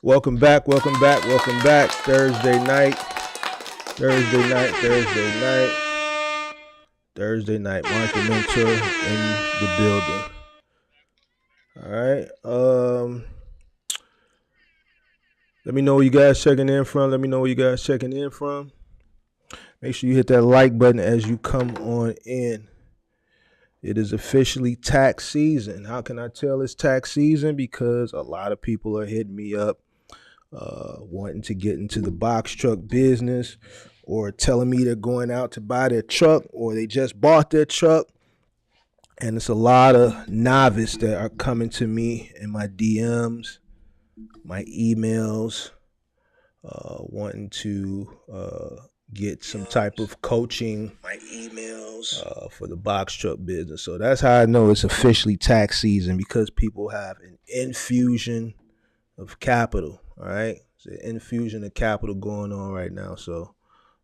Welcome back. Thursday night. Market Mentor in the building. All right. Let me know where you guys checking in from. Make sure you hit that like button as you come on in. It is officially tax season. How can I tell it's tax season? Because a lot of people are hitting me up wanting to get into the box truck business, or telling me they're going out to buy their truck, or they just bought their truck. And it's a lot of novice that are coming to me in my DMs, my emails, wanting to get some type of coaching for the box truck business. So that's how I know it's officially tax season, because people have an infusion of capital. All right, it's an infusion of capital going on right now. So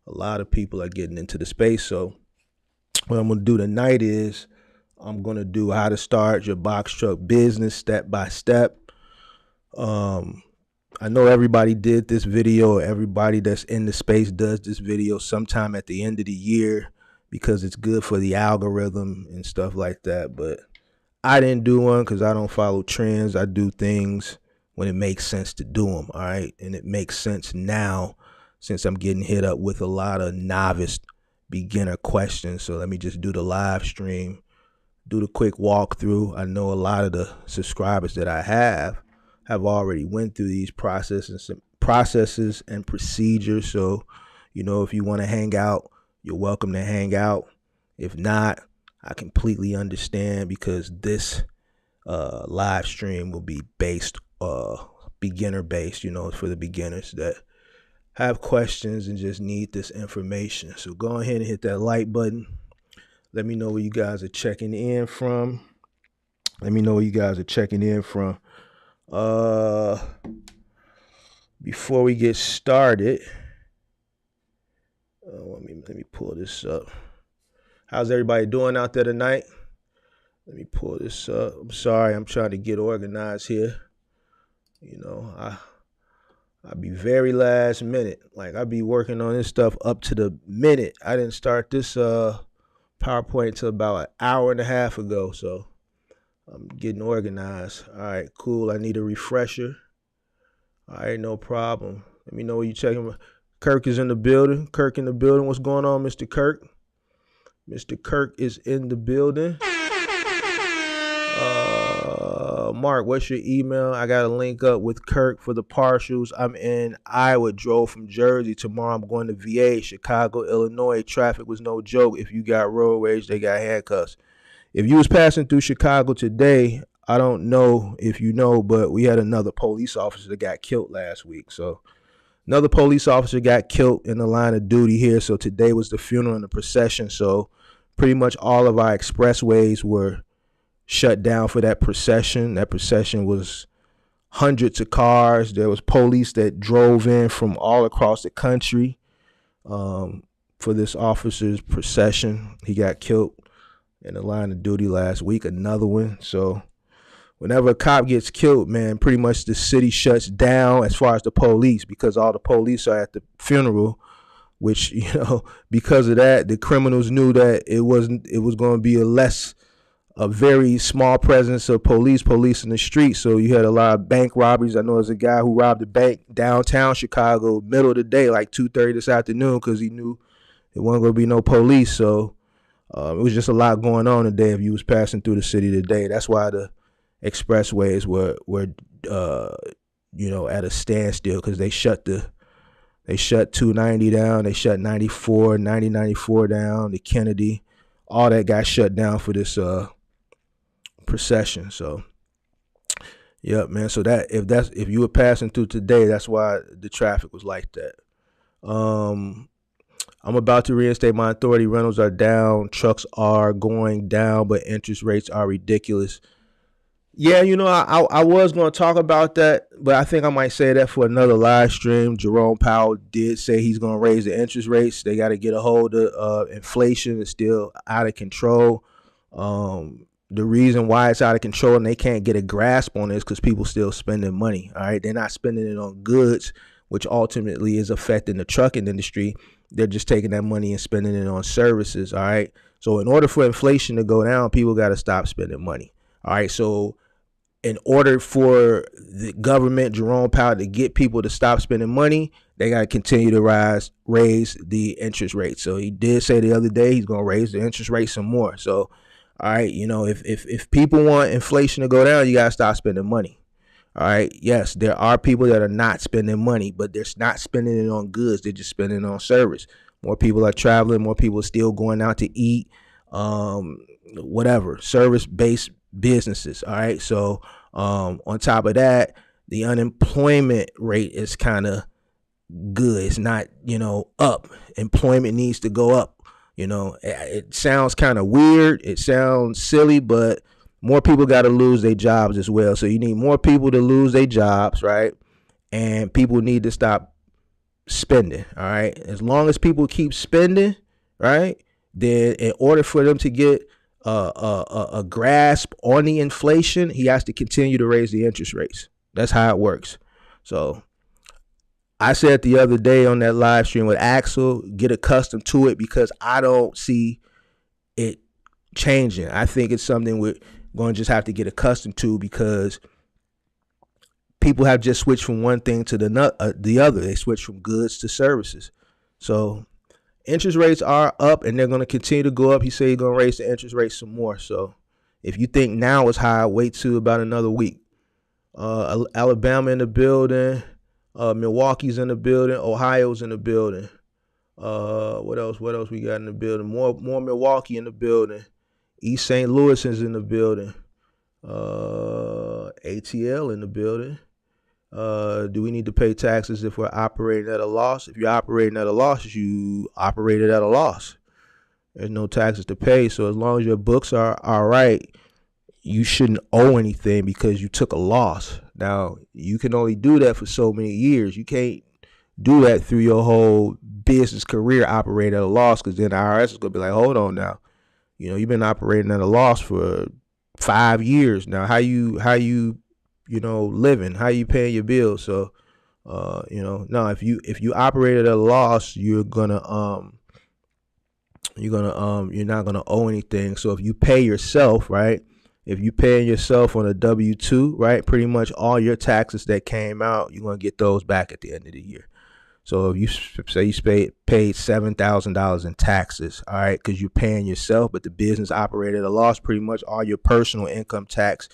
a lot of people are getting into the space. So what I'm going to do tonight is I'm going to do how to start your box truck business step by step. I know everybody did this video. Everybody that's in the space does this video sometime at the end of the year, because it's good for the algorithm and stuff like that. But I didn't do one because I don't follow trends. I do things when it makes sense to do them. All right. And it makes sense now, since I'm getting hit up with a lot of novice beginner questions. So let me just do the live stream, do the quick walkthrough. I know a lot of the subscribers that I have already went through these processes and procedures. So, if you want to hang out, you're welcome to hang out. If not, I completely understand, because this live stream will be based beginner based, for the beginners that have questions and just need this information. So go ahead and hit that like button. Let me know where you guys are checking in from. Before we get started, let me pull this up. How's everybody doing out there tonight? Let me pull this up. I'm sorry, I'm trying to get organized here. I be very last minute. Like, I be working on this stuff up to the minute. I didn't start this PowerPoint until about an hour and a half ago, so I'm getting organized. All right, cool. I need a refresher. All right, no problem. Let me know where you checking. Kirk is in the building. What's going on, Mr. Kirk? Mr. Kirk is in the building. Mark, what's your email? I got to link up with Kirk for the partials. I'm in Iowa, drove from Jersey. Tomorrow I'm going to VA, Chicago, Illinois. Traffic was no joke. If you got road rage, they got handcuffs. If you was passing through Chicago today, I don't know if you know, but we had another police officer that got killed last week. So another police officer got killed in the line of duty here. So today was the funeral and the procession. So pretty much all of our expressways were shut down for that procession. That procession was hundreds of cars. There was police that drove in from all across the country for this officer's procession. He got killed in the line of duty last week, another one. So whenever a cop gets killed, man, pretty much the city shuts down as far as the police, because all the police are at the funeral, which, because of that, the criminals knew that it was going to be a very small presence of police in the street. So you had a lot of bank robberies. I know there's a guy who robbed a bank downtown Chicago, middle of the day, like 2:30 this afternoon, because he knew it wasn't going to be no police. So it was just a lot going on today if you was passing through the city today. That's why the expressways were at a standstill, because they shut 290 down, they shut 94 down, the Kennedy, all that got shut down for this procession. So yeah, man. So that if you were passing through today, that's why the traffic was like that. I'm about to reinstate my authority. Rentals are down, trucks are going down, but interest rates are ridiculous. Yeah, I was going to talk about that, but I think I might say that for another live stream. Jerome Powell did say he's going to raise the interest rates. They got to get a hold of inflation. It's still out of control. The reason why it's out of control and they can't get a grasp on it is because people still spending money. All right, they're not spending it on goods, which ultimately is affecting the trucking industry. They're just taking that money and spending it on services. All right, so in order for inflation to go down, people got to stop spending money. All right, so in order for the government, Jerome Powell, to get people to stop spending money, they got to continue to raise the interest rate. So he did say the other day he's going to raise the interest rate some more. So, all right, you know, if people want inflation to go down, you got to stop spending money. All right. Yes, there are people that are not spending money, but they're not spending it on goods. They're just spending it on service. More people are traveling. More people are still going out to eat. Whatever, service-based businesses. All right. So on top of that, the unemployment rate is kind of good. It's not, you know, up. Employment needs to go up. You know, it sounds kind of weird. It sounds silly, but more people got to lose their jobs as well. So you need more people to lose their jobs, right? And people need to stop spending. All right. As long as people keep spending, right, then in order for them to get a grasp on the inflation, he has to continue to raise the interest rates. That's how it works. So I said the other day on that live stream with Axel, get accustomed to it, because I don't see it changing. I think it's something we're going to just have to get accustomed to, because people have just switched from one thing to the other. They switch from goods to services. So interest rates are up, and they're going to continue to go up. He said he's going to raise the interest rate some more. So if you think now is high, wait till about another week. Alabama in the building. Milwaukee's in the building. Ohio's in the building. What else we got in the building? More Milwaukee in the building. East St. Louis is in the building. ATL in the building. Do we need to pay taxes if we're operating at a loss? If you're operating at a loss, you operated at a loss. There's no taxes to pay. So as long as your books are all right, you shouldn't owe anything because you took a loss. Now, you can only do that for so many years. You can't do that through your whole business career, operate at a loss, because then the IRS is going to be like, hold on now. You know, you've been operating at a loss for 5 years now. How you living? How you paying your bills? So, no, if you operate at a loss, you're not gonna owe anything. So if you pay yourself, right? If you paying yourself on a W-2, right, pretty much all your taxes that came out, you're gonna get those back at the end of the year. So if you say you paid $7,000 in taxes, all right, because you're paying yourself, but the business operated at a loss, pretty much all your personal income tax,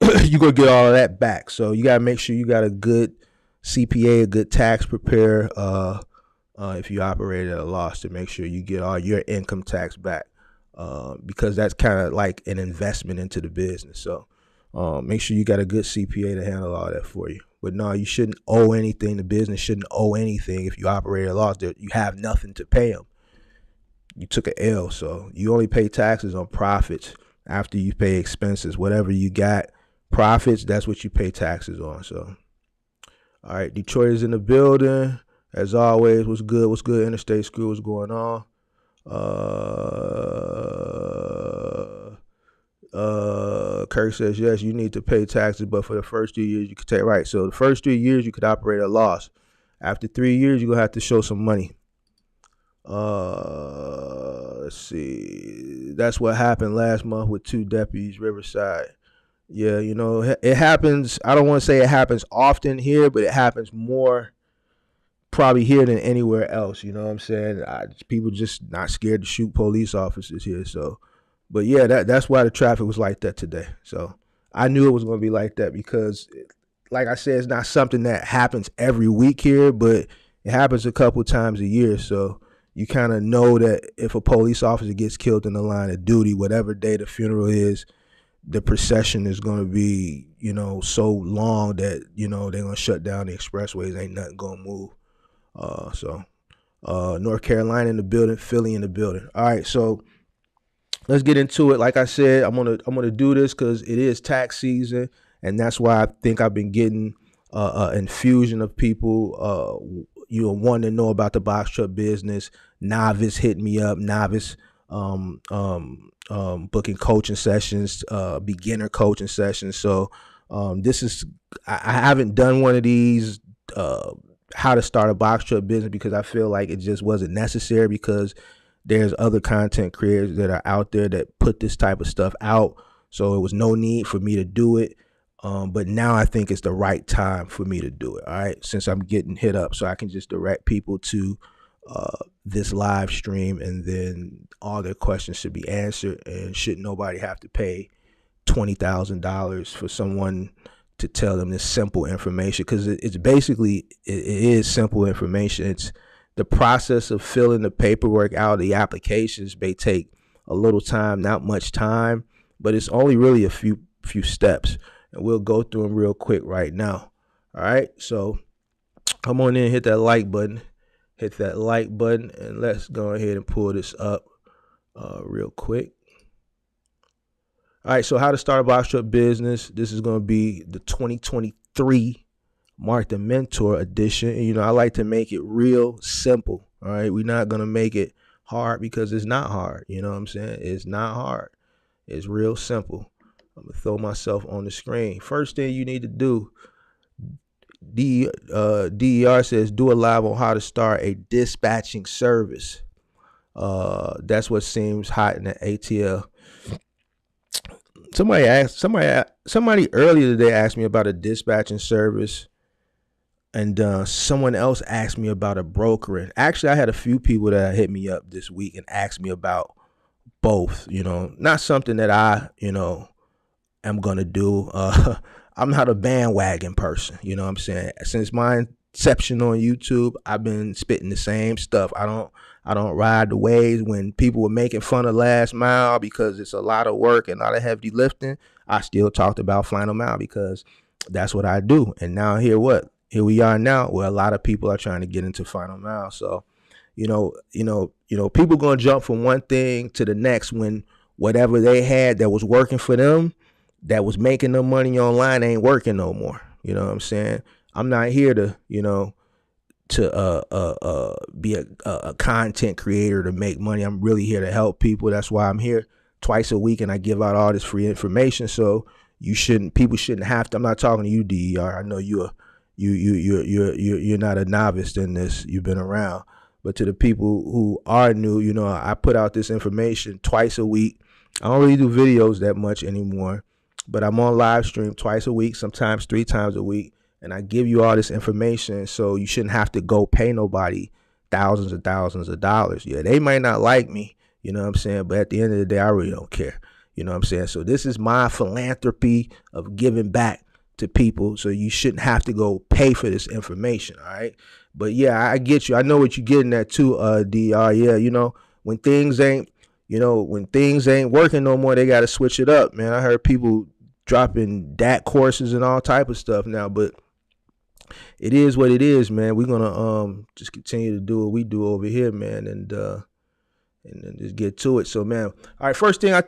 you're gonna get all of that back. So you gotta make sure you got a good CPA, a good tax preparer, if you operate at a loss, to make sure you get all your income tax back. Because that's kind of like an investment into the business. So make sure you got a good CPA to handle all that for you. But no, you shouldn't owe anything. The business shouldn't owe anything if you operate at a loss. You have nothing to pay them. You took an L, so you only pay taxes on profits after you pay expenses. Whatever you got, profits, that's what you pay taxes on. So, all right, Detroit is in the building. As always, what's good? What's good? Interstate Screw, what's going on? Kirk says, yes, you need to pay taxes, but for the first 2 years you could take, right. So the first 3 years you could operate at a loss. After 3 years, you're gonna have to show some money. Let's see. That's what happened last month with 2 deputies, Riverside. Yeah, you know, it happens. I don't want to say it happens often here, but it happens more probably here than anywhere else. You know what I'm saying? People just not scared to shoot police officers here. So, but yeah, that's why the traffic was like that today. So I knew it was going to be like that because, like I said, it's not something that happens every week here, but it happens a couple times a year. So you kind of know that if a police officer gets killed in the line of duty, whatever day the funeral is, the procession is going to be, you know, so long that, you know, they're going to shut down the expressways. Ain't nothing going to move. North Carolina in the building, Philly in the building. All right, so let's get into it. Like I said, I'm gonna do this because it is tax season, and that's why I think I've been getting infusion of people wanting to know about the box truck business. Novice hit me up. Novice booking coaching sessions, beginner coaching sessions. So this is, I haven't done one of these how to start a box truck business because I feel like it just wasn't necessary, because there's other content creators that are out there that put this type of stuff out. So it was no need for me to do it. But now I think it's the right time for me to do it. All right. Since I'm getting hit up, so I can just direct people to this live stream, and then all their questions should be answered, and should nobody have to pay $20,000 for someone to tell them this simple information, because it's basically, it is simple information. It's the process of filling the paperwork out. The applications may take a little time, not much time, but it's only really a few steps, and we'll go through them real quick right now. All right, so come on in, hit that like button, and let's go ahead and pull this up real quick. All right, so how to start a box truck business. This is going to be the 2023 Mark the Mentor edition. And, I like to make it real simple. All right, we're not going to make it hard, because it's not hard. You know what I'm saying? It's not hard. It's real simple. I'm going to throw myself on the screen. First thing you need to do, DER says, do a live on how to start a dispatching service. That's what seems hot in the ATL. Somebody earlier today asked me about a dispatching service, and someone else asked me about a brokering. Actually, I had a few people that hit me up this week and asked me about both. Not something that I am gonna do. I'm not a bandwagon person. You know what I'm saying? Since my inception on YouTube, I've been spitting the same stuff. I don't ride the waves when people were making fun of last mile because it's a lot of work and a lot of heavy lifting. I still talked about final mile because that's what I do. And now here we are now, where a lot of people are trying to get into final mile. So, people gonna jump from one thing to the next when whatever they had that was working for them, that was making them money online, ain't working no more. You know what I'm saying? I'm not here to, be a content creator to make money. I'm really here to help people. That's why I'm here twice a week, and I give out all this free information. So people shouldn't have to. I'm not talking to you, DER. I know you're not a novice in this. You've been around. But to the people who are new, I put out this information twice a week. I don't really do videos that much anymore, but I'm on live stream twice a week, sometimes 3 times a week. And I give you all this information, so you shouldn't have to go pay nobody thousands and thousands of dollars. Yeah, they might not like me, you know what I'm saying? But at the end of the day, I really don't care. You know what I'm saying? So this is my philanthropy of giving back to people. So you shouldn't have to go pay for this information. All right. But yeah, I get you. I know what you're getting at too, DR. Yeah, when things ain't working no more, they got to switch it up, man. I heard people dropping DAT courses and all type of stuff now, but it is what it is, man. We're gonna just continue to do what we do over here, man, and then just get to it. So, man, all right. First thing I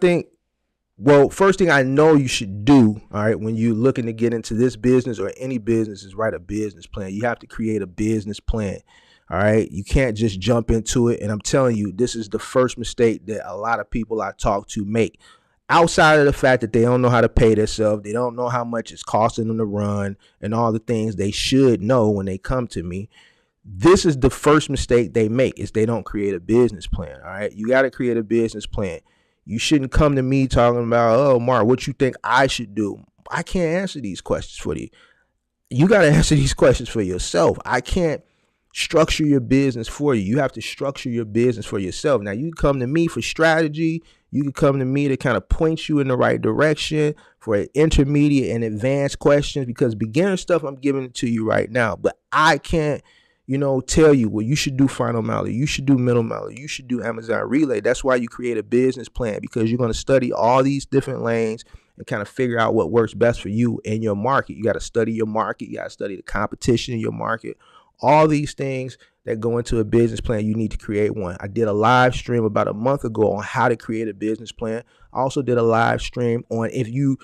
know you should do, all right, when you're looking to get into this business or any business, is write a business plan. You have to create a business plan. All right. You can't just jump into it. And I'm telling you, this is the first mistake that a lot of people I talk to make. Outside of the fact that they don't know how to pay themselves, they don't know how much it's costing them to run, and all the things they should know when they come to me. This is the first mistake they make, is they don't create a business plan. All right. You got to create a business plan. You shouldn't come to me talking about, oh, Mark, what you think I should do? I can't answer these questions for you. You got to answer these questions for yourself. I can't structure your business for you. You have to structure your business for yourself. Now, you can come to me for strategy. You can come to me to kind of point you in the right direction for intermediate and advanced questions, because beginner stuff I'm giving it to you right now. But I can't, tell you, well, you should do final mile, you should do middle mile, you should do Amazon relay. That's why you create a business plan, because you're going to study all these different lanes and kind of figure out what works best for you and your market. You got to study your market. You got to study the competition in your market. All these things that go into a business plan, you need to create one. I did a live stream about a month ago on how to create a business plan. I also did a live stream on, if you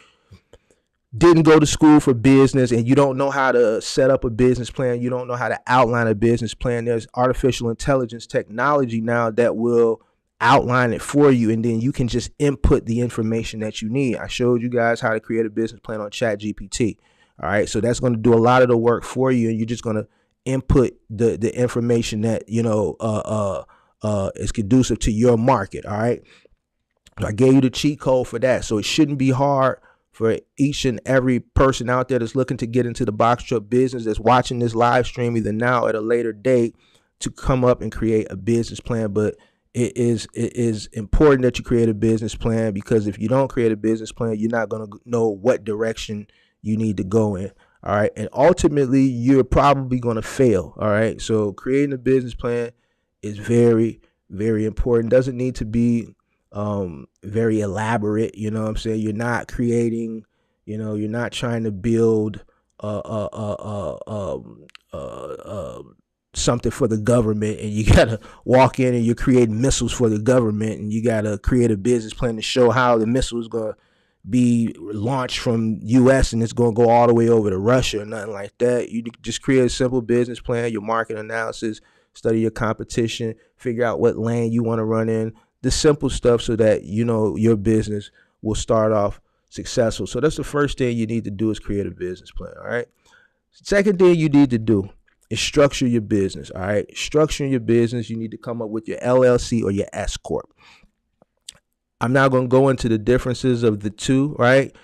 didn't go to school for business and you don't know how to set up a business plan, you don't know how to outline a business plan, there's artificial intelligence technology now that will outline it for you, and then you can just input the information that you need. I showed you guys how to create a business plan on ChatGPT. All right, so that's going to do a lot of the work for you, and you're just going to input the information that is conducive to your market. All right, I gave you the cheat code for that, so it shouldn't be hard for each and every person out there that's looking to get into the box truck business, that's watching this live stream either now or at a later date, to come up and create a business plan. But it is important that you create a business plan, because if you don't create a business plan, you're not going to know what direction you need to go in. All right, and ultimately you're probably going to fail. All right, so creating a business plan is very, very important. Doesn't need to be very elaborate. You know what I'm saying? You're not creating, you're not trying to build something for the government, and you gotta walk in and you're creating missiles for the government, and you gotta create a business plan to show how the missile is gonna be launched from US and it's gonna go all the way over to Russia or nothing like that. You just create a simple business plan, your market analysis, study your competition, figure out what lane you want to run in, the simple stuff, so that your business will start off successful. So that's the first thing you need to do, is create a business plan. All right. Second thing you need to do is structure your business. All right. Structuring your business, you need to come up with your LLC or your S Corp. I'm not going to go into the differences of the two, right?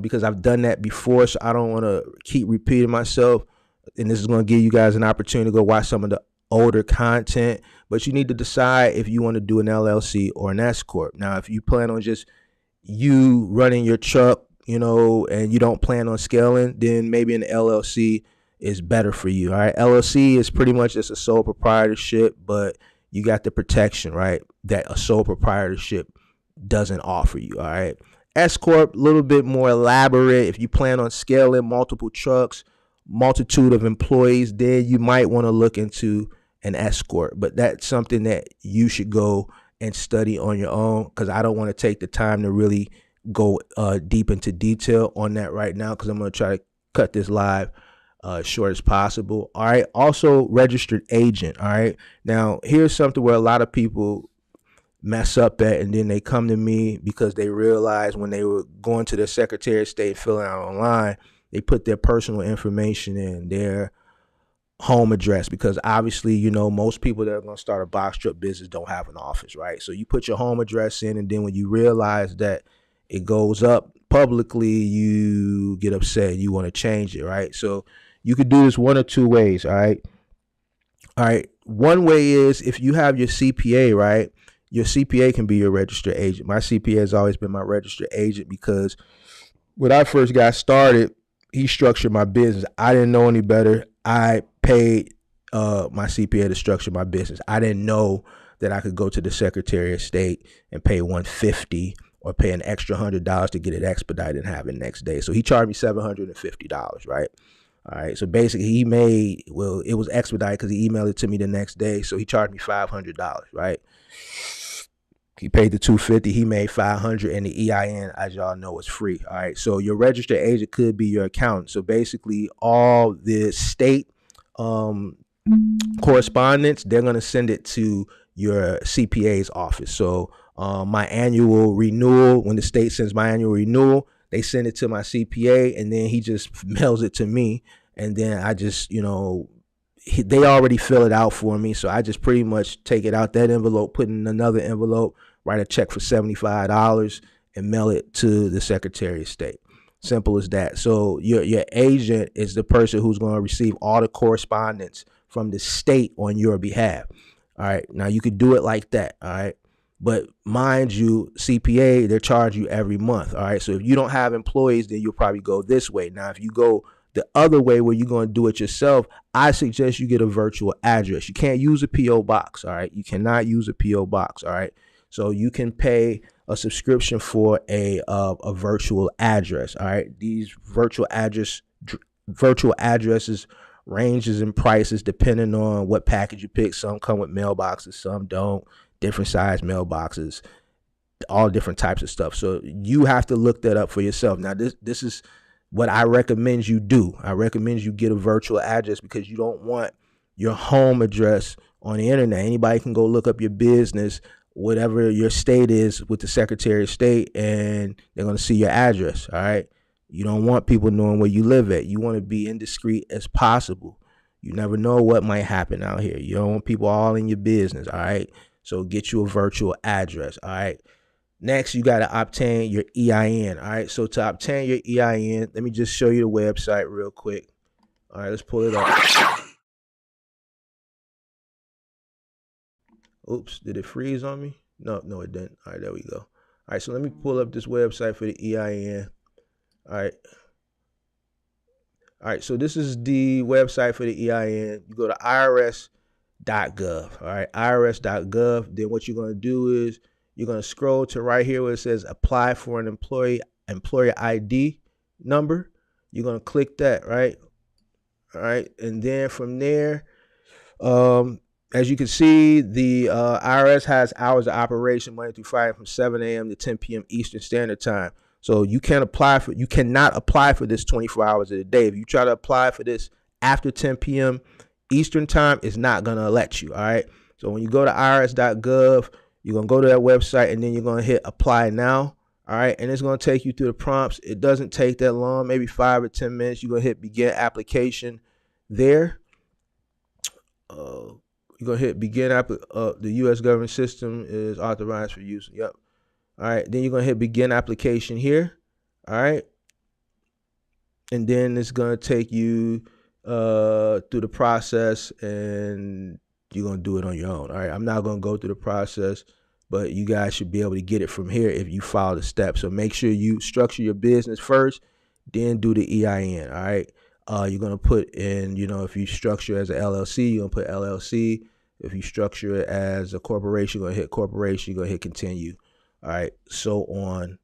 Because I've done that before, so I don't want to keep repeating myself. And this is going to give you guys an opportunity to go watch some of the older content, but you need to decide if you want to do an LLC or an S Corp. Now, if you plan on just you running your truck, and you don't plan on scaling, then maybe an LLC is better for you. All right. LLC is pretty much just a sole proprietorship, but you got the protection, right, that a sole proprietorship doesn't offer you. All right. S Corp, a little bit more elaborate. If you plan on scaling multiple trucks, multitude of employees, then you might want to look into an S Corp. But that's something that you should go and study on your own, because I don't want to take the time to really go deep into detail on that right now, because I'm going to try to cut this live short as possible. All right. Also, registered agent. All right. Now, here's something where a lot of people mess up at, and then they come to me because they realize when they were going to the Secretary of State filling out online, they put their personal information in, their home address, because obviously, most people that are going to start a box truck business don't have an office, right? So you put your home address in, and then when you realize that it goes up publicly, you get upset, you want to change it, right? So you could do this one or two ways. All right. One way is if you have your CPA, right? Your CPA can be your registered agent. My CPA has always been my registered agent, because when I first got started, he structured my business. I didn't know any better. I paid my CPA to structure my business. I didn't know that I could go to the Secretary of State and pay $150 or pay an extra $100 to get it expedited and have it next day. So he charged me $750, right? All right. So basically it was expedited because he emailed it to me the next day. So he charged me $500, right? He paid the $250, he made $500, and the EIN, as y'all know, is free. All right. So your registered agent could be your accountant. So basically all the state correspondence, they're going to send it to your CPA's office. So my annual renewal, when the state sends my annual renewal, they send it to my CPA, and then he just mails it to me. And then I just, they already fill it out for me. So I just pretty much take it out that envelope, put in another envelope, write a check for $75, and mail it to the Secretary of State. Simple as that. So your agent is the person who's going to receive all the correspondence from the state on your behalf. All right. Now you could do it like that. All right. But mind you, CPA, they charge you every month. All right. So if you don't have employees, then you'll probably go this way. Now, if you go the other way where you're going to do it yourself, I suggest you get a virtual address. You can't use a PO box. All right. You cannot use a PO box. All right. So you can pay a subscription for a virtual address. All right. These virtual addresses ranges in prices depending on what package you pick. Some come with mailboxes, some don't. Different size mailboxes, all different types of stuff. So you have to look that up for yourself. Now, this is what I recommend you do. I recommend you get a virtual address, because you don't want your home address on the internet. Anybody can go look up your business whatever your state is with the Secretary of State, and they're going to see your address. All right. You don't want people knowing where you live at. You want to be indiscreet as possible. You never know what might happen out here. You don't want people all in your business. All right. So get you a virtual address. All right. Next, you got to obtain your EIN. All right. So to obtain your EIN, let me just show you the website real quick. All right. Let's pull it up. Oops. Did it freeze on me? No, it didn't. All right. There we go. All right. So let me pull up this website for the EIN. All right. All right. So this is the website for the EIN. You go to irs.gov. All right. irs.gov. Then what you're going to do is you're going to scroll to right here where it says apply for an employer ID number. You're going to click that, right? All right. And then from there, as you can see, the IRS has hours of operation Monday through Friday from 7 a.m. to 10 p.m. Eastern Standard Time. So you cannot apply for this 24 hours a day. If you try to apply for this after 10 p.m. Eastern Time, it's not going to let you. All right. So when you go to irs.gov, you're going to go to that website and then you're going to hit apply now. All right. And it's going to take you through the prompts. It doesn't take that long, maybe 5 or 10 minutes. You're going to hit begin application there. You're going to hit begin the U.S. government system is authorized for use. Yep. All right. Then you're going to hit begin application here. All right. And then it's going to take you through the process and you're going to do it on your own. All right. I'm not going to go through the process, but you guys should be able to get it from here if you follow the steps. So make sure you structure your business first, then do the EIN. All right. You're going to put in, if you structure as an LLC, you're going to put LLC. If you structure it as a corporation, you're going to hit corporation, you're going to hit continue. All right. So on,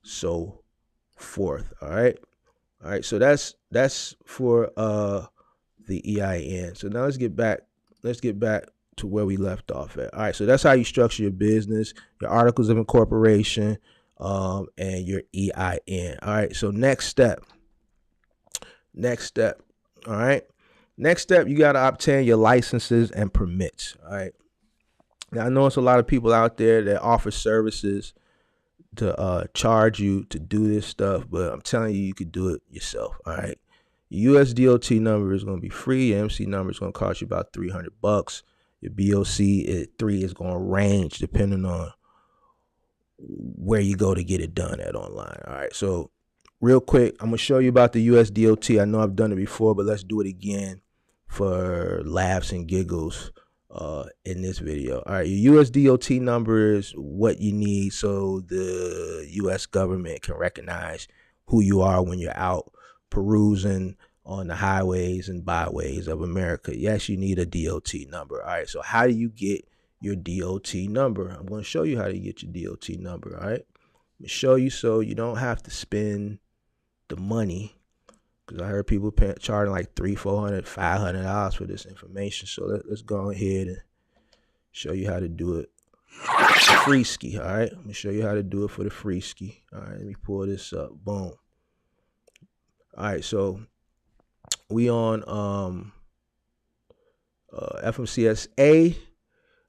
so forth. All right. All right. So that's for the EIN. So now let's get back to where we left off at. All right. So that's how you structure your business, your articles of incorporation, and your EIN. All right. So next step. All right. Next step, you got to obtain your licenses and permits. All right. Now, I know it's a lot of people out there that offer services to charge you to do this stuff, but I'm telling you, you could do it yourself. All right. Your USDOT number is going to be free. Your MC number is going to cost you about $300. Your BOC at 3 is going to range depending on where you go to get it done at online. All right. So real quick, I'm going to show you about the USDOT. I know I've done it before, but let's do it again for laughs and giggles in this video. All right, your USDOT number is what you need so the U.S. government can recognize who you are when you're out perusing on the highways and byways of America. Yes, you need a DOT number. All right, so how do you get your DOT number? I'm going to show you how to get your DOT number. All right, I'm going to show you so you don't have to spend the money, because I heard people charging like $300, $400, $500 for this information. So let's go ahead and show you how to do it for free ski. All right, let me show you how to do it for the free ski. All right, let me pull this up. Boom. All right, so we on FMCSA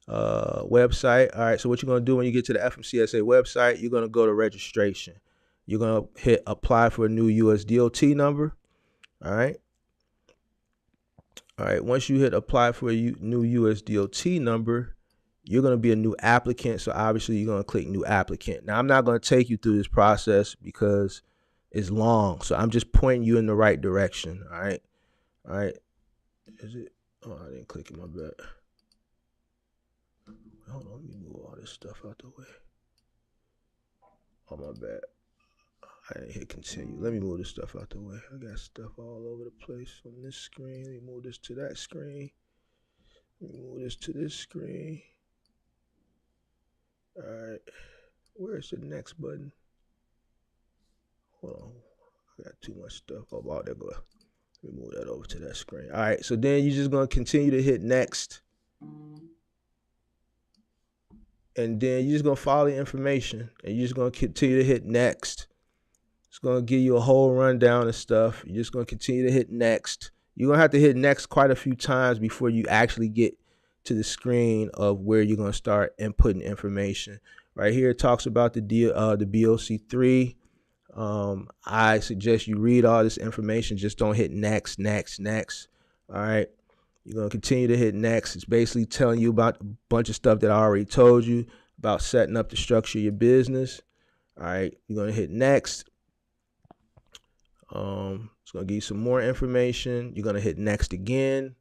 website. All right, so what you're gonna do when you get to the FMCSA website, you're gonna go to registration. You're gonna hit apply for a new USDOT number. All right. All right. Once you hit apply for a new USDOT number, you're going to be a new applicant. So obviously you're going to click new applicant. Now I'm not going to take you through this process because it's long. So I'm just pointing you in the right direction. All right. All right. Is it? Oh, I didn't click it. My bad. Hold on. Let me move all this stuff out the way. Oh, my bad. I didn't hit continue. Let me move this stuff out the way. I got stuff all over the place on this screen. Let me move this to that screen. Let me move this to this screen. All right. Where's the next button? Hold on. I got too much stuff. Oh, there go. Let me move that over to that screen. All right. So then you're just going to continue to hit next. And then you're just going to follow the information. And you're just going to continue to hit next. It's going to give you a whole rundown of stuff. You're just going to continue to hit next. You're going to have to hit next quite a few times before you actually get to the screen of where you're going to start inputting information. Right here it talks about the BOC3. I suggest you read all this information. Just don't hit next. All right. You're going to continue to hit next. It's basically telling you about a bunch of stuff that I already told you about setting up the structure of your business. All right. You're going to hit next. It's going to give you some more information. You're going to hit next again.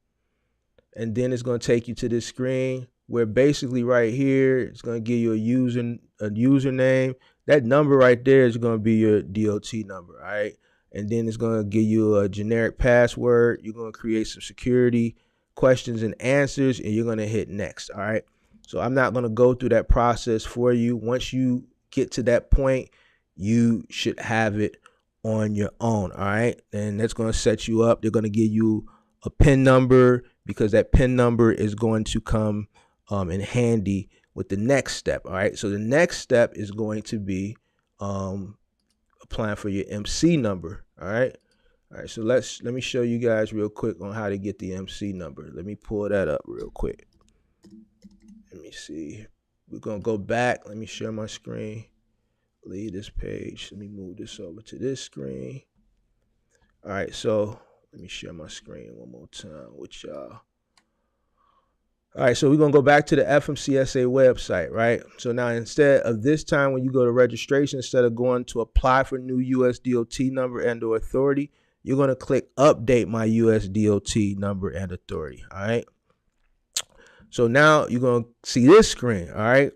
And then it's going to take you to this screen where basically right here, it's going to give you a username. That number right there is going to be your DOT number, all right? And then it's going to give you a generic password. You're going to create some security questions and answers, and you're going to hit next, all right? So I'm not going to go through that process for you. Once you get to that point, you should have it on your own, all right? And that's going to set you up. They're going to give you a PIN number, because that PIN number is going to come in handy with the next step, all right? So the next step is going to be applying for your MC number, all right? All right, so let me show you guys real quick on how to get the MC number. Let me pull that up real quick. Let me see. We're going to go back. Let me share my screen. Leave this page. Let me move this over to this screen. All right, so let me share my screen one more time with y'all. All right, so we're going to go back to the FMCSA website, right? So now instead of this time when you go to registration, instead of going to apply for new USDOT number and or authority, you're going to click update my USDOT number and authority, all right? So now you're going to see this screen, all right?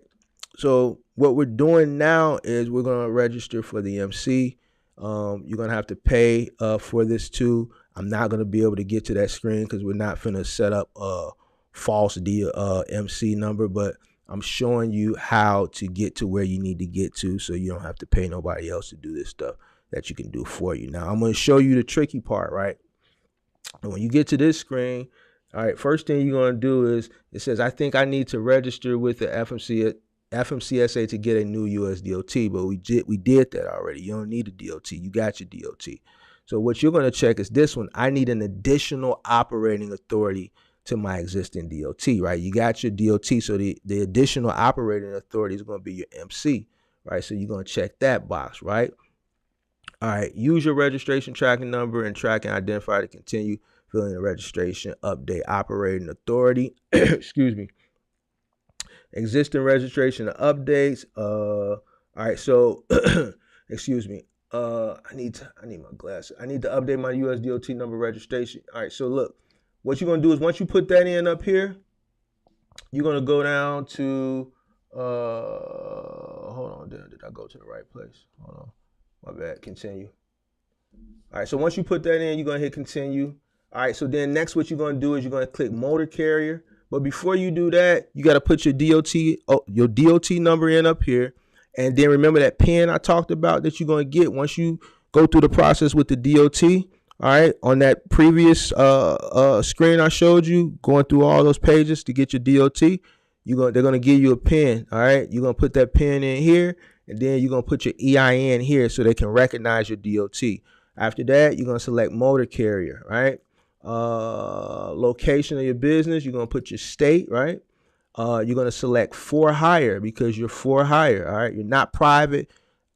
So what we're doing now is we're going to register for the MC. You're going to have to pay for this too. I'm not going to be able to get to that screen because we're not finna set up a false MC number, but I'm showing you how to get to where you need to get to so you don't have to pay nobody else to do this stuff that you can do for you. Now, I'm going to show you the tricky part, right? And when you get to this screen, all right, first thing you're going to do is it says, I think I need to register with the FMCSA to get a new USDOT, but we did that already. You don't need a DOT. You got your DOT. So what you're going to check is this one. I need an additional operating authority to my existing DOT, right? You got your DOT, so the additional operating authority is going to be your MC, right? So you're going to check that box, right? All right, use your registration tracking number and tracking identifier to continue filling the registration, update operating authority. Excuse me. Existing registration updates. All right, so excuse me. I need my glasses. I need to update my USDOT number registration. All right, so look. What you're going to do is once you put that in up here, you're going to go down to, hold on, did I go to the right place? Hold on, my bad, continue. All right, so once you put that in, you're going to hit continue. All right, so then next what you're going to do is you're going to click motor carrier. But before you do that, you got to put your DOT number in up here. And then remember that PIN I talked about that you're going to get once you go through the process with the DOT. All right, on that previous screen I showed you, going through all those pages to get your DOT, they're gonna give you a PIN. All right, you're gonna put that PIN in here, and then you're gonna put your EIN here so they can recognize your DOT. After that, you're gonna select motor carrier. Right, location of your business, you're gonna put your state. Right, you're gonna select for hire because you're for hire. All right, you're not private.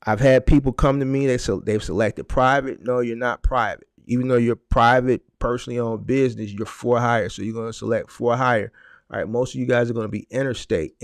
I've had people come to me, they've selected private. No, you're not private. Even though you're private, personally owned business, you're for hire. So you're going to select for hire. All right. Most of you guys are going to be interstate.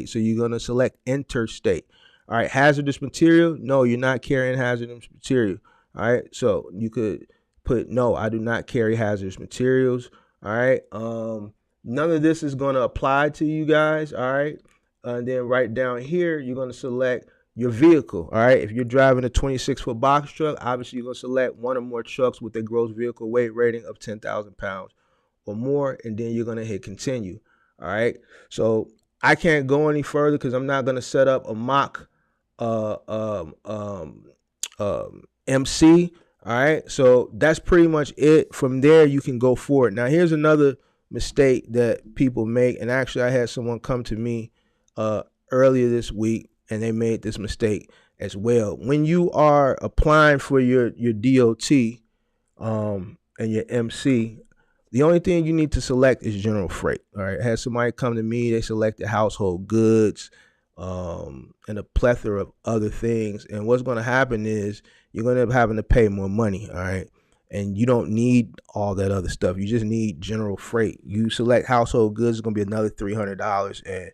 So you're going to select interstate. All right. Hazardous material. No, you're not carrying hazardous material. All right. So you could put, no, I do not carry hazardous materials. All right. None of this is going to apply to you guys. All right. And then right down here, you're going to select your vehicle. All right, if you're driving a 26-foot box truck, obviously you're going to select one or more trucks with a gross vehicle weight rating of 10,000 pounds or more, and then you're going to hit continue. All right, so I can't go any further because I'm not going to set up a mock MC. All right, so that's pretty much it. From there, you can go forward. Now, here's another mistake that people make, and actually I had someone come to me earlier this week, and they made this mistake as well. When you are applying for your DOT and your MC, The only thing you need to select is general freight. All right. I had somebody come to me, they selected household goods, and a plethora of other things. And what's going to happen is you're going to end up having to pay more money. All right. And you don't need all that other stuff. You just need general freight. You select household goods, it's going to be another $300. And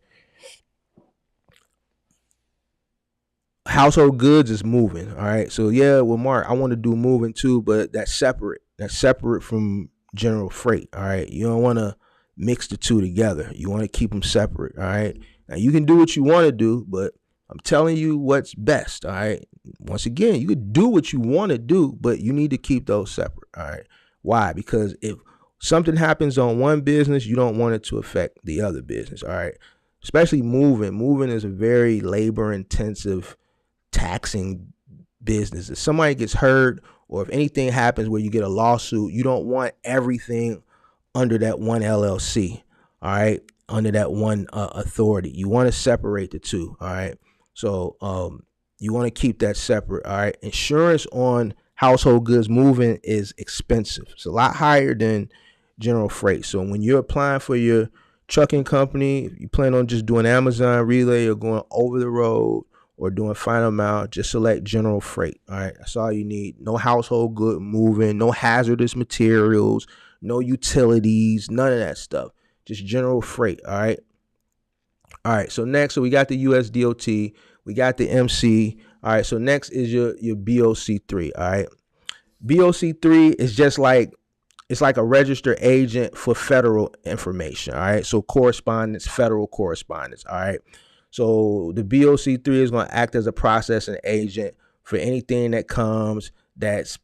household goods is moving. All right. So yeah, with Mark, I want to do moving too, but that's separate. That's separate from general freight. All right. You don't want to mix the two together. You want to keep them separate. All right. Now you can do what you want to do, but I'm telling you what's best. All right. Once again, you could do what you want to do, but you need to keep those separate. All right. Why? Because if something happens on one business, you don't want it to affect the other business. All right. Especially moving. Moving is a very labor intensive, taxing business. If somebody gets hurt or if anything happens where you get a lawsuit, you don't want everything under that one LLC. All right. Under that one authority. You want to separate the two. All right. So you want to keep that separate. All right. Insurance on household goods moving is expensive. It's a lot higher than general freight. So when you're applying for your trucking company, if you plan on just doing Amazon relay or going over the road or doing final mile, just select general freight. All right. That's all you need. No household good moving, no hazardous materials, no utilities, none of that stuff. Just general freight. All right. All right. So next, so we got the USDOT, we got the MC. All right. So next is your BOC3. All right. BOC3 is just like, it's like a registered agent for federal information. All right. So correspondence, federal correspondence. All right. So the BOC3 is going to act as a processing agent for anything that comes that's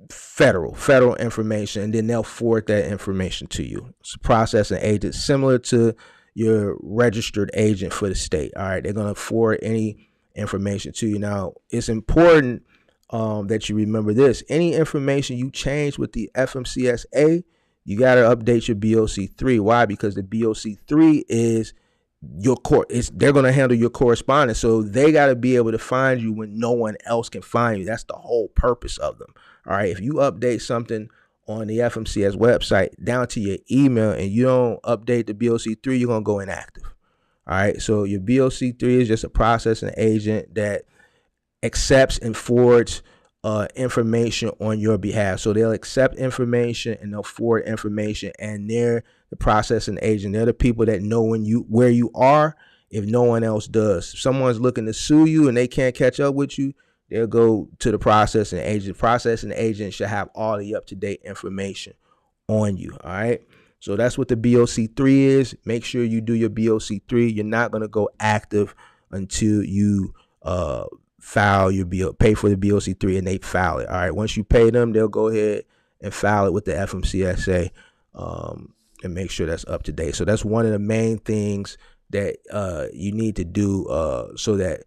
federal information, and then they'll forward that information to you. It's a processing agent similar to your registered agent for the state. All right. They're going to forward any information to you. Now, it's important that you remember this. Any information you change with the FMCSA, you got to update your BOC3. Why? Because the BOC3 is your they're going to handle your correspondence. So they got to be able to find you when no one else can find you. That's the whole purpose of them. All right. If you update something on the FMCS website down to your email and you don't update the BOC3, you're going to go inactive. All right. So your BOC3 is just a processing agent that accepts and forwards information on your behalf. So they'll accept information and they'll forward information, and they're the processing agent. They're the people that know where you are if no one else does. If someone's looking to sue you and they can't catch up with you, they'll go to the processing agent. Processing agent should have all the up-to-date information on you. All right. So that's what the BOC3 is. Make sure you do your BOC3. You're not going to go active until you file your pay for the BOC3 and they file it. All right. Once you pay them, they'll go ahead and file it with the FMCSA and make sure that's up to date. So that's one of the main things that you need to do so that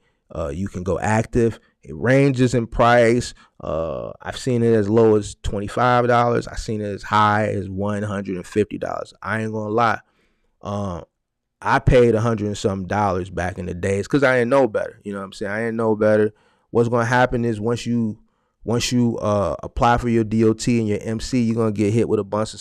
you can go active. It ranges in price. I've seen it as low as $25. I've seen it as high as $150. I ain't gonna lie. I paid $100 and something back in the days because I didn't know better. You know what I'm saying? I didn't know better. What's going to happen is once you apply for your DOT and your MC, you're going to get hit with a bunch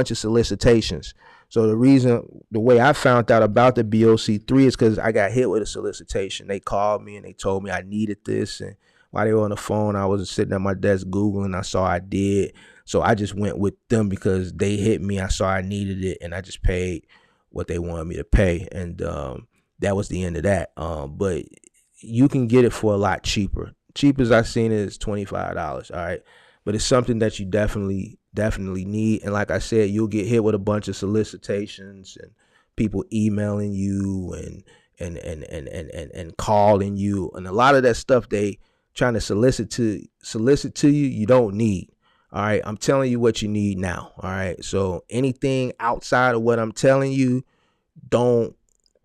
of solicitations. So the way I found out about the BOC3 is because I got hit with a solicitation. They called me and they told me I needed this. And while they were on the phone, I was sitting at my desk Googling. I saw I did. So I just went with them because they hit me. I saw I needed it and I just paid what they wanted me to pay, and that was the end of that. But you can get it for a lot cheaper. Cheapest I've seen it is $25. All right, but it's something that you definitely need. And like I said, you'll get hit with a bunch of solicitations and people emailing you and calling you, and a lot of that stuff they trying to solicit to you. You don't need. All right. I'm telling you what you need now. All right. So anything outside of what I'm telling you, don't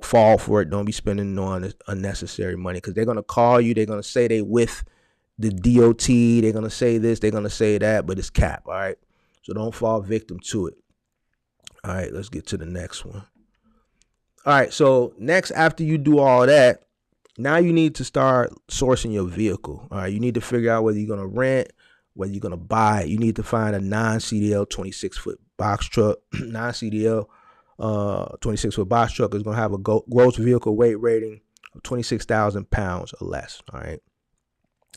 fall for it. Don't be spending on unnecessary money because they're going to call you. They're going to say they with the DOT. They're going to say this. They're going to say that, but it's cap. All right. So don't fall victim to it. All right. Let's get to the next one. All right. So next, after you do all that, now you need to start sourcing your vehicle. All right. You need to figure out whether you're going to rent whether you're going to buy it, you need to find a non-CDL 26-foot box truck. Non-CDL 26-foot box truck is going to have a gross vehicle weight rating of 26,000 pounds or less. All right.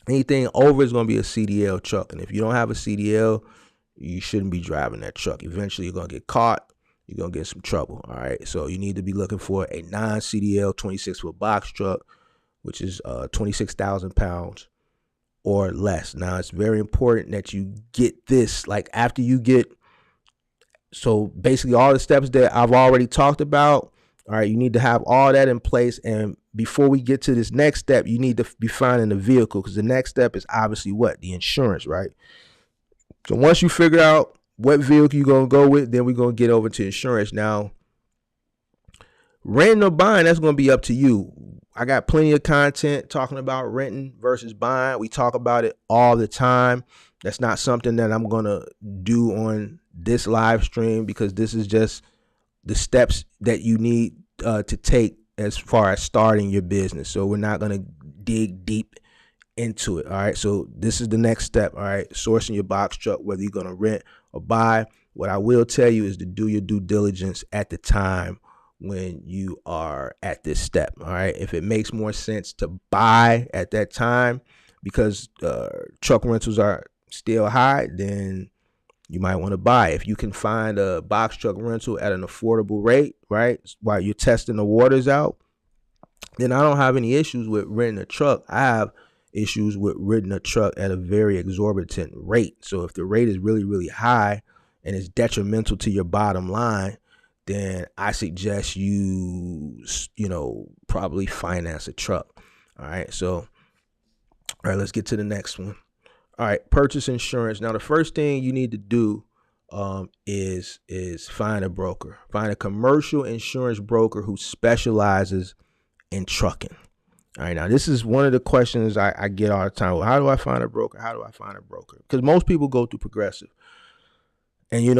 Anything over is going to be a CDL truck. And if you don't have a CDL, you shouldn't be driving that truck. Eventually, you're going to get caught. You're going to get some trouble. All right. So you need to be looking for a non-CDL 26-foot box truck, which is 26,000 pounds or less. Now, it's very important that you get this, like after you get, so basically all the steps that I've already talked about, all right, you need to have all that in place. And before we get to this next step, you need to be finding the vehicle, because the next step is obviously what? The insurance, right? So once you figure out what vehicle you're going to go with, then we're going to get over to insurance. Now, renting or buying, that's going to be up to you. I got plenty of content talking about renting versus buying. We talk about it all the time. That's not something that I'm going to do on this live stream, because this is just the steps that you need to take as far as starting your business. So we're not going to dig deep into it. All right. So this is the next step. All right. Sourcing your box truck, whether you're going to rent or buy. What I will tell you is to do your due diligence at the time when you are at this step. All right. If it makes more sense to buy at that time because truck rentals are still high, then you might want to buy. If you can find a box truck rental at an affordable rate, right, while you're testing the waters out, then I don't have any issues with renting a truck. I have issues with renting a truck at a very exorbitant rate. So if the rate is really, really high and it's detrimental to your bottom line, then I suggest you probably finance a truck. All right. So, all right, let's get to the next one. All right, purchase insurance. Now, the first thing you need to do is find a broker. Find a commercial insurance broker who specializes in trucking. All right, now this is one of the questions I get all the time. Well, how do I find a broker? How do I find a broker? Because most people go through Progressive, and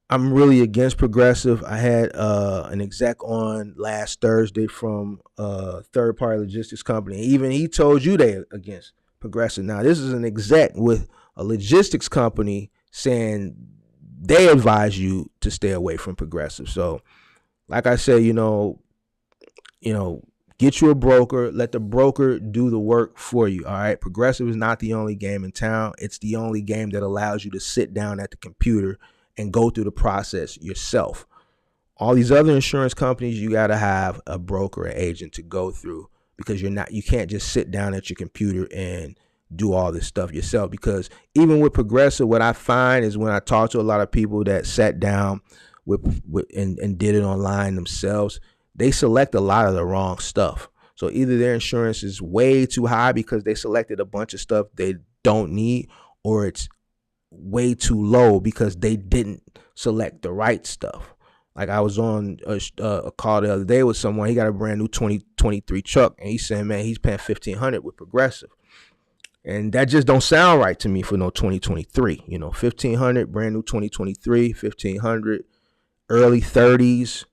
I'm really against Progressive. I had an exec on last Thursday from a third-party logistics company. Even he told you they against Progressive. Now, this is an exec with a logistics company saying they advise you to stay away from Progressive. So, like I say, get you a broker. Let the broker do the work for you. All right. Progressive is not the only game in town. It's the only game that allows you to sit down at the computer and go through the process yourself. All these other insurance companies, you got to have a broker, an agent to go through, because you can't just sit down at your computer and do all this stuff yourself. Because even with Progressive, what I find is when I talk to a lot of people that sat down and did it online themselves, they select a lot of the wrong stuff. So either their insurance is way too high because they selected a bunch of stuff they don't need, or it's way too low because they didn't select the right stuff. Like I was on a call the other day with someone. He got a brand new 2023 truck, and he's saying, man, he's paying $1,500 with Progressive, and that just don't sound right to me for no 2023. $1,500 brand new 2023, $1,500 early 30s.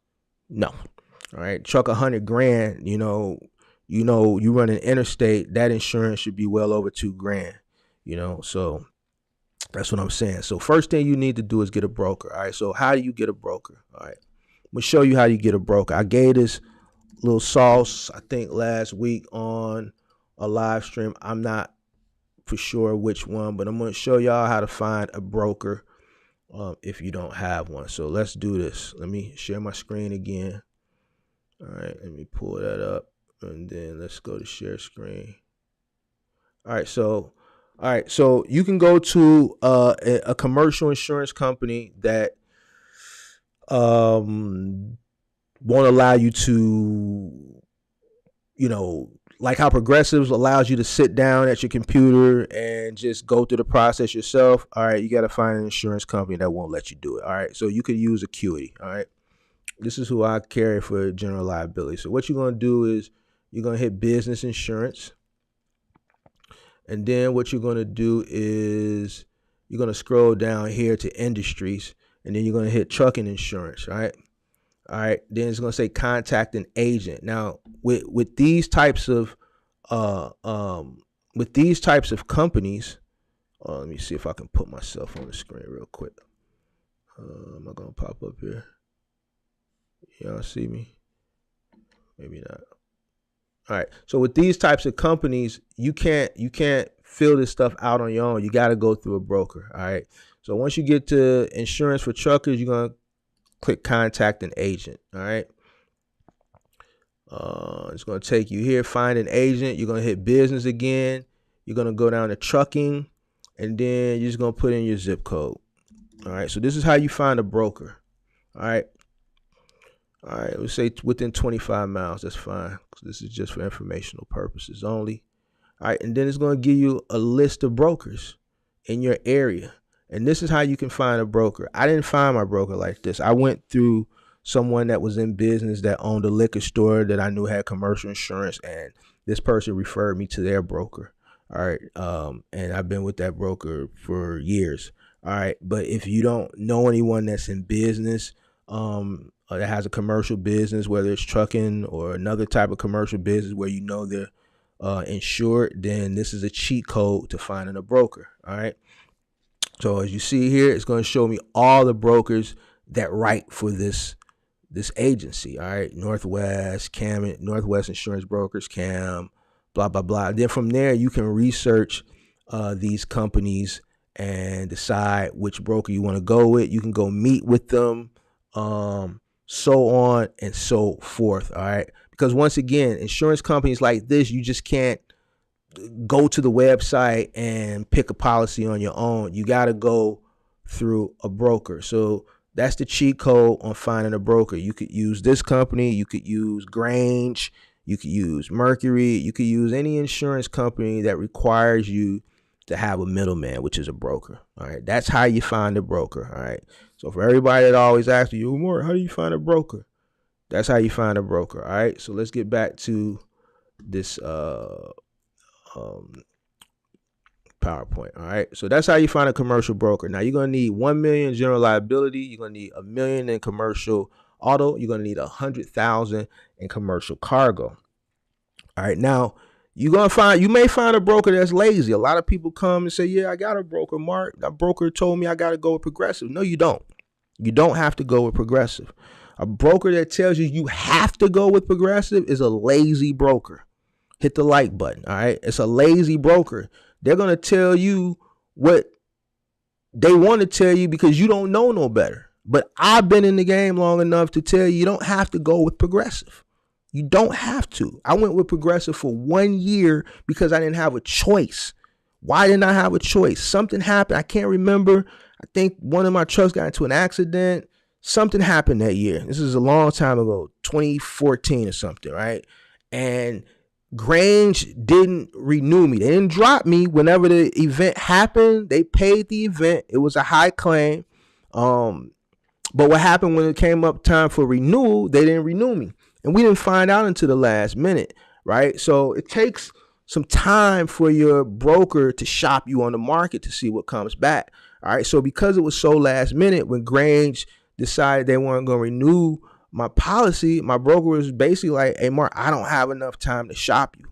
No, all right, truck $100,000. You run an interstate, that insurance should be well over $2,000. So that's what I'm saying. So first thing you need to do is get a broker. All right. So how do you get a broker? All right. I'm going to show you how you get a broker. I gave this little sauce, I think, last week on a live stream. I'm not for sure which one, but I'm going to show y'all how to find a broker if you don't have one. So let's do this. Let me share my screen again. All right. Let me pull that up, and then let's go to share screen. All right. So you can go to a commercial insurance company that won't allow you to, like how Progressives allows you to sit down at your computer and just go through the process yourself. All right, you got to find an insurance company that won't let you do it. All right, so you could use Acuity. All right, this is who I carry for general liability. So what you're going to do is you're going to hit business insurance. And then what you're going to do is you're going to scroll down here to industries, and then you're going to hit trucking insurance, right? All right. Then it's going to say contact an agent. Now, with these types of companies, Let me see if I can put myself on the screen real quick. Am I gonna pop up here? Y'all see me? Maybe not. All right. So with these types of companies, you can't fill this stuff out on your own. You got to go through a broker. All right. So once you get to insurance for truckers, you're gonna click contact an agent. All right. It's gonna take you here. Find an agent. You're gonna hit business again. You're gonna go down to trucking, and then you're just gonna put in your zip code. All right. So this is how you find a broker. All right. All right, let's say within 25 miles. That's fine. This is just for informational purposes only. All right, and then it's going to give you a list of brokers in your area. And this is how you can find a broker. I didn't find my broker like this. I went through someone that was in business that owned a liquor store that I knew had commercial insurance, and this person referred me to their broker. All right, and I've been with that broker for years. All right, but if you don't know anyone that's in business, that has a commercial business, whether it's trucking or another type of commercial business where you know they're insured, then this is a cheat code to finding a broker. All right. So as you see here, it's going to show me all the brokers that write for this agency. All right. Northwest, CAM, Northwest Insurance Brokers, CAM, blah, blah, blah. And then from there, you can research these companies and decide which broker you want to go with. You can go meet with them. So on and so forth. All right. Because once again, insurance companies like this, you just can't go to the website and pick a policy on your own. You got to go through a broker. So that's the cheat code on finding a broker. You could use this company. You could use Grange. You could use Mercury. You could use any insurance company that requires you to have a middleman, which is a broker. All right. That's how you find a broker. All right. So for everybody that always asks you, more, how do you find a broker? That's how you find a broker. All right. So let's get back to this PowerPoint. All right. So that's how you find a commercial broker. Now you're going to need 1 million general liability. You're going to need 1 million in commercial auto. You're going to need 100,000 in commercial cargo. All right. Now you may find a broker that's lazy. A lot of people come and say, yeah, I got a broker, Mark. That broker told me I got to go with Progressive. No, you don't. You don't have to go with Progressive. A broker that tells you you have to go with Progressive is a lazy broker. Hit the like button. All right. It's a lazy broker. They're going to tell you what they want to tell you because you don't know no better. But I've been in the game long enough to tell you don't have to go with Progressive. You don't have to. I went with Progressive for 1 year because I didn't have a choice. Why didn't I have a choice? Something happened. I can't remember. I think one of my trucks got into an accident. Something happened that year. This is a long time ago, 2014 or something, right? And Grange didn't renew me. They didn't drop me whenever the event happened. They paid the event. It was a high claim. But what happened when it came up time for renewal, they didn't renew me. And we didn't find out until the last minute, right? So it takes some time for your broker to shop you on the market to see what comes back. All right. So because it was so last minute, when Grange decided they weren't going to renew my policy, my broker was basically like, hey, Mark, I don't have enough time to shop you.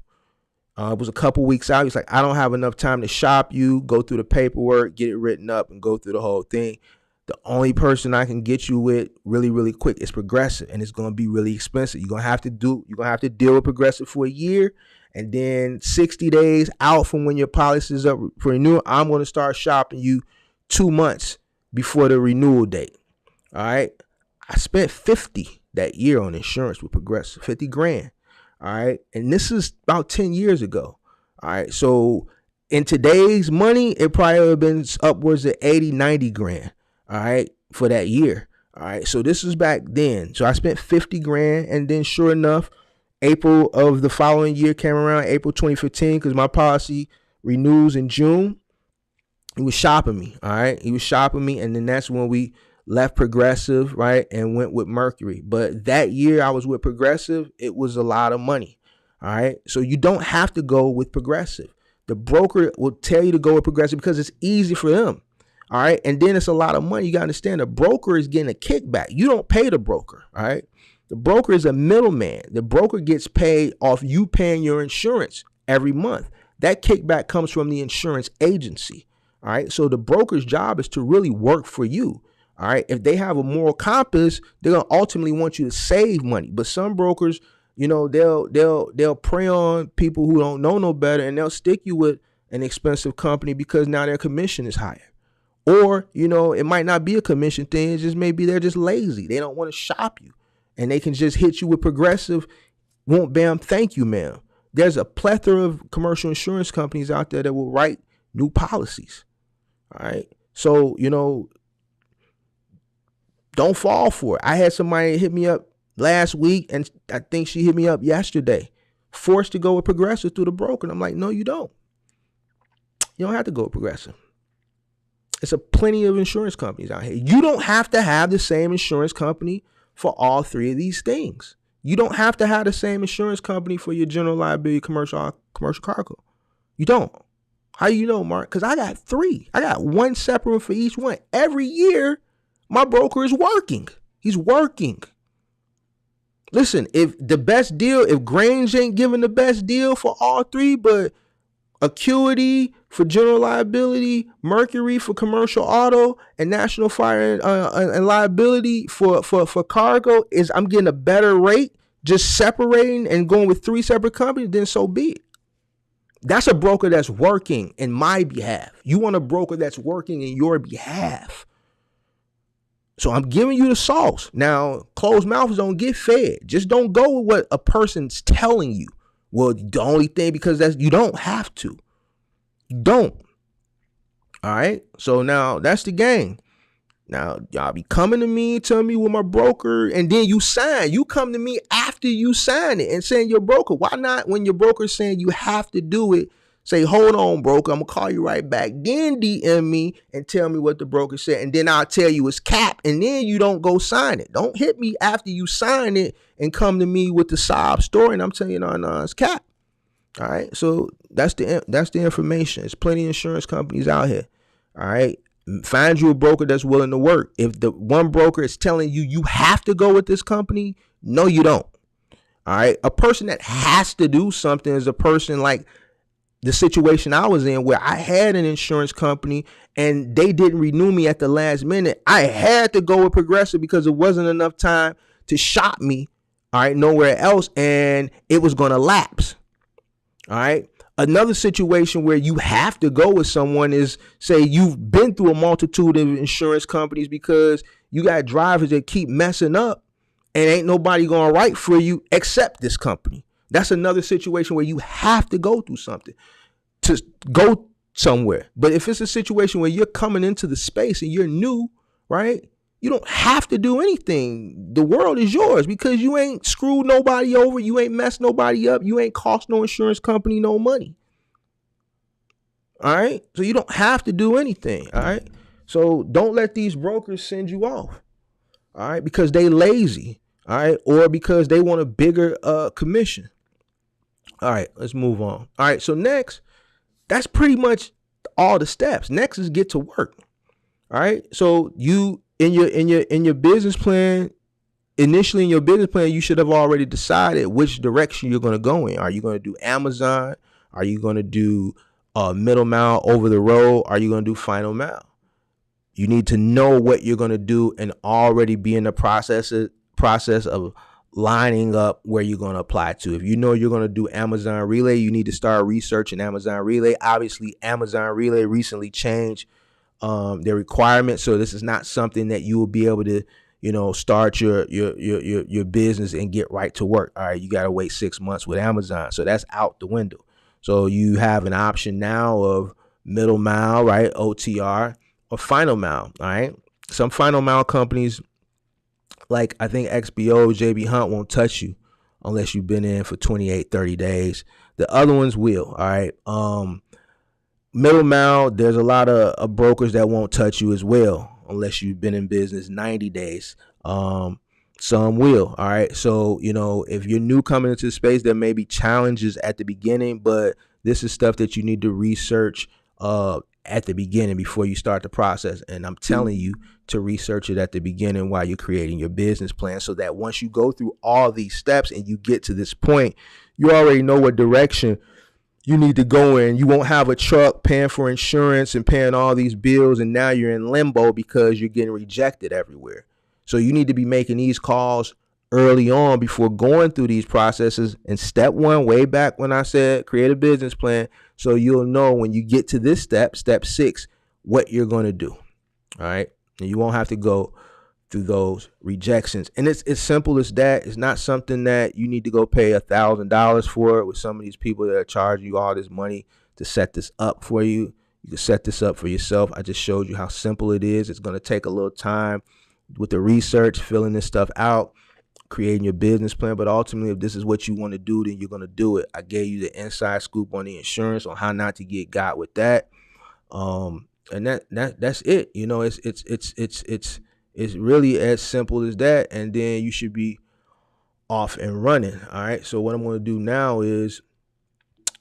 It was a couple weeks out. He's like, I don't have enough time to shop you, go through the paperwork, get it written up and go through the whole thing. The only person I can get you with really, really quick is Progressive, and it's going to be really expensive. You're going to have to deal with Progressive for a year, and then 60 days out from when your policy is up for renewal, I'm going to start shopping you 2 months before the renewal date. All right. I spent 50 that year on insurance with Progressive, 50 grand. All right. And this is about 10 years ago. All right. So in today's money, it probably would have been upwards of 80, 90 grand. All right. For that year. All right. So this is back then. So I spent 50 grand. And then sure enough, April of the following year came around, April 2015, because my policy renews in June. He was shopping me. All right. He was shopping me. And then that's when we left Progressive, right, and went with Mercury. But that year I was with Progressive, it was a lot of money. All right. So you don't have to go with Progressive. The broker will tell you to go with Progressive because it's easy for them. All right. And then it's a lot of money. You got to understand the broker is getting a kickback. You don't pay the broker. All right. The broker is a middleman. The broker gets paid off you paying your insurance every month. That kickback comes from the insurance agency. All right. So the broker's job is to really work for you. All right. If they have a moral compass, they're gonna ultimately want you to save money. But some brokers, they'll prey on people who don't know no better, and they'll stick you with an expensive company because now their commission is higher. Or, it might not be a commission thing. It's just maybe they're just lazy. They don't want to shop you, and they can just hit you with Progressive. Won't bam, thank you, ma'am. There's a plethora of commercial insurance companies out there that will write new policies. All right. So, don't fall for it. I had somebody hit me up last week, and I think she hit me up yesterday, forced to go with Progressive through the broker. And I'm like, no, you don't. You don't have to go with Progressive. It's a plenty of insurance companies out here. You don't have to have the same insurance company for all three of these things. You don't have to have the same insurance company for your general liability, commercial cargo. You don't. How you know, Mark? Because I got three. I got one separate one for each one. Every year, my broker is working. He's working. Listen, if Grange ain't giving the best deal for all three, but Acuity for general liability, Mercury for commercial auto, and National Fire and liability for cargo, I'm getting a better rate just separating and going with three separate companies, then so be it. That's a broker that's working in my behalf. You want a broker that's working in your behalf. So I'm giving you the sauce. Now, closed mouths don't get fed. Just don't go with what a person's telling you. Well, the only thing, because you don't have to. You don't. All right. So now that's the game. Now, y'all be coming to me, telling me with my broker, and then you sign. You come to me after you sign it and saying your broker. Why not, when your broker's saying you have to do it, say, hold on, broker, I'm going to call you right back. Then DM me and tell me what the broker said. And then I'll tell you it's cap. And then you don't go sign it. Don't hit me after you sign it and come to me with the sob story. And I'm telling you, no, it's cap. All right. So that's the information. There's plenty of insurance companies out here. All right. Find you a broker that's willing to work. If the one broker is telling you have to go with this company, no, you don't. All right. A person that has to do something is a person like the situation I was in, where I had an insurance company and they didn't renew me at the last minute. I had to go with Progressive because it wasn't enough time to shop me, all right, nowhere else, and it was going to lapse. All right. Another situation where you have to go with someone is, say, you've been through a multitude of insurance companies because you got drivers that keep messing up and ain't nobody going to write for you except this company. That's another situation where you have to go through something to go somewhere. But if it's a situation where you're coming into the space and you're new, right, you don't have to do anything. The world is yours because you ain't screwed nobody over. You ain't messed nobody up. You ain't cost no insurance company no money. All right. So you don't have to do anything. All right. So don't let these brokers send you off. All right. Because they lazy. All right. Or because they want a bigger commission. All right. Let's move on. All right. So next, that's pretty much all the steps. Next is get to work. All right. So you in your business plan, initially in your business plan, you should have already decided which direction you're going to go in. Are you going to do Amazon? Are you going to do middle mile, over the road? Are you going to do final mile? You need to know what you're going to do and already be in the process of lining up where you're going to apply to. If you know you're going to do Amazon Relay, you need to start researching Amazon Relay. Obviously, Amazon Relay recently changed their requirements, so this is not something that you will be able to, start your business and get right to work. All right, you got to wait 6 months with Amazon, so that's out the window. So you have an option now of middle mile, right, OTR, or final mile. All right, some final mile companies, like I think XBO, JB Hunt, won't touch you unless you've been in for 28, 30 days. The other ones will. All right. Middle mile, there's a lot of brokers that won't touch you as well unless you've been in business 90 days. Some will. All right. So, if you're new coming into the space, there may be challenges at the beginning, but this is stuff that you need to research at the beginning before you start the process. And I'm telling you to research it at the beginning while you're creating your business plan, so that once you go through all these steps and you get to this point, you already know what direction you need to go in. You won't have a truck, paying for insurance and paying all these bills, and now you're in limbo because you're getting rejected everywhere. So you need to be making these calls early on before going through these processes. And step one, way back when I said create a business plan, so you'll know when you get to this step, step 6, what you're going to do. All right. And you won't have to go through those rejections. And it's as simple as that. It's not something that you need to go pay $1,000 for with some of these people that are charging you all this money to set this up for you. You can set this up for yourself. I just showed you how simple it is. It's going to take a little time with the research, filling this stuff out, creating your business plan. But ultimately, if this is what you want to do, then you're going to do it. I gave you the inside scoop on the insurance, on how not to get got with that. And that's it. You know, it's really as simple as that, and then you should be off and running. All right. So what I'm going to do now is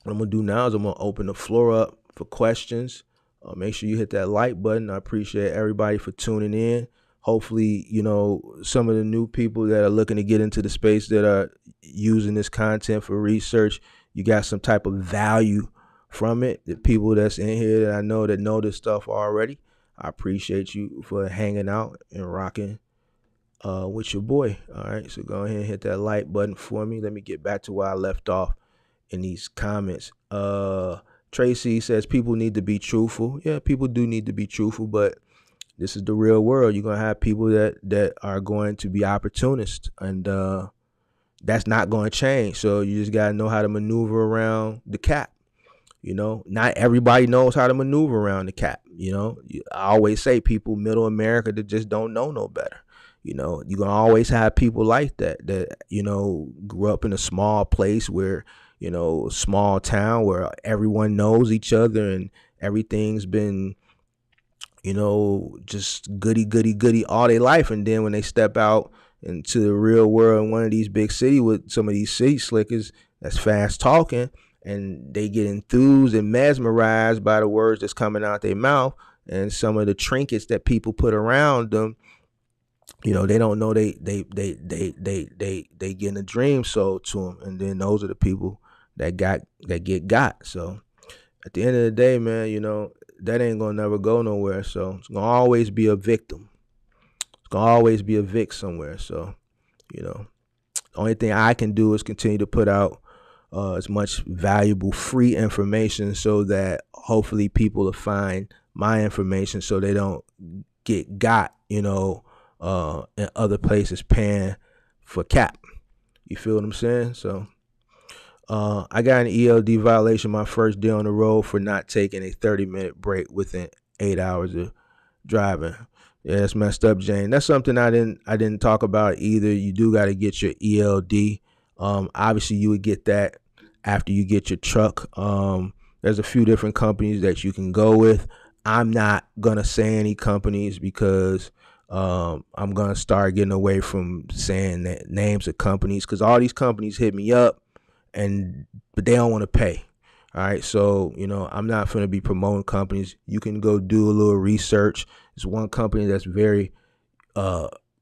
I'm going to open the floor up for questions. Make sure you hit that like button. I appreciate everybody for tuning in. Hopefully, you know, some of the new people that are looking to get into the space that are using this content for research, you got some type of value from it. The people that's in here that I know that know this stuff already, I appreciate you for hanging out and rocking with your boy. All right, so go ahead and hit that like button for me. Let me get back to where I left off in these comments. Tracy says people need to be truthful. Yeah, people do need to be truthful, but this is the real world. You're going to have people that are going to be opportunists, and that's not going to change. So you just got to know how to maneuver around the cap. You know, not everybody knows how to maneuver around the cap. You know, I always say people, middle America, that just don't know no better. You know, you're going to always have people like that, you know, grew up in a small place where, you know, small town where everyone knows each other and everything's been, you know, just goody all their life. And then when they step out into the real world in one of these big cities with some of these city slickers that's fast talking, and they get enthused and mesmerized by the words that's coming out their mouth and some of the trinkets that people put around them, you know, they don't know they getting a dream sold to them. And then those are the people that get got. So at the end of the day, man, you know, that ain't gonna never go nowhere. So it's gonna always be a victim. It's gonna always be a vic somewhere. So, you know, the only thing I can do is continue to put out as much valuable free information so that hopefully people will find my information so they don't get got, you know, in other places paying for cap. You feel what I'm saying? So I got an ELD violation my first day on the road for not taking a 30-minute break within 8 hours of driving. Yeah, that's messed up, Jane. That's something I didn't talk about either. You do got to get your ELD. Obviously you would get that after you get your truck. There's a few different companies that you can go with. I'm not gonna say any companies because I'm gonna start getting away from saying that names of companies, because all these companies hit me up but they don't want to pay. All right, so you know, I'm not going to be promoting companies. You can go do a little research. It's one company that's very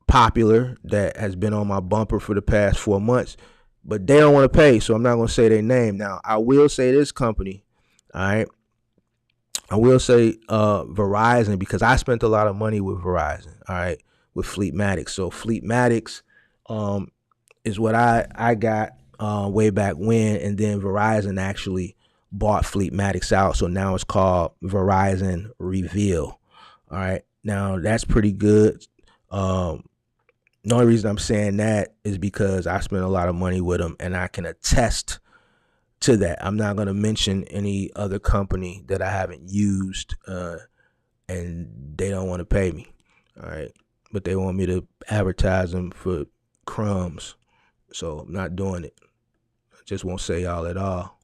popular that has been on my bumper for the past 4 months, but they don't want to pay, so I'm not going to say their name. Now, I will say this company, all right? I will say Verizon, because I spent a lot of money with Verizon, all right, with Fleetmatics. So Fleetmatics is what I got way back when, and then Verizon actually bought Fleetmatics out, so now it's called Verizon Reveal. All right, now that's pretty good. The only reason I'm saying that is because I spent a lot of money with them, and I can attest to that. I'm not going to mention any other company that I haven't used, and they don't want to pay me. All right, but they want me to advertise them for crumbs, so I'm not doing it. I just won't say y'all at all,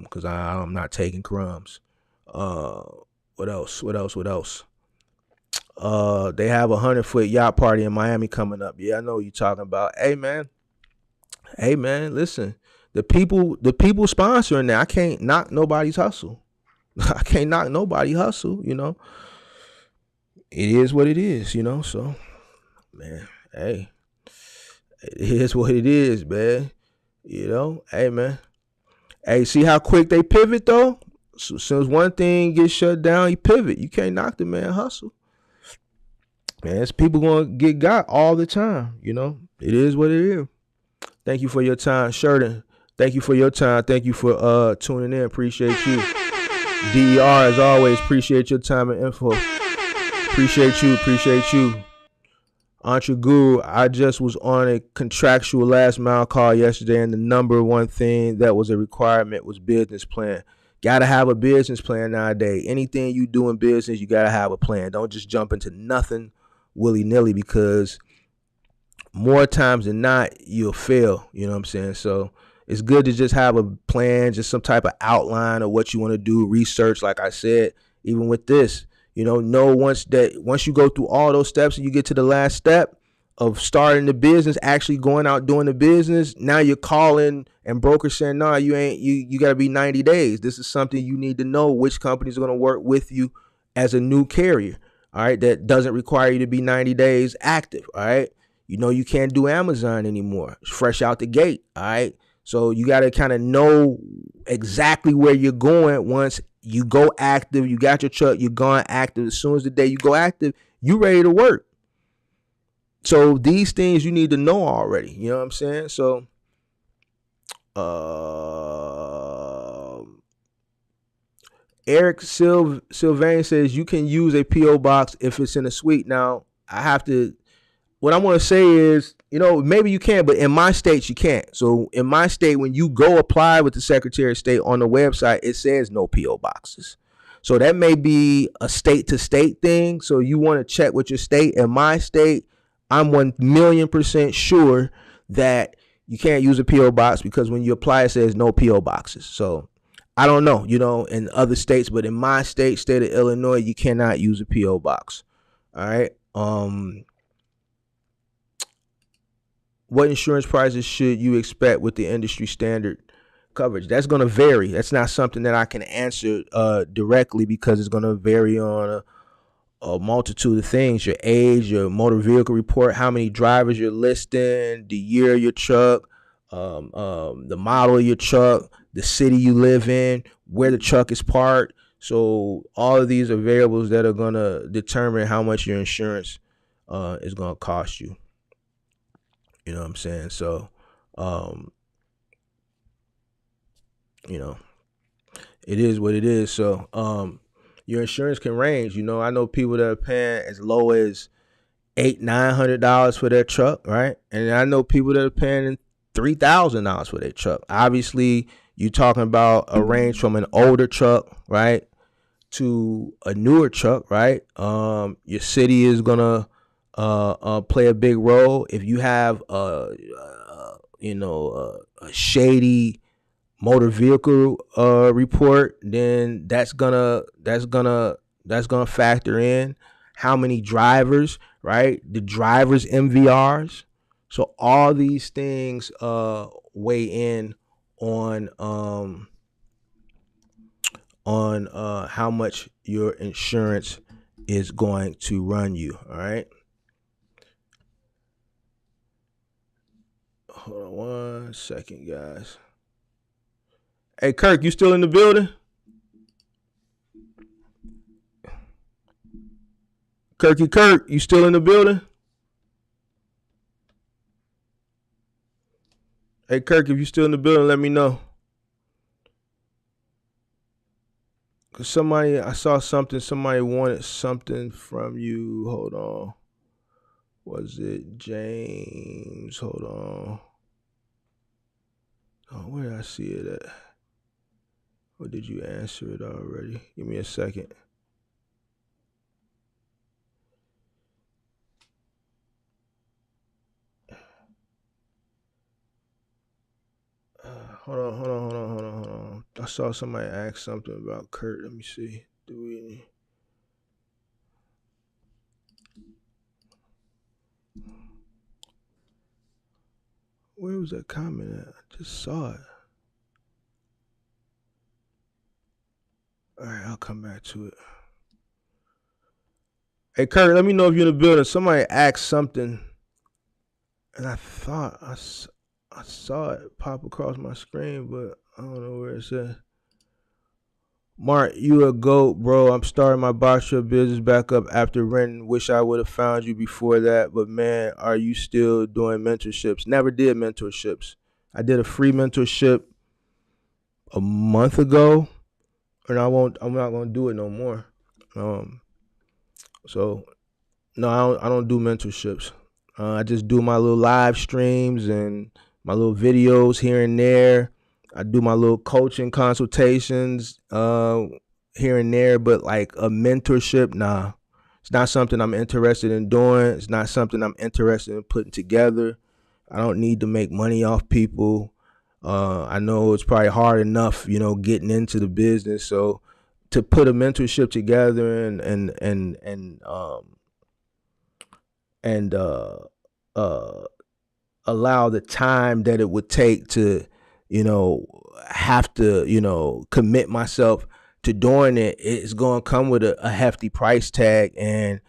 because I'm not taking crumbs. What else? They have a 100-foot yacht party in Miami coming up. Yeah, I know what you're talking about. Hey man, listen, the people sponsoring that, I can't knock nobody's hustle. I can't knock nobody's hustle, you know. It is what it is, you know. So, man, hey, it is what it is, man. Hey man. Hey, see how quick they pivot though? So, as soon as one thing gets shut down, you pivot. You can't knock the man hustle. Man, it's people gonna get got all the time. It is what it is. Thank you for your time, Sheridan. Thank you for your time. Thank you for tuning in. Appreciate you. DER as always. Appreciate your time and info. Appreciate you. Entre Guru, I just was on a contractual last mile call yesterday, and the number one thing that was a requirement was business plan. Gotta have a business plan nowadays. Anything you do in business, you gotta have a plan. Don't just jump into nothing willy-nilly, because more times than not, you'll fail. You know what I'm saying? So it's good to just have a plan, just some type of outline of what you want to do, research, like I said, even with this. Once you go through all those steps and you get to the last step of starting the business, actually going out doing the business, now you're calling and brokers saying, nah, you ain't, you got to be 90 days. This is something you need to know, which companies are going to work with you as a new carrier. All right. That doesn't require you to be 90 days active. All right. You can't do Amazon anymore. It's fresh out the gate. All right. So you got to kind of know exactly where you're going. Once you go active, you got your truck, you're going active. As soon as the day you go active, you ready to work. So these things you need to know already. You know what I'm saying? So Eric Sylvain says you can use a P.O. box if it's in a suite. Now, what I want to say is, maybe you can, but in my state, you can't. So in my state, when you go apply with the Secretary of State on the website, it says no P.O. boxes. So that may be a state to state thing. So you want to check with your state. In my state, I'm 1,000,000% sure that you can't use a P.O. box, because when you apply, it says no P.O. boxes. So I don't know, in other states, but in my state of Illinois, you cannot use a P.O. box. All right. What insurance prices should you expect with the industry standard coverage? That's going to vary. That's not something that I can answer directly, because it's going to vary on a multitude of things: your age, your motor vehicle report, how many drivers you're listing, the year of your truck, the model of your truck, the city you live in, where the truck is parked. So all of these are variables that are going to determine how much your insurance is going to cost you. You know what I'm saying? So, it is what it is. So, your insurance can range. I know people that are paying as low as $800-900 for their truck, right? And I know people that are paying $3,000 for their truck. Obviously, you're talking about a range from an older truck, right, to a newer truck, right? Your city is gonna play a big role. If you have a shady motor vehicle report, then that's gonna factor in how many drivers, right? The drivers' MVRs. So all these things weigh in on how much your insurance is going to run you. All right. Hold on 1 second, guys. Hey, Kirk, you still in the building? Kirk, you still in the building? Hey, Kirk, if you still in the building, let me know. Cause I saw something, somebody wanted something from you. Hold on. Was it James? Hold on. Oh, where did I see it at? Or did you answer it already? Give me a second. Hold on. I saw somebody ask something about Kurt. Let me see. Where was that comment at? I just saw it. All right, I'll come back to it. Hey, Kurt, let me know if you're in the building. Somebody asked something, and I thought I I saw it pop across my screen, but I don't know where it's at. Mark, you a GOAT, bro. I'm starting my barbershop business back up after renting. Wish I would have found you before that. But man, are you still doing mentorships? Never did mentorships. I did a free mentorship a month ago, and I'm not gonna do it no more. So no, I don't do mentorships. I just do my little live streams and my little videos here and there. I do my little coaching consultations here and there, but like a mentorship, nah. It's not something I'm interested in doing. It's not something I'm interested in putting together. I don't need to make money off people. I know it's probably hard enough, getting into the business. So to put a mentorship together and allow the time that it would take to, have to, commit myself to doing it, it's going to come with a hefty price tag. And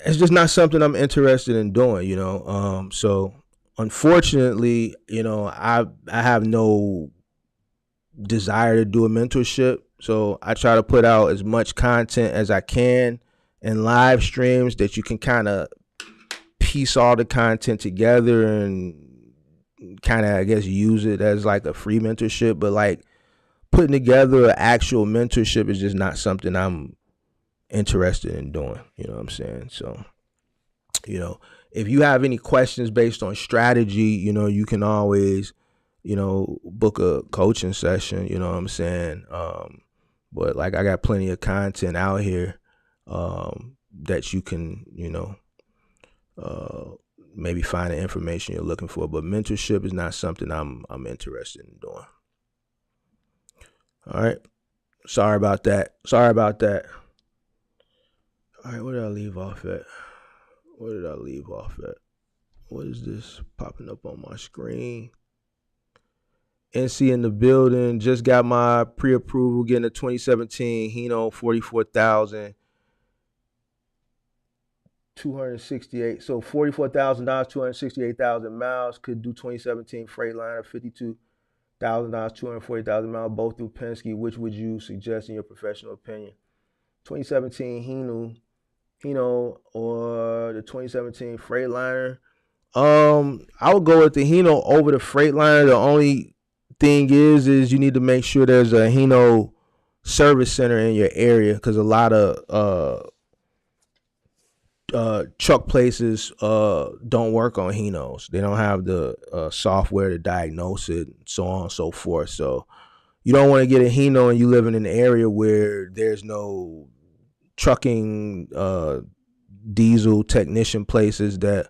it's just not something I'm interested in doing, so unfortunately, I have no desire to do a mentorship. So I try to put out as much content as I can in live streams that you can kind of piece all the content together and kind of, I guess, use it as like a free mentorship. But like putting together an actual mentorship is just not something I'm interested in doing. You know what I'm saying? So, if you have any questions based on strategy, you can always, book a coaching session, you know what I'm saying? But like I got plenty of content out here that you can, maybe find the information you're looking for. But mentorship is not something I'm interested in doing. All right. Sorry about that. All right, where did I leave off at? What is this popping up on my screen? NC in the building. Just got my pre-approval, getting a 2017 Hino, 44,000. 268. So $44,000, 268,000 miles. Could do 2017 Freightliner, $52,000, 240,000 miles, both through Penske. Which would you suggest in your professional opinion? 2017 Hino or the 2017 Freightliner? I would go with the Hino over the Freightliner. The only thing is you need to make sure there's a Hino service center in your area, because a lot of truck places don't work on Hinos. They don't have the software to diagnose it, and so on and so forth. So you don't want to get a Hino and you live in an area where there's no trucking diesel technician places that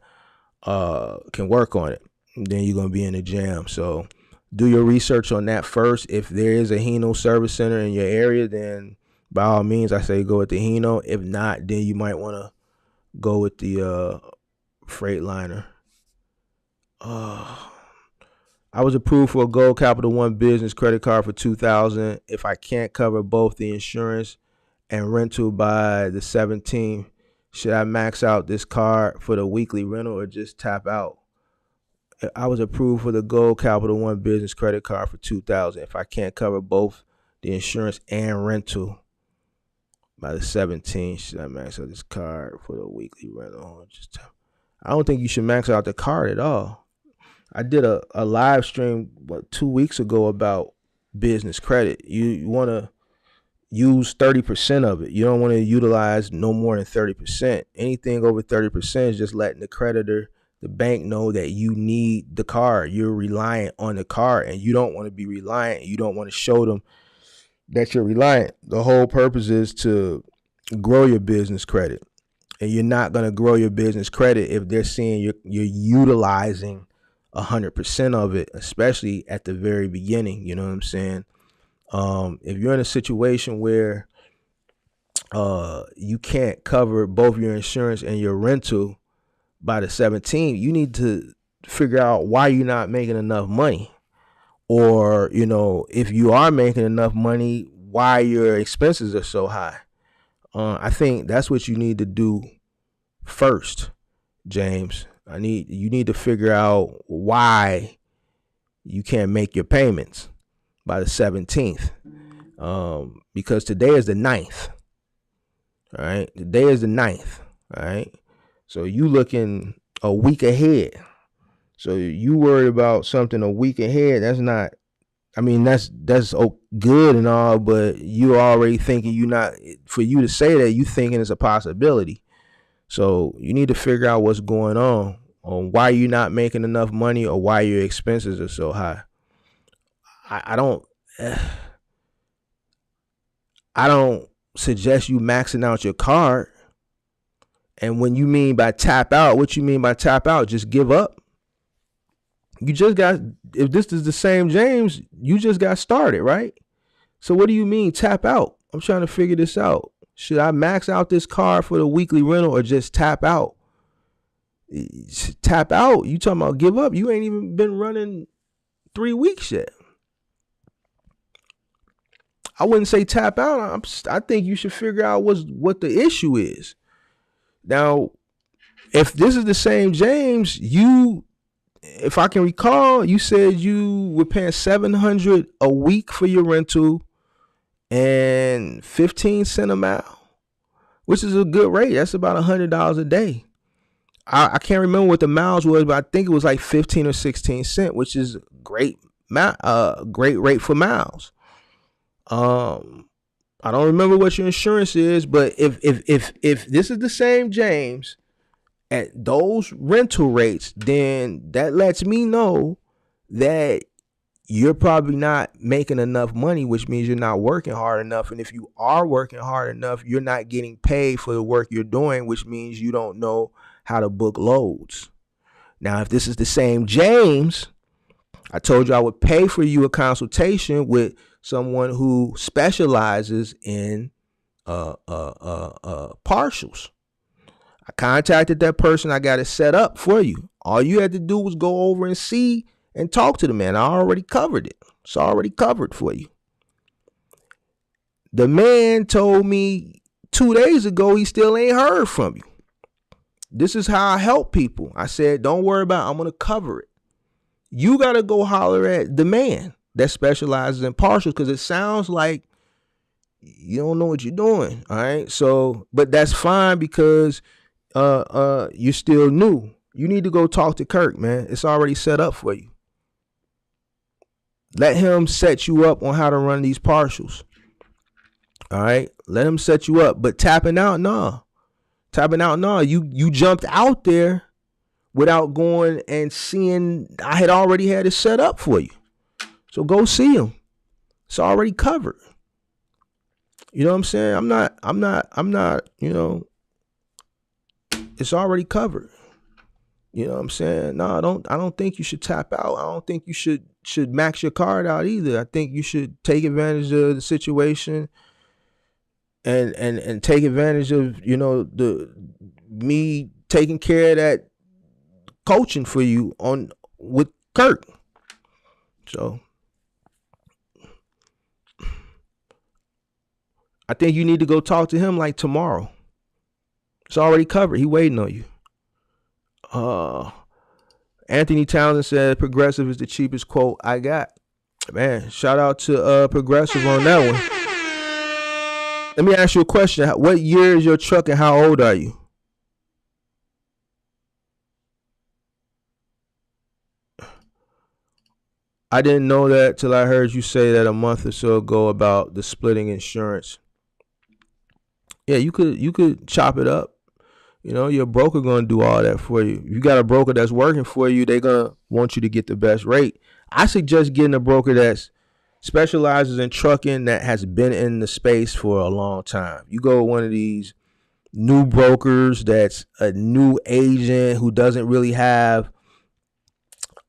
can work on it. And then you're going to be in a jam. So do your research on that first. If there is a Hino service center in your area, then by all means I say go with the Hino. If not, then you might want to go with the Freightliner. I was approved for a Gold Capital One business credit card for $2,000. If I can't cover both the insurance and rental by the 17th, should I max out this card for the weekly rental or just tap out? I was approved for the Gold Capital One business credit card for $2,000. If I can't cover both the insurance and rental by the 17th, should I max out this card for the weekly rental? I don't think you should max out the card at all. I did a live stream 2 weeks ago about business credit. You want to use 30% of it. You don't want to utilize no more than 30%. Anything over 30% is just letting the creditor, the bank, know that you need the card. You're reliant on the card, and you don't want to be reliant. You don't want to show them that you're reliant. The whole purpose is to grow your business credit, and you're not going to grow your business credit if they're seeing you're utilizing 100% of it, especially at the very beginning. You know what I'm saying? If you're in a situation where you can't cover both your insurance and your rental by the 17th, you need to figure out why you're not making enough money. Or, if you are making enough money, why your expenses are so high. I think that's what you need to do first, James. You need to figure out why you can't make your payments by the 17th. Because today is the 9th. All right. Today is the 9th. All right. So you looking a week ahead. So you worried about something a week ahead. That's not, I mean, that's good and all, but you already thinking for you to say that, you thinking it's a possibility. So you need to figure out what's going on why you're not making enough money or why your expenses are so high. I don't suggest you maxing out your card. And when you mean by tap out, what you mean by tap out? Just give up. You just got, if this is the same James, you just got started, right? So what do you mean tap out? I'm trying to figure this out. Should I max out this card for the weekly rental or just tap out? Tap out? You talking about give up? You ain't even been running 3 weeks yet. I wouldn't say tap out. I think you should figure out what the issue is. Now, if this is the same James, if I can recall, you said you were paying $700 a week for your rental and 15 cents a mile, which is a good rate. That's about $100 a day. I can't remember what the miles was, but I think it was like 15 or 16 cents, which is great rate for miles. I don't remember what your insurance is, but if this is the same James at those rental rates, then that lets me know that you're probably not making enough money, which means you're not working hard enough. And if you are working hard enough, you're not getting paid for the work you're doing, which means you don't know how to book loads. Now, if this is the same James, I told you I would pay for you a consultation with someone who specializes in partials. I contacted that person. I got it set up for you. All you had to do was go over and see and talk to the man. I already covered it. It's already covered for you. The man told me 2 days ago he still ain't heard from you. This is how I help people. I said, don't worry about it. I'm going to cover it. You got to go holler at the man that specializes in partials, because it sounds like you don't know what you're doing. All right. So, but that's fine because you're still new. You need to go talk to Kirk, man. It's already set up for you. Let him set you up on how to run these partials. All right. Let him set you up. But tapping out, nah. Tapping out, nah. You jumped out there without going and seeing. I had already had it set up for you. So go see him. It's already covered. You know what I'm saying? I'm not, it's already covered. You know what I'm saying? No, I don't think you should tap out. I don't think you should max your card out either. I think you should take advantage of the situation and take advantage of, me taking care of that coaching for you with Kirk. So I think you need to go talk to him like tomorrow. It's already covered. He waiting on you. Anthony Townsend said Progressive is the cheapest quote I got. Man, shout out to Progressive on that one. Let me ask you a question. What year is your truck and how old are you? I didn't know that till I heard you say that a month or so ago about the splitting insurance. Yeah, you could chop it up. Your broker going to do all that for you. If you got a broker that's working for you, they're going to want you to get the best rate. I suggest getting a broker that specializes in trucking, that has been in the space for a long time. You go with one of these new brokers that's a new agent who doesn't really have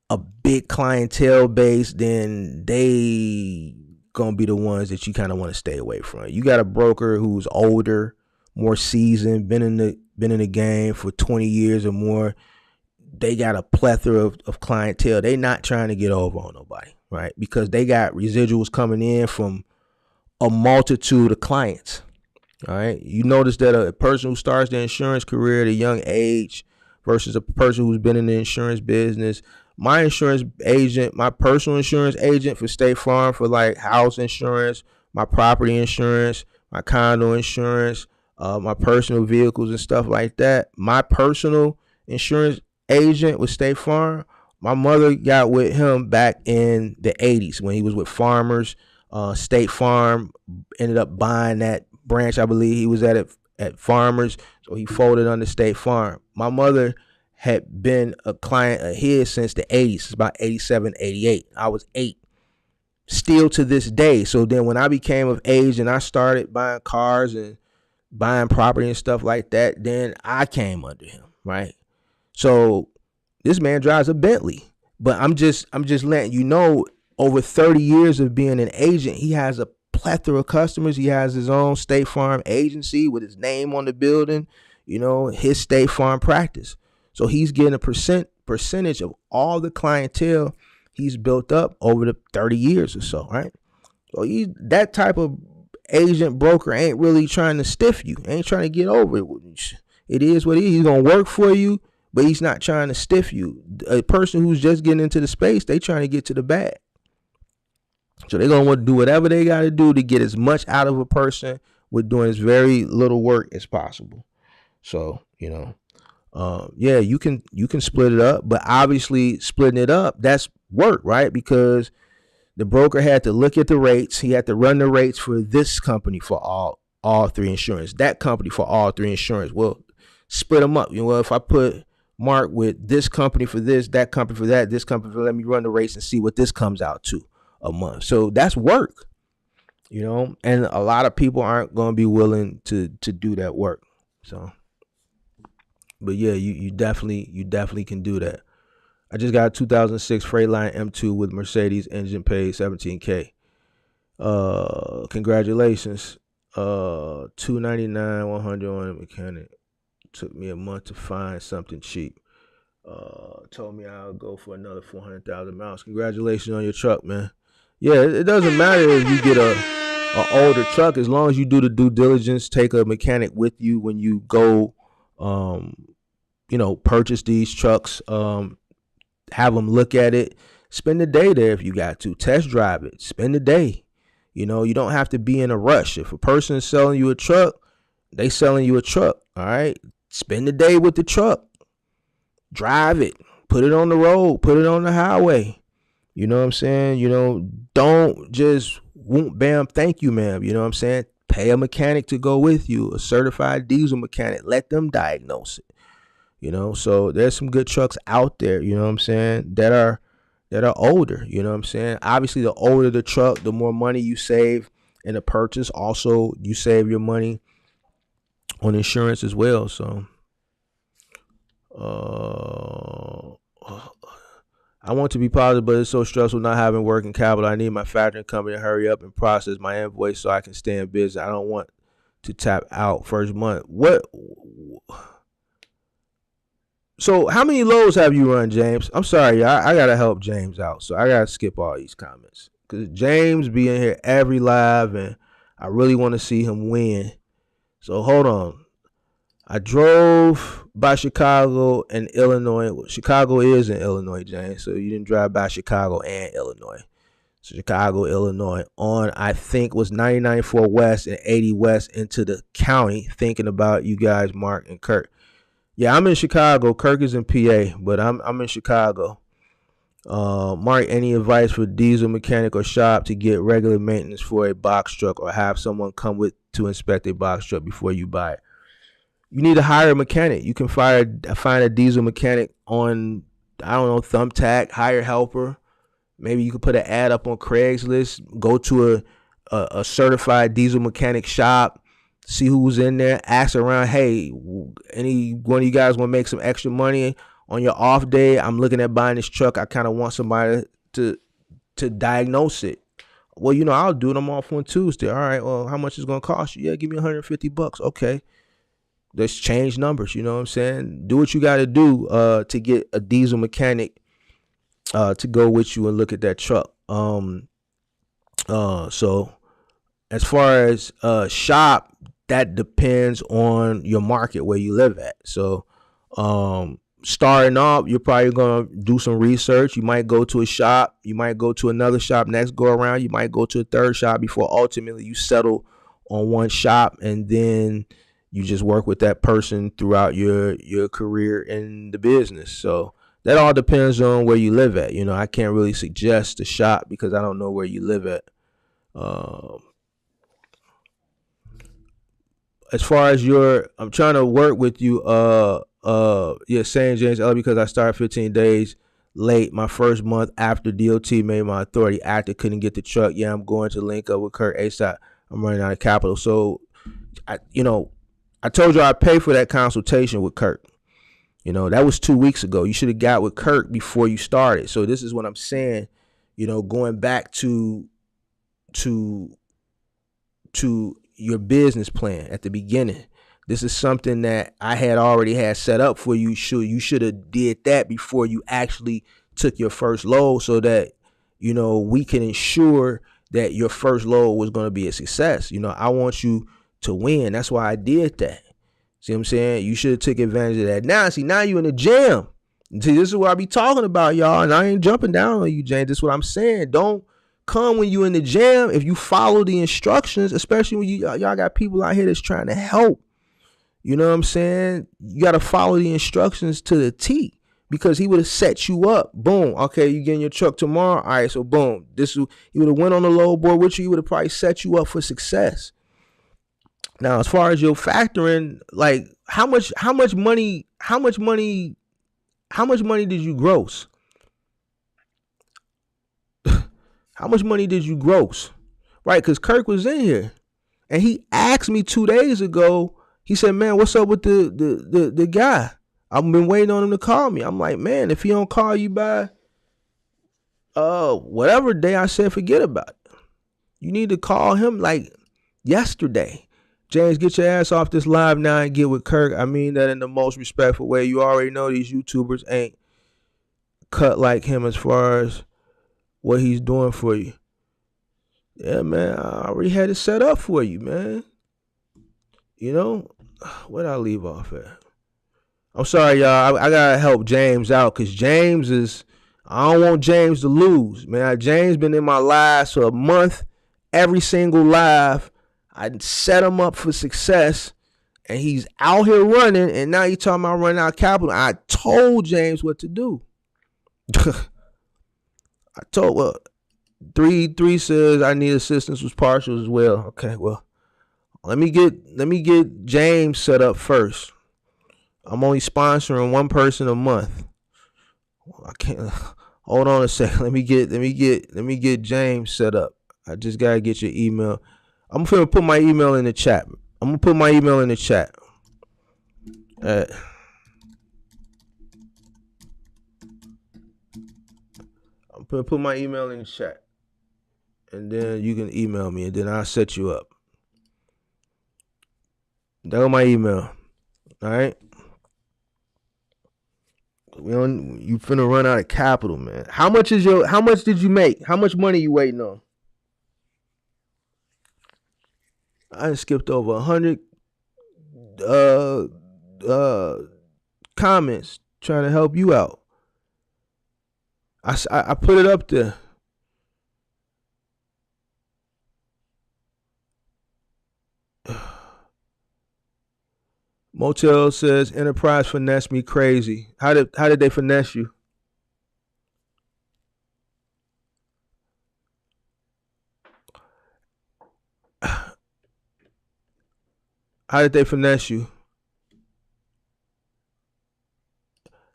a big clientele base, then they gonna be the ones that you kind of want to stay away from. You got a broker who's older, more seasoned, been in the game for 20 years or more. They got a plethora of clientele. They not trying to get over on nobody, right? Because they got residuals coming in from a multitude of clients. All right. You notice that a person who starts their insurance career at a young age versus a person who's been in the insurance business. My insurance agent, my personal insurance agent for State Farm for like house insurance, my property insurance, my condo insurance, my personal vehicles and stuff like that. My personal insurance agent with State Farm, my mother got with him back in the 80s when he was with Farmers. State Farm ended up buying that branch. I believe he was at Farmers, so he folded under State Farm. My mother had been a client of his since the 80s, since about 87, 88. I was 8. Still to this day. So then when I became of age and I started buying cars and buying property and stuff like that, then I came under him, right? So this man drives a Bentley, but I'm just letting you know, over 30 years of being an agent, he has a plethora of customers. He has his own State Farm agency with his name on the building, his State Farm practice. So he's getting a percentage of all the clientele he's built up over the 30 years or so, right? So that type of agent broker ain't really trying to stiff you, ain't trying to get over it. It is what it is. He's gonna work for you, but he's not trying to stiff you. A person who's just getting into the space, they trying to get to the bag. So they're gonna want to do whatever they got to do to get as much out of a person with doing as very little work as possible. So yeah, you can split it up, but obviously splitting it up, that's work, right? Because the broker had to look at the rates. He had to run the rates for this company for all three insurance, that company for all three insurance. Well, split them up. If I put Mark with this company for this, that company for that, this company for, let me run the rates and see what this comes out to a month. So that's work, and a lot of people aren't going to be willing to do that work. So, but yeah, you definitely can do that. I just got a 2006 Freightliner M2 with Mercedes engine, paid $17K. Congratulations. $299, $100 on a mechanic. Took me a month to find something cheap. Told me I'll go for another 400,000 miles. Congratulations on your truck, man. Yeah, it doesn't matter if you get a older truck, as long as you do the due diligence, take a mechanic with you when you go, purchase these trucks, have them look at it, spend the day there if you got to, test drive it, spend the day. You don't have to be in a rush. If a person is selling you a truck, they selling you a truck, all right? Spend the day with the truck, drive it, put it on the road, put it on the highway. You know what I'm saying? Don't just whoop, bam, thank you, ma'am. You know what I'm saying? Pay a mechanic to go with you, a certified diesel mechanic. Let them diagnose it. So there's some good trucks out there, you know what I'm saying, that are older, you know what I'm saying? Obviously, the older the truck, the more money you save in the purchase. Also, you save your money on insurance as well. So I want to be positive, but it's so stressful not having working capital. I need my factoring company to hurry up and process my invoice so I can stay in business. I don't want to tap out first month. So how many loads have you run, James? I'm sorry, I got to help James out. So I got to skip all these comments because James be in here every live and I really want to see him win. So hold on. I drove by Chicago and Illinois. Well, Chicago is in Illinois, James. So you didn't drive by Chicago and Illinois. So Chicago, Illinois on, I think, was 99.4 West and 80 West into the county. Thinking about you guys, Mark and Kirk. Yeah, I'm in Chicago. Kirk is in PA, but I'm in Chicago. Mark, any advice for diesel mechanic or shop to get regular maintenance for a box truck, or have someone come with to inspect a box truck before you buy it? You need to hire a mechanic. You can find a diesel mechanic on, I don't know, Thumbtack, hire helper. Maybe you could put an ad up on Craigslist, go to a certified diesel mechanic shop, see who's in there, ask around, hey, any one of you guys want to make some extra money on your off day? I'm looking at buying this truck. I kind of want somebody to diagnose it. Well, I'll do it. I'm off on Tuesday. All right, well, how much is it going to cost you? Yeah, give me $150. Okay. Let's change numbers, you know what I'm saying? Do what you got to do to get a diesel mechanic to go with you and look at that truck. So as far as shop, that depends on your market where you live at. So starting off, you're probably going to do some research. You might go to a shop. You might go to another shop next go around. You might go to a third shop before ultimately you settle on one shop, and then you just work with that person throughout your career in the business. So that all depends on where you live at. I can't really suggest a shop because I don't know where you live at. As far as I'm trying to work with you. St. James L, because I started 15 days late my first month after DOT made my authority active. Couldn't get the truck. Yeah, I'm going to link up with Kirk ASAP. I'm running out of capital. So, I told you I paid for that consultation with Kirk. That was 2 weeks ago. You should have got with Kirk before you started. So this is what I'm saying. Going back to your business plan at the beginning. This is something that I had already had set up for you. You should have did that before you actually took your first load, so that we can ensure that your first load was going to be a success. I want you to win. That's why I did that. See what I'm saying? You should have took advantage of that. Now you in the jam. See, this is what I be talking about, y'all. And I ain't jumping down on you, James. This is what I'm saying. Don't come when you in the jam. If you follow the instructions, especially when y'all got people out here that's trying to help. You know what I'm saying? You got to follow the instructions to the T, because he would have set you up. Boom. Okay, you getting your truck tomorrow. All right, so boom. He would have went on the load board with you. He would have probably set you up for success. Now, as far as your factoring, like how much money did you gross? How much money did you gross? Right, because Kirk was in here and he asked me 2 days ago. He said, man, what's up with the guy? I've been waiting on him to call me. I'm like, man, if he don't call you by whatever day, I said, forget about it. You need to call him like yesterday. James, get your ass off this live now and get with Kirk. I mean that in the most respectful way. You already know these YouTubers ain't cut like him as far as what he's doing for you. Yeah, man, I already had it set up for you, man. Where'd I leave off at? I'm sorry, y'all. I gotta help James out, because I don't want James to lose, man. James been in my lives for a month, every single live. I set him up for success, and he's out here running, and now he's talking about running out of capital. I told James what to do. I told, three says I need assistance with partials as well. Okay, well, let me get James set up first. I'm only sponsoring one person a month. I can't. Hold on a second. Let me get James set up. I just gotta get your email. I'm gonna put my email in the chat. I'm gonna put my email in the chat. I'm gonna put my email in the chat, and then you can email me, and then I'll set you up. That's my email. All right. You finna run out of capital, man. How much did you make? How much money you waiting on? I skipped over 100 comments trying to help you out. I put it up there. Motel says Enterprise finessed me crazy. How did they finesse you? How did they finesse you?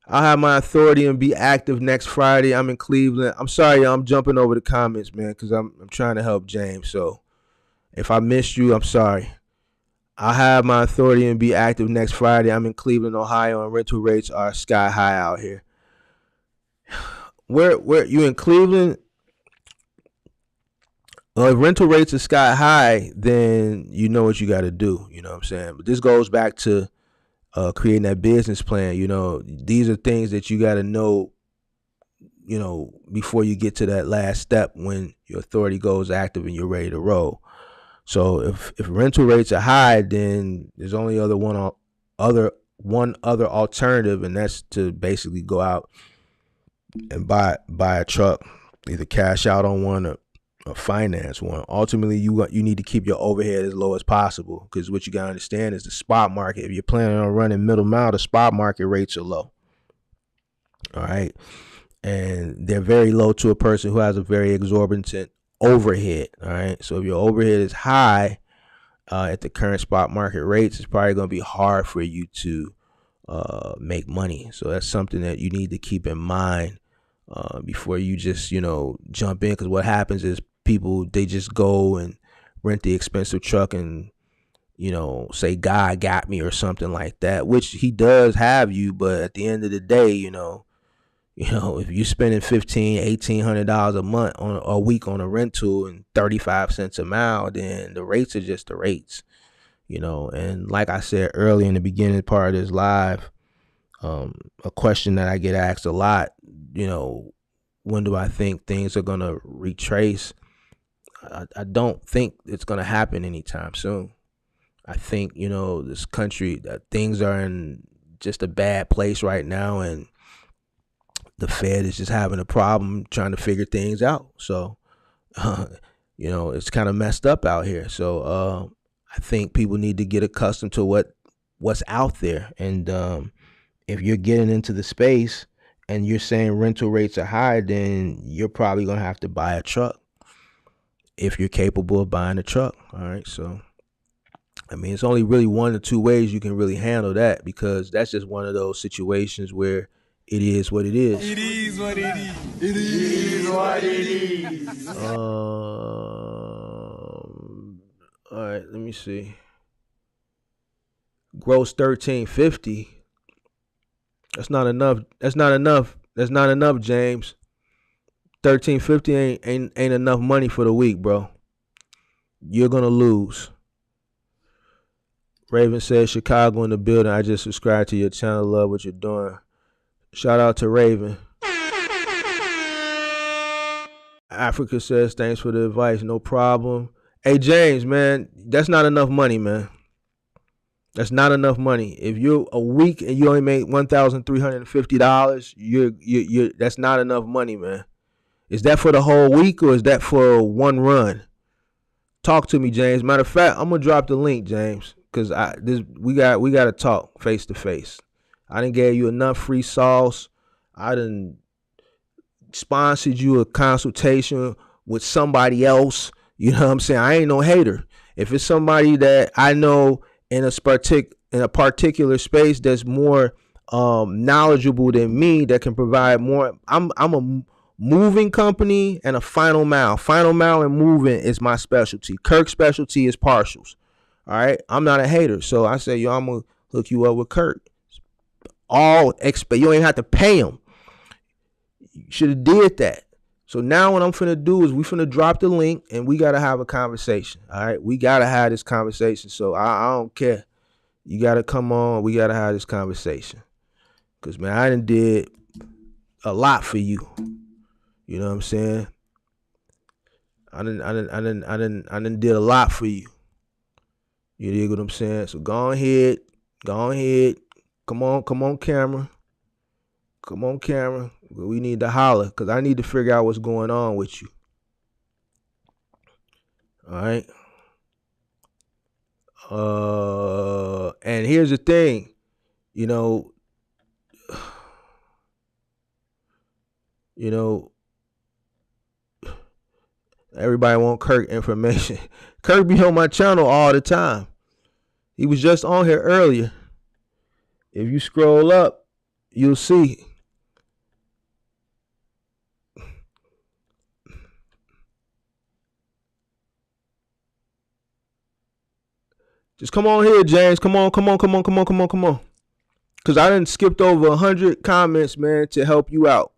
I'll have my authority and be active next Friday. I'm in Cleveland. I'm sorry, y'all, I'm jumping over the comments, man, because I'm trying to help James. So if I missed you, I'm sorry. I'll have my authority and be active next Friday. I'm in Cleveland, Ohio, and rental rates are sky high out here. Where you in Cleveland? Well, if rental rates are sky high, then you know what you got to do. You know what I'm saying? But this goes back to creating that business plan. These are things that you got to know, before you get to that last step when your authority goes active and you're ready to roll. So if rental rates are high, then there's only other one other alternative, and that's to basically go out and buy a truck, either cash out on one or finance one. Ultimately, you need to keep your overhead as low as possible, because what you gotta understand is the spot market. If you're planning on running middle mile, the spot market rates are low. All right, and they're very low to a person who has a very exorbitant overhead. All right, so if your overhead is high at the current spot market rates, it's probably going to be hard for you to make money. So that's something that you need to keep in mind before you just, jump in. Because what happens is people, they just go and rent the expensive truck and, say God got me or something like that, which he does have you. But at the end of the day, if you're spending $1,500-$1,800 a month on a week on a rental and 35 cents a mile, then the rates are just the rates, and like I said earlier in the beginning part of this live, a question that I get asked a lot, when do I think things are going to retrace? I don't think it's going to happen anytime soon. I think, this country, that things are in just a bad place right now, and the Fed is just having a problem trying to figure things out. So, it's kind of messed up out here. So I think people need to get accustomed to what's out there. And if you're getting into the space and you're saying rental rates are high, then you're probably going to have to buy a truck if you're capable of buying a truck. All right. So, it's only really one or two ways you can really handle that, because that's just one of those situations where it is what it is. It is what it is. It is what it is. All right, let me see. Gross 1350. That's not enough. That's not enough, James. 1350 ain't enough money for the week, bro. You're gonna lose. Raven says Chicago in the building. I just subscribed to your channel. Love what you're doing. Shout out to Raven. Africa says thanks for the advice. No problem. Hey, James, man, that's not enough money, man. That's not enough money. If you're a week and you only make $1,350, you're that's not enough money, man. Is that for the whole week or is that for one run? Talk to me, James. Matter of fact, I'm gonna drop the link, James, because we got to talk face to face. I done gave you enough free sauce. I done sponsored you a consultation with somebody else. You know what I'm saying? I ain't no hater. If it's somebody that I know in a particular space that's more knowledgeable than me, that can provide more. I'm a moving company and a final mile. Final mile and moving is my specialty. Kirk's specialty is partials. All right. I'm not a hater. So I say, I'm gonna hook you up with Kirk. You ain't have to pay him. You should have did that. So now what I'm finna do is we finna drop the link and we gotta have a conversation. All right, we gotta have this conversation. So I don't care. You gotta come on. We gotta have this conversation. Cause man, I done did a lot for you. You know what I'm saying? I done did a lot for you. You dig what I'm saying? So go ahead. Come on, camera. We need to holler, because I need to figure out what's going on with you. All right. And here's the thing, everybody want Kirk information. Kirk be on my channel all the time. He was just on here earlier. If you scroll up, you'll see. Just come on here, James. Come on. Because I done skipped over 100 comments, man, to help you out.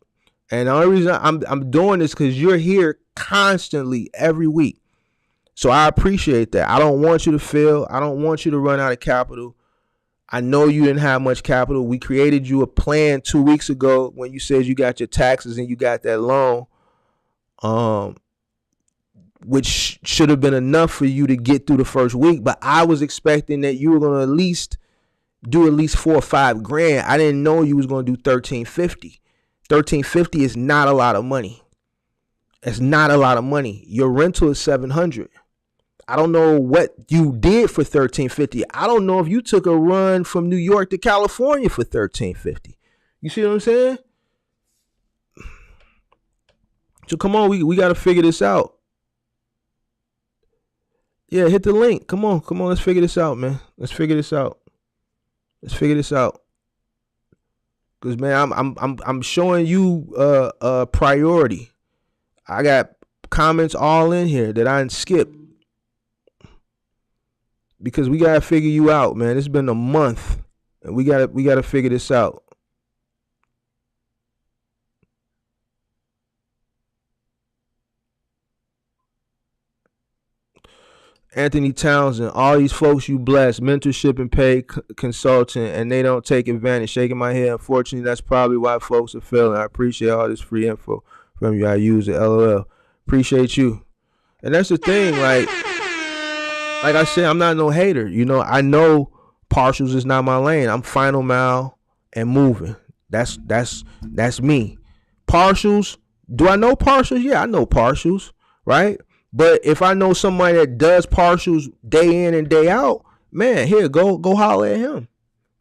And the only reason I'm doing this because you're here constantly every week. So I appreciate that. I don't want you to fail. I don't want you to run out of capital. I know you didn't have much capital. We created you a plan 2 weeks ago when you said you got your taxes and you got that loan, which should have been enough for you to get through the first week. But I was expecting that you were going to at least do at least 4 or 5 grand. I didn't know you was gonna do 1350. 1350 is not a lot of money. It's not a lot of money. Your rental is 700. I don't know what you did for 1350. I don't know if you took a run from New York to California for 1350. You see what I'm saying? So come on, we got to figure this out. Yeah, hit the link. Come on, let's figure this out, man. Let's figure this out. Cause man, I'm showing you priority. I got comments all in here that I didn't skip. Because we gotta figure you out, man. It's been a month, and we gotta figure this out. Anthony Townsend, all these folks you bless, mentorship and paid consultant, and they don't take advantage. Shaking my head. Unfortunately, that's probably why folks are failing. I appreciate all this free info from you. I use it. LOL. Appreciate you. And that's the thing, like I said, I'm not no hater. You know, I know partials is not my lane. I'm final mile and moving. That's me. Partials. Do I know partials? Yeah, I know partials, right? But if I know somebody that does partials day in and day out, man, here, go holler at him.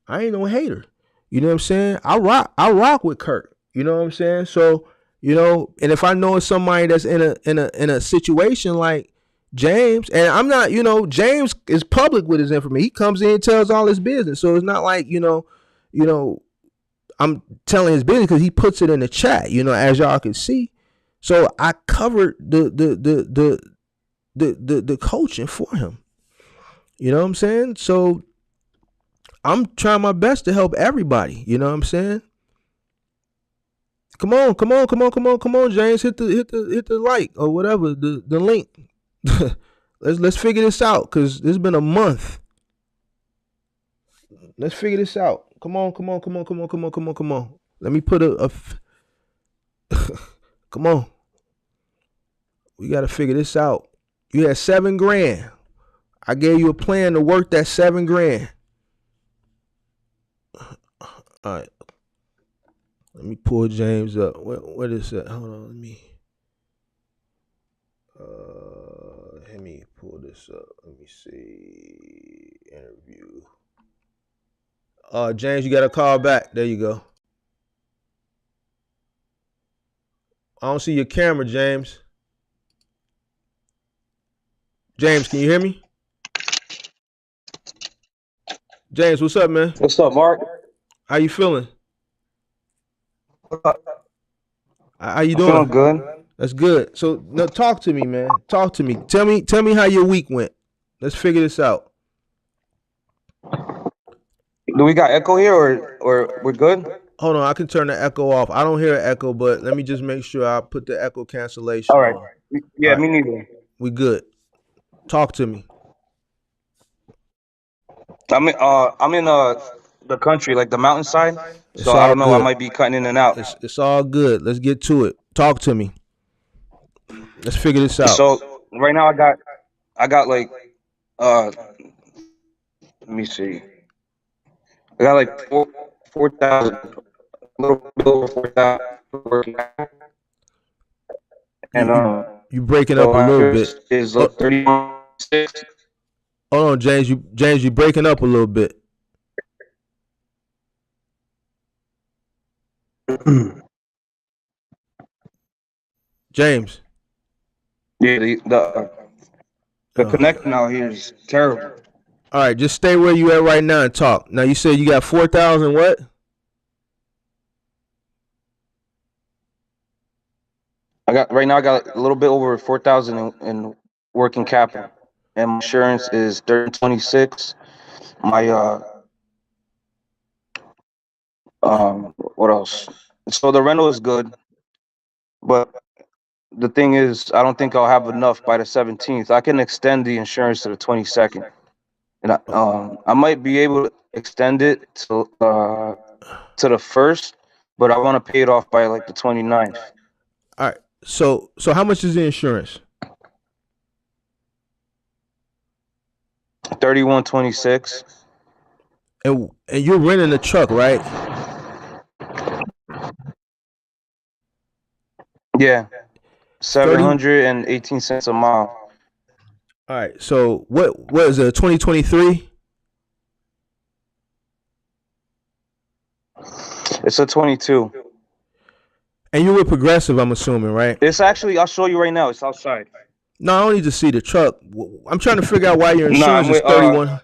I ain't no hater. You know what I'm saying? I rock with Kirk. You know what I'm saying? So, you know, and if I know somebody that's in a situation like James, and I'm not, you know, James is public with his information. He comes in and tells all his business. So it's not like, you know, I'm telling his business because he puts it in the chat, you know, as y'all can see. So I covered the coaching for him. You know what I'm saying? So I'm trying my best to help everybody. You know what I'm saying? Come on, James. Hit the like or whatever, the link. let's figure this out, because this has been a month. Let's figure this out. Come on. Let me put a come on. We got to figure this out. You had 7 grand. I gave you a plan to work that 7 grand. All right. Let me pull James up. What is that? Hold on. Let me pull this up. Let me see. Interview. James, you got to call back. There you go. I don't see your camera, James. James, can you hear me? James, what's up, man? What's up, Mark? How you feeling? How you doing? I'm feeling good. That's good. So, no, talk to me, man. Talk to me. Tell me how your week went. Let's figure this out. Do we got echo here, or we're good? Hold on, I can turn the echo off. I don't hear an echo, but let me just make sure I put the echo cancellation All right. on. Yeah, All right. me neither. We good. Talk to me. I'm in the country, like the mountainside. It's So I don't know. good. I might be cutting in and out. It's all good. Let's get to it. Talk to me. Let's figure this out. So right now I got like let me see. I got like 4,000, a little bit over 4,000. And you breaking so up a little bit. Is like 36. Hold on, James. You breaking up a little bit. James. Yeah, the connection out here is terrible. All right, just stay where you at right now and talk. Now you said you got 4,000 what? I got a little bit over 4,000 in working capital, and my insurance is 3026. My what else? So the rental is good, but the thing is, I don't think I'll have enough by the 17th. I can extend the insurance to the 22nd, and I might be able to extend it to the 1st, but I want to pay it off by like the 29th. All right. So how much is the insurance? 3126. And you're renting a truck, right? Yeah, 30. 718 cents a mile. All right. So what is it? 2023. It's a 22. And you were Progressive, I'm assuming, right? It's actually, I'll show you right now. It's outside. No, I don't need to see the truck. I'm trying to figure out why your Nah, insurance I'm is with 31.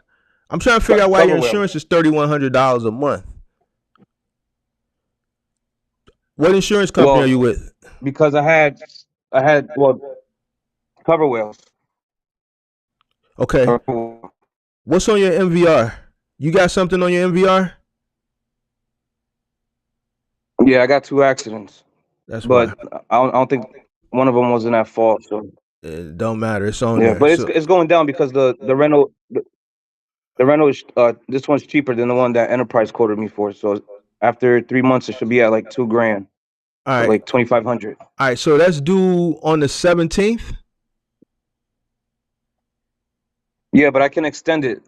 I'm trying to figure out why your Coverwell. insurance is $3,100 a month. What insurance company are you Well, with? because well, Coverwell. Okay. What's on your MVR? You got something on your MVR? Yeah, I got 2 accidents, That's why. but I don't think one of them wasn't at fault. So It don't matter. It's on yeah, there. but So it's going down because the rental is this one's cheaper than the one that Enterprise quoted me for. So after 3 months, it should be at like $2,000, all so right. like 2,500. All right. So that's due on the 17th. Yeah, but I can extend it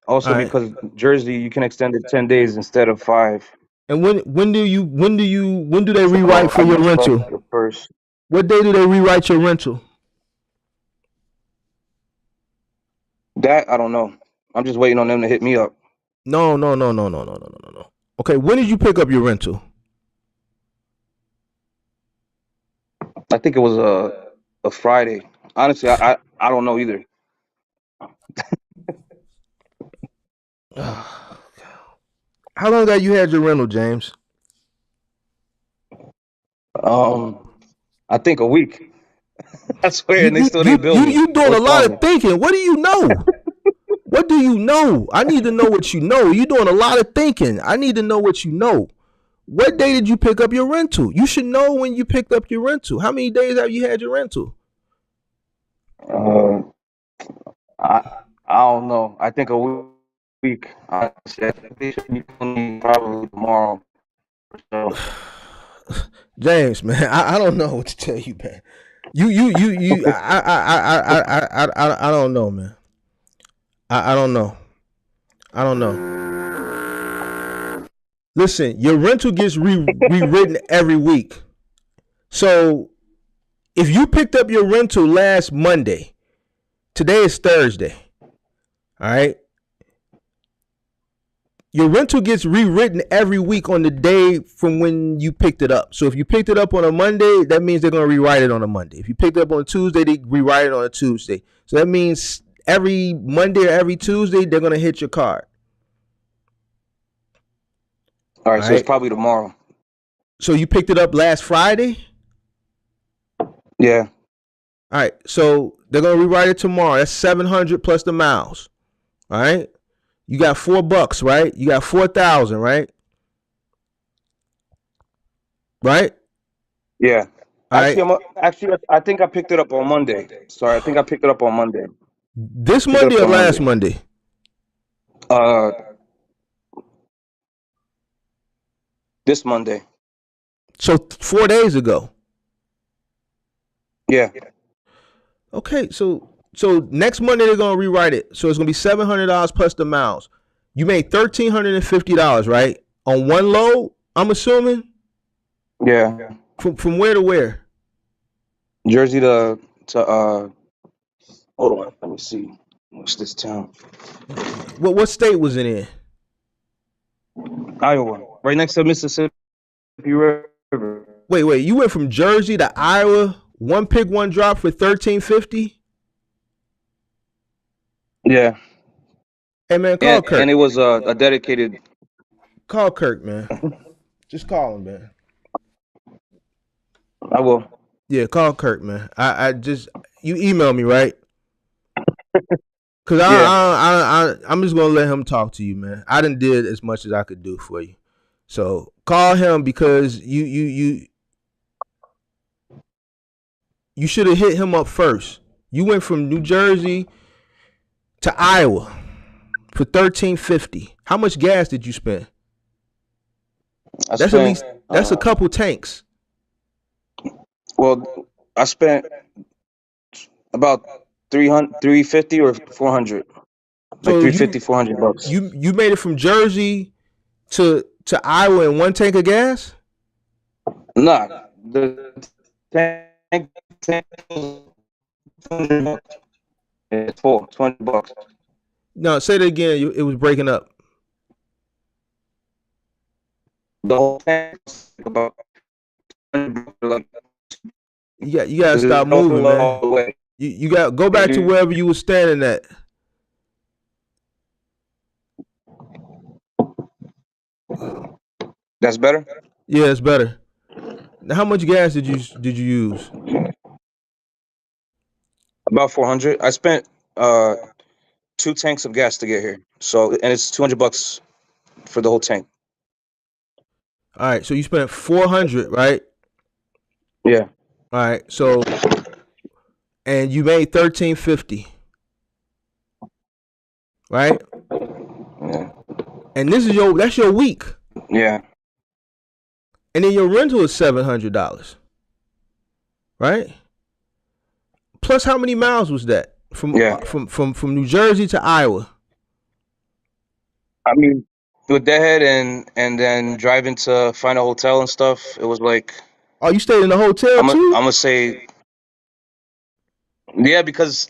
All also right. because Jersey you can extend it 10 days instead of 5. And when do they So rewrite for I your can start rental? the first. What day do they rewrite your rental? That I don't know. I'm just waiting on them to hit me up. No. Okay, when did you pick up your rental? I think it was a Friday. Honestly, I don't know either. How long have you had your rental, James? I think a week. I swear, You and they you still you didn't bill you me you doing or a lot call of me. thinking. What do you know? What do you know? I need to know what you know. You're doing a lot of thinking. I need to know what you know. What day did you pick up your rental? You should know when you picked up your rental. How many days have you had your rental? Uh, I I don't know. I think a week. Honestly, I think they should be calling me probably tomorrow. So James, man, I don't know what to tell you, man. I don't know, man. I don't know. I don't know. Listen, your rental gets rewritten every week. So if you picked up your rental last Monday, today is Thursday. All right. Your rental gets rewritten every week on the day from when you picked it up. So if you picked it up on a Monday, that means they're going to rewrite it on a Monday. If you picked it up on a Tuesday, they rewrite it on a Tuesday. So that means every Monday or every Tuesday, they're going to hit your card. all right, All so it's right. probably tomorrow. So you picked it up last Friday? Yeah. All right. So they're going to rewrite it tomorrow. That's 700 plus the miles. All right. You got $4, right? You got 4,000, right? Right? Yeah. All right. Actually, I think I picked it up on Monday. Sorry, I think I picked it up on Monday. This Picked it Monday up or on last Monday. Monday? Uh, this Monday. So 4 days ago. Yeah. Okay, so next Monday they're gonna rewrite it. So it's gonna be $700 plus the miles. You made $1,350, right? On one load, I'm assuming. Yeah. From where to where? Jersey to hold on, let me see. What's this town? What state was it in? Iowa. Right next to Mississippi River. Wait. You went from Jersey to Iowa, one pick, one drop for $1,350. Yeah. Hey man, call Kirk. And it was a dedicated. Call Kirk, man. Just call him, man. I will. Yeah, call Kirk, man. I just you email me, right? Cause I'm just gonna let him talk to you, man. I done did as much as I could do for you. So call him because you should have hit him up first. You went from New Jersey to Iowa for $1,350. How much gas did you spend? That's a couple tanks. Well, I spent about 350 or 400. like So 350, 400 bucks. you made it from Jersey to Iowa in one tank of gas? Nah, the tank was 200 bucks. It's full, 20 bucks. No, say that again. It was breaking up. The whole tank was about 200 bucks. Like, You gotta stop moving, man. all the way. You got go back to wherever you was standing at. That's better? Yeah, it's better. Now, how much gas did you use? About 400. I spent 2 tanks of gas to get here. So, and it's 200 bucks for the whole tank. All right, so you spent 400, right? Yeah. All right, so and you made 1350, right? Yeah. And that's your week. Yeah. And then your rental is $700, right? Plus, how many miles was that from New Jersey to Iowa? I mean, with Deadhead and then driving to find a hotel and stuff, it was like. Oh, you stayed in the hotel too? I'm gonna say. Yeah, because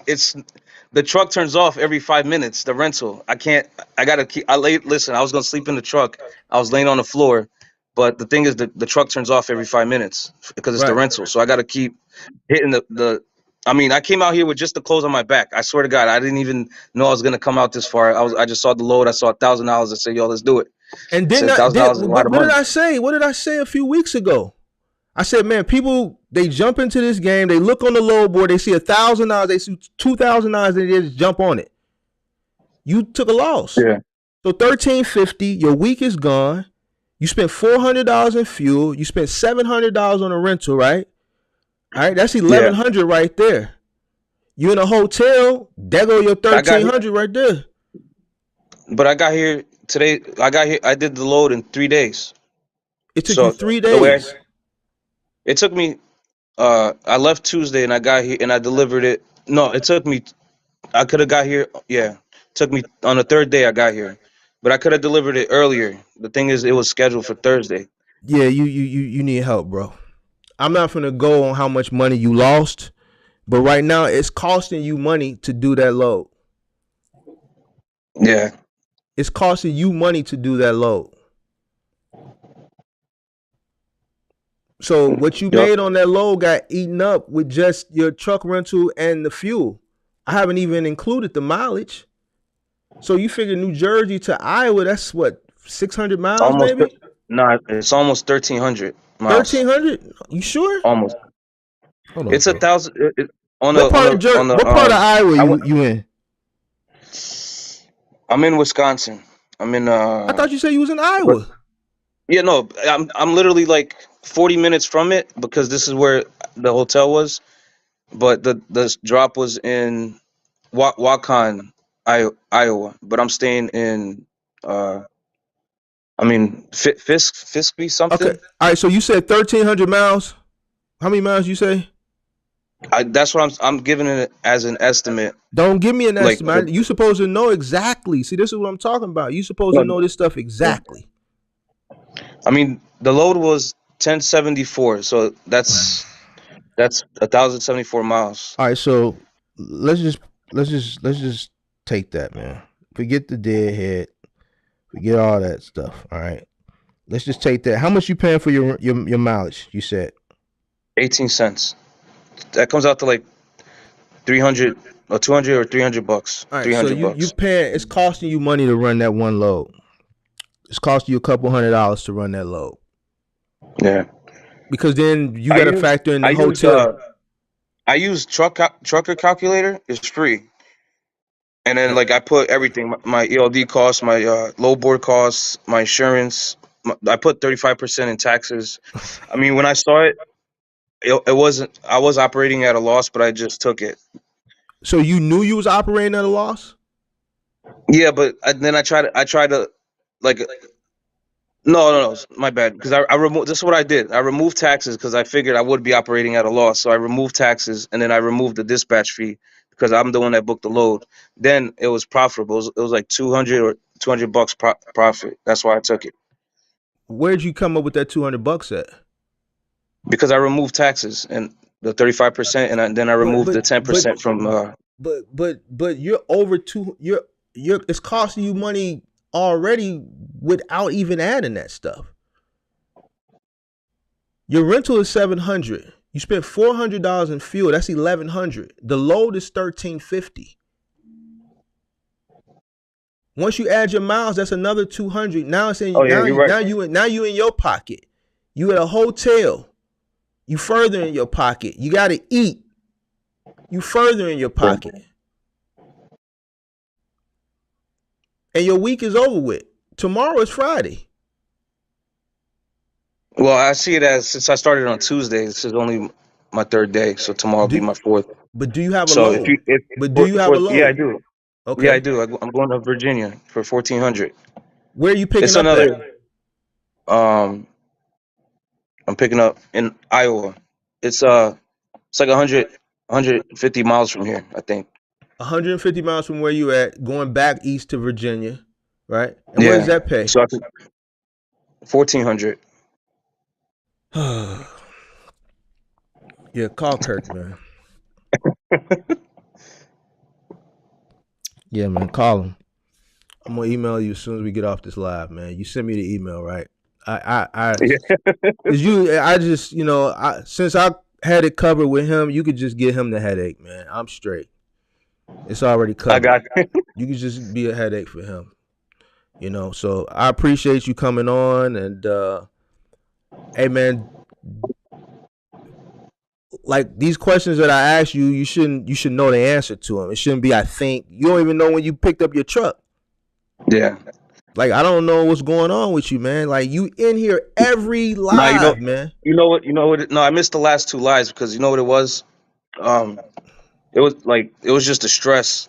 the truck turns off every 5 minutes. The rental, I can't. I gotta keep. Listen, I was gonna sleep in the truck. I was laying on the floor, but the thing is, the truck turns off every 5 minutes because it's the Right. rental. So I gotta keep hitting the. I mean, I came out here with just the clothes on my back. I swear to God, I didn't even know I was gonna come out this far. I just saw the load. I saw $1,000. I said, "Yo, let's do it." And I said, $1,000 is a lot of what did money. I say? What did I say a few weeks ago? I said, man, people, they jump into this game, they look on the load board, they see $1,000, they see $2,000, and they just jump on it. You took a loss. Yeah. So $1,350, your week is gone. You spent $400 in fuel. You spent $700 on a rental, right? All right, that's $1,100 right there. You in a hotel, there go your $1,300 right there. But I got here today. I did the load in 3 days. It took you 3 days. It took me. I left Tuesday and I got here and I delivered it. No, it took me. I could have got here. Yeah, it took me on the third day I got here, but I could have delivered it earlier. The thing is, it was scheduled for Thursday. Yeah, you need help, bro. I'm not gonna go on how much money you lost, but right now it's costing you money to do that load. Yeah. It's costing you money to do that load. So what you made on that load got eaten up with just your truck rental and the fuel. I haven't even included the mileage. So you figure New Jersey to Iowa, that's what, 600 miles Almost. maybe? Nah, it's almost 1,300 miles. 1,300? You sure? Almost. Hold on, It's 1,000 on what part of Iowa you in? I'm in Wisconsin. I'm in. I thought you said you was in Iowa. Yeah, no, I'm literally like 40 minutes from it because this is where the hotel was, but the drop was in Waukon, Iowa. But I'm staying in. Fiskby something. Okay, all right. So you said 1,300 miles. How many miles you say? That's what I'm giving it as an estimate. Don't give me an estimate. You supposed to know exactly. See, this is what I'm talking about. You supposed to know this stuff exactly. I mean, the load was 1074, so that's 1,074 miles. All right, so let's just take that, man. Forget the deadhead. Forget all that stuff. All right, let's just take that. How much you paying for your mileage? You said 18 cents. That comes out to like 300 or 200 or 300 bucks. All right, 300 so bucks. you paying. It's costing you money to run that one load. It's costing you a couple $100 to run that load. Yeah. Because then you got to factor in the hotel. I use trucker calculator. It's free. And then like I put everything, my ELD costs, my low board costs, my insurance. I put 35% in taxes. I mean, when I saw it, it wasn't. I was operating at a loss, but I just took it. So you knew you was operating at a loss? Yeah, but then I tried to, like, no, my bad. Because I removed. This is what I did. I removed taxes because I figured I would be operating at a loss. So I removed taxes, and then I removed the dispatch fee because I'm the one that booked the load. Then it was profitable. It was like 200 or $200 profit. That's why I took it. Where'd you come up with that $200 at? Because I removed taxes and the 35%, and then I removed the 10% from. But you're over two. You're it's costing you money already without even adding that stuff. Your rental is $700. You spent $400 in fuel. That's $1,100. The load is $1,350. Once you add your miles, that's another $200. Now it's in. Oh yeah, you're right. Now you in your pocket. You at a hotel. You further in your pocket. You got to eat. You further in your pocket. And your week is over with. Tomorrow is Friday. Well, I see it as, since I started on Tuesday, this is only my third day, so tomorrow will be my fourth. But do you have a So load? Do you have a load? Yeah, I do. Okay. Yeah, I do. I'm going to Virginia for 1,400. Where are you picking It's up another. at? I'm picking up in Iowa. It's like 150 miles from here, I think. 150 miles from where you at, going back east to Virginia, right? And Yeah. what does that pay? So I could 1,400. Yeah, call Kirk, man. Yeah, man, call him. I'm gonna email you as soon as we get off this live, man. You send me the email, right? Cause I just, since I had it covered with him, you could just get him the headache, man. I'm straight. It's already covered. I got you. You could just be a headache for him, So I appreciate you coming on, and hey, man, like these questions that I asked you, you should know the answer to them. It shouldn't be I think. You don't even know when you picked up your truck. Yeah. Like, I don't know what's going on with you, man. Like, you in here every live, man. You know what? No, I missed the last two lives because you know what it was? It was just the stress,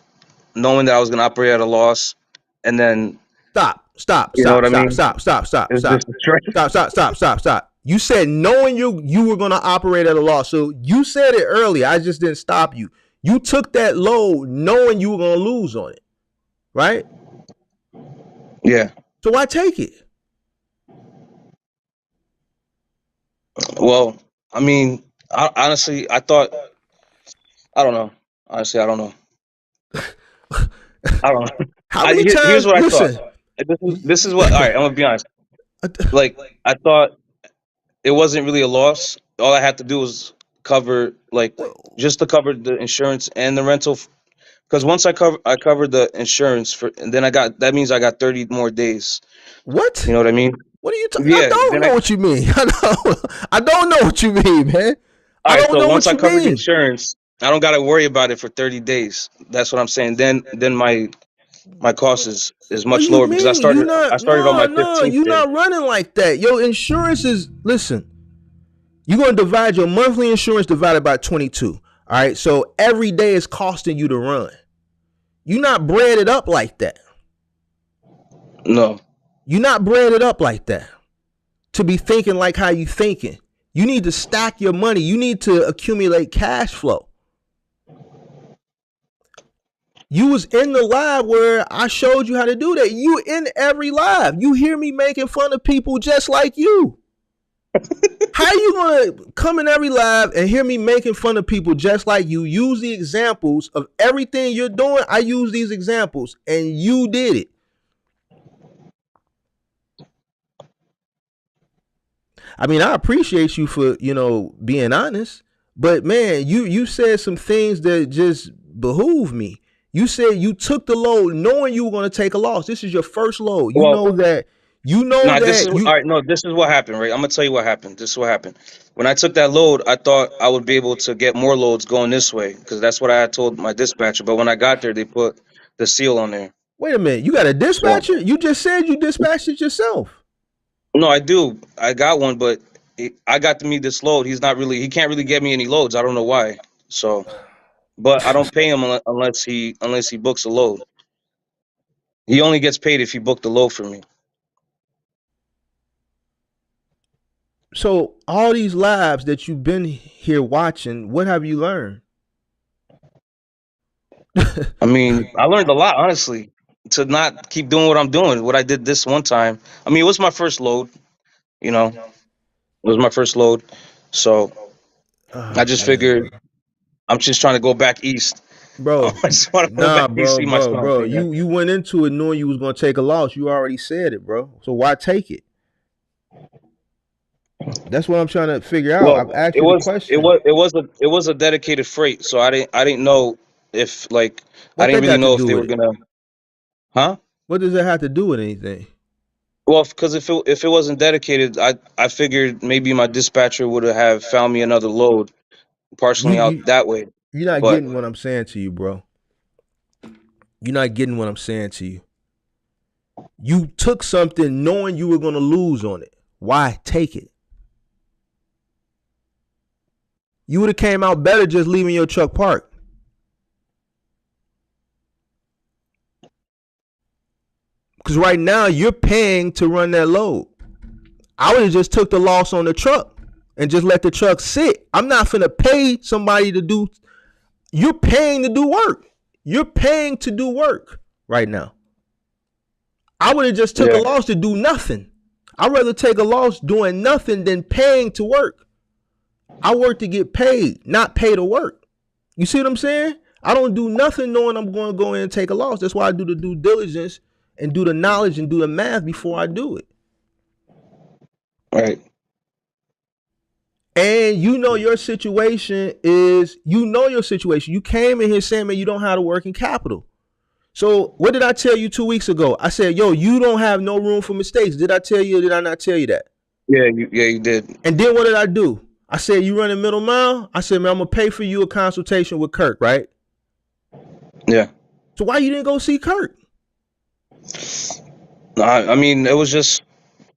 knowing that I was going to operate at a loss, and then Stop. You know what I mean? Stop. It's just the stress. Stop. You said knowing you were going to operate at a loss. So you said it earlier. I just didn't stop you. You took that load knowing you were going to lose on it, right? Yeah. So why take it? Well, I mean, honestly, I don't know. Honestly, I don't know. I don't know. How many times? Here's what I thought. This is what. All right, I'm gonna be honest. Like, I thought it wasn't really a loss. All I had to do was cover, just to cover the insurance and the rental. Because once I covered the insurance and then that means I got 30 more days. What? You know what I mean? What are you talking? Yeah, I don't know what you mean. I don't know what you mean, man. All right, so once I covered the insurance, I don't got to worry about it for 30 days. That's what I'm saying. Then my cost is much lower because I started on my 15th day. You're not running like that. Your insurance is, listen, you're going to divide your monthly insurance divided by 22. All right, so every day is costing you to run. You're not breaded up like that. No. You're not breaded up like that to be thinking like how you thinking. You need to stack your money. You need to accumulate cash flow. You was in the live where I showed you how to do that. You in every live. You hear me making fun of people just like you. How you going to come in every live and hear me making fun of people just like you? Use the examples of everything you're doing. I use these examples and you did it. I mean, I appreciate you for, being honest, but man, you said some things that just behoove me. You said you took the load knowing you were going to take a loss. This is your first load. This is what happened, right? I'm going to tell you what happened. This is what happened. When I took that load, I thought I would be able to get more loads going this way because that's what I had told my dispatcher. But when I got there, they put the seal on there. Wait a minute. You got a dispatcher? You just said you dispatched it yourself. No, I do. I got one, but I got to meet this load. He can't really get me any loads. I don't know why. So, but I don't pay him unless he books a load. He only gets paid if he booked the load for me. So all these lives that you've been here watching, what have you learned? I mean, I learned a lot, honestly, to not keep doing what I'm doing. What I did this one time. I mean, it was my first load. You know, it was my first load, so I Oh just man, figured I'm just trying to go back east. I bro. just want to go Nah, back east, bro, see my bro, son. bro. Man. You went into it knowing you was gonna take a loss. You already said it, bro. So why take it? That's what I'm trying to figure out. I've Well, asked you the question. it was a dedicated freight, so I didn't know if like I What didn't that really got to know if do they with were it? gonna, huh? What does that have to do with anything? Well, because if it wasn't dedicated, I figured maybe my dispatcher would have found me another load, You partially out you that way. you're not But getting what I'm saying to you, bro. You're not getting what I'm saying to you. You took something knowing you were gonna lose on it. Why take it? You would have came out better just leaving your truck parked. Because right now you're paying to run that load. I would have just took the loss on the truck and just let the truck sit. I'm not finna pay somebody to do. You're paying to do work. You're paying to do work right now. I would have just took a yeah, loss to do nothing. I'd rather take a loss doing nothing than paying to work. I work to get paid, not pay to work. You see what I'm saying? I don't do nothing knowing I'm going to go in and take a loss. That's why I do the due diligence and do the knowledge and do the math before I do it. right. And you know your situation is, You came in here saying, man, you don't have the working capital. So what did I tell you 2 weeks ago? I said, yo, you don't have no room for mistakes. Did I tell you or did I not tell you that? Yeah, you did. And then what did I do? I said, you running middle mile? I said, man, I'm going to pay for you a consultation with Kirk, right? Yeah. So why you didn't go see Kirk? I mean, it was just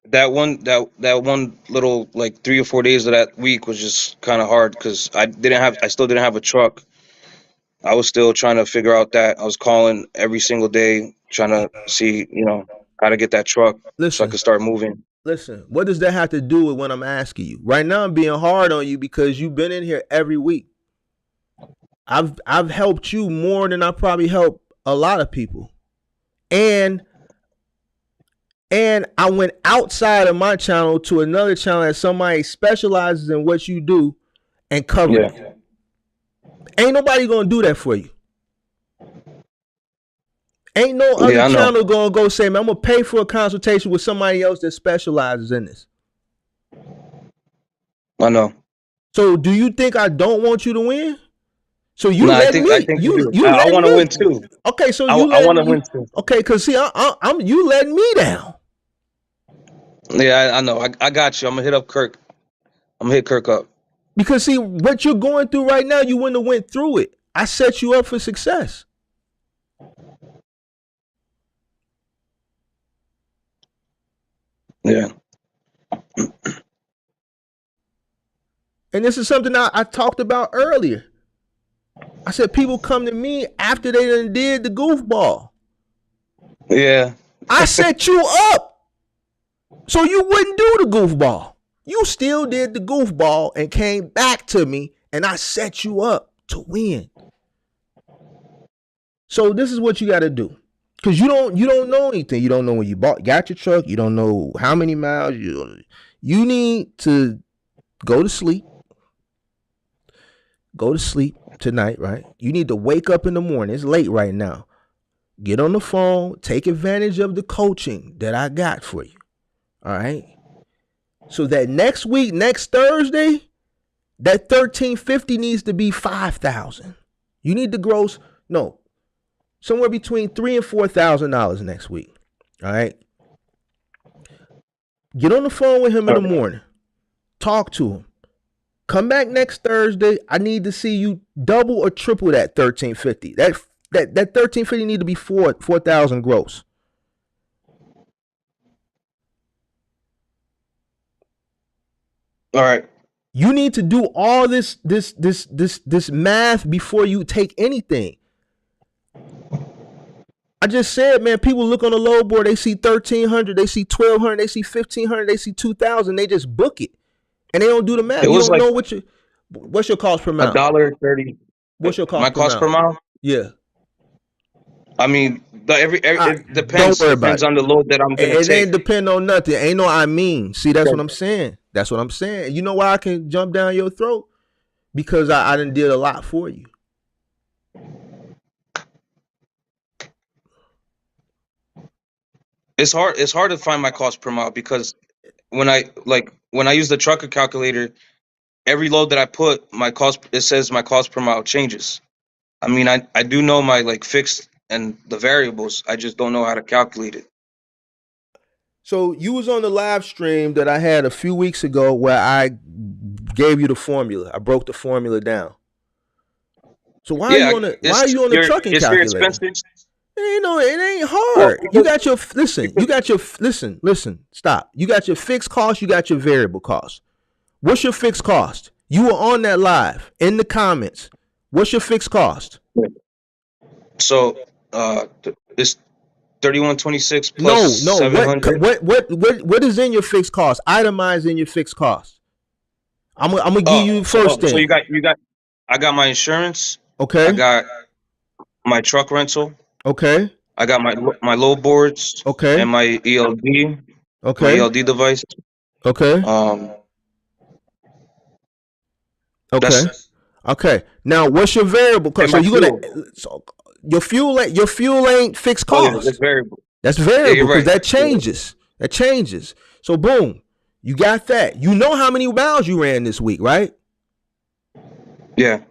that one little like 3 or 4 days of that week was just kind of hard because I still didn't have a truck. I was still trying to figure out that. I was calling every single day trying to see, how to get that truck so I Listen, could start moving. listen. What does that have to do with what I'm asking you? Right now I'm being hard on you because you've been in here every week. I've helped you more than I probably helped a lot of people. And I went outside of my channel to another channel that somebody specializes in what you do and covered Yeah. it. Ain't nobody gonna do that for you. Ain't no other Yeah, I know. channel gonna go say, man, I'm gonna pay for a consultation with somebody else that specializes in this. I know. So do you think I don't want you to win? So you No, let I me, think you do. you I let want to me. win too. Okay, so you I let want to me. win too. Okay, cause see, I'm you letting me down. Yeah, I know. I got you. I'm gonna hit up Kirk. I'm gonna hit Kirk up. Because see, what you're going through right now, you wouldn't have went through it. I set you up for success. Yeah. And this is something I talked about earlier. I said people come to me after they done did the goofball. Yeah. I set you up so you wouldn't do the goofball. You still did the goofball and came back to me, and I set you up to win. So this is what you got to do, because you don't know anything. You don't know when you got your truck. You don't know how many miles. You need to go to sleep. Go to sleep tonight, right? You need to wake up in the morning. It's late right now. Get on the phone. Take advantage of the coaching that I got for you. All right. So that next week, next Thursday, that 1350 needs to be 5,000. You need to gross somewhere between $3,000 and $4,000 next week. All right. Get on the phone with him in the morning. Talk to him. Come back next Thursday. I need to see you double or triple that 1350. That 1350 need to be 4,000 gross. All right. You need to do all this math before you take anything. I just said, man, people look on the load board, they see 1,300, they see 1,200, they see 1,500, they see 2,000, they just book it. And they don't do the math. It You was don't like know what's your cost per a mile? $1.30. What's your My cost per cost per mile? mile, Yeah. I mean, it Don't depends. worry about Depends it. on the load that I'm gonna It take. ain't depend on nothing. Ain't no I mean. See, that's Okay. what I'm saying. That's what I'm saying. You know why I can jump down your throat? Because I done did a lot for you. It's hard. It's hard to find my cost per mile because when I use the trucker calculator, every load that I put, my cost it says my cost per mile changes. I mean, I do know my like fixed and the variables. I just don't know how to calculate it. So you was on the live stream that I had a few weeks ago where I gave you the formula. I broke the formula down. So why are Yeah, you on the trucking it's your calculator? expenses. It ain't Well, hard. You because, got your because listen, stop. You got your fixed cost, you got your variable cost. What's your fixed cost? You were on that live in the comments. What's your fixed cost? so it's 3126 plus No. seven hundred. What is in your fixed cost? Itemize in your fixed cost. I'm gonna give you first So thing. I got my insurance. I Okay. got my truck rental. Okay. I got my load boards Okay. and my Okay. ELD device. Okay. Um, Okay. that's Okay. Now, what's your variable and cost? So my you're fuel. gonna your fuel ain't fixed Oh yeah, that's cost. variable. That's Yeah, variable you're because right. that changes. That changes. So boom, you got that. You know how many miles you ran this week, right? Yeah.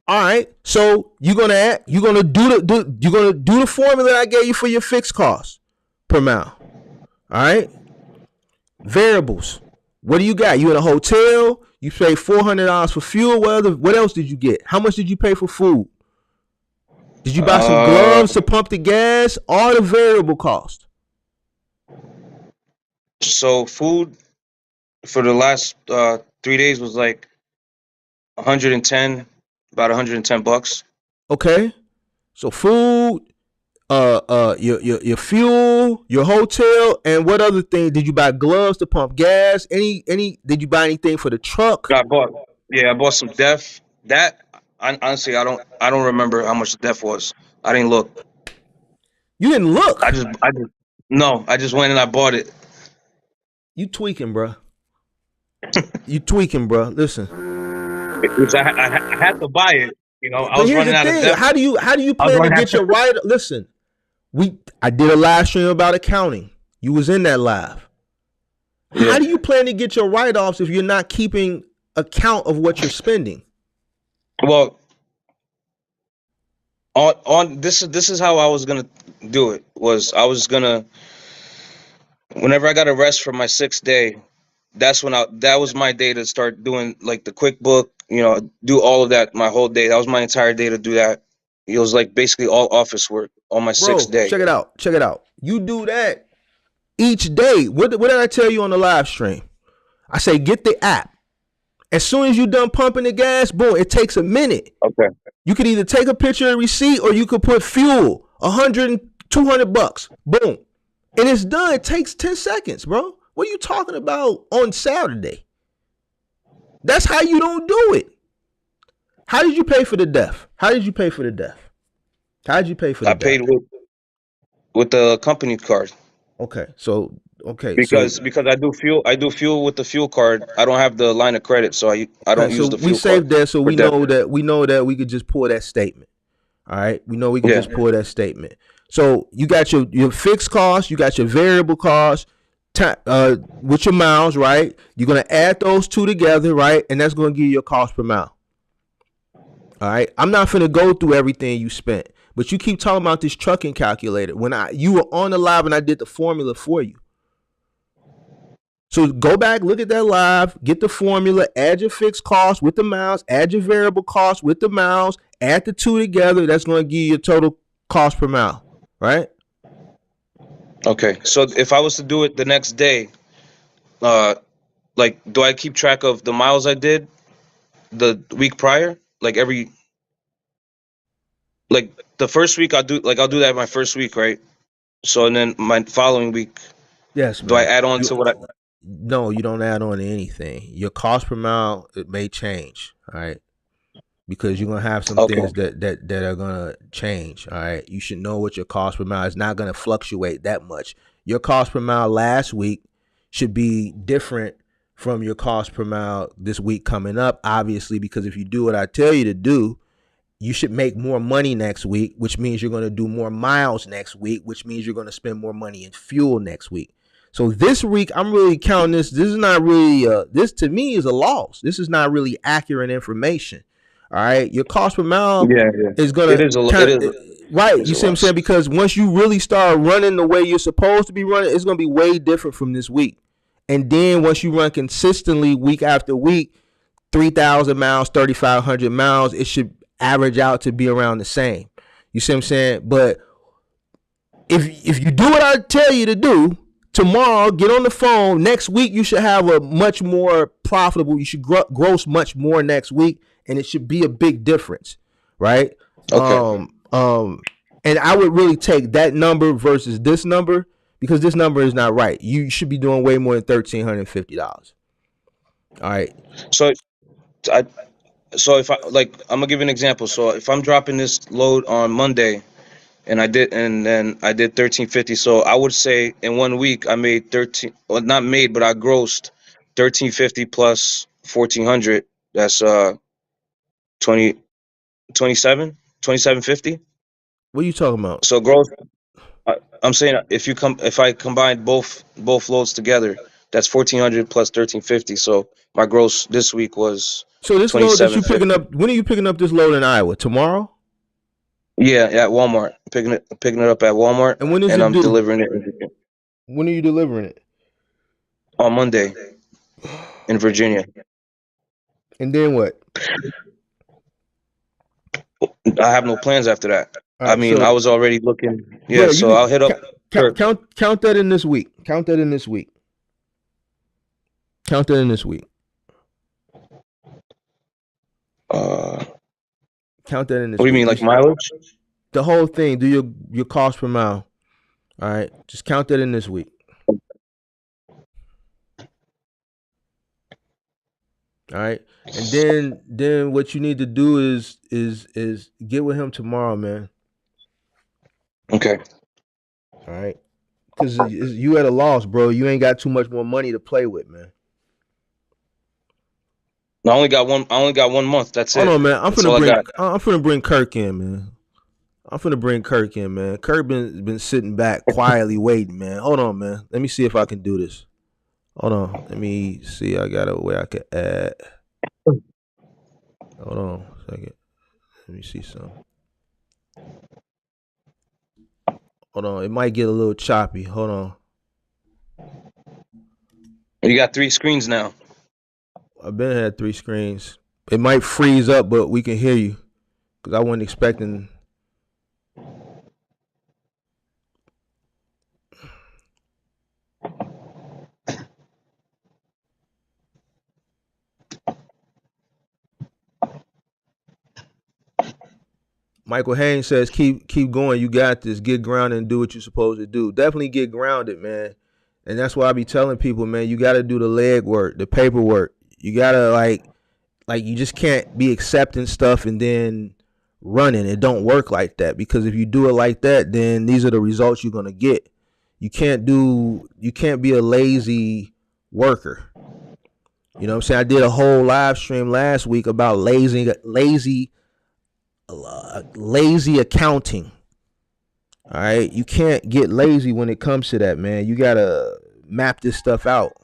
All right. So you're gonna do the formula I gave you for your fixed cost per mile. All right. Variables. What do you got? You in a hotel? You pay $400 for fuel. What else did you get? How much did you pay for food? Did you buy some gloves to pump the gas? All the variable cost. So food for the last 3 days was like 110, about 110 bucks. Okay. So food, your fuel, your hotel, and what other thing did you buy? Gloves to pump gas? Any? Did you buy anything for the truck? I bought some def. That honestly, I don't remember how much the def was. I didn't look. You didn't look. I just no. I just went and I bought it. You tweaking, bro. You tweaking, bro. Listen. Which I had to buy it. You know, I But was here's running the out of thing. def. How do you I was plan to running get your right? Listen, I did a live stream about accounting. You was in that live. How Yeah. do you plan to get your write-offs if you're not keeping account of what you're spending? Well, on this is how I was gonna do it. Was I was gonna whenever I got a rest for my 6th day, that was my day to start doing like the QuickBook, you know, do all of that my whole day. That was my entire day to do that. It was like basically all office work on my 6th Bro, day. check it out. Check it out. You do that each day. What did I tell you on the live stream? I say get the app. As soon as you done pumping the gas, boom, it takes a minute. Okay. You could either take a picture of receipt or you could put fuel, 100 and 200 bucks. Boom. And it's done. It takes 10 seconds, bro. What are you talking about on Saturday? That's how you don't do it. How did you pay for the death? How did you pay for the death? How did you pay for the I death? paid with the company card. Okay, so Because I do fuel with the fuel card. I don't have the line of credit, so I okay, don't so use the we fuel card saved that, so for we debt. know that we could just pull that statement. All right, we know we can Yeah. just pull that statement. So you got your fixed cost, you got your variable cost, with your miles, right? You're gonna add those two together, right? And that's gonna give you your cost per mile. All right, I'm not finna go through everything you spent, but you keep talking about this trucking calculator. When you were on the live and I did the formula for you. So go back, look at that live, get the formula, add your fixed cost with the miles, add your variable cost with the miles, add the two together. That's going to give you your total cost per mile, right? Okay. So if I was to do it the next day, like, do I keep track of the miles I did the week prior? Like the first week I'll do that my first week, right? So and then my following week, Yes, do I man. add on to what I? No, you don't add on to anything. Your cost per mile, it may change, all right? because you're gonna have some Okay. things that are gonna change. All right, you should know what your cost per mile is not gonna fluctuate that much. Your cost per mile last week should be different from your cost per mile this week coming up, obviously, because if you do what I tell you to do, you should make more money next week, which means you're going to do more miles next week, which means you're going to spend more money in fuel next week. So this week, I'm really counting this. This is not really, this to me is a loss. This is not really accurate information. All right. Your cost per mile Yeah. is going It to is a kind it of, right. is You a see what I'm loss. saying? Because once you really start running the way you're supposed to be running, it's going to be way different from this week. And then once you run consistently week after week, 3,000 miles, 3,500 miles, it should average out to be around the same. You see what I'm saying? But if you do what I tell you to do, tomorrow, get on the phone. Next week, you should have a much more profitable. You should gross much more next week, and it should be a big difference, right? Okay. And I would really take that number versus this number because this number is not right. You should be doing way more than $1,350. All right. So I so if I like I'm gonna give you an example. So if I'm dropping this load on Monday and then I did 1350, so I would say in 1 week I made 13, well not made, but I grossed 1350 plus 1400. That's 20 2750. What are you talking about? So gross, I'm saying if I combine both loads together, that's 1400 plus 1350. So my gross this week was So this load that you picking 2750. up, when are you picking up this load in Iowa? Tomorrow? Yeah, at Walmart. Picking it up at Walmart, And when is and it I'm due? delivering it When are you delivering it? on Monday in Virginia. And then what? I have no plans after that. All I right, mean, so I was already looking. Yeah, yeah, you so I'll hit up can Kirk. count that in this week. Count that in this week. Count that in this week. Uh, Count that in what this do you week. mean, like mileage? The whole thing. Do your cost per mile. All right, just count that in this week. All right, and then what you need to do is get with him tomorrow, man. Okay. All right, because you at a loss, bro. You ain't got too much more money to play with, man. I only got one. I only got 1 month. That's Hold it. on, man. That's all I got. I'm finna bring Kirk in, man. Kirk been sitting back quietly waiting, man. Hold on, man. Let me see if I can do this. Hold on. Let me see. I got a way I can add. Hold on a second. Let me see something. Hold on. It might get a little choppy. Hold on. You got 3 screens now. I've been had 3 screens. It might freeze up, but we can hear you because I wasn't expecting. Michael Haynes says, keep going. You got this. Get grounded and do what you're supposed to do. Definitely get grounded, man. And that's why I be telling people, man, you got to do the leg work, the paperwork. You got to like you just can't be accepting stuff and then running. It don't work like that, because if you do it like that, then these are the results you're going to get. You can't be a lazy worker. You know what I'm saying? I did a whole live stream last week about lazy accounting. All right, you can't get lazy when it comes to that, man. You gotta map this stuff out.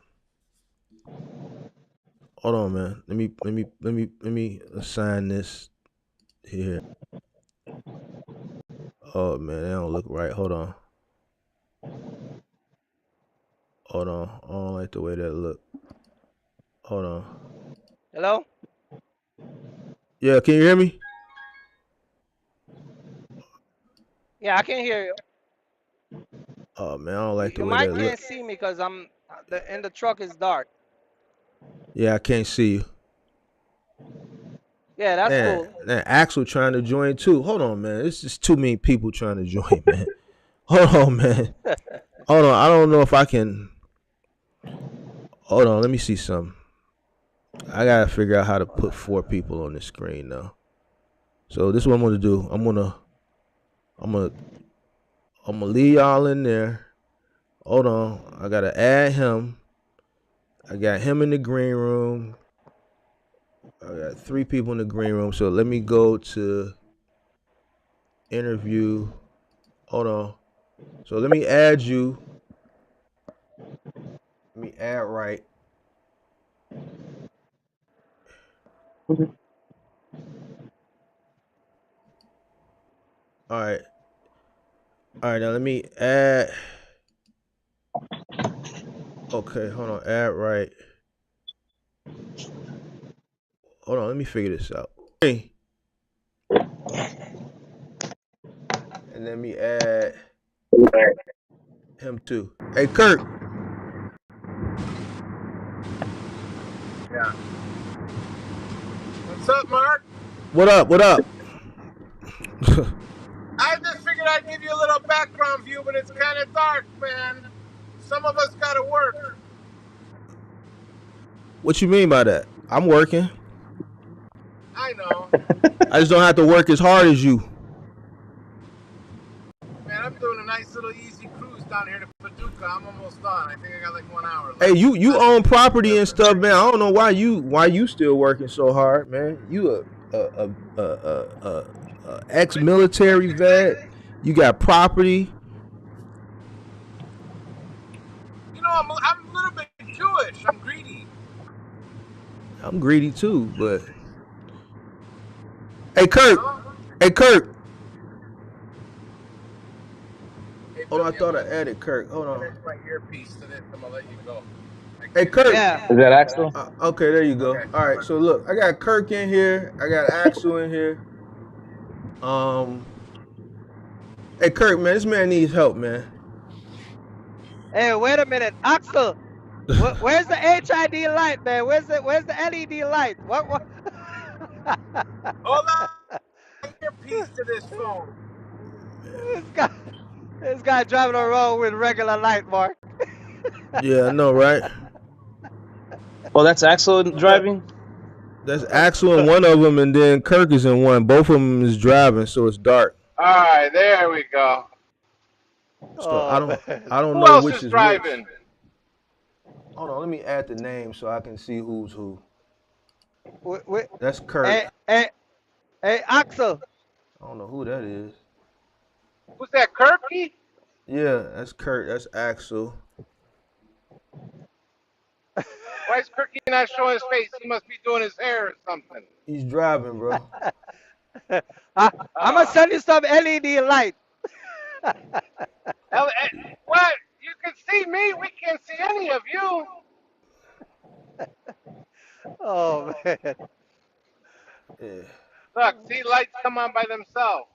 Hold on, man. Let me assign this here. Oh man, that don't look right. Hold on. I don't like the way that look. Hold on. Hello? Yeah, can you hear me? Yeah, I can hear you. Oh man, I don't like the You way might that look. can't see me because I'm the truck is dark. Yeah, I can't see you. Yeah, that's cool. Man, Axel trying to join too. Hold on, man. It's just too many people trying to join, man. Hold on, man. Hold on. I don't know if I can. Hold on. Let me see something. I gotta figure out how to put 4 people on the screen though. So this is what I'm gonna do. I'm gonna leave y'all in there. Hold on. I gotta add him. I got him in the green room. I got 3 people in the green room. So let me go to interview. Hold on. So let me add you. Let me add right. All right. All right, now let me add. Okay, hold on. Add right. Hold on, let me figure this out. And let me add him too. Hey, Kirk. Yeah. What's up, Mark? What up? What up? I just figured I'd give you a little background view, but it's kind of dark, man. Some of us gotta work. What you mean by that? I'm working. I know. I just don't have to work as hard as you. Man, I'm doing a nice little easy cruise down here to Paducah. I'm almost done. I think I got like 1 hour left. Hey, you own property and stuff, man. I don't know why you still working so hard, man. You a ex-military vet. You got property. You know, I'm a little bit Jewish. I'm greedy. I'm greedy too, but hey, Kirk. Hey, Kirk. Hold on, I thought I added Kirk. Hold on. Connect my earpiece to this. I'm gonna let you go. Hey, Kirk. Yeah. Is that Axel? Okay, there you go. Okay. All right, so look, I got Kirk in here. I got Axel in here. Hey, Kirk, man, this man needs help, man. Hey, wait a minute, Axel. Where's the HID light, man? Where's the LED light? What? Hold on. Earpiece to this phone. This guy driving around with regular light, Mark. Yeah, I know, right? Oh, that's Axel driving? That's Axel in one of them, and then Kirk is in one. Both of them is driving, so it's dark. All right, there we go. So I don't Who know else which is is driving? which. Hold on, let me add the name so I can see who's who. Wait, That's Kirk. hey, Axel. I don't know who that is. Who's that, Kirky? Yeah, that's Kirk. That's Axel. Why is Kirky not showing his face? He must be doing his hair or something. He's driving, bro. I'm gonna send you some LED light. What? You can see me. We can't see any of you. Oh man. Yeah. Look, see lights come on by themselves.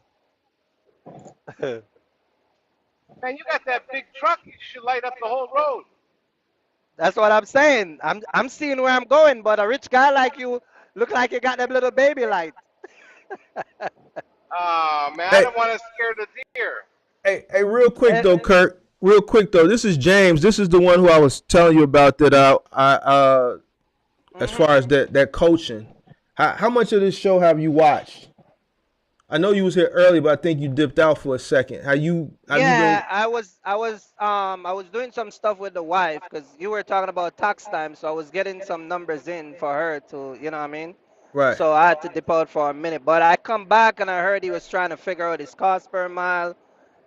Man, you got that big truck. You should light up the whole road. That's what I'm saying. I'm seeing where I'm going, but a rich guy like you look like you got them little baby light. Oh, man, Hey. I don't want to scare the deer. Hey, real quick though, Kirk. Real quick though, this is James. This is the one who I was telling you about that. As far as that coaching, how much of this show have you watched? I know you was here early, but I think you dipped out for a second. Have you been? I was doing some stuff with the wife because you were talking about tax time, so I was getting some numbers in for her to, you know what I mean? Right. So I had to dip out for a minute, but I come back and I heard he was trying to figure out his cost per mile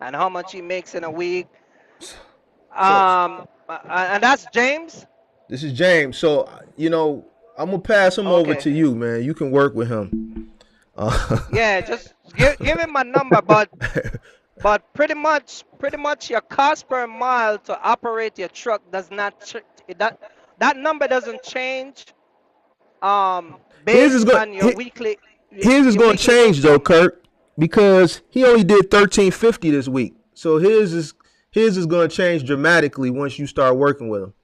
and how much he makes in a week. And that's James. This is James. So I'm gonna pass him over Okay. to you, man. You can work with him. Yeah, just give him my number, but pretty much your cost per mile to operate your truck does not that number doesn't change His is based on your weekly. His is going to change though, Kirk, because he only did $13.50 this week. So his is going to change dramatically once you start working with him.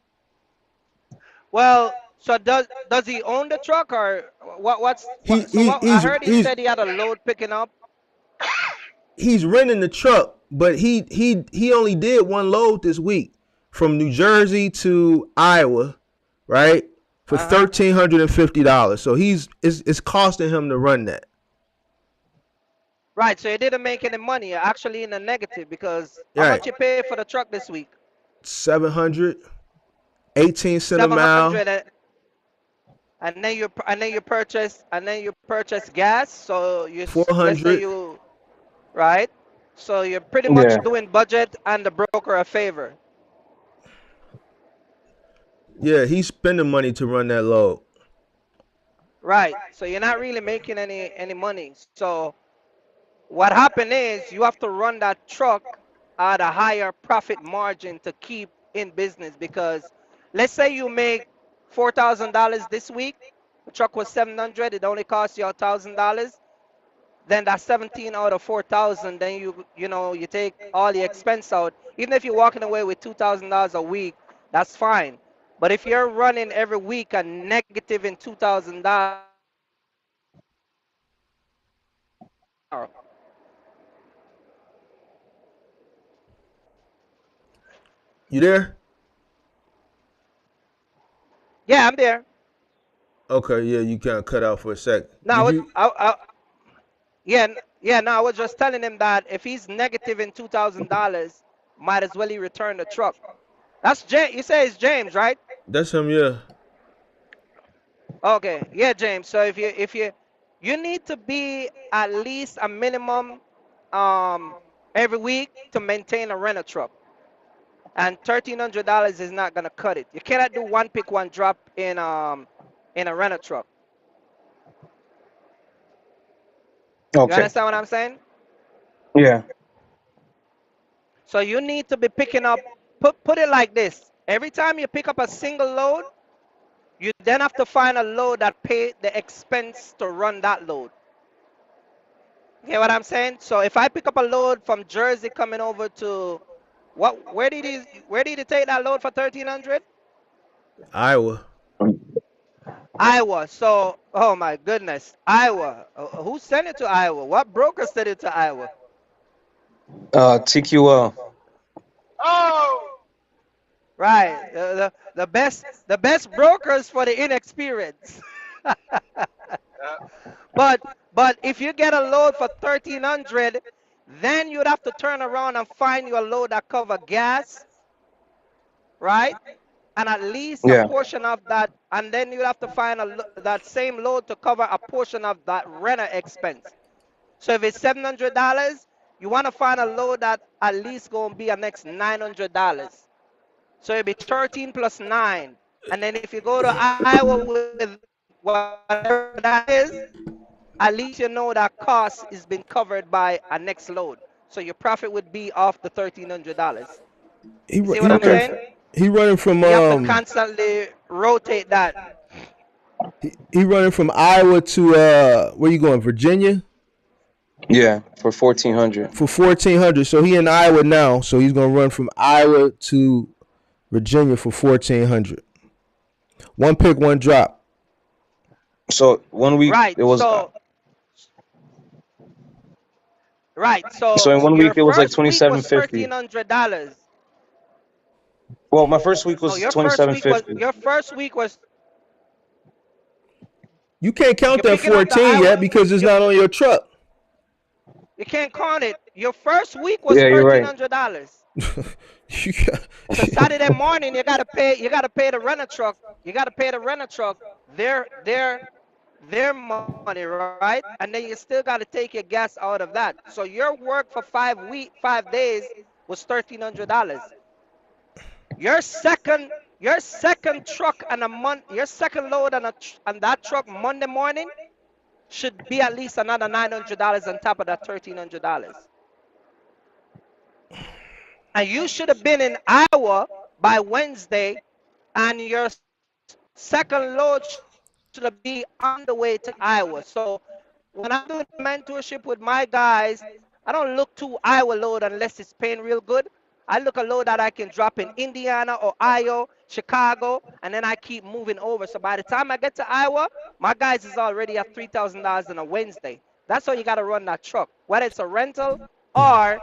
Well, so does he own the truck or I heard he said he had a load picking up. He's renting the truck, but he only did one load this week from New Jersey to Iowa, right? For $1,350. So it's costing him to run that. Right, so you didn't make any money. You're actually in a negative because how Right. much you pay for the truck this week? 700, 18 cents a mile, 700, and then you purchase gas. So let's say 400. you right. So you're pretty much Yeah. doing budget and the broker a favor. Yeah, he's spending money to run that load. Right. So you're not really making any money. So what happened is you have to run that truck at a higher profit margin to keep in business because let's say you make $4,000 this week, the truck was 700, it only cost you $1,000, then that's 17 out of 4,000, then you take all the expense out. Even if you're walking away with $2,000 a week, that's fine. But if you're running every week a negative in $2,000, You there? yeah, I'm there. Okay, yeah, you kind of cut out for a sec. Did Now, you? yeah, yeah. No, I was just telling him that if he's negative in $2,000, might as well he return the truck. That's James. You say it's James, right? That's him, yeah. Okay, yeah, James. So if you need to be at least a minimum um every week to maintain a rental truck, and $1,300 is not gonna cut it. You cannot do one pick one drop in a rental truck. You Okay. understand what I'm saying? Yeah. So you need to be picking up. Put it like this: every time you pick up a single load, you then have to find a load that pay the expense to run that load. You get what I'm saying? So if I pick up a load from Jersey coming over to what? Where did he take that load for 1,300? Iowa. Iowa. So oh my goodness, Iowa. Who sent it to Iowa? What broker sent it to Iowa? TQL. Oh! Right. The best brokers for the inexperienced. But if you get a load for 1,300, then you'd have to turn around and find you a load that cover gas, right? And at least a Yeah. portion of that, and then you'd have to find that same load to cover a portion of that renter expense. So if it's $700, you want to find a load that at least gonna be a next $900. So it'd be 13 plus 9. And then if you go to Iowa with whatever that is, at least you know that cost is been covered by a next load. So your profit would be off the $1,300. He You see he what I'm Okay. running. saying? He running from You have to constantly rotate that. he running from Iowa to where you going? Virginia Yeah. For 1,400. for 1,400. So he in Iowa now. So he's gonna run from Iowa to Virginia for 1,400. One pick, one drop. So 1 week Right. it was. So So in 1 week your it was like first week was 2750. $1,300. Well, my first week No, was 2750. your first week was You can't count you're that picking up the 14 yet Iowa. because it's not on your truck. You can't count it. Your first week was Yeah, you're right. $1,300. You got- So Saturday morning you gotta pay the rental truck. You gotta pay the rental truck their money, right? And then you still gotta take your gas out of that. So your work for 5 days was $1,300. Your second truck and a month, your second load on that truck Monday morning should be at least another $900 on top of that $1,300. And you should have been in Iowa by Wednesday, and your second load should be on the way to Iowa. So when I'm doing mentorship with my guys, I don't look to Iowa load unless it's paying real good. I look a load that I can drop in Indiana, Ohio, Chicago, and then I keep moving over. So by the time I get to Iowa, my guys is already at $3,000 on a Wednesday. That's how you got to run that truck, whether it's a rental or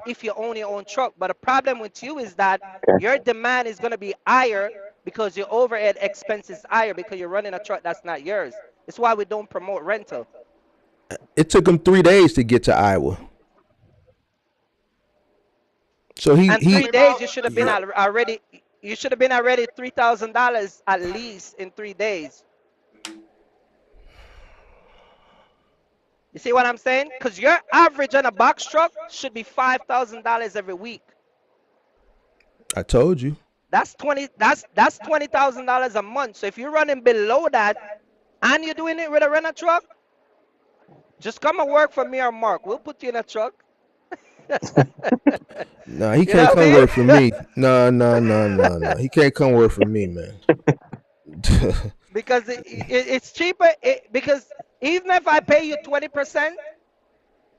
if you own your own truck. But the problem with you is that your demand is going to be higher because your overhead expense is higher because you're running a truck that's not yours. It's why we don't promote rental. It took him 3 days to get to Iowa. So And he 3 days, you should have been already. You should have been already $3,000 at least in 3 days. You see what I'm saying? Because your average on a box truck should be $5,000 every week. I told you. That's $20,000 a month. So if you're running below that and you're doing it with a rental truck, just come and work for me or Mark. We'll put you in a truck. Nah, he You know can't what come I work for me. No. He can't come work for me, man. mean? Because it's cheaper. Because even if I pay you 20%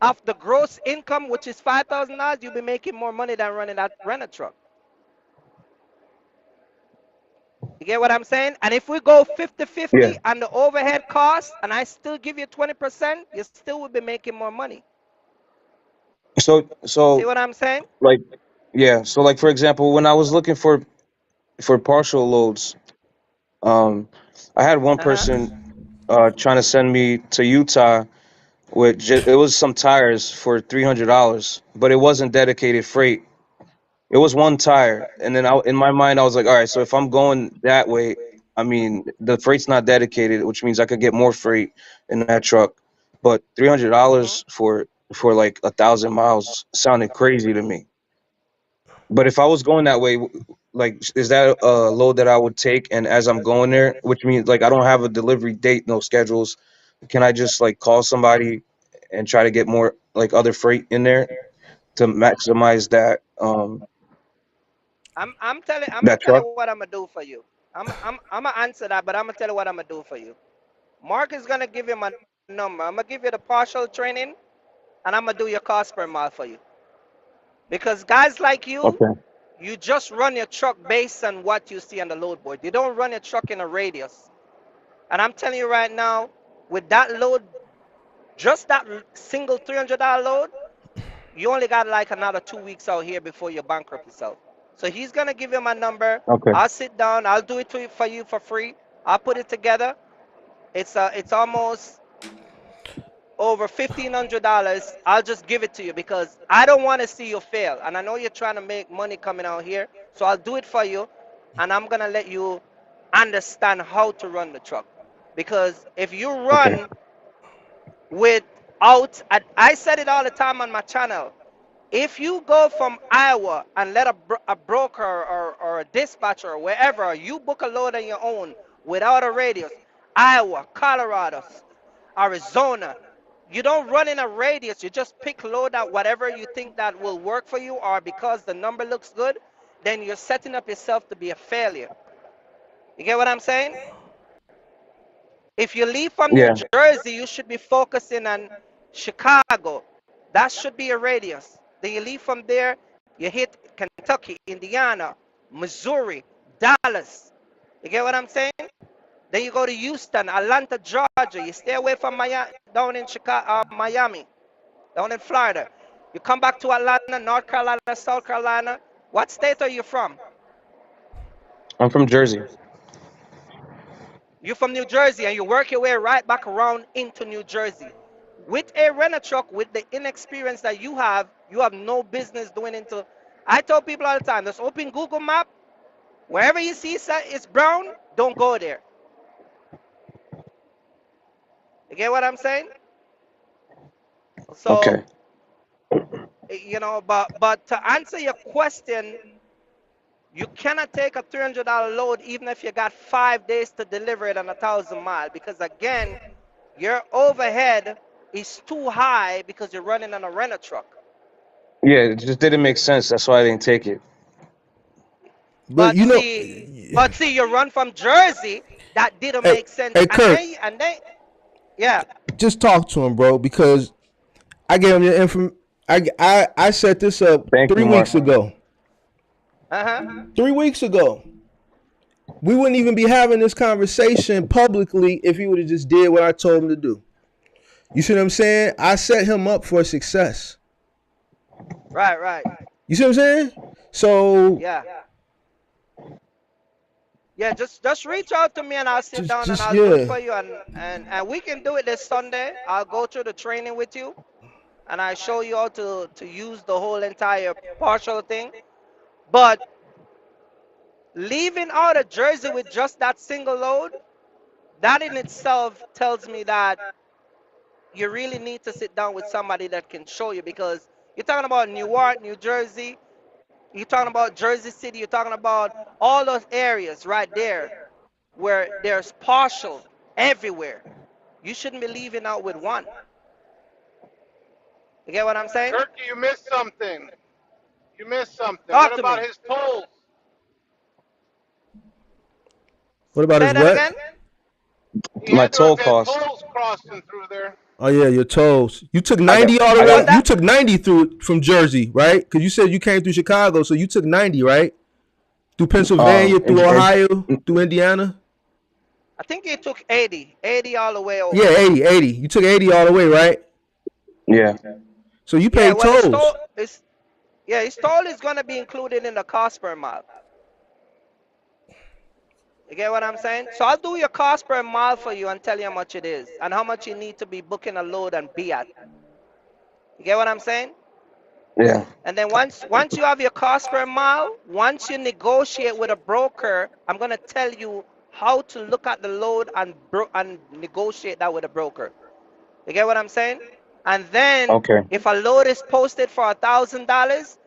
of the gross income, which is $5,000, you'll be making more money than running that rental truck. You get what I'm saying? And if we go 50-50 Yeah. on the overhead cost and I still give you 20%, you still will be making more money. See So what I'm saying? like, yeah. So like, for example, when I was looking for partial loads, um, I had one Uh-huh. person trying to send me to Utah with it was some tires for $300, but it wasn't dedicated freight. It was one tire, and then in my mind, I was like, all right, so if I'm going that way, I mean, the freight's not dedicated, which means I could get more freight in that truck. But Mm-hmm. $300 for like 1,000 miles sounded crazy to me. But if I was going that way, like, is that a load that I would take? And as I'm going there, which means like I don't have a delivery date, no schedules, can I just like call somebody and try to get more like other freight in there to maximize I'm gonna that tell you truck? what I'm gonna do for you. I'm gonna answer that, but I'm gonna tell you what I'm gonna do for you. Mark is gonna give you my number. I'm gonna give you the partial training, and I'm gonna do your cost per mile for you. Because guys like you, Okay. you just run your truck based on what you see on the load board. You don't run your truck in a radius. And I'm telling you right now, with that load, just that single $300 load, you only got like another 2 weeks out here before you bankrupt yourself. So he's gonna give you my number. Okay. I'll sit down. I'll do it for you for free. I'll put it together. It's almost over $1,500. I'll just give it to you because I don't want to see you fail. And I know you're trying to make money coming out here. So I'll do it for you, and I'm gonna let you understand how to run the truck. Because if you Okay. run without, I said it all the time on my channel. If you go from Iowa and let a broker or a dispatcher or wherever, you book a load on your own without a radius, Iowa, Colorado, Arizona, you don't run in a radius. You just pick load out whatever you think that will work for you, or because the number looks good, then you're setting up yourself to be a failure. You get what I'm saying? If you leave from New Yeah. Jersey, you should be focusing on Chicago. That should be a radius. Then you leave from there, you hit Kentucky, Indiana, Missouri, Dallas. You get what I'm saying? Then you go to Houston, Atlanta, Georgia. You stay away from Miami, down in Chicago, Miami, down in Florida. You come back to Atlanta, North Carolina, South Carolina. What state are you from? I'm from Jersey. You're from New Jersey, and you work your way right back around into New Jersey. With a rental truck, with the inexperience that you have no business doing into. I tell people all the time, just open Google Map. Wherever you see it's brown, don't go there. You get what I'm saying? So, Okay. but to answer your question, you cannot take a $300 load even if you got 5 days to deliver it on 1,000 miles, because again, your overhead is too high because you're running on a rental truck. Yeah, it just didn't make sense. That's why I didn't take it. But But you know, see, but see, you run from Jersey, that didn't hey, make sense, hey Kirk, and then, yeah, just talk to him, bro, because I gave him your info. I set this up Thank three you, Mark. weeks ago. uh-huh, 3 weeks ago, we wouldn't even be having this conversation publicly if he would have just did what I told him to do. You see what I'm saying? I set him up for success. right, You see what I'm saying? So yeah, Yeah, just reach out to me and I'll sit down and just I'll do it yeah. for you, and we can do it this Sunday. I'll go through the training with you and I show you how to use the whole entire partial thing. But leaving out a jersey with just that single load, that in itself tells me that you really need to sit down with somebody that can show you, because you're talking about Newark, New Jersey, you're talking about Jersey City, you're talking about all those areas right there where there's partial everywhere. You shouldn't be leaving out with one. You get what I'm saying? Turkey, you missed something. You missed something. Talk What to about me. his tolls? What about Say his that what? again. He My had to have toll had cost. tolls crossing through there. Oh yeah, your toes. You took I got 90 all the I What's way. got You that? took 90 through from Jersey, right? Because you said you came through Chicago, so you took 90, right? Through Pennsylvania, through and Ohio, through Indiana. I think he took 80 all the way Yeah, over. 80. You took 80 all the way, right? yeah. So you Yeah, paid well, tolls. his toll is gonna be included in the cost per mile. You get what I'm saying? So I'll do your cost per mile for you and tell you how much it is and how much you need to be booking a load and be at. You get what I'm saying? Yeah. And then once you have your cost per mile, once you negotiate with a broker, I'm gonna tell you how to look at the load and negotiate that with a broker. You get what I'm saying? And then Okay. if a load is posted for $1,000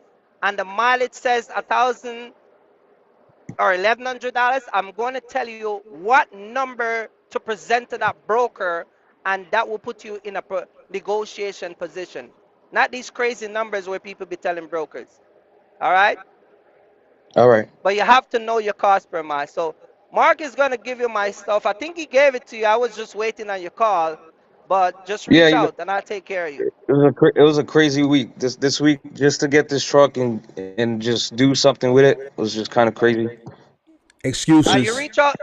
and the mileage says 1,000 or $1,100, I'm going to tell you what number to present to that broker, and that will put you in a negotiation position. Not these crazy numbers where people be telling brokers. All right? All right. But you have to know your cost per mile. So Mark is going to give you my stuff. I think he gave it to you. I was just waiting on your call. But just Yeah. reach out and I'll take care of you. It was a crazy week. This week, just to get this truck and just do something with it was just kind of crazy. You Excuses. reach out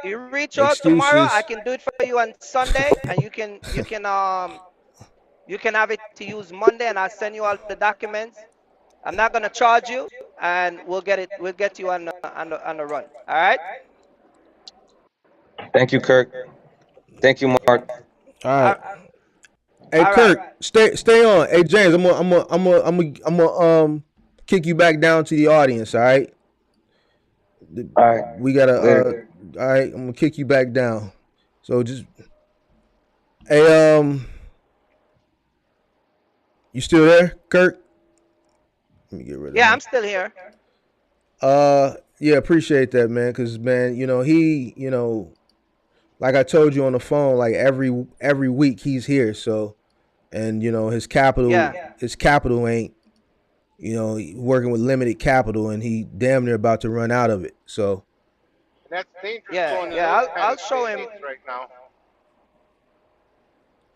tomorrow. I Excuses. can do it for you on Sunday, and you can have it to use Monday, and I'll send you all the documents. I'm not gonna charge you, and we'll get you on the run. All right. Thank you, Kirk. Thank you, Mark. All All right. Hey all right. Kirk, stay on. Hey James, I'm gonna kick you back down to the audience. All right. All right. We gotta Later. all right. I'm gonna kick you back down. So just hey you still there, Kirk? Let me get rid of Yeah, him. I'm still here. Yeah, appreciate that, man. Cause man, like I told you on the phone, like every week he's here. So, and his Yeah. capital ain't, working with limited capital, and he damn near about to run out of it. So, That's dangerous Yeah. going in Yeah. those kind I'll of show him. states right now.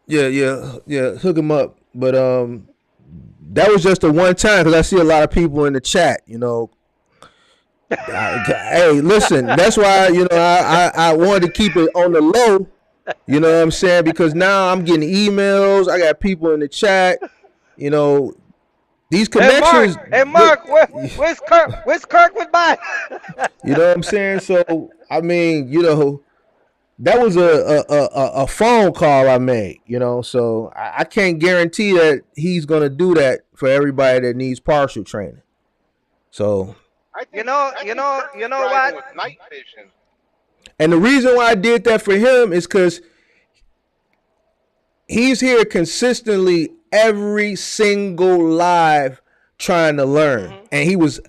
yeah, hook him up. But that was just a one time because I see a lot of people in the chat. Hey, listen, that's why I wanted to keep it on the low. You know what I'm saying? Because now I'm getting emails. I got people in the chat. You know, these connections. Hey Mark, where's Kirk? Where's Kirk with mine? You know what I'm saying? So I mean, that was a phone call I made. So I can't guarantee that he's gonna do that for everybody that needs partial training. So, I You think know, I you think know, Kirk's you know driving what? with night vision. and the reason why I did that for him is because he's here consistently every single live trying to learn, Hmm. and he was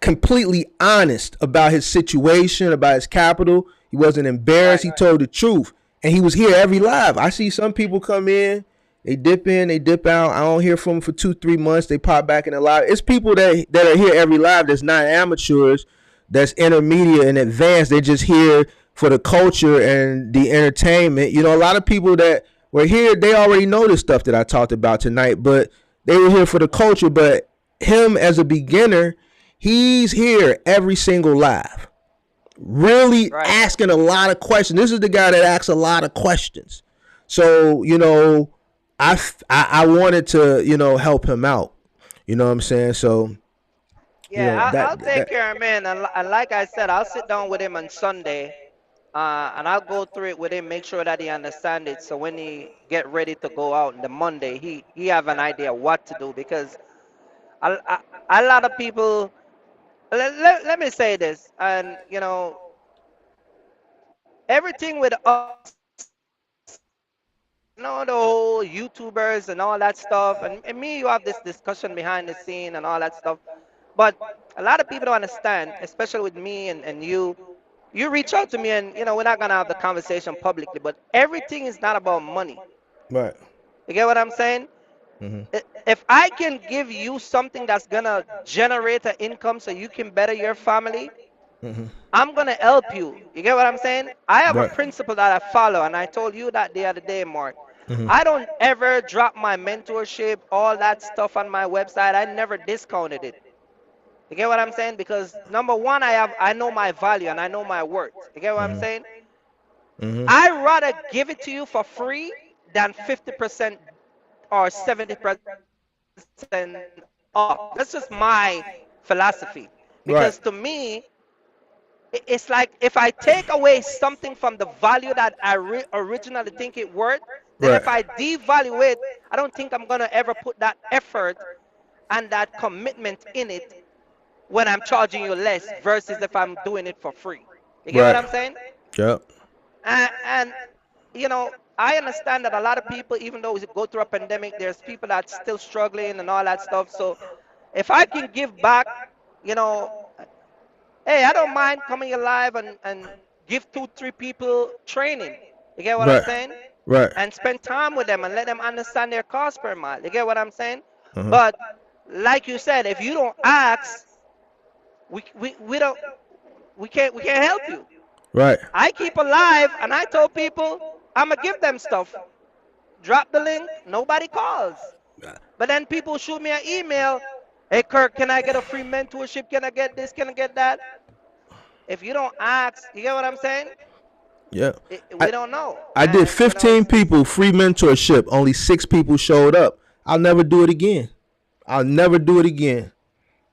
completely honest about his situation, about his capital. He wasn't embarrassed. Right. He told the truth, and he was here every live. I see some people come in, they dip out. I don't hear from them for 2-3 months. They pop back in the live. It's people that are here every live that's not amateurs, that's intermediate and advanced. They're just here for the culture and the entertainment. A lot of people that were here, they already know the stuff that I talked about tonight, but they were here for the culture. But him as a beginner, he's here every single live, really Right. asking a lot of questions. This is the guy that asks a lot of questions. So, I wanted to, help him out. You know what I'm saying? So Yeah, I'll take that care of him, man. And like I said, I'll sit down with him on Sunday, and I'll go through it with him, make sure that he understands it. So when he get ready to go out on the Monday, he have an idea what to do because a lot of people. Let me say this, and everything with us, the whole YouTubers and all that stuff, and me, you have this discussion behind the scene and all that stuff. But a lot of people don't understand, especially with me and you. You reach out to me, and we're not gonna have the conversation publicly. But everything is not about money. right. You get what I'm saying? Mhm. If I can give you something that's gonna generate an income so you can better your family, Mhm. I'm gonna help you. You get what I'm saying? I have a Right. principle that I follow, and I told you that the other day, Mark. Mhm. I don't ever drop my mentorship, all that stuff on my website. I never discounted it. You get what I'm saying? Because number one, I know my value and I know my worth. You get what I'm Mhm. saying? Mhm. I rather give it to you for free than 50% or 70% off. That's just my philosophy. Because to me, Right. it's like if I take away something from the value that I originally think it worth, then if I Right. devalue it, I don't think I'm gonna ever put that effort and that commitment in it when I'm charging you less versus if I'm doing it for free. You get what Right. I'm saying? Yep. And I understand that a lot of people, even though we go through a pandemic, there's people that's still struggling and all that stuff. So if I can give back, you know, hey, I don't mind coming alive and give 2, 3 people training. You get what I'm Right. saying? Right. And spend time with them and let them understand their cost per mile. You get what I'm saying? Uh-huh. But like you said, if you don't ask, we don't we can't help you. Right. I keep alive and I told people I'm gonna give them stuff. Drop the link, nobody calls. But then people shoot me an email. Hey Kirk, can I get a free mentorship? Can I get this? Can I get that? If you don't ask, you get what I'm saying? Yeah. We don't know. I did And 15 people free mentorship. Only 6 people showed up. I'll never do it again. I'll never do it again.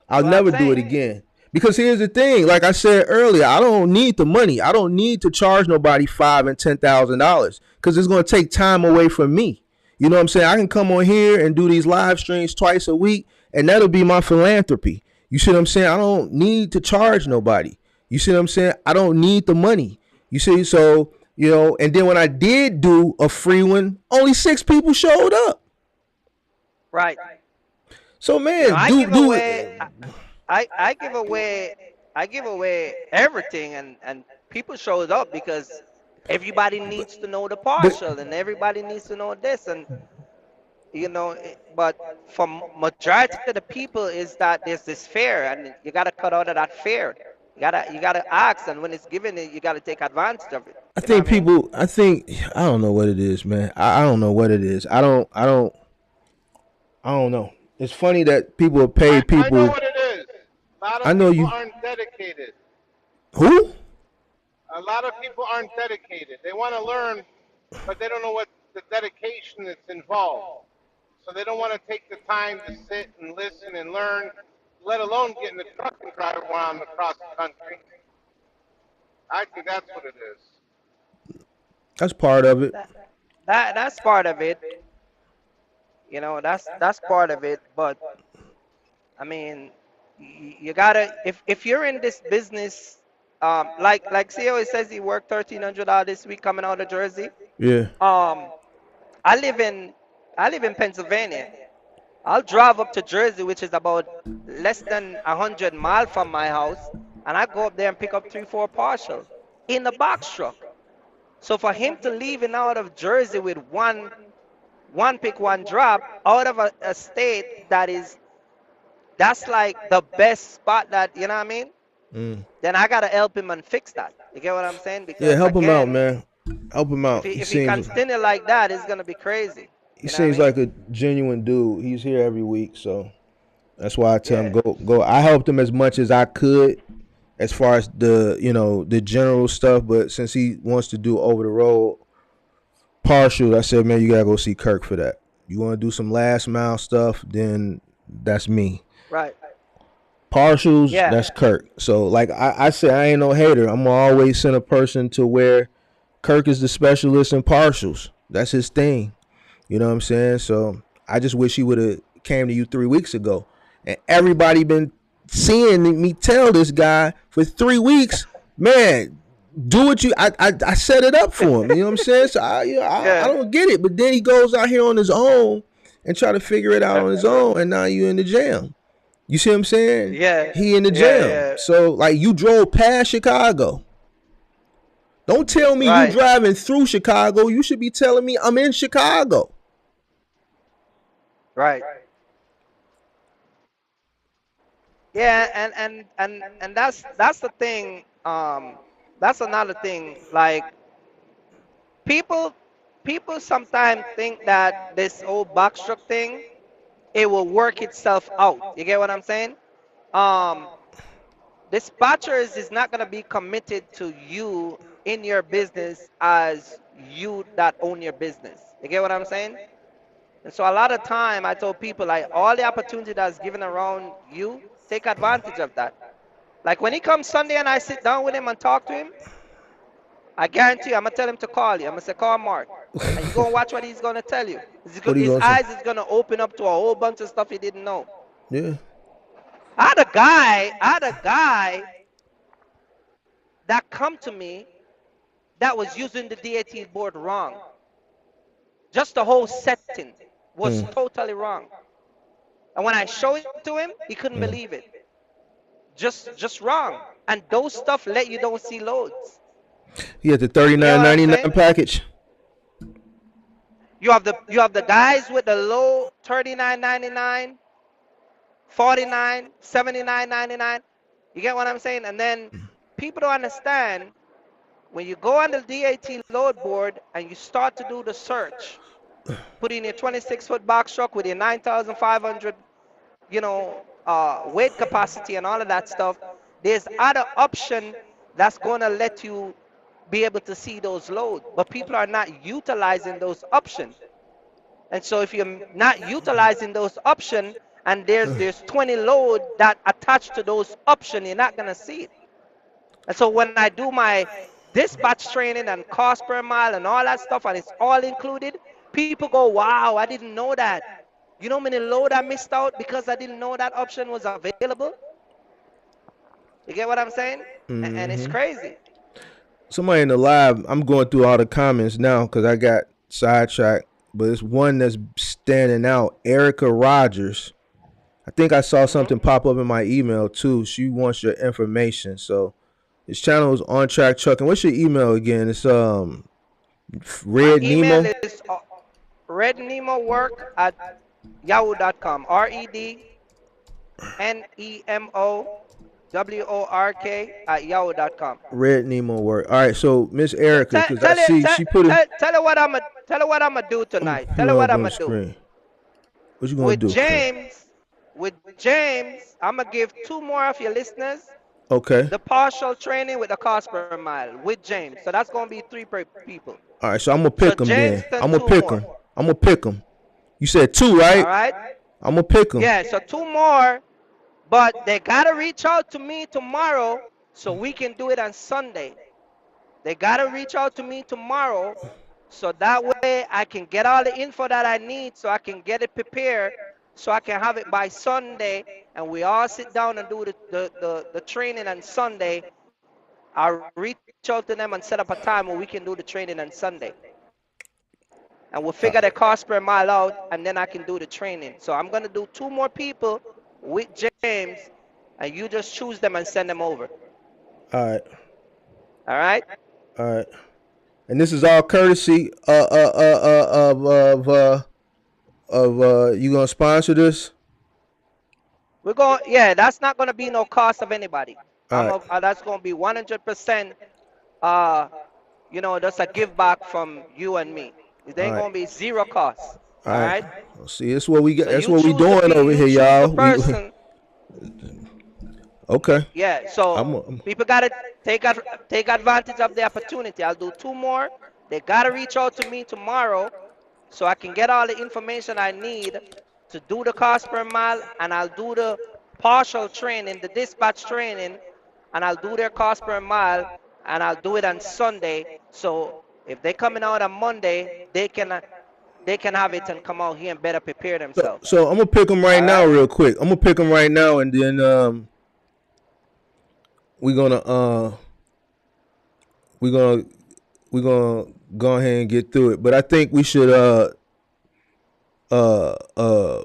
I'll what I'm never do it saying. again. Because here's the thing, like I said earlier, I don't need the money. I don't need to charge nobody $5,000 and $10,000 because it's gonna take time away from me. You know what I'm saying? I can come on here and do these live streams twice a week, and that'll be my philanthropy. You see what I'm saying? I don't need to charge nobody. You see what I'm saying? I don't need the money. You see, so and then when I did do a free one, only 6 people showed up. Right. So man, I do give do away I give away everything and people showed up because everybody needs to know the but partial and everybody needs to know this and but for majority of the people is that there's this fear and you got to cut out of that fear. You got to ask, and when it's given you got to take advantage of it. I You know what think I mean? people. I don't know what it is, man. I don't know what it is. I don't know. It's funny that people pay I know people. what it is. A lot I of know people you. aren't dedicated. Who? A lot of people aren't dedicated. They want to learn, but they don't know what the dedication that's involved. So they don't want to take the time to sit and listen and learn, let alone get in the truck and drive around across the country. I think that's what it is. That's part of it. That's part of it. That's part of it. But I mean, you gotta if you're in this business, like CEO says he worked $1,300 this week coming out of Jersey. Yeah. Um, I live in I live in Pennsylvania. I'll drive up to Jersey, which is about less than 100 miles from my house, and I go up there and pick up 3, 4 partial in the box truck. So for him to leave and out of Jersey with one pick, one drop out of a state that's like the best spot that you know what I mean. Mm. Then I gotta help him and fix that. You get what I'm saying? Yeah. Because Help him out, again, man. Help him if out. he He if he seems. continue like that, it's gonna be crazy. He You know what I seems mean? like a genuine dude. He's here every week, so that's why I tell him Yeah. go. I helped him as much as I could, as far as the general stuff. But since he wants to do over the road partial, I said, man, you gotta go see Kirk for that. You want to do some last mile stuff, then that's me. Right. Partials, that's Yeah. Kirk. So like I said, I ain't no hater. I'm gonna always send a person to where Kirk is the specialist in partials. That's his thing. You know what I'm saying? So I just wish he would have came to you 3 weeks ago. And everybody been seeing me tell this guy for 3 weeks, man, do what you I set it up for him. You know what I'm saying? So I Yeah. don't get it. But then he goes out here on his own and try to figure it out on his own, and now you in the jam. You see what I'm saying? Yeah. He in the Yeah. jam. Yeah. So like you drove past Chicago. Don't tell me you Right. driving through Chicago. You should be telling me I'm in Chicago. Right. Yeah, and that's the thing. That's another thing. Like people people sometimes think that this whole backstroke thing, it will work itself out. You get what I'm saying? Um, dispatchers is not gonna be committed to you in your business as you that own your business. You get what I'm saying? And so a lot of time I told people like all the opportunity that's given around you, take advantage of that. Like when he comes Sunday and I sit down with him and talk to him, I guarantee you, I'm gonna tell him to call you. I'm gonna say, call Mark, and you gonna watch what he's gonna tell you. What are you His gonna say? eyes is gonna open up to a whole bunch of stuff he didn't know. Yeah. I had a guy that come to me that was using the DAT board wrong. Just the whole setting was Mm. totally wrong. And when I showed it to him, he couldn't Mm. believe it. Just wrong. And those stuff let you don't see loads. He had the You get what I'm 39.99 saying? package. You have the guys with the low 39.99, 49, 79.99. You get what I'm saying? And then people don't understand when you go on the DAT load board and you start to do the search, put in your 26-foot box truck with your 9,500, weight capacity and all of that stuff. There's other option that's going to let you be able to see those loads, but people are not utilizing those options. And so if you're not utilizing those options and there's 20 load that attach to those options, you're not going to see it. And so when I do my dispatch training and cost per mile and all that stuff, and it's all included, people go, wow, I didn't know that. You know how many load I missed out because I didn't know that option was available? You get what I'm saying? And it's Mm-hmm. crazy. Somebody in the live, I'm going through all the comments now because I got sidetracked, but it's one that's standing out. Erica Rogers. I think I saw Hmm. something pop up in my email too. She wants your information. So his channel is On Track Trucking. What's your email again? It's My Red email Nemo. is rednemowork@yahoo.com. REDNEMOWORK@yahoo.com. Red Nemo work. All right. So Miss Erica, Tell, because I tell, her- see tell, she put a. tell her what I'm gonna do I'm tonight. put Tell it her what up I'm on the gonna do. screen. What you gonna With do? James, with James, I'm gonna give two more of your listeners Okay. the partial training with the cost per mile with James. So that's gonna be three per people. All right. So I'm gonna So pick them James then. and I'm gonna two pick more. them. I'm gonna pick them. You said two, All right? right? I'm gonna pick them. Yeah. So two more, but they gotta reach out to me tomorrow so we can do it on Sunday. They gotta reach out to me tomorrow so that way I can get all the info that I need so I can get it prepared so I can have it by Sunday and we all sit down and do the training on Sunday. I'll reach out to them and set up a time where we can do the training on Sunday. And we'll figure the cost per mile out and then I can do the training. So I'm gonna do two more people with James and you just choose them and send them over. All right. All right? All right. And this is all courtesy of you gonna sponsor this? We're going, yeah, that's not gonna be no cost of anybody. All right. That's gonna be 100%, uh, that's a give back from you and me. It All ain't right. gonna be zero cost. All All right. right. See, that's what we get. So That's you what we choose doing over here, you choose the y'all. We person. okay. Yeah. So I'm people gotta take advantage of the opportunity. I'll do two more. They gotta reach out to me tomorrow so I can get all the information I need to do the cost per mile, and I'll do the partial training, the dispatch training, and I'll do their cost per mile, and I'll do it on Sunday. So if they're coming out on Monday, they can have it and come out here and better prepare themselves. So I'm gonna pick them right All now, right. real quick. I'm gonna pick them right now, and then we're gonna we're gonna we're gonna go ahead and get through it. But I think uh uh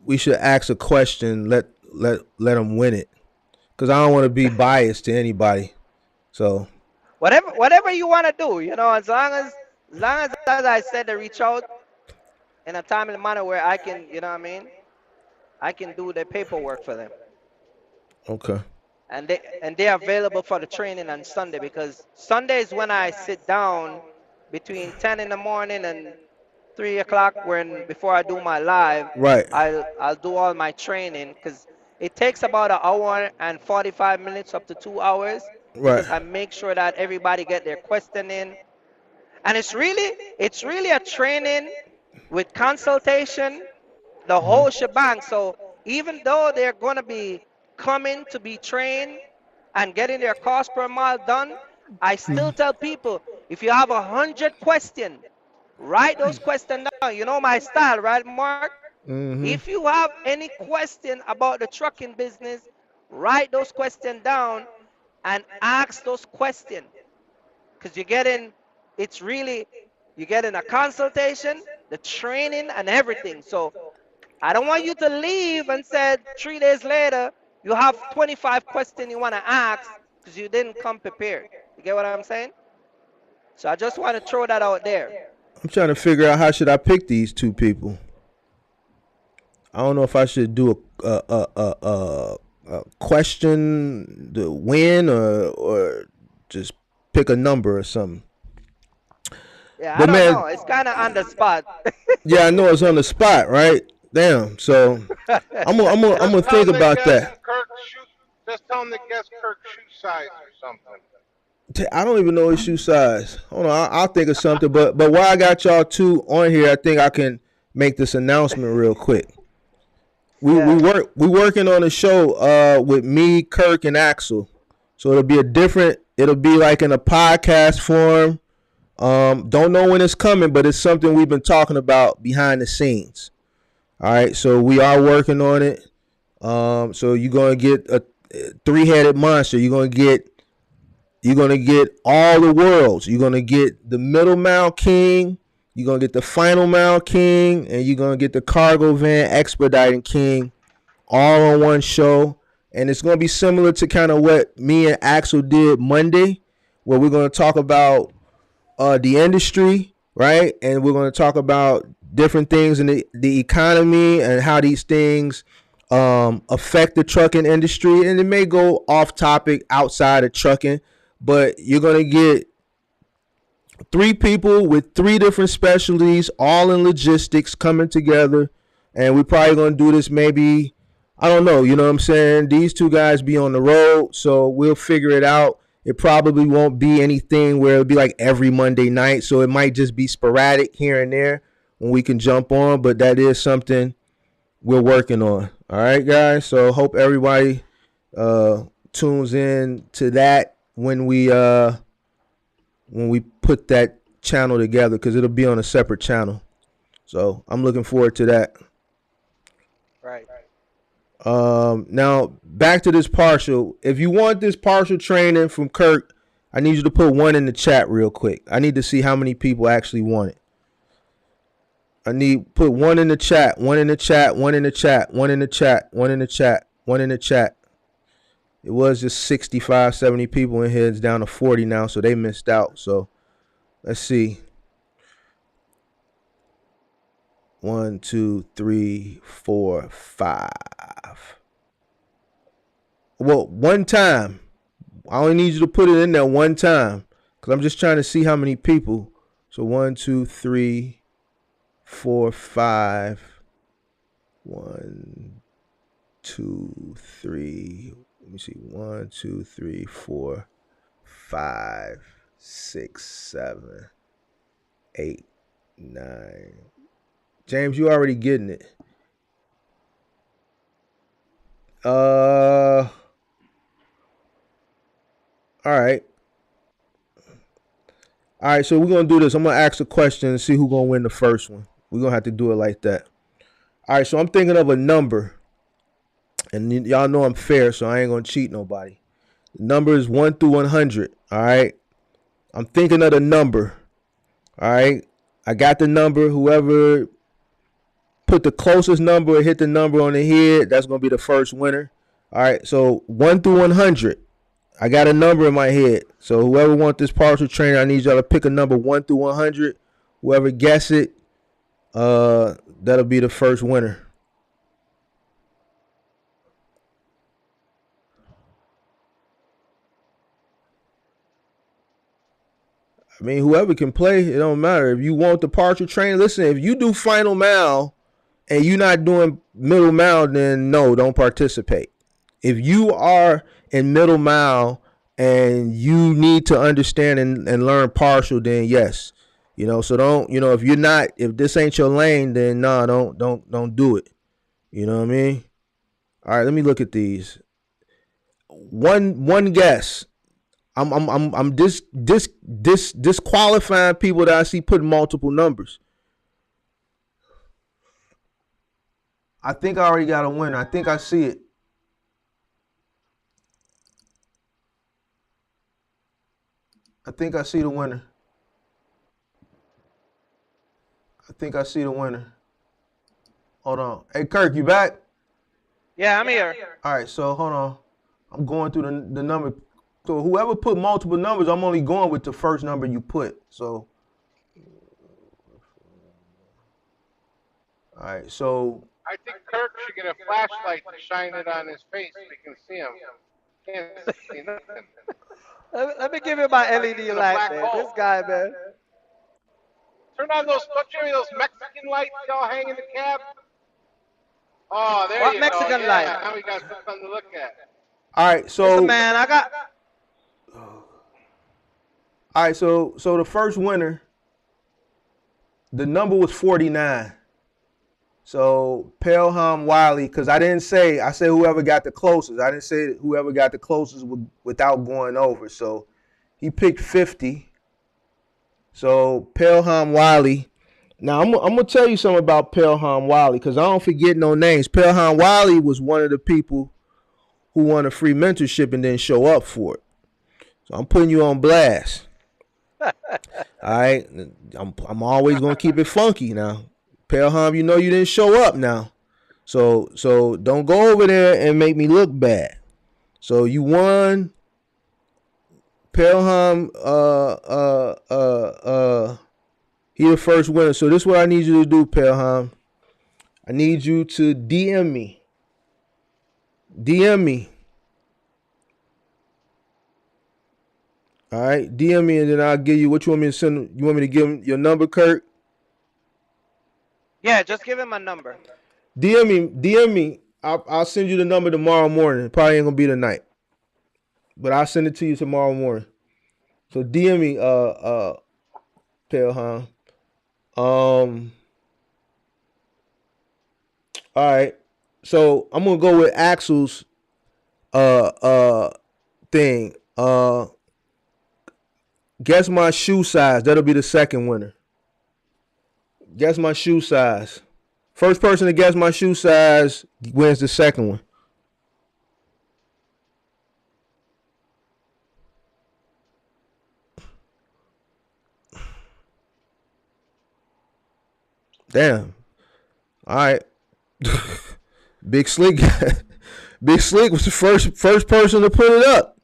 we should ask a question. Let them win it, because I don't want to be biased to anybody. So Whatever you want to do, as long as I said to reach out in a timely manner where I can, you know what I mean, I can do the paperwork for them. okay, And they're available for the training on Sunday, because Sunday is when I sit down between 10 in the morning and 3 o'clock, when before I do my live, right, I'll do all my training, because it takes about an hour and 45 minutes up to 2 hours, right. because I make sure that everybody get their question in. And it's really a training with consultation, the whole shebang. So even though they're going to be coming to be trained and getting their cost per mile done, I still tell people, if you have 100 questions, write those questions down. You know my style, right, Mark? Mm-hmm. If you have any question about the trucking business, write those questions down and ask those questions, because it's really, you're getting a consultation, the training, and everything. So I don't want you to leave and said 3 days later you have 25 questions you want to ask because you didn't come prepared. You get what I'm saying? So I just want to throw that out there. I'm trying to figure out how should I pick these two people. I don't know if I should do a question to win, or just pick a number or something. Yeah, I But don't man, know. It's kind of on the spot. yeah, I know it's on the spot, right? Damn. So I'm Just gonna tell think them to about guess that. Kirk's shoe. Just tell them to guess Kirk's shoe size or something. I don't even know his shoe size. Hold on, I'll think of something. But while I got y'all two on here, I think I can make this announcement real quick. Yeah. We working on a show with me, Kirk, and Axel. So it'll be like in a podcast form. Don't know when it's coming, but it's something we've been talking about behind the scenes. All right, so we are working on it. So you're gonna get a three-headed monster. You're gonna get all the worlds. You're gonna get the middle mount king. You're gonna get the final mount king, and you're gonna get the cargo van expediting king, all on one show. And it's gonna be similar to kind of what me and Axel did Monday, where we're gonna talk about the industry, right? And we're going to talk about different things in the economy and how these things affect the trucking industry. And it may go off topic outside of trucking, but you're going to get three people with three different specialties, all in logistics, coming together. And we're probably going to do this maybe, I don't know, you know what I'm saying? These two guys be on the road, so we'll figure it out. It probably won't be anything where it'll be like every Monday night. So it might just be sporadic here and there when we can jump on. But that is something we're working on. All right, guys. So hope everybody tunes in to that when we put that channel together, because it'll be on a separate channel. So I'm looking forward to that. Right. Now back to this partial. If you want this partial training from Kirk, I need you to put one in the chat real quick. I need to see how many people actually want it. I need put one in the chat, one in the chat, one in the chat, one in the chat, one in the chat, one in the chat. It was just 65, 70 people in here. It's down to 40 now, so they missed out. So let's see. 1, 2, 3, 4, 5. Well, one time. I only need you to put it in there one time, because I'm just trying to see how many people. So 1, 2, 3, 4, 5. 1, 2, 3. Let me see. 1, 2, 3, 4, 5, 6, 7, 8, 9. James, you already getting it. All right. All right, so we're gonna do this. I'm gonna ask a question and see who's gonna win the first one. We're gonna have to do it like that. All right, so I'm thinking of a number, and y'all know I'm fair, so I ain't gonna cheat nobody. The number is 1 through 100. All right, I'm thinking of the number. All right, I got the number. Whoever put the closest number or hit the number on the head, that's gonna be the first winner. All right, so 1 through 100. I got a number in my head. So whoever wants this partial trainer, I need y'all to pick a number 1 through 100. Whoever guess it, that'll be the first winner. I mean, whoever can play, it don't matter. If you want the partial trainer, listen, if you do final mile and you're not doing middle mile, then no, don't participate. If you are in middle mile and you need to understand and learn partial, then yes. So don't, if you're not, if this ain't your lane, then no, don't do it. You know what I mean? All right, let me look at these. One guess. I'm disqualifying people that I see putting multiple numbers. I think I already got a winner. I think I see it. I think I see the winner. Hold on. Hey, Kirk, you back? Yeah, I'm here. All right, so hold on. I'm going through the number. So whoever put multiple numbers, I'm only going with the first number you put. So, all right, so. I think Kirk should get a flashlight to shine it on his face so we can see him. Can't see nothing. Let me give you my LED light, man. This guy, man. Turn on those Mexican lights y'all hang in the cab. Oh, there What you Mexican go. light? Yeah, now we got something to look at. All right, so. Listen, man, I got. All right, so the first winner, the number was 49. So Pelham Wiley, because I said whoever got the closest. I didn't say whoever got the closest without going over. So he picked 50. So Pelham Wiley. Now I'm gonna tell you something about Pelham Wiley because I don't forget no names. Pelham Wiley was one of the people who won a free mentorship and didn't show up for it. So I'm putting you on blast. All right, I'm always gonna keep it funky now. Pelham, you didn't show up now, so don't go over there and make me look bad. So you won. Pelham, he the first winner. So this is what I need you to do, Pelham. I need you to DM me. All right, DM me and then I'll give you what you want me to send. You want me to give him your number, Kurt? Yeah, just give him my number. DM me. I'll send you the number tomorrow morning. Probably ain't gonna be tonight, but I'll send it to you tomorrow morning. So DM me, Pelham. All right. So I'm gonna go with Axel's thing. Guess my shoe size. That'll be the second winner. Guess my shoe size. First person to guess my shoe size wins the second one. Damn. All right. Big Slick. Big Slick was the first person to put it up.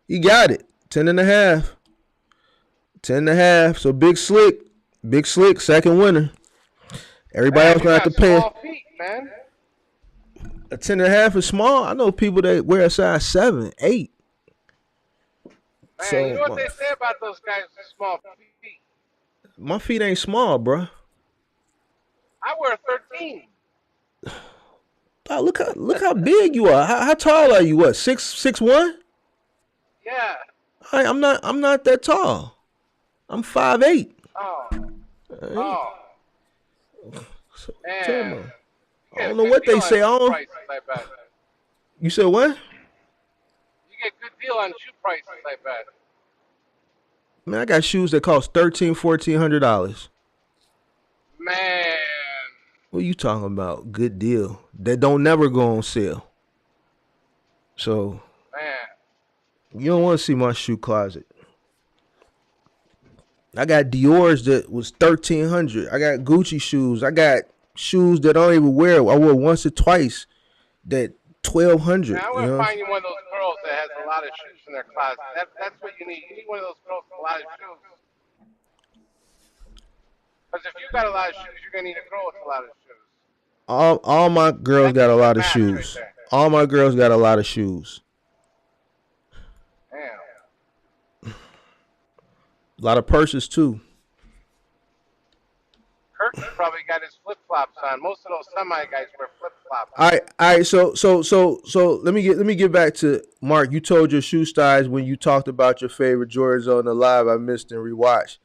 He got it. 10.5. 10.5. So Big Slick, second winner. Everybody else gonna have to pay. Small feet, man. A 10.5 is small. I know people that wear a size 7, 8. Man, So you know what they say about those guys with small feet? my feet ain't small, bro. I wear 13. Oh, look how big you are. How tall are you? What, 6'1"? Yeah. I'm not that tall. I'm 5'8". Oh. Right. Oh. So, Man. I don't know what they say. I don't. You said what? You get good deal on shoe prices, I bet. Man, I got shoes that cost $1,400. Man, What are you talking about? Good deal. That don't never go on sale. So man. you don't want to see my shoe closet. I got Dior's that was $1,300. I got Gucci shoes. I got shoes that I don't even wear. I wore once or twice. That $1,200. Now, I want to find you one of those girls that has a lot of shoes in their closet. That's what you need. You need one of those girls with a lot of shoes. Because if you got a lot of shoes, you're gonna need a girl with a lot of shoes. All my girls got a lot of shoes. Right, all my girls got a lot of shoes. Damn. A lot of purses too. Kirk probably got his flip flops on. Most of those semi guys wear flip flops. All right. So let me get back to Mark. You told your shoe styles when you talked about your favorite Jordans on the live. I missed and rewatched.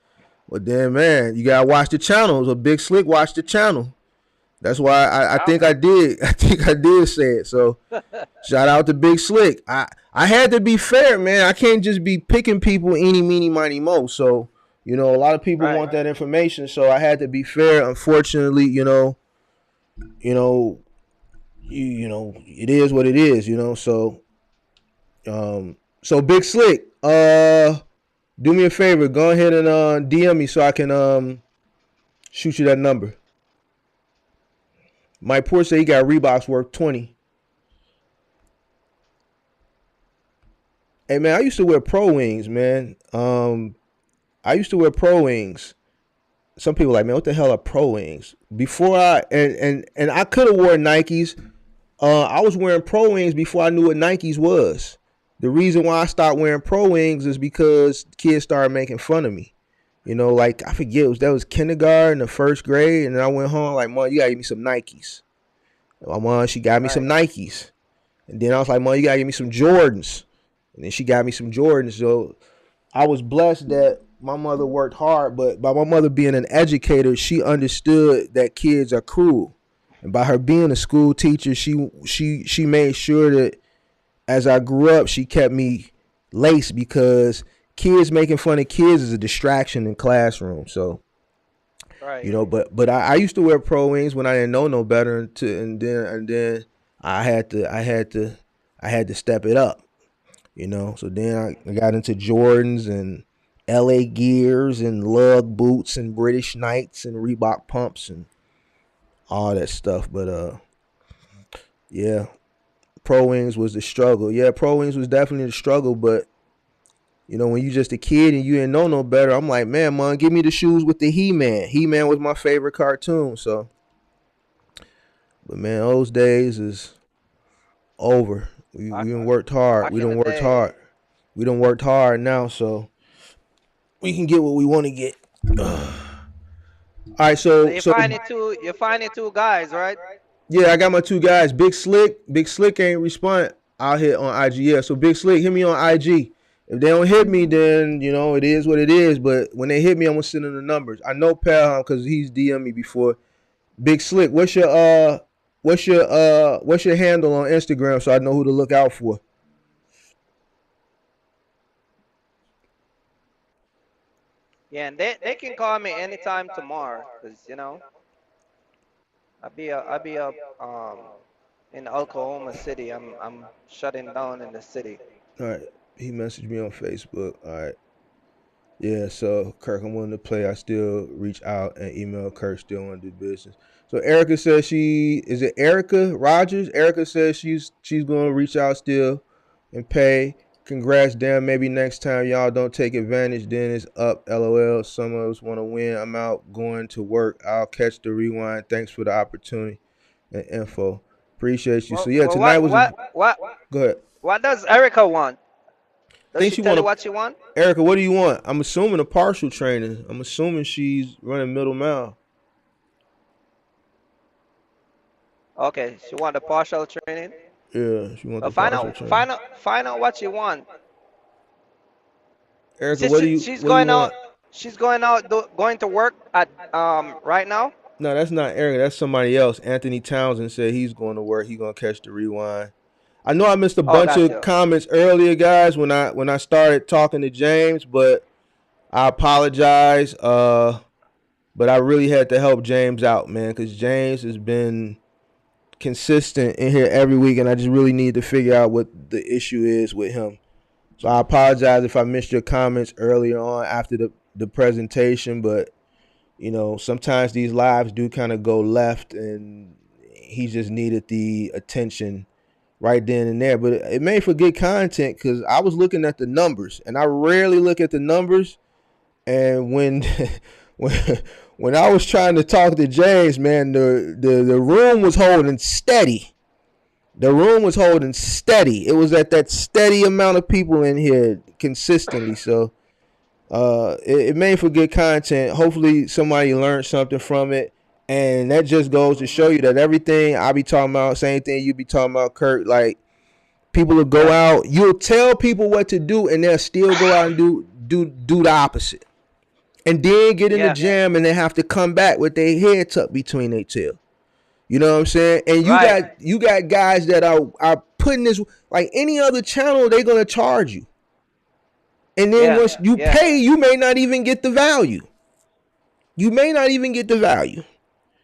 Well, then, man, you gotta watch the channel. So Big Slick watched the channel. That's why I think I did. I think I did say it. So shout out to Big Slick. I had to be fair, man. I can't just be picking people eeny, meeny, miny, mo. So, you know, a lot of people want that information. So I had to be fair. Unfortunately, you know, it is what it is, you know. So Big Slick, do me a favor, go ahead and DM me so I can shoot you that number. Mike Poor said he got Reeboks worth 20. Hey man, I used to wear Pro Wings, man. I used to wear Pro Wings. Some people are like, man, what the hell are Pro Wings? Before I could have worn Nikes. I was wearing Pro Wings before I knew what Nikes was. The reason why I stopped wearing Pro Wings is because kids started making fun of me. You know, like I forget, that was kindergarten or first grade, and then I went home like, Mom, you gotta give me some Nikes. My mom, she got me some Nikes. And then I was like, Mom, you gotta give me some Jordans. And then she got me some Jordans. So I was blessed that my mother worked hard, but by my mother being an educator, she understood that kids are cruel. And by her being a school teacher, she made sure that as I grew up, she kept me laced, because kids making fun of kids is a distraction in classroom. So, you know, but I used to wear Pro Wings when I didn't know no better, and then I had to step it up, you know. So then I got into Jordans and LA Gears and lug boots and British Knights and Reebok pumps and all that stuff. But yeah, Pro Wings was the struggle. Yeah, Pro Wings was definitely the struggle. But you know, when you just a kid and you didn't know no better, I'm like, man, Mom, give me the shoes with the He-Man. He-Man was my favorite cartoon. So, but man, those days is over. We done worked hard. We done worked hard. We done worked hard now, so we can get what we want to get. All right, so you're finding two guys, right? Yeah, I got my two guys. Big Slick ain't respond out here on IG. Yeah, so Big Slick, hit me on IG. If they don't hit me, then you know it is what it is. But when they hit me, I'm gonna send them the numbers. I know Pal because he's DM'd me before. Big Slick, what's your handle on Instagram so I know who to look out for? Yeah, and they can call me anytime tomorrow, because you know I'll be up in Oklahoma City. I'm shutting down in the city. All right. He messaged me on Facebook. All right. Yeah, so Kirk, I'm willing to play. I still reach out and email Kirk, still want to do business. So Erica says is it Erica Rogers? Erica says she's going to reach out still and pay. Congrats, damn. Maybe next time y'all don't take advantage, then it's up. LOL. Some of us want to win. I'm out going to work. I'll catch the rewind. Thanks for the opportunity and info. Appreciate you. So yeah, tonight was what? Go ahead. What does Erica want? Does she tell you what you want? Erica, what do you want? I'm assuming a partial training. I'm assuming she's running middle mile. Okay, she want a partial training. Yeah, she wants the partial training. Find out what you want. Erica, what do you? She's what going do you out. want? She's going out. Going to work at right now. No, that's not Erica. That's somebody else. Anthony Townsend said he's going to work. He's going to catch the rewind. I know I missed a Oh, bunch of gotcha. comments earlier, guys, when I started talking to James, but I apologize. But I really had to help James out, man, because James has been consistent in here every week, and I just really need to figure out what the issue is with him. So I apologize if I missed your comments earlier on after the presentation, but you know, sometimes these lives do kind of go left, and he just needed the attention right then and there. But it made for good content because I was looking at the numbers, and I rarely look at the numbers. And when when when I was trying to talk to James, man, the room was holding steady. The room was holding steady. It was at that steady amount of people in here consistently. So it made for good content. Hopefully somebody learned something from it. And that just goes to show you that everything I be talking about, same thing you be talking about, Kurt, like people will go out, you'll tell people what to do and they'll still go out and do the opposite. And then get in the jam and they have to come back with their head tucked between their tail. You know what I'm saying? And you got guys that are putting this, like any other channel, they're gonna charge you. And then once you pay, you may not even get the value. You may not even get the value.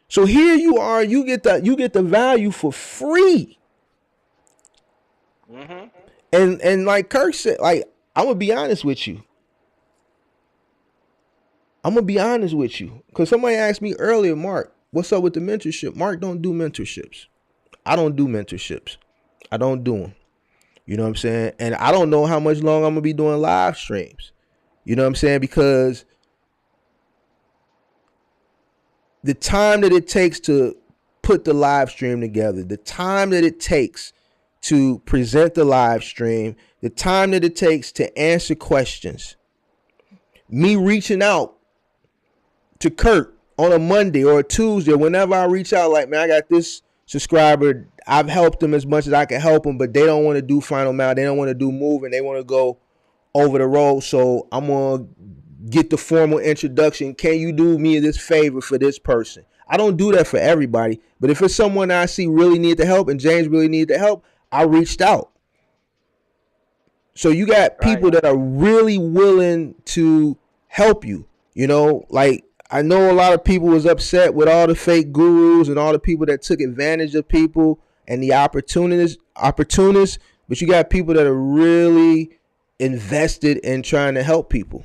So here you are, you get the value for free. Mm-hmm. And like Kirk said, like I'm gonna be honest with you. Because somebody asked me earlier, Mark, what's up with the mentorship? Mark don't do mentorships. I don't do mentorships. I don't do them. You know what I'm saying? And I don't know how much longer I'm going to be doing live streams. You know what I'm saying? Because the time that it takes to put the live stream together, the time that it takes to present the live stream, the time that it takes to answer questions, me reaching out to Kurt on a Monday or a Tuesday, whenever I reach out, like, man, I got this subscriber, I've helped them as much as I can help them, but they don't want to do final mile, they don't want to do move, and they want to go over the road. So I'm gonna get the formal introduction. Can you do me this favor for this person? I don't do that for everybody, but if it's someone I see really need the help and James really need the help, I reached out. So you got people that are really willing to help you. You know, like I know a lot of people was upset with all the fake gurus and all the people that took advantage of people and the opportunists, but you got people that are really invested in trying to help people.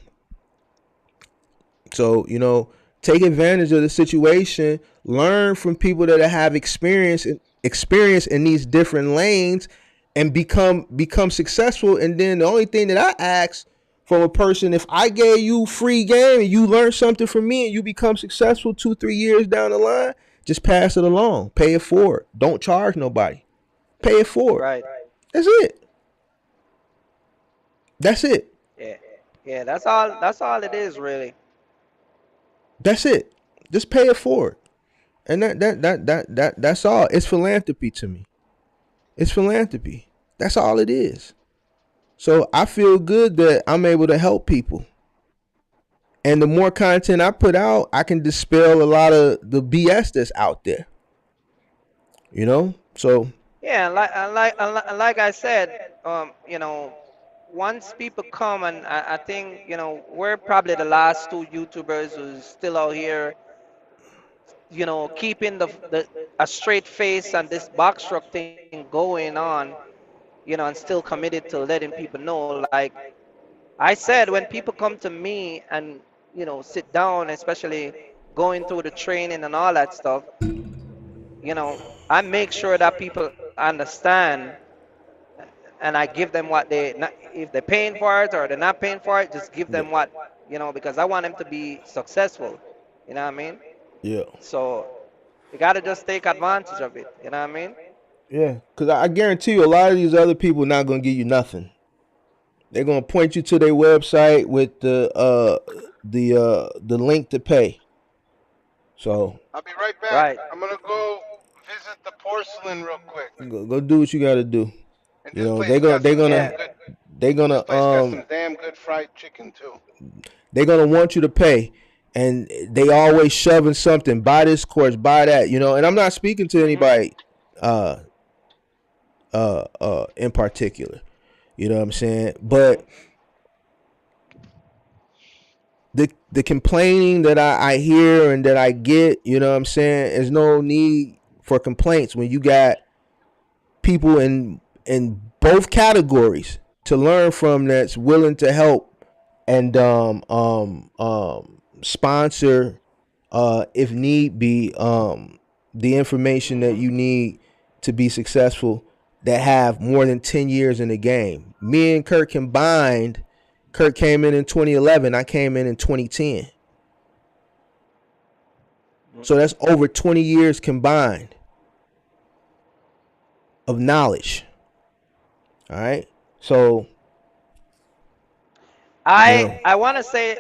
So, you know, take advantage of the situation, learn from people that have experience in these different lanes and become successful. And then the only thing that I ask from a person, if I gave you free game and you learn something from me and you become successful 2-3 years down the line, just pass it along. Pay it forward. Don't charge nobody. Pay it forward. Right. That's it. That's it. Yeah, that's all it is, really. That's it. Just pay it forward. And that's all. It's philanthropy to me. It's philanthropy. That's all it is. So I feel good that I'm able to help people. And the more content I put out, I can dispel a lot of the BS that's out there. You know? So yeah, like I said, you know, once people come, and I think, you know, we're probably the last two YouTubers who's still out here, you know, keeping a straight face and this box truck thing going on, you know, and still committed to letting people know. Like I said, when people come to me and, you know, sit down, especially going through the training and all that stuff, you know, I make sure that people understand, and I give them what if they're paying for it or they're not paying for it, just give them what, you know, because I want them to be successful. You know what I mean? yeah. So you got to just take advantage of it. You know what I mean? Yeah, because I guarantee you a lot of these other people are not going to give you nothing. They're going to point you to their website with the link to pay. So I'll be right back. Right. I'm gonna go visit the porcelain real quick. go do what you got to do. And You this know, place they're got gonna some damn good fried chicken too. They're gonna want you to pay, and they always shoving something. Buy this course, buy that. You know, and I'm not speaking to anybody in particular. You know what I'm saying? But the complaining that I hear and that I get, you know what I'm saying, there's no need for complaints when you got people in both categories to learn from that's willing to help and sponsor if need be the information that you need to be successful, that have more than 10 years in the game. Me and Kirk combined, Kirk came in 2011, I came in 2010. So that's over 20 years combined of knowledge. All right. So, you know, I want to say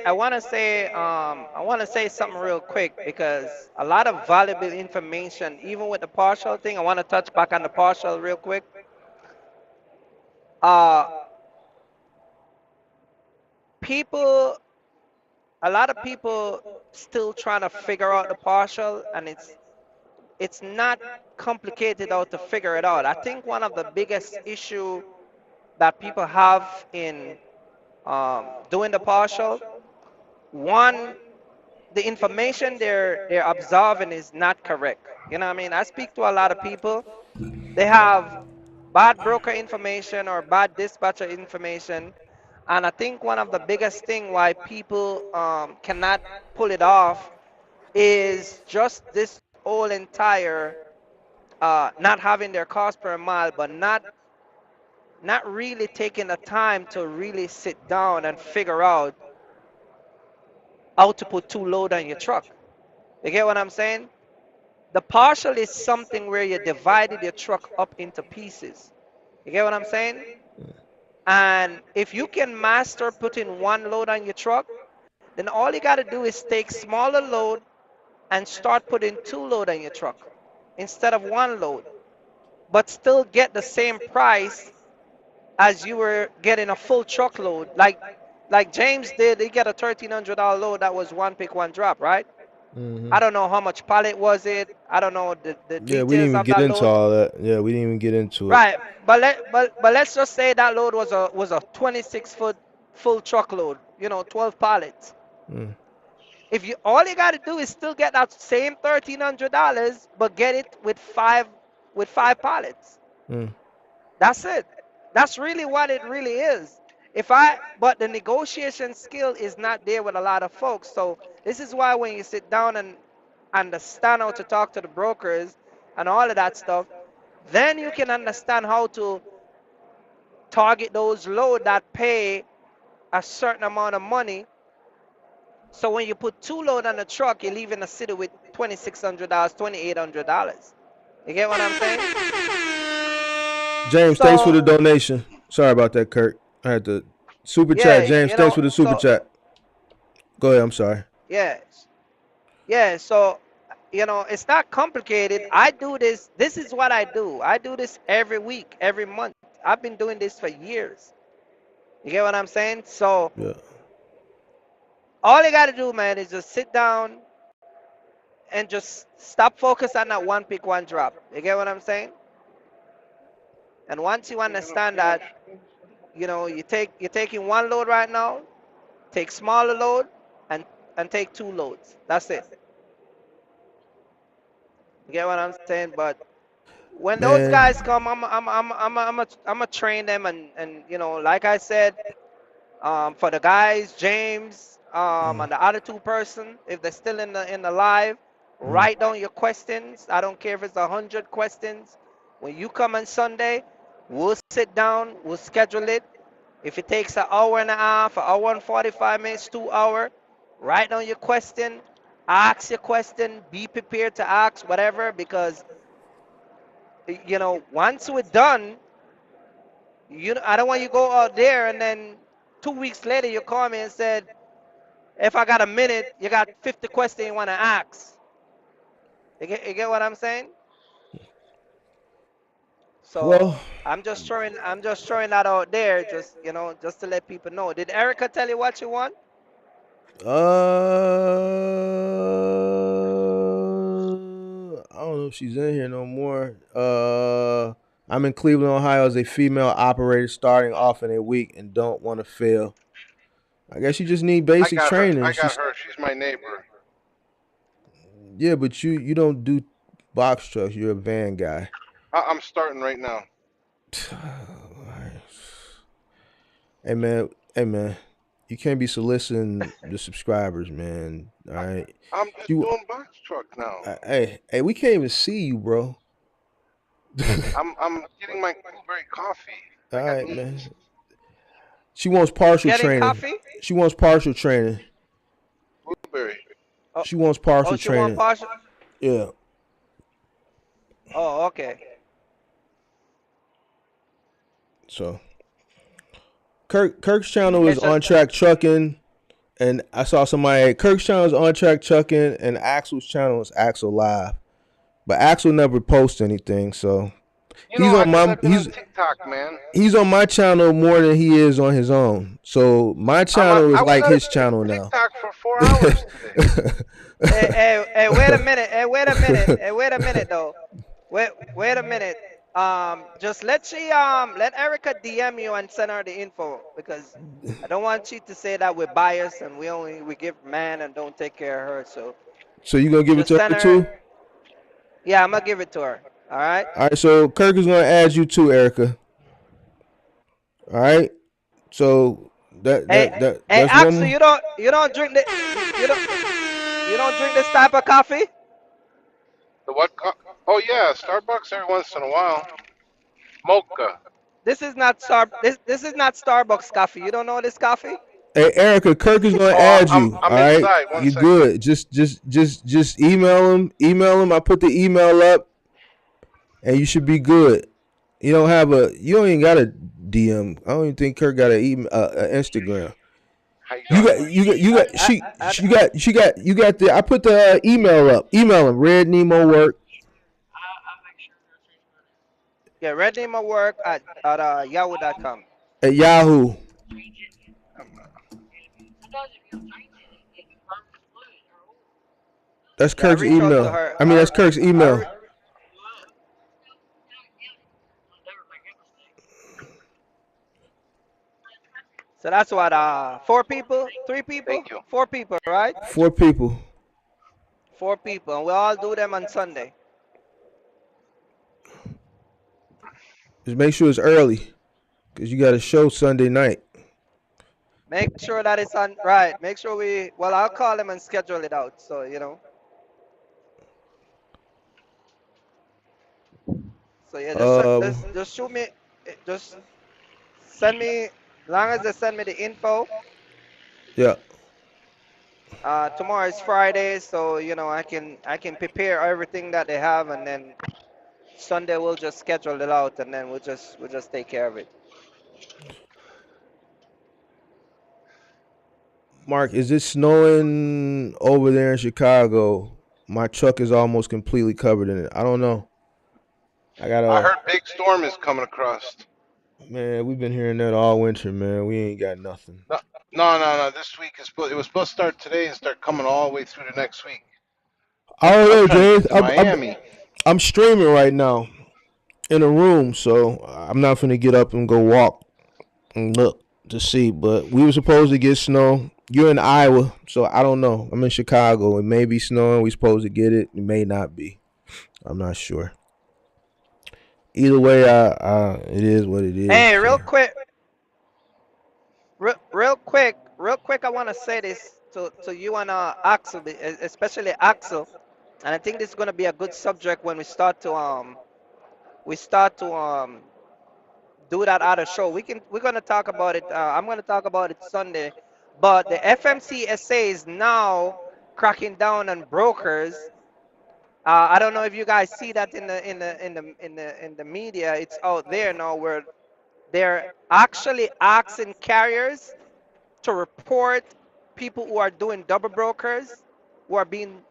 something real quick because a lot of valuable information, even with the partial thing. I want to touch back on the partial real quick. Uh, people, a lot of people still trying to figure out the partial, and it's not complicated how to figure it out. I think one of the biggest issue that people have in doing the partial, one, the information they're observing is not correct. You know what I mean? I speak to a lot of people. They have bad broker information or bad dispatcher information, and I think one of the biggest thing why people cannot pull it off is just this whole entire not having their cost per mile, but not really taking the time to really sit down and figure out how to put two load on your truck. You get what I'm saying? The partial is something where you divided your truck up into pieces. You get what I'm saying? And if you can master putting one load on your truck, then all you got to do is take smaller load and start putting two load on your truck instead of one load, but still get the same price as you were getting a full truckload. Like James did, he got a $1,300 load that was one pick, one drop, right? I don't know how much pallet was it. I don't know the yeah, we didn't details even of get that into load. all that. Yeah, we didn't even get into it. Right, but let's just say that load was a 26-foot full truckload. 12 pallets. Mm. If you all you got to do is still get that same $1,300, but get it with five pallets. Mm. That's it. That's really what it really is. But the negotiation skill is not there with a lot of folks. So this is why when you sit down and understand how to talk to the brokers and all of that stuff, then you can understand how to target those load that pay a certain amount of money. So when you put two load on the truck, you're leaving the city with $2,600, $2,800. You get what I'm saying? James, thanks for the So donation. Sorry about that, Kirk. I had to super chat. yeah, James, thanks for the super chat. Go ahead. I'm sorry. yeah, yeah. So it's not complicated. I do this. This is what I do. I do this every week, every month. I've been doing this for years. You get what I'm saying? So Yeah. all you got to do, man, is just sit down and just stop focus on that one pick, one drop. You get what I'm saying? And once you understand that, you're taking one load right now, take smaller load, and take two loads. That's it. You get what I'm saying? But when those Man. guys come, I'm a train them, and like I said, for the guys, James, and the other two person, if they're still in the live, write down your questions. I don't care if it's 100 questions. When you come on Sunday, we'll sit down, we'll schedule it. If it takes an hour and a half, an hour and 45 minutes, 2 hour, write down your question, ask your question, be prepared to ask whatever, because once we're done, I don't want you to go out there and then 2 weeks later you call me and said, if I got a minute, you got 50 questions you want to ask. You get what I'm saying? So Well, I'm just throwing that out there, just to let people know. Did Erica tell you what you want? I don't know if she's in here no more. I'm in Cleveland, Ohio as a female operator starting off in a week and don't want to fail. I guess you just need basic training. I got her. She's my neighbor. Yeah, but you don't do box trucks. You're a van guy. I'm starting right now. Hey man, you can't be soliciting the subscribers, man. All right. I'm just doing box truck now. Hey, we can't even see you, bro. I'm getting my blueberry coffee. All right, man. She wants partial training. Coffee? She wants partial training. Blueberry. Oh, she wants partial training. Want partial? Yeah. Oh, okay. So Kirk's channel is On Track Trucking, and I saw somebody. Kirk's channel is On Track Trucking, and Axel's channel is Axel Live, but Axel never posts anything. So he's on TikTok, man. He's on my channel more than he is on his own. So my channel is like his channel now. TikTok for 4 hours today. hey, wait a minute. Hey, wait a minute though. Wait a minute. Just let Erica DM you and send her the info, because I don't want you to say that we're biased and we give man and don't take care of her. So you gonna give it to her too? Yeah, I'm gonna give it to her. All right. All right. So Kirk is gonna add you too, Erica. All right. So that's Axel, you don't drink this type of coffee? The what? Oh yeah, Starbucks every once in a while. Mocha. This is not this is not Starbucks coffee. You don't know this coffee? Hey Erica, Kirk is gonna add you. All right, you good? Just email him. Email him. I put the email up, and you should be good. You don't even got a DM. I don't even think Kirk got an Instagram. You got the. I put the email up. Email him. Red Nemo work. Yeah, Red Nemo work at yahoo.com. At Yahoo. That's Kirk's email. I mean, that's Kirk's email. So that's what, 4 people, 3 people, 4 people, right? 4 people. 4 people, and we all do them on Sunday. Just make sure it's early, because you got a show Sunday night. Make sure that it's on, right. Make sure I'll call them and schedule it out, so, you know. So, yeah, just shoot me, just send me, as long as they send me the info. Yeah. Tomorrow is Friday, so, you know, I can prepare everything that they have, and then Sunday we'll just schedule it out, and then we'll just take care of it. Mark, is it snowing over there in Chicago? My truck is almost completely covered in it. I don't know. I heard big storm is coming across. Man, we've been hearing that all winter, man. We ain't got nothing. No. This week it was supposed to start today and start coming all the way through the next week. I don't know, James. I'm streaming right now in a room, so I'm not finna get up and go walk and look to see. But we were supposed to get snow. You're in Iowa, so I don't know. I'm in Chicago. It may be snowing. We're supposed to get it. It may not be. I'm not sure. Either way, it is what it is. Hey, real quick, I want to say this to you and Axel, especially Axel, and I think this is going to be a good subject when we start to do that other show. We're going to talk about it. I'm going to talk about it Sunday, but the FMCSA is now cracking down on brokers. I don't know if you guys see that in the media. It's out there now where they're actually asking carriers to report people who are doing double brokers, who are being,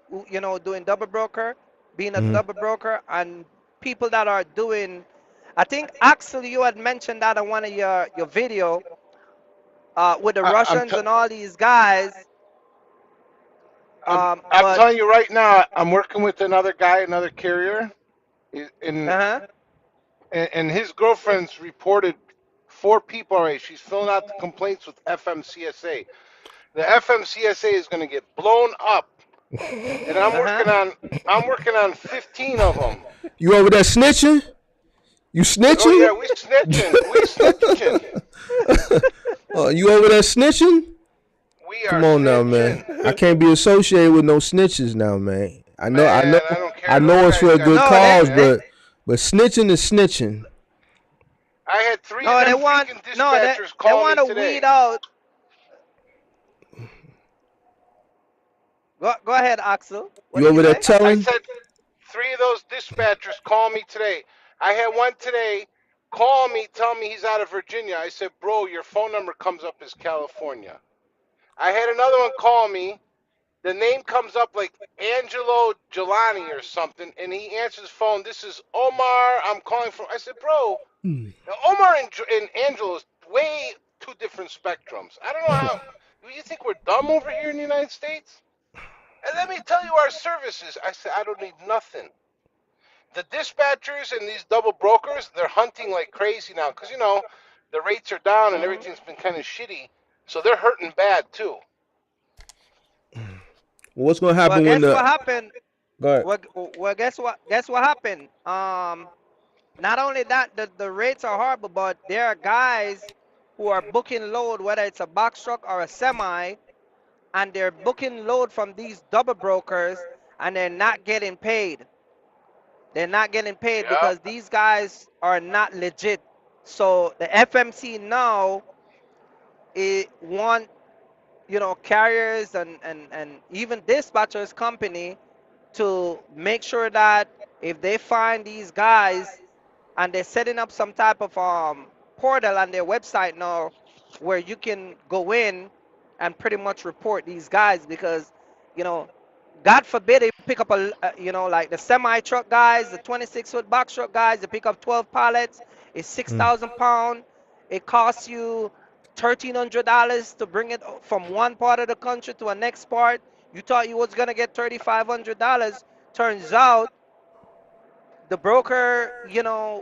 doing double broker, being a double broker, and people that are doing. I think actually you had mentioned that on one of your video with the Russians and all these guys. I'm telling you right now, I'm working with another guy, another carrier, and his girlfriend's reported 4 people already. She's filling out the complaints with FMCSA. The FMCSA is going to get blown up, and Uh-huh. I'm working on 15 of them. You over there snitching? You Oh snitching? yeah, we snitching. We snitching. You over there snitching? We Come are on now, man. snitching. I can't be associated with no snitches now, man. I know, I know, Man, I don't care. I Those know it's guys for a got good No, money, cause, man. but snitching is snitching. I had 3 of no, them they want freaking no, dispatchers they call me want to weed today. out. Go ahead, Axel. What You do you over there say? I telling? said 3 of those dispatchers call me today. I had one today call me, tell me he's out of Virginia. I said, bro, your phone number comes up as California. I had another one call me. The name comes up like Angelo Gelani or something, and he answers the phone. This is Omar. I'm calling from. I said, bro, now Omar and Angelo is way 2 different spectrums. I don't know how. Do you think we're dumb over here in the United States? And let me tell you our services. I said, I don't need nothing. The dispatchers and these double brokers, they're hunting like crazy now because, the rates are down and Hmm. everything's been kind of shitty. So they're hurting bad too. What's gonna Well, happen when guess what the? happened? Go ahead. Well, guess what? Guess what happened? Not only that, the rates are horrible, but there are guys who are booking load, whether it's a box truck or a semi, and they're booking load from these double brokers, and they're not getting paid. They're not getting paid Yep. because these guys are not legit. So the FMC now it want carriers and even dispatchers company to make sure that if they find these guys and they're setting up some type of portal on their website now where you can go in and pretty much report these guys because you know God forbid they pick up like the semi truck guys, the 26-foot box truck guys, they pick up 12 pallets. It's Mm. 6,000 pounds. It costs you $1,300 to bring it from one part of the country to a next part. You thought you was gonna get $3,500. Turns out the broker,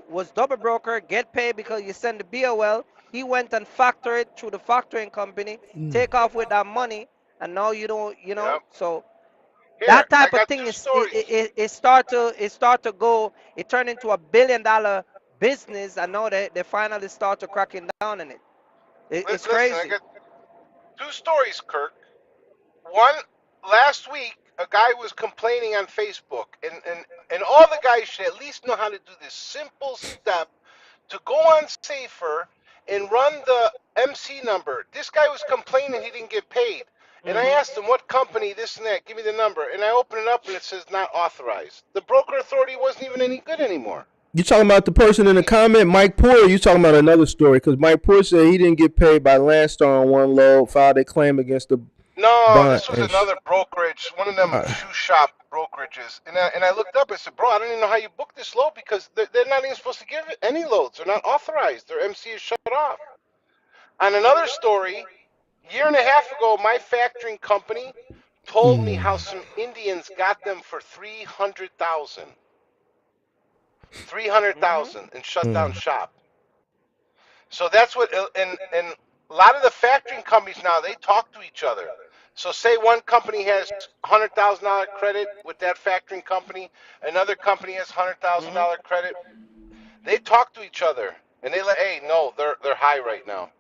was double broker, get paid because you send the BOL. He went and factor it through the factoring company, take off with that money, and now you don't, Yep. so Here, that I type of got thing 2 is it, stories. it, it start to go, it turned into $1 billion business, and now they finally start to cracking down on it. It's Listen, I crazy. got 2 stories, Kirk. One, last week, a guy was complaining on Facebook, and all the guys should at least know how to do this simple step to go on Safer and run the MC number. This guy was complaining he didn't get paid. And I Hmm. asked him what company, this and that, give me the number. And I open it up and it says not authorized. The broker authority wasn't even any good anymore. You talking about the person in the comment, Mike Poor? Or you talking about another story? Because Mike Poor said he didn't get paid by Landstar on one load, filed a claim against the No, bond. this was another brokerage, one of them Uh, shoe shop brokerages. And I looked up. I said, bro, I don't even know how you booked this load because they're not even supposed to give it any loads. They're not authorized. Their MC is shut off. On another story, year and a half ago, my factoring company told me how some Indians got them for 300,000, Hmm. and shut down shop. So that's what, and a lot of the factoring companies now, they talk to each other. So say one company has $100,000 credit with that factoring company, another company has Hmm. $100,000 credit. They talk to each other and they let, hey, no, they're high right now.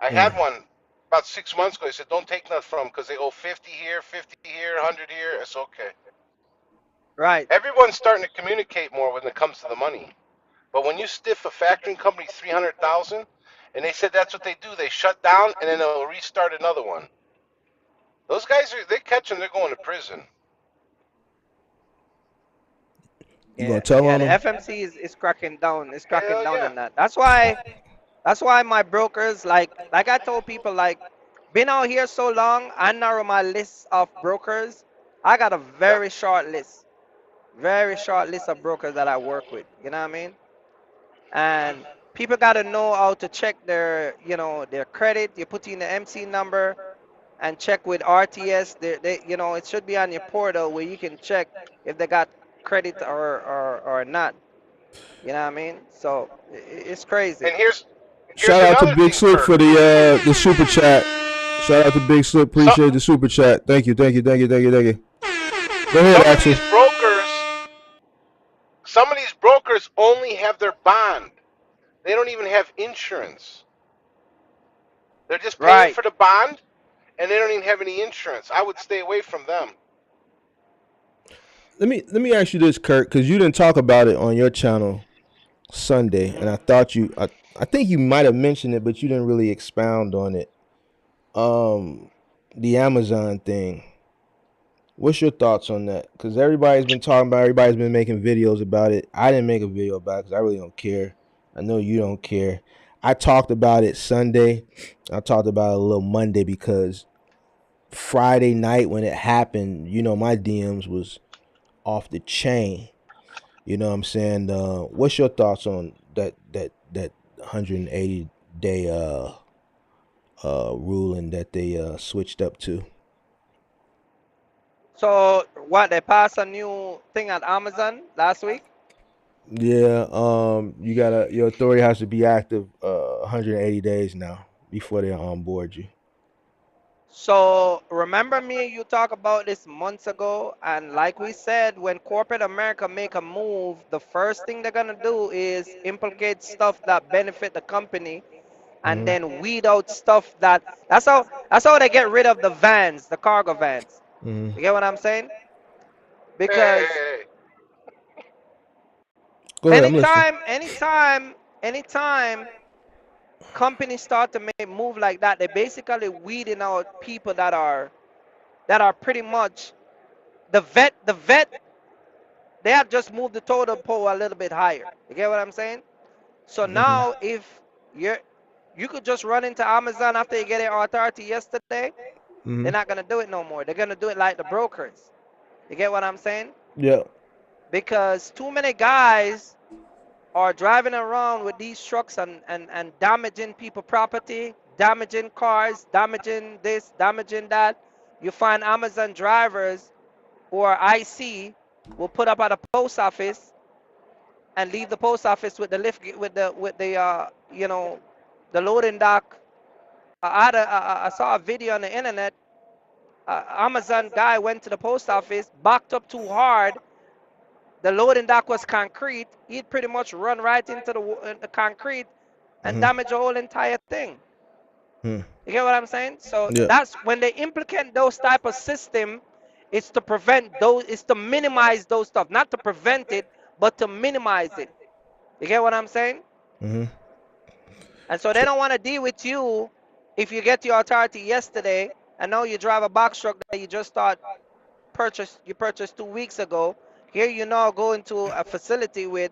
I had one about 6 months ago. He said, don't take nothing from them because they owe 50 here, 50 here, 100 here. It's okay. Right. Everyone's starting to communicate more when it comes to the money. But when you stiff a factoring company 300,000, and they said that's what they do, they shut down and then they'll restart another one. Those guys they catch them, they're going to prison. you gonna Yeah, tell yeah. on The them? FMC is cracking down. It's cracking Hell down yeah. on that. That's why my brokers, like I told people, like, been out here so long, I narrow my list of brokers. I got a Yep. very short list of brokers that I work with. You know what I mean? And people got to know how to check their credit. You put in the MC number and check with RTS. It should be on your portal where you can check if they got credit or not. You know what I mean? So it's crazy. And here's Shout out to another Big thing, Slip Kurt. for the super chat. Shout out to Big Slip. So, Appreciate the super chat. Thank you. Thank you. Thank you. Thank you. Thank you. Go ahead, some of Axel. these brokers, some of these brokers only have their bond. They don't even have insurance. They're just paying Right. for the bond, and they don't even have any insurance. I would stay away from them. Let me ask you this, Kurt, because you didn't talk about it on your channel Sunday, and Hmm. I think you might have mentioned it, but you didn't really expound on it. The Amazon thing. What's your thoughts on that? Because everybody's been talking about, everybody's been making videos about it. I didn't make a video about it because I really don't care. I know you don't care. I talked about it Sunday. I talked about it a little Monday because Friday night when it happened, my DMs was off the chain. You know what I'm saying? What's your thoughts on that 180 day ruling that they switched up to? So what? They passed a new thing at Amazon last week. Yeah, your authority has to be active 180 days now before they onboard you. So remember me and you talked about this months ago, and like we said, when corporate America make a move, the first thing they're gonna do is implicate stuff that benefit the company, and Mhm. then weed out stuff that's how they get rid of the vans, the cargo vans. Mhm. You get what I'm saying? Hey, hey, Because hey, hey. Go ahead, I'm listening. anytime companies start to make move like that, they're basically weeding out people that are pretty much the vet. They have just moved the totem pole a little bit higher. You get what I'm saying? So Mhm. now if you're you could just run into Amazon after you get your authority yesterday, they're Mhm. not gonna do it no more. They're gonna do it like the brokers. You get what I'm saying? Yeah. Because too many guys are driving around with these trucks and damaging people property, damaging cars, damaging this, damaging that. You find Amazon drivers who are IC will put up at a post office and leave the post office with the lift the loading dock. I saw a video on the internet. Amazon guy went to the post office, backed up too hard. The loading dock was concrete. He'd pretty much run right into the concrete and Mhm. damage the whole entire thing. Mhm. You get what I'm saying? So Yeah. that's when they implement those type of system. It's to prevent those. It's to minimize those stuff, not to prevent it, but to minimize it. You get what I'm saying? Mhm. And so they So don't want to deal with you if you get your authority yesterday and now you drive a box truck that you purchased 2 weeks ago. Here you now go into a facility with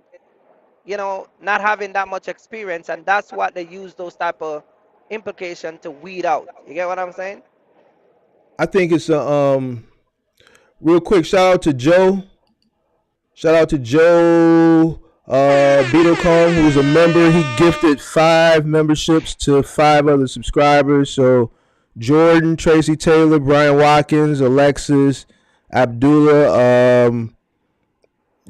not having that much experience, and that's what they use those type of implication to weed out. You get what I'm saying? I think it's a real quick shout out to Joe. Shout out to Joe Beetlecomb, who was a member. He gifted 5 memberships to 5 other subscribers. So Jordan, Tracy Taylor, Brian Watkins, Alexis, Abdullah,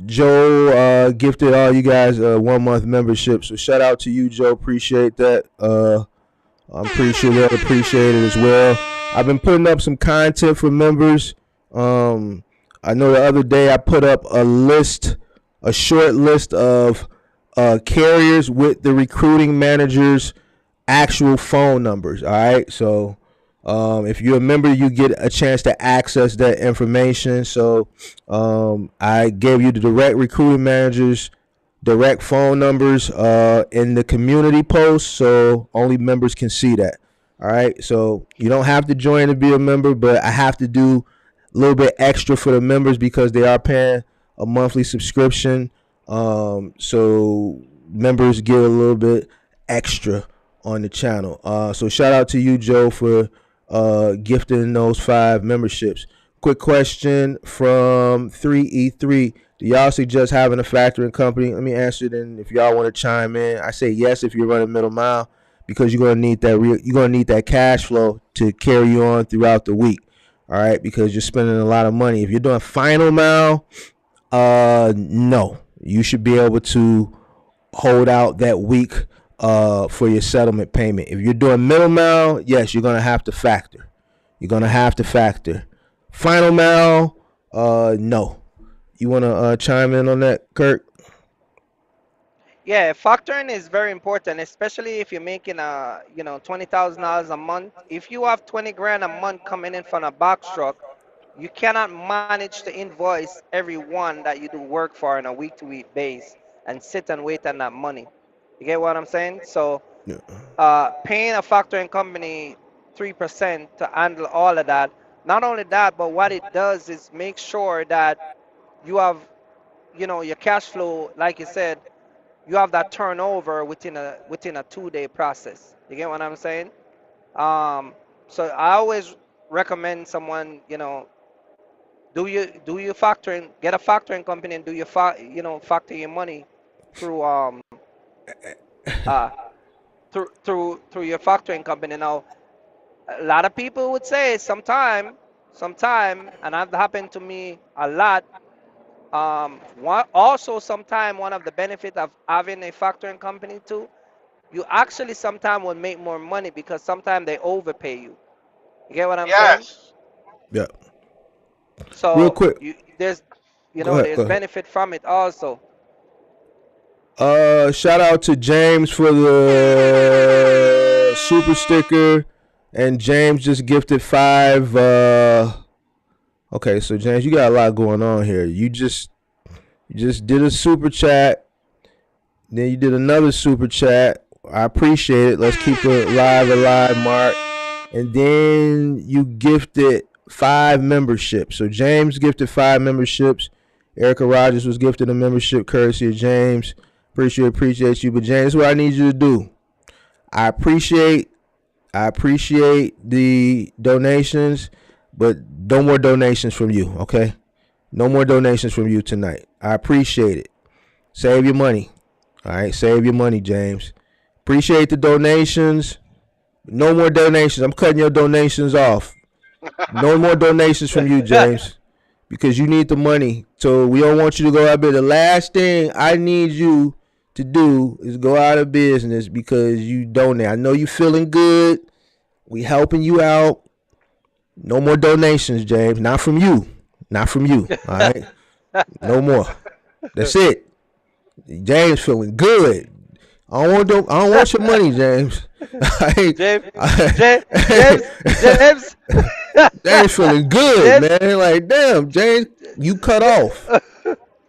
Joe gifted all you guys a 1-month membership. So shout out to you, Joe. Appreciate that. I'm pretty sure they'll appreciate it as well. I've been putting up some content for members. Um, I know the other day I put up a short list of carriers with the recruiting managers' actual phone numbers. All right, so if you're a member, you get a chance to access that information. So I gave you the direct recruiting managers direct phone numbers in the community post, so only members can see that. All right, so you don't have to join to be a member, but I have to do a little bit extra for the members because they are paying a monthly subscription. So members get a little bit extra on the channel. So shout out to you, Joe, for gifting those 5 memberships. Quick question from 3E3. Do y'all suggest having a factoring company? Let me answer it, and if y'all want to chime in, I say yes if you're running middle mile because you're gonna need that cash flow to carry you on throughout the week. All right, because you're spending a lot of money. If you're doing final mile, no, you should be able to hold out that week for your settlement payment. If you're doing middle mail, yes, you're gonna have to factor. You're gonna have to factor. Final mail, no. You wanna chime in on that, Kirk? Yeah, factoring is very important, especially if you're making $20,000 a month. If you have 20 grand a month coming in from a box truck, you cannot manage to invoice every one that you do work for on a week-to-week base and sit and wait on that money. You get what I'm saying? So Yeah. paying a factoring company 3% to handle all of that. Not only that, but what it does is make sure that you have, your cash flow, like you said, you have that turnover within a 2-day process. You get what I'm saying? Um, so I always recommend someone, do your factoring, get a factoring company and do factor your money through uh through your factoring company. Now, a lot of people would say sometime, and that happened to me a lot. Also, sometime one of the benefits of having a factoring company too, you actually sometime will make more money because sometimes they overpay you. You get what I'm saying? Yes. Yeah. Real So quick. Go ahead. there's Go ahead. benefit from it also. Shout out to James for the super sticker, and James just gifted 5. Okay, so James, you got a lot going on here. You just did a super chat, then you did another super chat. I appreciate it. Let's keep the live alive, Mark. And then you gifted 5 memberships. So James gifted 5 memberships. Erica Rogers was gifted a membership courtesy of James. Appreciate you. But James, what I need you to do. I appreciate the donations, but no more donations from you, okay? No more donations from you tonight. I appreciate it. Save your money. All right, save your money, James. Appreciate the donations. No more donations. I'm cutting your donations off. No more donations from you, James, because you need the money. So we don't want you to go out of business. The last thing I need you to do is go out of business because you donate. I know you feeling good. We helping you out. No more donations, James. Not from you. Not from you. All right. No more. That's it. James feeling good. I don't want your money, James. James, James, James, James feeling good, James, man. Like, damn, James, you cut off.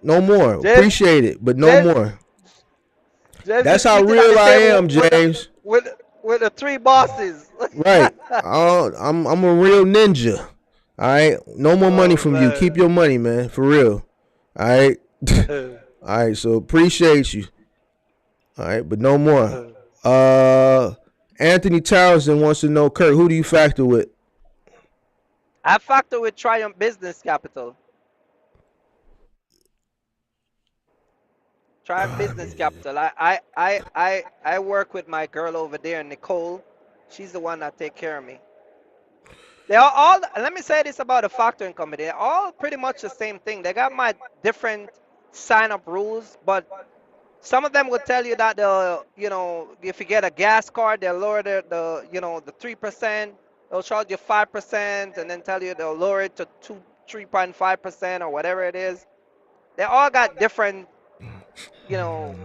No more. James, Appreciate it, but no James, more. James That's is how sitting at real the I table am, James. with the 3 bosses. Right. I'm a real ninja. All right. No more money Oh from you. man. Keep your money, man. For real. All right. All right. So appreciate you. All right, but no more. Anthony Townsend wants to know, Kurt, who do you factor with? I factor with Triumph Business Capital. Triumph Business Capital. I work with my girl over there, Nicole. She's the one that take care of me. They are all. Let me say this about a factoring company. They're all pretty much the same thing. They got my different sign up rules, but some of them will tell you that if you get a gas card, they'll lower the 3%. They'll charge you 5%, and then tell you they'll lower it to 3.5% or whatever it is. They all got different, you know,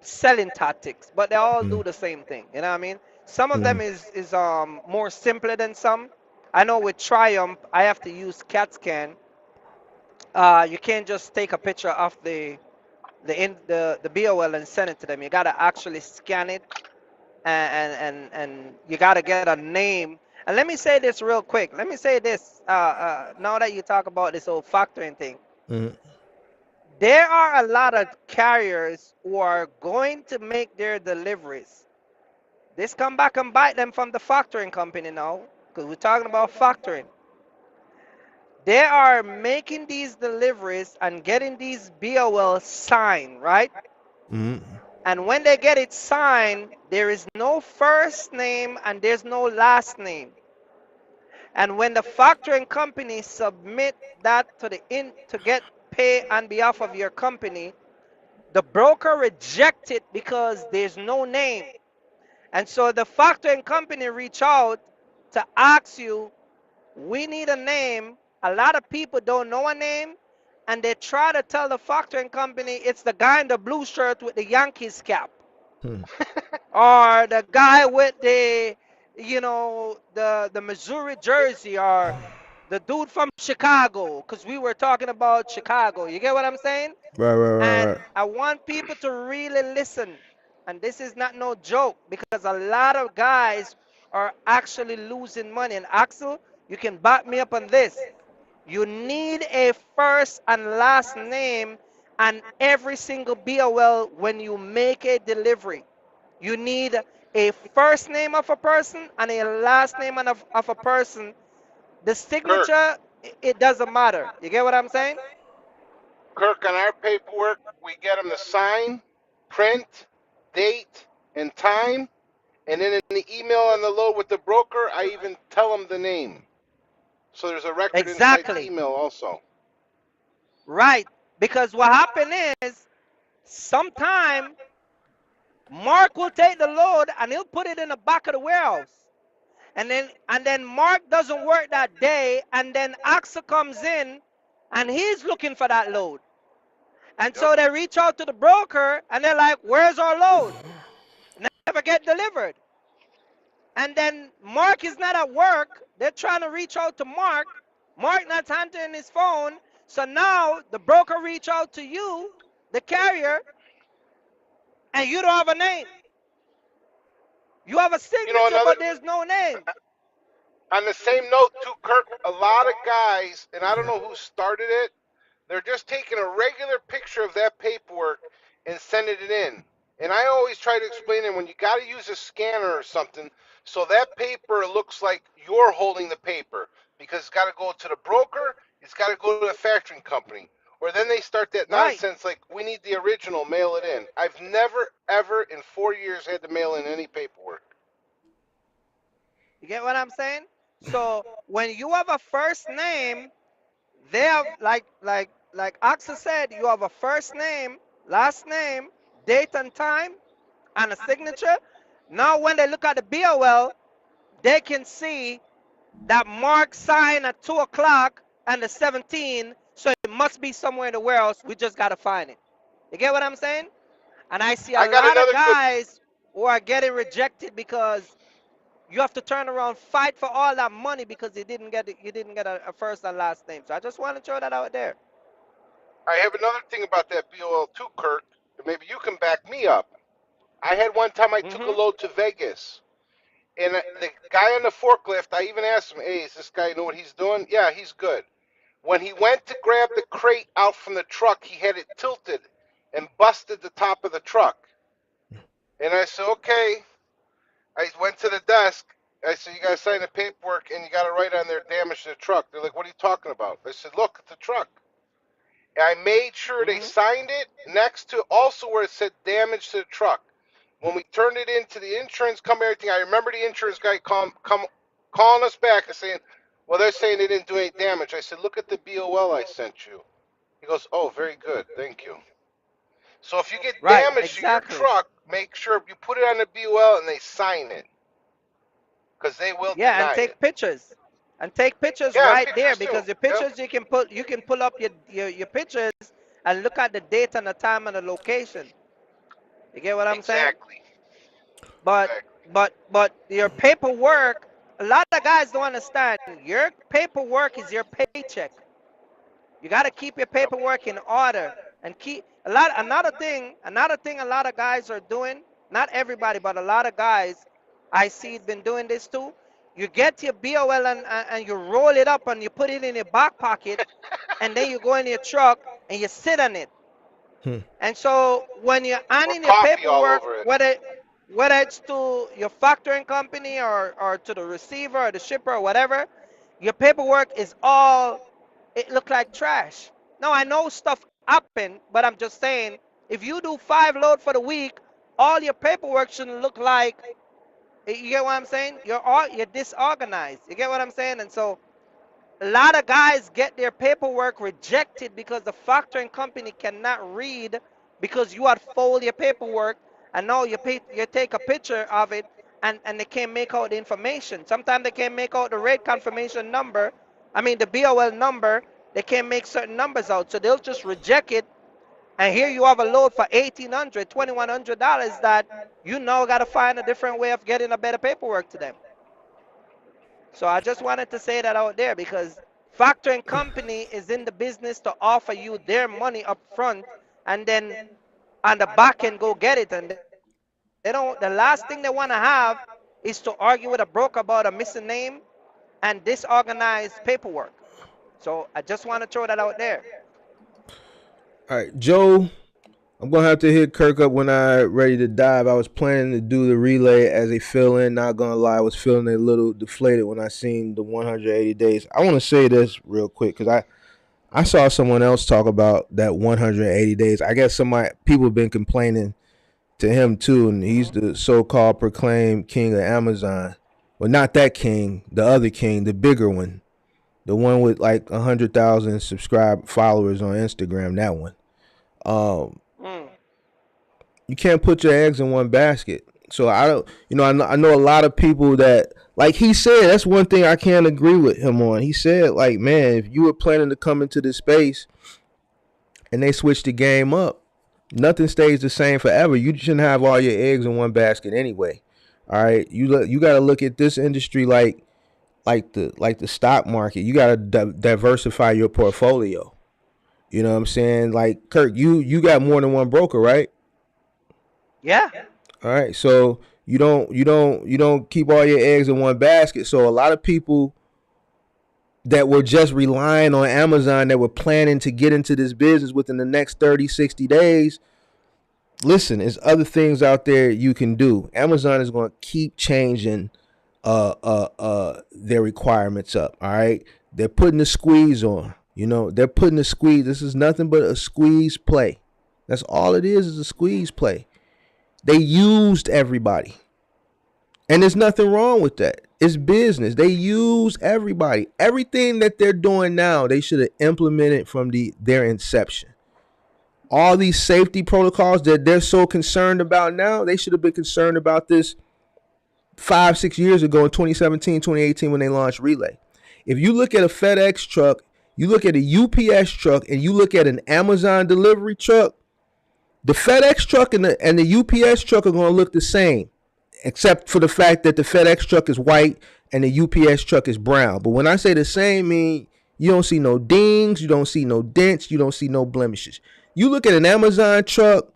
selling tactics, but they all do the same thing. You know what I mean? Some of them is more simpler than some. I know with Triumph, I have to use CAT scan. You can't just take a picture of the BOL and send it to them. You gotta actually scan it, and you gotta get a name. And let me say this real quick. Let me say this. Now that you talk about this whole factoring thing, Mm, there are a lot of carriers who are going to make their deliveries. This come back and bite them from the factoring company now, because we're talking about factoring. They are making these deliveries and getting these BOL signed, right? mm, And when they get it signed, there is no first name and there's no last name. And when the factoring company submit that to the in to get pay on behalf of your company, the broker rejects it because there's no name. And so the factoring company reach out to ask you, we need a name. A lot of people don't know a name, and they try to tell the factoring company it's the guy in the blue shirt with the Yankees cap, Hmm. or the guy with the, the Missouri jersey, or the dude from Chicago, because we were talking about Chicago. You get what I'm saying? Right, right, right, And right. I want people to really listen. And this is not no joke, because a lot of guys are actually losing money. And Axel, you can back me up on this. You need a first and last name on every single BOL when you make a delivery. You need a first name of a person and a last name of a person. The Kirk, signature, it doesn't matter. You get what I'm saying? Kirk, on our paperwork, we get them to sign, print, date, and time. And then in the email on the load with the broker, I even tell them the name. So there's a record inside the Exactly. email also. Right. Because what happened is, sometime Mark will take the load and he'll put it in the back of the warehouse. And then Mark doesn't work that day, and then Axel comes in and he's looking for that load. And Yep. so they reach out to the broker and they're like, where's our load? Never get delivered. And then Mark is not at work. They're trying to reach out to Mark. Mark not answering his phone. So now the broker reach out to you, the carrier, and you don't have a name. You have a You know, signature, another but there's no name. on the same note too, Kirk. A lot of guys, and I don't know who started it. They're just taking a regular picture of that paperwork and sending it in. And I always try to explain it when you got to use a scanner or something, so that paper looks like you're holding the paper, because it's got to go to the broker, it's got to go to the factoring company. Or then they start that Right. nonsense like, we need the original, mail it in. I've never, ever in 4 years had to mail in any paperwork. You get what I'm saying? So when you have a first name, they have, like Axel said, you have a first name, last name, date and time, and a signature. Now when they look at the BOL, they can see that Mark signed at 2 o'clock and the 17, so it must be somewhere in the warehouse. We just got to find it. You get what I'm saying? And I see a I got lot of another good. guys who are getting rejected because you have to turn around, fight for all that money because you didn't get a first and last name. So I just want to throw that out there. I have another thing about that BOL too, Kirk. Maybe you can back me up. I had one time I took a Mm-hmm. load to Vegas, and the guy on the forklift, I even asked him, "Hey, is this guy know what he's doing?" Yeah, he's good. When he went to grab the crate out from the truck, he had it tilted and busted the top of the truck. And I said, "Okay." I went to the desk. I said, "You got to sign the paperwork, and you got to write on there damage to the truck." They're like, "What are you talking about?" I said, "Look at the truck." I made sure they Mm-hmm. signed it next to also where it said damage to the truck. When we turned it into the insurance company, everything, I remember the insurance guy calling us back and saying, "Well, they're saying they didn't do any damage." I said, "Look at the BOL I sent you." He goes, "Oh, very good, thank you." So if you get Right. damage to your Exactly. truck, make sure you put it on the BOL and they sign it, because they will Yeah, and deny it. take pictures. And take pictures Yeah, and right there, pictures too. because the Yep, pictures you can pull up your pictures and look at the date and the time and the location. You get what I'm saying? exactly, But exactly. but your paperwork, a lot of guys don't understand. Your paperwork is your paycheck. You got to keep your Yep. paperwork in order and keep a lot. Another thing a lot of guys are doing. Not everybody, but a lot of guys I see been doing this too. You get your BOL and you roll it up and you put it in your back pocket, and then you go in your truck and you sit on it. Hmm. And so when you're Or earning your coffee all paperwork, over it. whether it's to your factoring company or to the receiver or the shipper or whatever, your paperwork is all, it look like trash. No, I know stuff happen, but I'm just saying, if you do 5 load for the week, all your paperwork shouldn't look like, you get what I'm saying? You're disorganized. You get what I'm saying? And so A lot of guys get their paperwork rejected because the factoring company cannot read because you had folded your paperwork and now you take a picture of it and they can't make out the information. Sometimes they can't make out the rate confirmation number. I mean the BOL number. They can't make certain numbers out, so they'll just reject it. And here you have a load for $1,800, $2,100 that you now got to find a different way of getting a better paperwork to them. So I just wanted to say that out there because factoring company is in the business to offer you their money up front and then on the back end go get it. And they don't. The last thing they want to have is to argue with a broker about a missing name and disorganized paperwork. So I just want to throw that out there. All right, Joe, I'm going to have to hit Kirk up when I'm ready to dive. I was planning to do the relay as a fill-in. Not going to lie, I was feeling a little deflated when I seen the 180 days. I want to say this real quick because I saw someone else talk about that 180 days. I guess people have been complaining to him too, and he's the so-called proclaimed king of Amazon. Well, not that king, the other king, the bigger one. The one with like 100,000 subscribed followers on Instagram, that one. You can't put your eggs in one basket. So I don't, I know a lot of people that, like he said, that's one thing I can't agree with him on. He said, like, man, if you were planning to come into this space and they switch the game up, nothing stays the same forever. You shouldn't have all your eggs in one basket anyway. All right, you got to look at this industry like the stock market. You got to diversify your portfolio. You know what I'm saying? Like Kirk, you got more than one broker, right? Yeah. All right, so you don't keep all your eggs in one basket. So a lot of people that were just relying on Amazon, that were planning to get into this business within the next 30, 60 days, listen, there's other things out there you can do. Amazon is going to keep changing their requirements up. All right, they're putting the squeeze on. They're putting the squeeze. This is nothing but a squeeze play. That's all it is a squeeze play. They used everybody, and there's nothing wrong with that. It's business. They use everybody. Everything that they're doing now, they should have implemented from their inception. All these safety protocols that they're so concerned about now, they should have been concerned about this 5-6 years ago in 2017, 2018 when they launched Relay. If you look at a FedEx truck, you look at a UPS truck, and you look at an Amazon delivery truck, the FedEx truck and the UPS truck are going to look the same, except for the fact that the FedEx truck is white and the UPS truck is brown. But when I say the same, mean you don't see no dings, you don't see no dents, you don't see no blemishes. You look at an Amazon truck,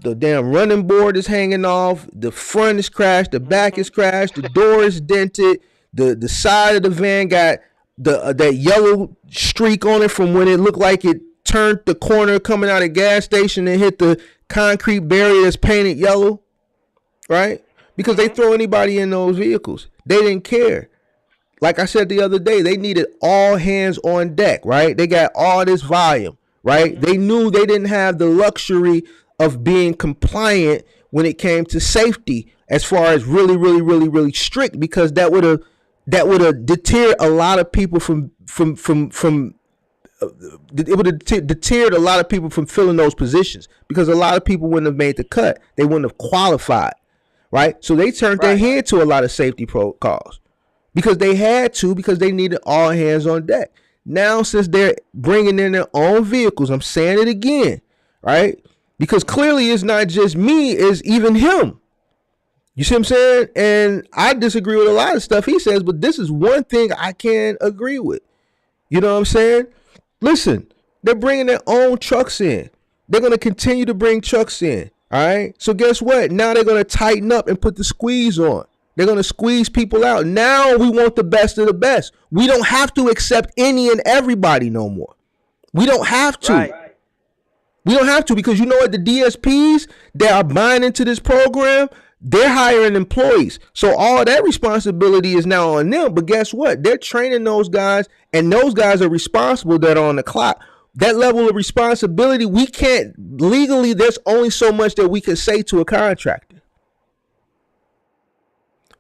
the damn running board is hanging off, the front is crashed, the back is crashed, the door is dented, the side of the van got that yellow streak on it from when it looked like it turned the corner coming out of gas station and hit the concrete barrier that's painted yellow, right? Because they throw anybody in those vehicles. They didn't care. Like I said the other day, they needed all hands on deck, right? They got all this volume, right? They knew they didn't have the luxury of being compliant when it came to safety as far as really, really, really, really strict, because that would have deterred a lot of people from it would have deterred a lot of people from filling those positions, because a lot of people wouldn't have made the cut. They wouldn't have qualified, right? So they turned their head to a lot of safety protocols because they had to, because they needed all hands on deck. Now, since they're bringing in their own vehicles, I'm saying it again, right? Because clearly it's not just me, it's even him. You see what I'm saying? And I disagree with a lot of stuff he says, but this is one thing I can agree with. You know what I'm saying? Listen, they're bringing their own trucks in. They're going to continue to bring trucks in. All right. So guess what? Now they're going to tighten up and put the squeeze on. They're going to squeeze people out. Now we want the best of the best. We don't have to accept any and everybody no more. We don't have to. Right. We don't have to, because you know what? The DSPs that are buying into this program, they're hiring employees. So all that responsibility is now on them. But guess what? They're training those guys, and those guys are responsible that are on the clock. That level of responsibility, we can't legally, there's only so much that we can say to a contractor.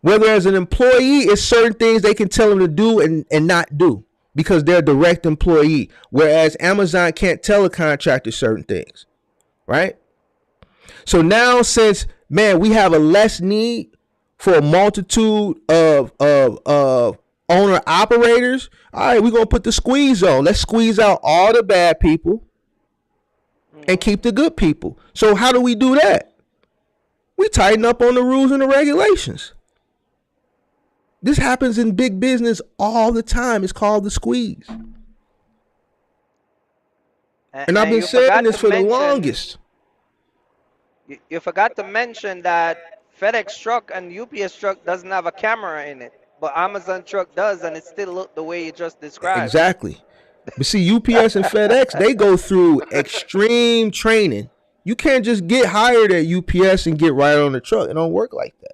Whether as an employee, it's certain things they can tell them to do and not do. because they're a direct employee, whereas Amazon can't tell a contractor certain things, right? So now, since, man, we have a less need for a multitude of owner operators, all right, we're going to put the squeeze on. Let's squeeze out all the bad people and keep the good people. So how do we do that? We tighten up on the rules and the regulations. This happens in big business all the time. It's called the squeeze. And I've been saying this for the longest. You forgot to mention that FedEx truck and UPS truck doesn't have a camera in it, but Amazon truck does, and it still look the way you just described. Exactly. But see, UPS and FedEx, they go through extreme training. You can't just get hired at UPS and get right on the truck. It don't work like that.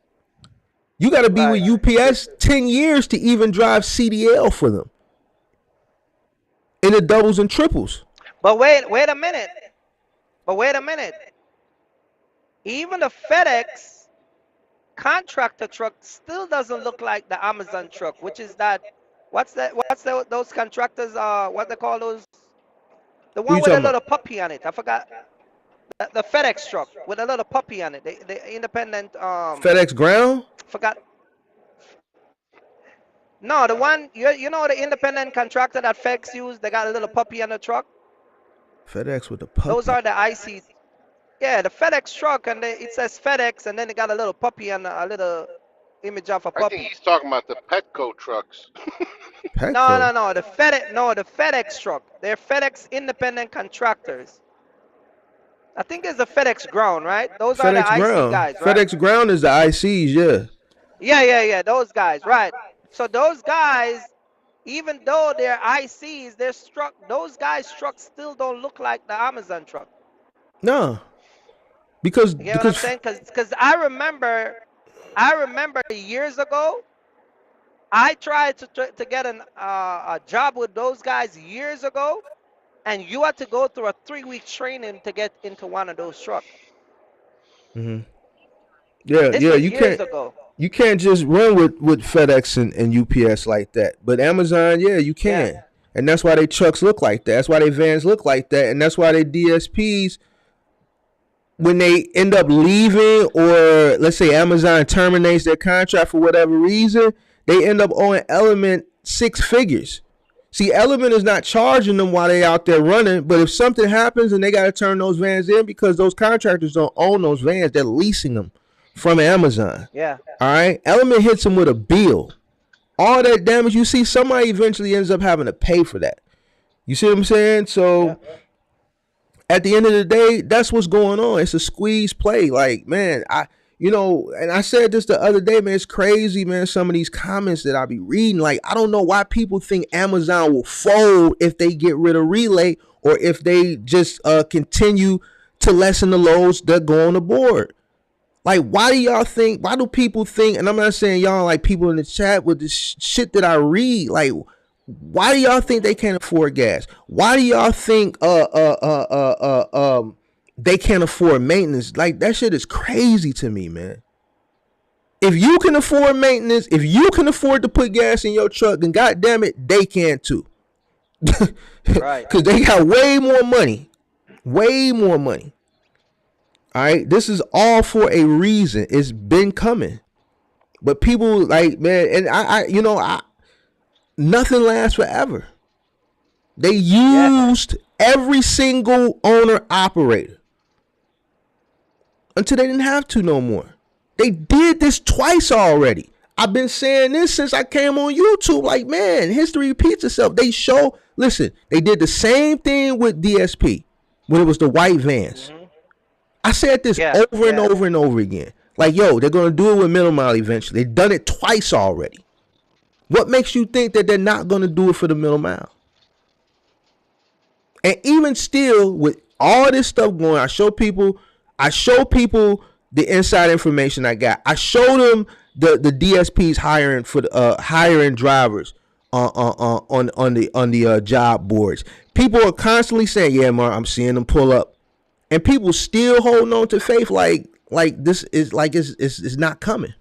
You got to be with UPS 10 years to even drive CDL for them in the doubles and triples. But wait a minute. Even the FedEx contractor truck still doesn't look like the Amazon truck, which is that, those contractors, what they call those? The one with a little puppy on it. I forgot. The FedEx truck with a little puppy on it. The independent. FedEx Ground? Forgot. No, the one, you know the independent contractor that FedEx use, they got a little puppy on the truck? FedEx with the puppy. Those are the IC. Yeah, the FedEx truck, and it says FedEx, and then they got a little puppy and a little image of a puppy. I think he's talking about the Petco trucks. Petco? No, the FedEx truck. They're FedEx independent contractors. I think there's a FedEx Ground, right? Those are the IC guys, right? FedEx Ground is the ICs, yeah. Yeah, those guys, right. So those guys, even though they're ICs, those guys' trucks still don't look like the Amazon truck. No. Because, you know what I'm saying? Because I remember years ago, I tried to get a job with those guys years ago, and you had to go through a 3-week training to get into one of those trucks. Mm-hmm. Yeah, you can't just run with FedEx and UPS like that. But Amazon, yeah, you can. Yeah. And that's why their trucks look like that. That's why their vans look like that. And that's why their DSPs, when they end up leaving, or let's say Amazon terminates their contract for whatever reason, they end up owing Element 6 figures. See, Element is not charging them while they out there running, but if something happens and they got to turn those vans in, because those contractors don't own those vans, they're leasing them from Amazon. Yeah. All right. Element hits them with a bill. All that damage you see, somebody eventually ends up having to pay for that. You see what I'm saying? So at the end of the day, that's what's going on. It's a squeeze play. Like, man, and I said this the other day, man, it's crazy, man, some of these comments that I be reading. Like, I don't know why people think Amazon will fold if they get rid of Relay, or if they just continue to lessen the loads that go on the board. Like, why do people think, and I'm not saying y'all, like, people in the chat with this shit that I read, like, why do y'all think they can't afford gas? Why do y'all think they can't afford maintenance? Like, that shit is crazy to me, man. If you can afford maintenance, if you can afford to put gas in your truck, then goddamn it, they can too. Right. Because they got way more money. Way more money. All right, this is all for a reason. It's been coming, but people, like, man, and I nothing lasts forever. They used every single owner operator until they didn't have to no more. They did this twice already. I've been saying this since I came on YouTube. Like, man, history repeats itself. Listen, they did the same thing with DSP when it was the white vans. Mm-hmm. I said this over and over and over again. Like, yo, they're going to do it with middle mile eventually. They've done it twice already. What makes you think that they're not going to do it for the middle mile? And even still, with all this stuff going, I show people the inside information I got. I show them the DSPs hiring drivers on the job boards. People are constantly saying, "Yeah, Mark, I'm seeing them pull up," and people still holding on to faith, like this is like it's not coming.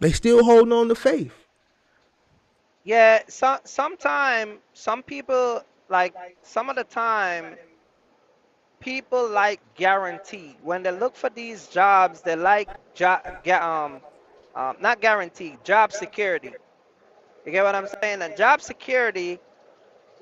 They still holding on to faith. Yeah, sometime some people like some of the time people like guarantee. When they look for these jobs, they like not guaranteed, job security. You get what I'm saying? And job security,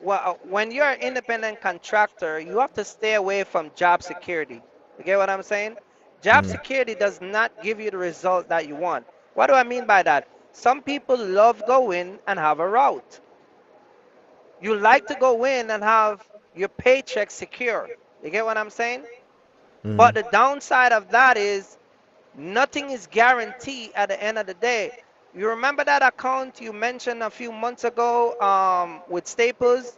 well, when you're an independent contractor, you have to stay away from job security. You get what I'm saying? Job Mm. security does not give you the result that you want. What do I mean by that? Some people love going and have a route. You like to go in and have your paycheck secure. You get what I'm saying? But Mm. the downside of that is nothing is guaranteed at the end of the day. You remember that account you mentioned a few months ago with Staples?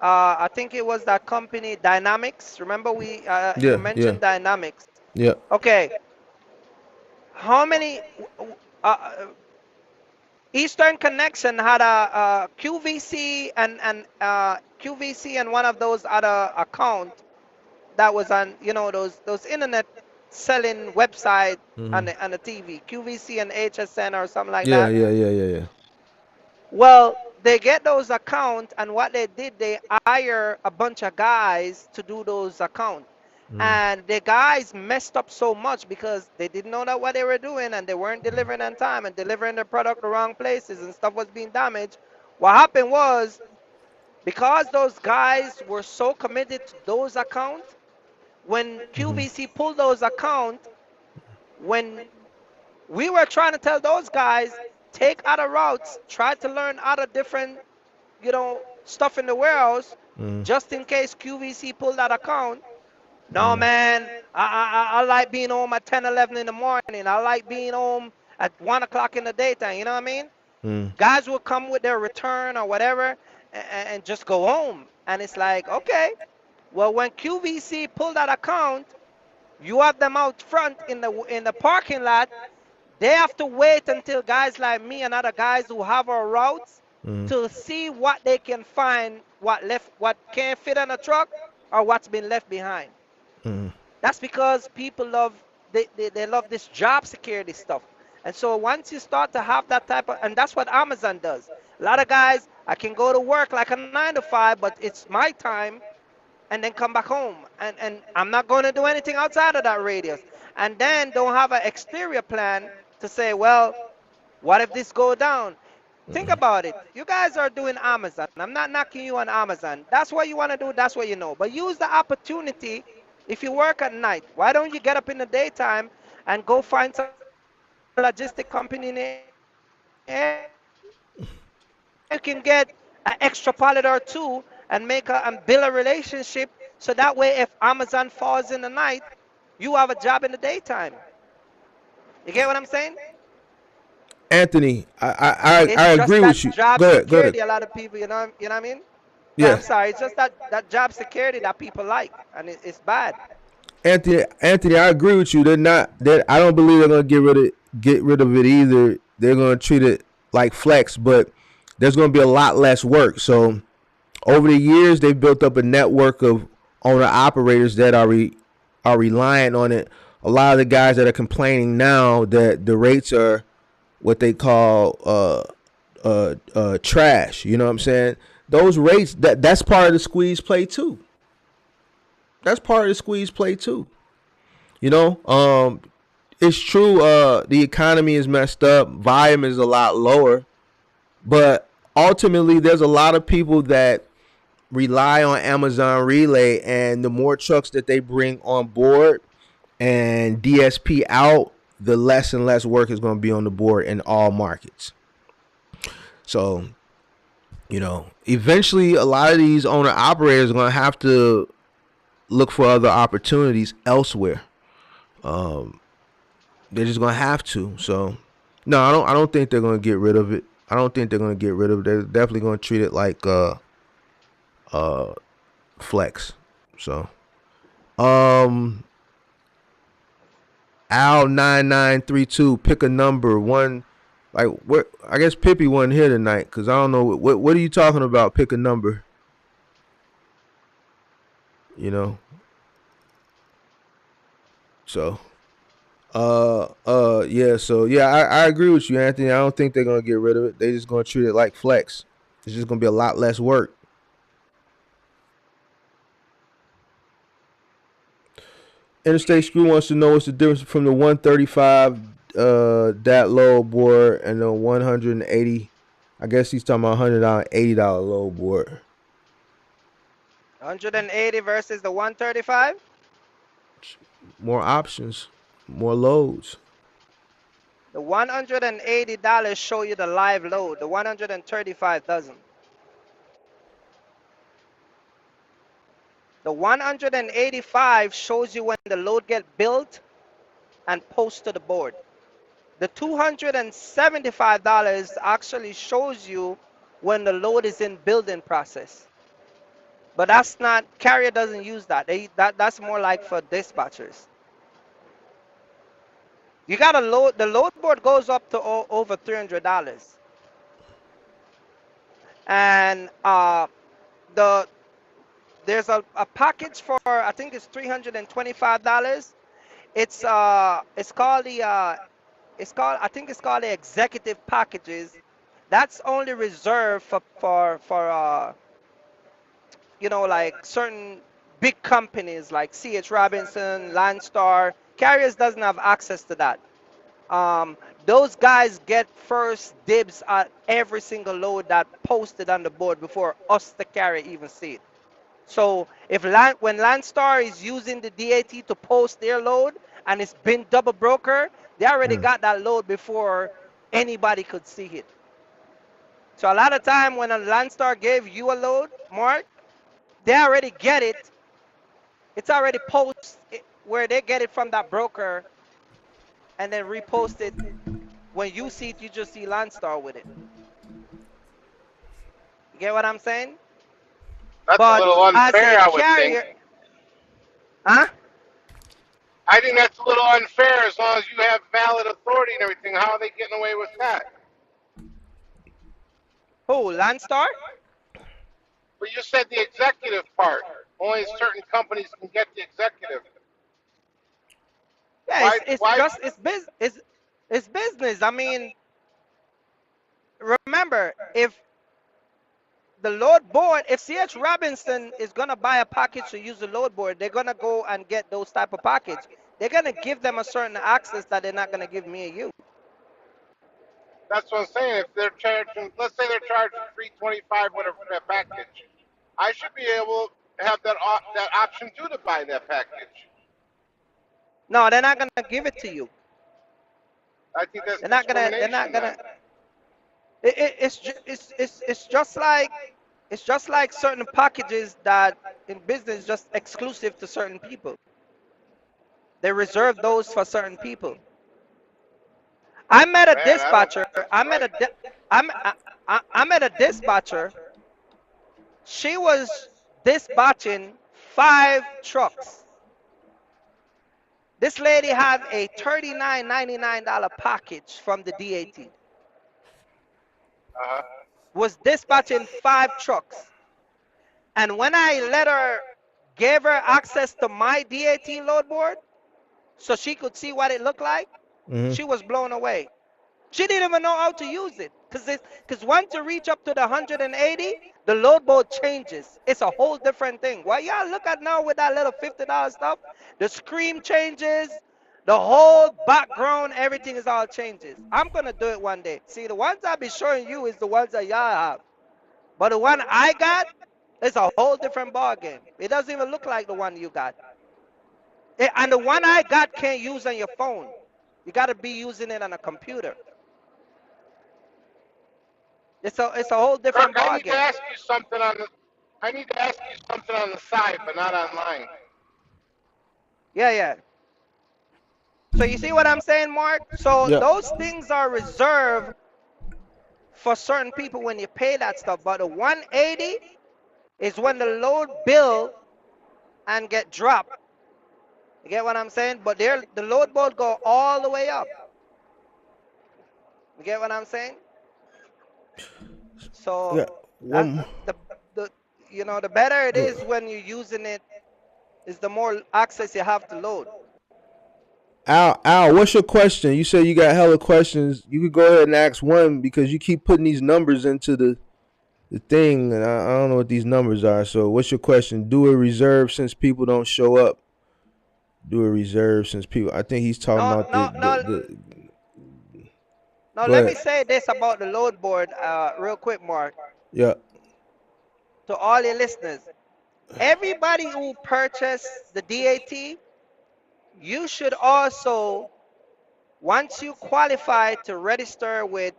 I think it was that company Dynamics. Remember you Yeah, yeah, mentioned Dynamics. yeah. Okay, how many uh, Eastern Connection had a QVC and QVC and one of those other account that was on those internet selling website Hmm. on the TV, QVC and HSN or something like Yeah, that. yeah, yeah, yeah, yeah. Well, they get those accounts, and what they did, they hire a bunch of guys to do those accounts. Mm. And the guys messed up so much because they didn't know that what they were doing and they weren't delivering on time and delivering their product the wrong places and stuff was being damaged. What happened was because those guys were so committed to those accounts, when Hmm. QVC pulled those accounts, when we were trying to tell those guys, take other routes, try to learn other different, stuff in the warehouse, Mm. just in case QVC pulled that account. No, Mm. man, I like being home at 10, 11 in the morning. I like being home at 1 o'clock in the daytime. You know what I mean? Mm. Guys will come with their return or whatever and just go home. And it's like, okay, well, when QVC pulled that account, you have them out front in the parking lot. They have to wait until guys like me and other guys who have our routes Mm. to see what they can find, what can't fit on a truck, or what's been left behind. Mm. That's because people they love this job security stuff. And so once you start to have that type of, and that's what Amazon does. A lot of guys, I can go to work like a 9 to 5, but it's my time and then come back home. And I'm not going to do anything outside of that radius. And then don't have an exterior plan to say, well, what if this go down? Think about it. You guys are doing Amazon. I'm not knocking you on Amazon. That's what you want to do. That's what you know. But use the opportunity. If you work at night, why don't you get up in the daytime and go find some logistic company in the area? Then you can get an extra pallet or two and and build a relationship. So that way, if Amazon falls in the night, you have a job in the daytime. You get what I'm saying? Anthony, I It's agree just with that you. job Go ahead, go ahead. security. A lot of people, you know what I mean? Yeah, Yeah, I'm sorry. It's just that job security that people like, and it's bad. Anthony, I agree with you. They're not. That I don't believe they're gonna get rid of it either. They're gonna treat it like flex, but there's gonna be a lot less work. So over the years, they've built up a network of owner operators that are reliant on it. A lot of the guys that are complaining now that the rates are what they call trash. You know what I'm saying? Those rates that's part of the squeeze play too. That's part of the squeeze play too. You know, it's true. The economy is messed up. Volume is a lot lower, but ultimately, there's a lot of people that rely on Amazon Relay, and the more trucks that they bring on board and DSP out, the less and less work is going to be on the board in all markets. So, eventually, a lot of these owner operators are going to have to look for other opportunities elsewhere. Um, they're just going to have to. So, no, I don't think they're going to get rid of it. I don't think they're going to get rid of it. They're definitely going to treat it like uh, flex. So, um, Al9932, pick a number one. Like what? I guess Pippi wasn't here tonight because I don't know what are you talking about. Pick a number. You know. So, Yeah. So yeah, I agree with you, Anthony. I don't think they're gonna get rid of it. They're just gonna treat it like flex. It's just gonna be a lot less work. Interstate Screw wants to know what's the difference from the 135 that load board and the 180. I guess he's talking about $180 load board. 180 versus the 135. More options, more loads. The $180 show you the live load. The 135 doesn't. The 185 shows you when the load get built and post to the board. The $275 actually shows you when the load is in building process. But that's not, carrier doesn't use that. That's more like for dispatchers. You got to load, the load board goes up to over $300. And there's a package for, I think it's $325. It's called the I think it's called the executive packages. That's only reserved for you know, like certain big companies like C.H. Robinson, Landstar. Carriers doesn't have access to that. Those guys get first dibs at every single load that posted on the board before us, the carrier, even see it. So if when Landstar is using the DAT to post their load and it's been double broker, they already got that load before anybody could see it. So a lot of time when a Landstar gave you a load, Mark, they already get it. It's already posted where they get it from that broker and then repost it. When you see it, you just see Landstar with it. You get what I'm saying? That's a little unfair, I would think. Huh? I think that's a little unfair as long as you have valid authority and everything. How are they getting away with that? Who, Landstar? But you said the executive part. Only certain companies can get the executive. Yeah, it's business. I mean, remember, if the load board, if C.H. Robinson is gonna buy a package to use the load board, they're gonna go and get those type of package. They're gonna give them a certain access that they're not gonna give me and you. That's what I'm saying. If they're charging, let's say they're charging $325, whatever, for that package, I should be able to have that option too to buy that package. No, they're not gonna give it to you. I think that's discrimination. They're not gonna. It's just like certain packages that in business just exclusive to certain people. They reserve those for certain people. I met a dispatcher. I met a dispatcher. She was dispatching 5 trucks. This lady had a $39.99 package from the DAT. Was dispatching 5 trucks. And when I gave her access to my DAT load board, so she could see what it looked like, she was blown away. She didn't even know how to use it. Because once you reach up to the 180, the load board changes. It's a whole different thing. Well, y'all look at now with that little $50 stuff, the screen changes, the whole background, everything is all changes. I'm going to do it one day. See, the ones I'll be showing you is the ones that y'all have. But the one I got is a whole different ball game. It doesn't even look like the one you got. And the one I got can't use on your phone. You got to be using it on a computer. It's a whole different ball game. I need to ask you something on the side, but not online. Yeah. So you see what I'm saying, Mark? So those things are reserved for certain people when you pay that stuff. But the 180 is when the load bill and get dropped. You get what I'm saying? But the load board go all the way up. You get what I'm saying? So the better it is when you're using it, is the more access you have to load. Al, what's your question? You said you got hella questions. You could go ahead and ask one because you keep putting these numbers into the thing, and I don't know what these numbers are. So, what's your question? Do a reserve since people don't show up. Do a reserve since people. I think he's talking No, about no, no, the. no. Go Let me ahead. say this about the load board, real quick, Mark, Yeah. to all your listeners. Everybody who purchased the DAT, you should also, once you qualify to register with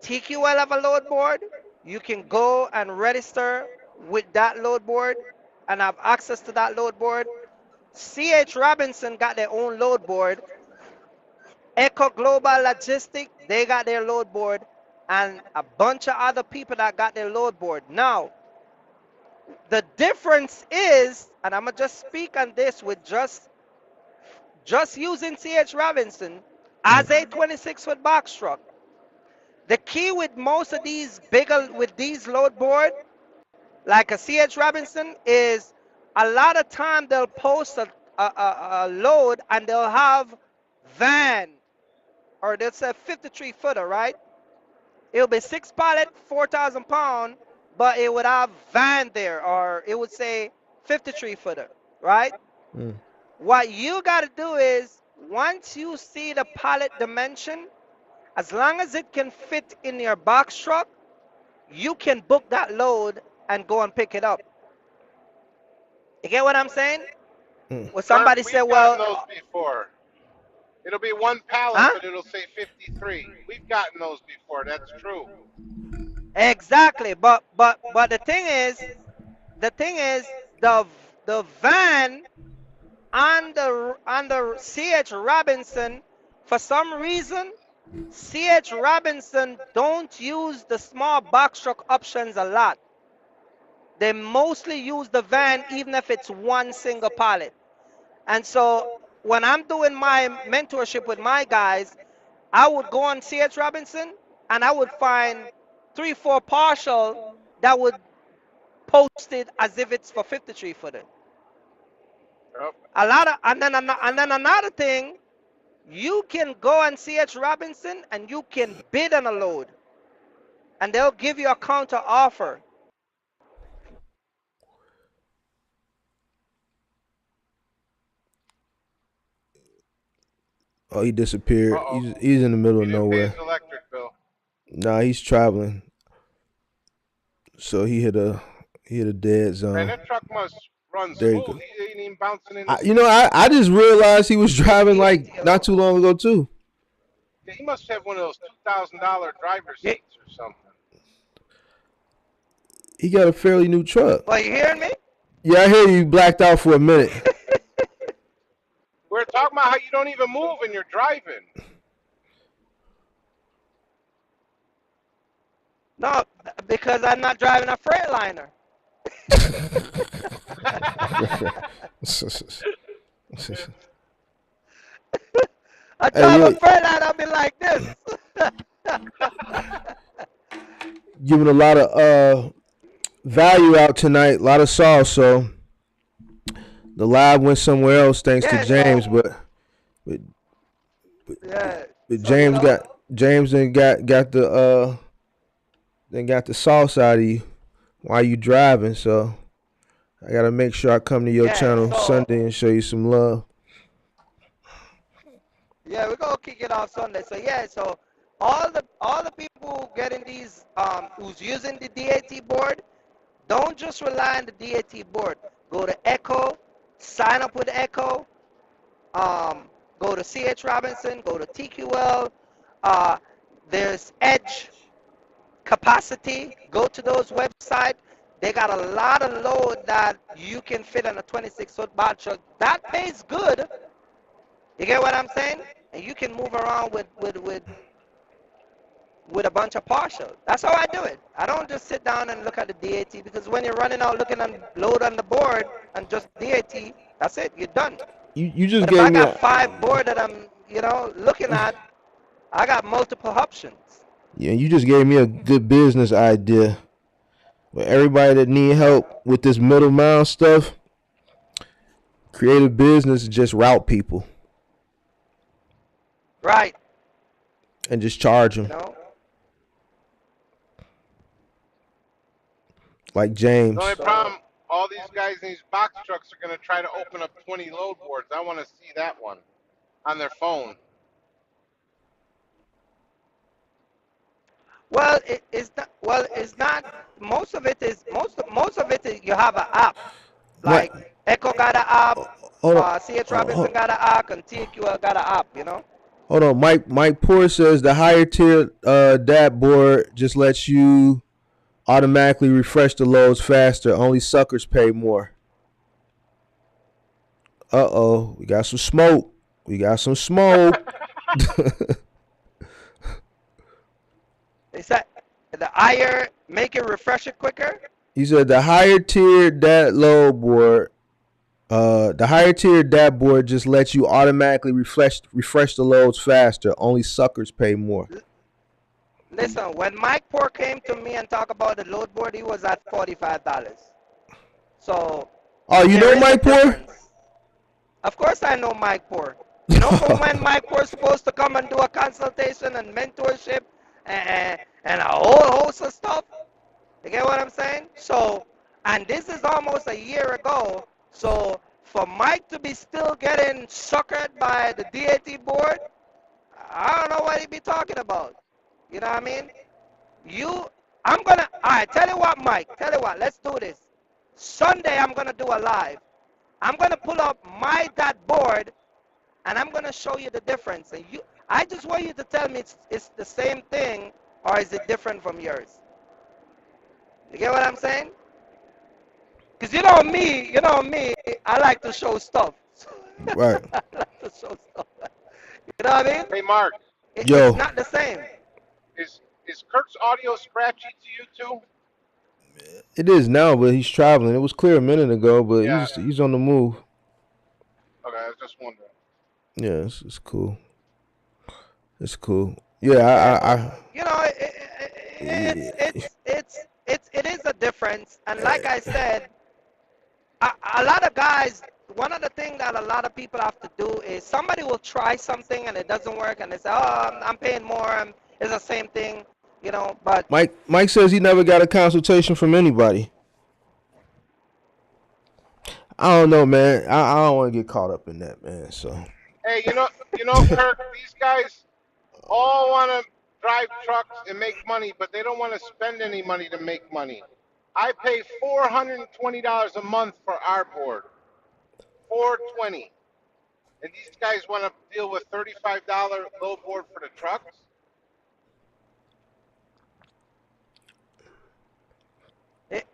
TQL of a load board, you can go and register with that load board and have access to that load board. CH Robinson got their own load board. Echo Global Logistic, they got their load board, and a bunch of other people that got their load board. Now, the difference is, and I'm gonna just speak on this with just using CH Robinson as a 26-foot box truck. The key with most of these bigger, with these load board, like a CH Robinson, is a lot of time they'll post a load and they'll have van, or they'll say 53 footer, right? It'll be 6 pallet, 4,000 pound, but it would have van there, or it would say 53 footer, right? Mm. What you got to do is, once you see the pallet dimension, as long as it can fit in your box truck, you can book that load and go and pick it up. You get what I'm saying? Mm. Well, Kirk, somebody said, we've gotten those well, before. It'll be one pallet, huh? but it'll say 53. We've gotten those before. That's true. Exactly. But the thing is, the van on the CH Robinson, for some reason, CH Robinson don't use the small box truck options a lot. They mostly use the van, even if it's one single pallet. And so when I'm doing my mentorship with my guys, I would go on CH Robinson and I would find 3, 4 partial that would post it as if it's for 53 footer. Yep. A lot of, and then another thing, you can go on CH Robinson and you can bid on a load, and they'll give you a counter offer. Oh, he disappeared. Uh-oh. He's in the middle He of didn't pay his nowhere. electric bill. Nah, he's traveling, so he hit a dead Man, zone. that truck must run There you smooth. go. He ain't even bouncing in the You know, I just realized he was driving like not too long ago too. Yeah, he must have one of those $2,000 driver's Yeah. seats or something. He got a fairly new truck. Well, you hearing me? Yeah, I hear you blacked out for a minute. We're talking about how you don't even move and you're driving. No, because I'm not driving a Freightliner. I drive a Freightliner, I'll be like this. Giving a lot of value out tonight, a lot of sauce. So the live went somewhere else thanks to James, but Yeah. James then got the sauce out of you while you driving. So I gotta make sure I come to your channel Sunday and show you some love. Yeah, we're gonna kick it off Sunday. So yeah, so all the people getting these who's using the DAT board, don't just rely on the DAT board. Go to Echo, sign up with Echo, go to CH Robinson, go to TQL, there's Edge, Capacity, go to those websites. They got a lot of load that you can fit on a 26-foot box truck. That pays good. You get what I'm saying? And you can move around with a bunch of partial. That's how I do it. I don't just sit down and look at the DAT, because when you're running out looking on load on the board and just DAT, that's it. You're done. You just But if I gave me got 5 board that I'm looking at, I got multiple options. Yeah, you just gave me a good business idea. But everybody that need help with this middle mile stuff, create a business and just route people. Right. and just charge You them know. like The only James. problem, all these guys in these box trucks are going to try to open up 20 load boards. I want to see that one on their phone. Well, it's not. Well, it's not. Most of it is you have an app. Mike, Like Echo got an app, hold on, C.H. Robinson got an app, and TQL got an app. You know. hold on. Mike Poor says the higher tier DAP board just lets you automatically refresh the loads faster. Only suckers pay more. We got some smoke. We got some smoke. Is that the higher make it refresh it quicker? He said the higher tier DAT load board, the higher tier DAT board just lets you automatically refresh the loads faster. Only suckers pay more. Listen, when Mike Poor came to me and talked about the load board, he was at $45. So Oh, you know there is a Mike Poor? difference. Of course I know Mike Poor. You know from when Mike Poor's supposed to come and do a consultation and mentorship and a whole host of stuff? You get what I'm saying? So, and this is almost a year ago. So for Mike to be still getting suckered by the DAT board, I don't know what he be talking about. You know what I mean? All right, tell you what, Mike, tell you what, let's do this. Sunday, I'm going to do a live. I'm going to pull up my that board, and I'm going to show you the difference. And I just want you to tell me it's the same thing, or is it different from yours? You get what I'm saying? Because you know me, I like to show stuff. Right. I like to show stuff. You know what I mean? Hey, Mark, It's Yo, not the same. is Kirk's audio scratchy to you too? it is now, but he's traveling. It was clear a minute ago, but Yeah. he's on the move. Okay, I was just wondering. Yeah, it's cool. It's cool. Yeah, I You know, it is a difference. And like I said, a lot of guys, one of the things that a lot of people have to do is somebody will try something and it doesn't work, and they say, "Oh, I'm paying more. It's the same thing," you know. But Mike says he never got a consultation from anybody. I don't know, man. I don't want to get caught up in that, man. So Hey, Kirk, these guys all want to drive trucks and make money, but they don't want to spend any money to make money. I pay $420 a month for our board. $420. And these guys want to deal with $35 load board for the trucks? it,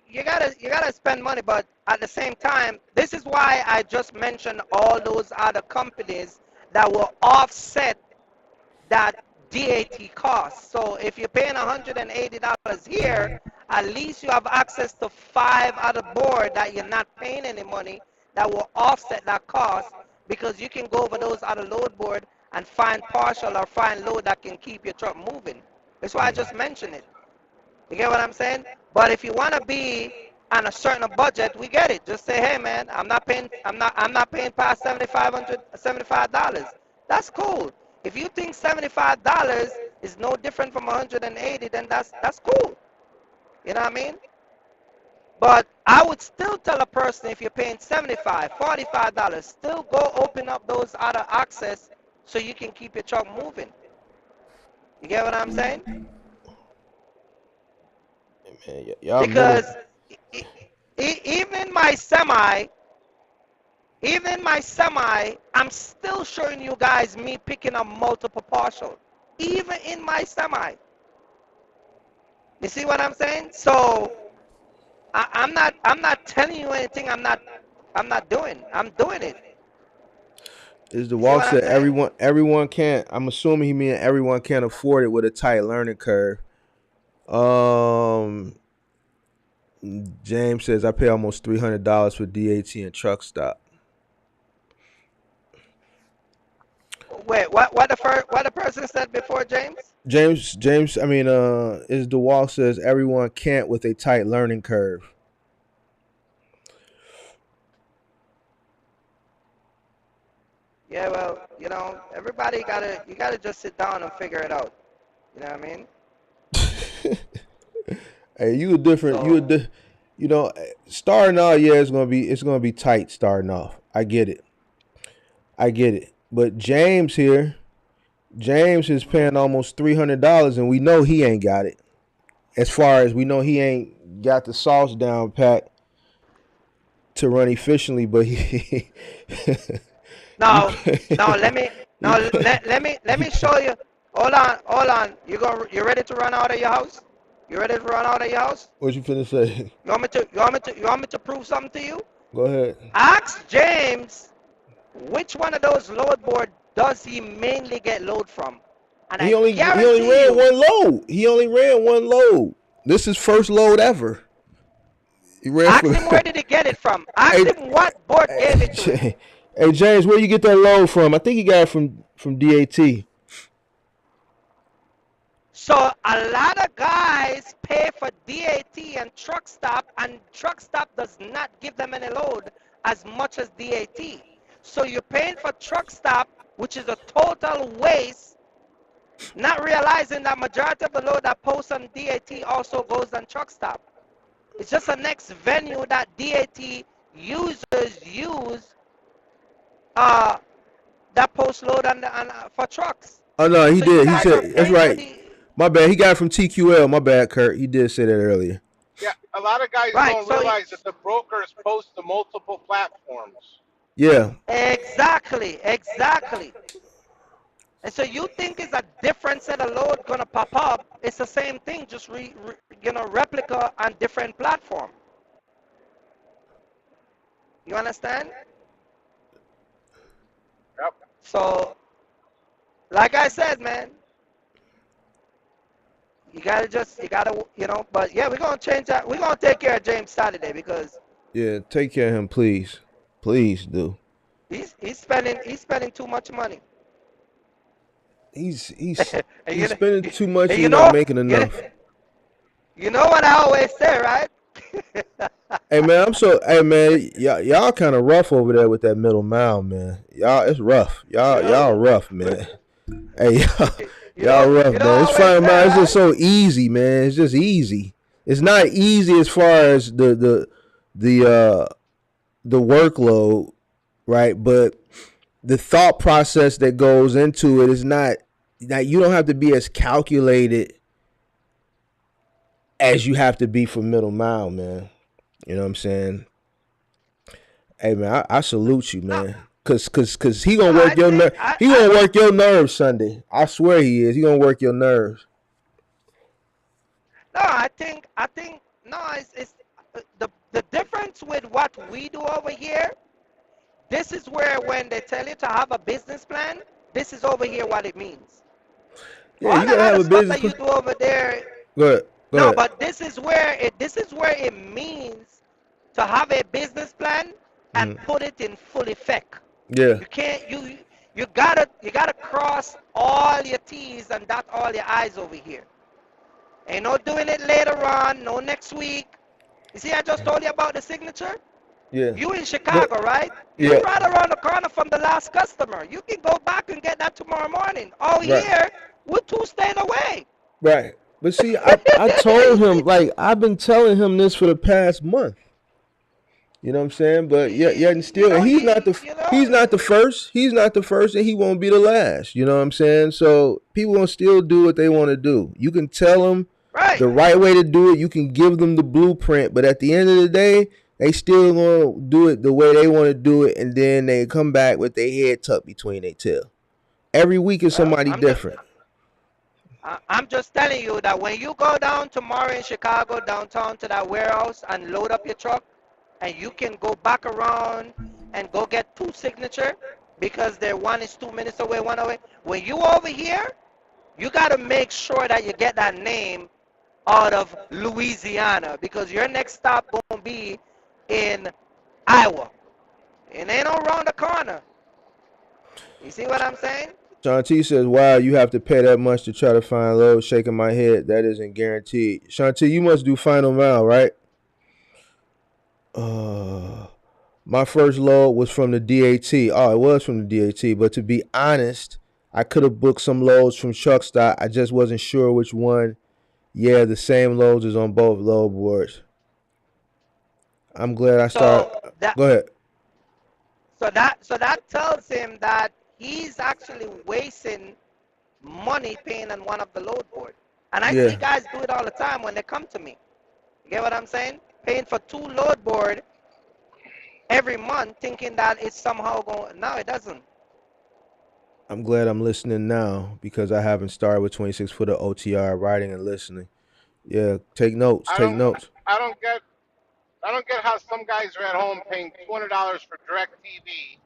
you gotta spend money. But at the same time, this is why I just mentioned all those other companies that will offset that DAT cost. So if you're paying $180 here, at least you have access to 5 other board that you're not paying any money that will offset that cost, because you can go over those other load board and find partial or find load that can keep your truck moving. That's why I just mentioned it. You get what I'm saying? But if you want to be on a certain budget, we get it. Just say, hey man, I'm not paying past $75. That's cool. If you think $75 is no different from 180, then that's cool. You know what I mean? But I would still tell a person, if you're paying $75, $45, still go open up those other access so you can keep your truck moving. You get what I'm saying? man, y'all Because even my semi, I'm still showing you guys me picking up multiple partial. Even in my semi. You see what I'm saying? So I'm not telling you anything I'm not doing. I'm doing it. is the You see walk what I'm said saying? everyone can't. I'm assuming he mean everyone can't afford it with a tight learning curve. James says I pay almost $300 for DAT and truck stop. Wait, what the person said before, James? James, I mean, is the walk says everyone can't with a tight learning curve. Yeah, well, you know, everybody you gotta just sit down and figure it out. You know what I mean? Hey, you a different. So You know, starting off, yeah, it's gonna be tight starting off. I get it. I get it. But James here, James is paying almost $300, and we know he ain't got it. As far as we know, he ain't got the sauce down pat to run efficiently. But he, you, now, now let me you, now let me show you. Hold on. You ready to run out of your house? You ready to run out of your house? what you finna say? You want me to prove something to you? Go ahead. Ask James which one of those load board does he mainly get load from? And I He only guarantee ran you, one load. He only ran one load. This is first load ever. He ran ask for. him where did he get it from. Ask Hey, him what board gave it to him. hey James, where you get that load from? I think he got it from DAT. So a lot of guys pay for DAT and truck stop, and truck stop does not give them any load as much as DAT. So you're paying for truck stop, which is a total waste, not realizing that majority of the load that posts on DAT also goes on truck stop. It's just a next venue that DAT users use that post load for trucks. Oh no, he So you did. He guys are said that's paying for right. the My bad. He got it from TQL. My bad, Kurt. He did say that earlier. Yeah, a lot of guys right. don't So realize that the brokers post to multiple platforms. Yeah. exactly. And so you think it's a different set of load gonna pop up? It's the same thing, just replica on different platform. You understand? Yep. So, like I said, man, you gotta, But yeah, we're gonna change that. We're gonna take care of James Saturday because Yeah. Take care of him, please. Please do. he's spending too much money. He's and he's spending too much. and He's not making you know, enough. you know what I always say, right? Hey man, hey man, y'all kind of rough over there with that middle mile, man. Y'all, it's rough. Y'all rough, man. Hey, y'all rough, You know man. I It's always fine, say, man. It's just right? so easy, man. It's just easy. It's not easy as far as the workload, right? But the thought process that goes into it is not that you don't have to be as calculated as you have to be for middle mile, man. You know what I'm saying? Hey man, I salute you, No, man. Cause he no, gonna I work your think he gonna work your nerves Sunday. I swear he is. He gonna work your nerves. no, I think no, it's the difference with what we do over here. This is where when they tell you to have a business plan, this is over here what it means. Yeah, All you the gotta have other a stuff business that you plan. do over there, Go ahead. Go no, ahead. but this is where it means to have a business plan and Mhm. put it in full effect. Yeah. You can't you gotta cross all your T's and dot all your I's over here. Ain't no doing it later on, no next week. You see, I just told you about the signature. Yeah. You in But Chicago, right? You yeah. right around the corner from the last customer. You can go back and get that tomorrow morning. All Right. here, we're 2 states away. Right. But see, I told him, like, I've been telling him this for the past month. You know what I'm saying? But yeah, and you still, and know, he's not the first. He's not the first, and he won't be the last. You know what I'm saying? So people gonna still do what they want to do. You can tell them right. the right way to do it. You can give them the blueprint, but at the end of the day, they still gonna do it the way they want to do it, and then they come back with their head tucked between their tail. Every week is Well, somebody different. I'm just telling you that when you go down tomorrow in Chicago downtown to that warehouse and load up your truck, and you can go back around and go get 2 signature because their one is 2 minutes away, one away. When you over here, you got to make sure that you get that name out of Louisiana because your next stop gonna be in Iowa. It ain't around the corner. You see what I'm saying? Shanti says, "Wow, you have to pay that much to try to find load." Shaking my head. That isn't guaranteed. Shanti, you must do final mile, right? Uh, My first load was from the DAT. Oh, it was from the DAT. But to be honest, I could have booked some loads from truck stop. I just wasn't sure which one. Yeah, the same loads is on both load boards. I'm glad I started. So that Go ahead. so that tells him that he's actually wasting money paying on one of the load board. And I see Yeah, guys do it all the time when they come to me. You get what I'm saying? Paying for 2 load board every month, thinking that it's somehow going. No, it doesn't. I'm glad I'm listening now because I haven't started with 26 foot of OTR writing and listening. Yeah, take notes. I Take don't notes. I don't get I don't get how some guys are at home paying $200 for direct TV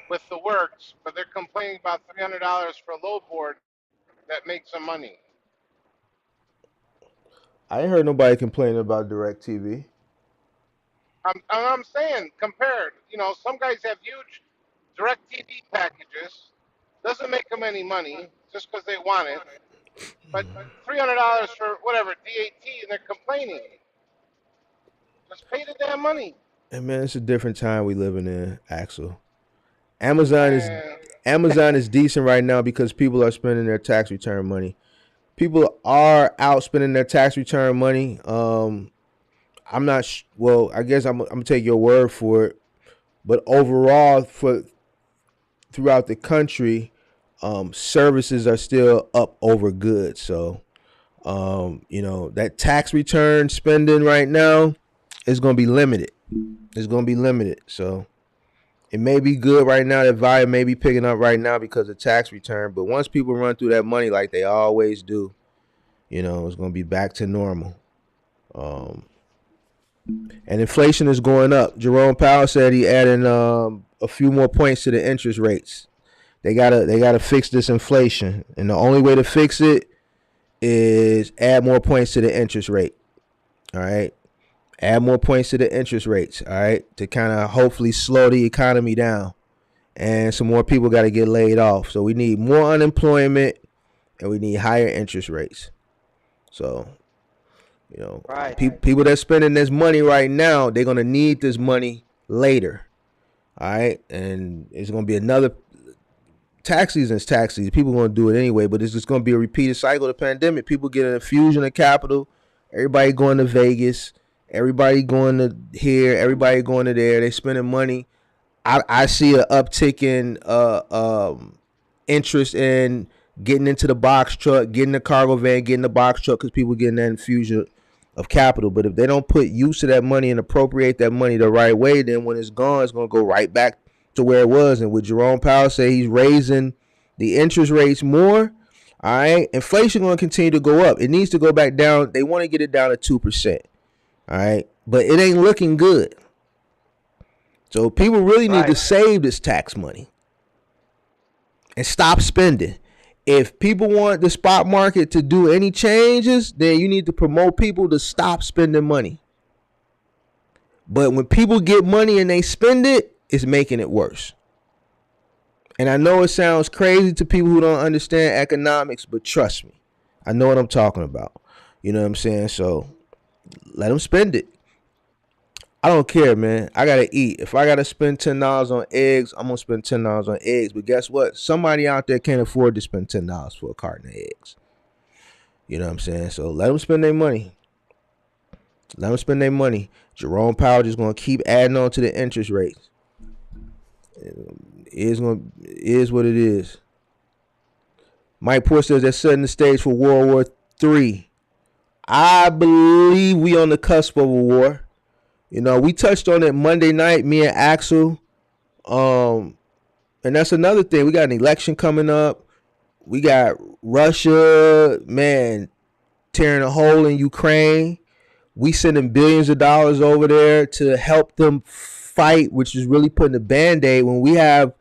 with the works, but they're complaining about $300 for a load board that makes them money. I ain't heard nobody complaining about DirecTV. I'm saying compared, some guys have huge direct TV packages. Doesn't make them any money just because they want it. But $300 for whatever DAT, and they're complaining. Just pay the damn money. And man, it's a different time we living in, Axel. Amazon is Man, Amazon is decent right now because people are spending their tax return money. People are out spending their tax return money. I'm not. Well, I guess I'm gonna take your word for it. But overall, for throughout the country, services are still up over goods. So, that tax return spending right now is going to be limited. It's going to be limited. So it may be good right now. That volume may be picking up right now because of tax return. But once people run through that money like they always do, it's going to be back to normal. And inflation is going up. Jerome Powell said he adding a few more points to the interest rates. They gotta fix this inflation, and the only way to fix it is add more points to the interest rate. All right, add more points to the interest rates. All right, to kind of hopefully slow the economy down, and some more people got to get laid off. So we need more unemployment, and we need higher interest rates. So Right. people that's spending this money right now, they're gonna need this money later. All right, and it's gonna be another tax season. Is tax season. People are gonna do it anyway, but it's just gonna be a repeated cycle of the pandemic. People get an infusion of capital. Everybody going to Vegas. Everybody going to here. Everybody going to there. They spending money. I see an uptick in interest in getting into the box truck, getting the cargo van, getting the box truck because people getting that infusion of capital. But if they don't put use of that money and appropriate that money the right way, then when it's gone, it's going to go right back to where it was. And with Jerome Powell say he's raising the interest rates more, all right, inflation going to continue to go up. It needs to go back down. They want to get it down to 2%, all right, but it ain't looking good. So people really need to save this tax money and stop spending. If people want the spot market to do any changes, then you need to promote people to stop spending money. But when people get money and they spend it, it's making it worse. And I know it sounds crazy to people who don't understand economics, but trust me, I know what I'm talking about. You know what I'm saying? So let them spend it. I don't care, man. I got to eat. If I got to spend $10 on eggs, I'm going to spend $10 on eggs. But guess what? Somebody out there can't afford to spend $10 for a carton of eggs. You know what I'm saying? So let them spend their money. Let them spend their money. Jerome Powell just going to keep adding on to the interest rates. It is what it is. Mike Poor says they're setting the stage for World War III. I believe we on the cusp of a war. We touched on it Monday night, me and Axel. And that's another thing. We got an election coming up. We got Russia, man, tearing a hole in Ukraine. We sending billions of dollars over there to help them fight, which is really putting a Band-Aid when we have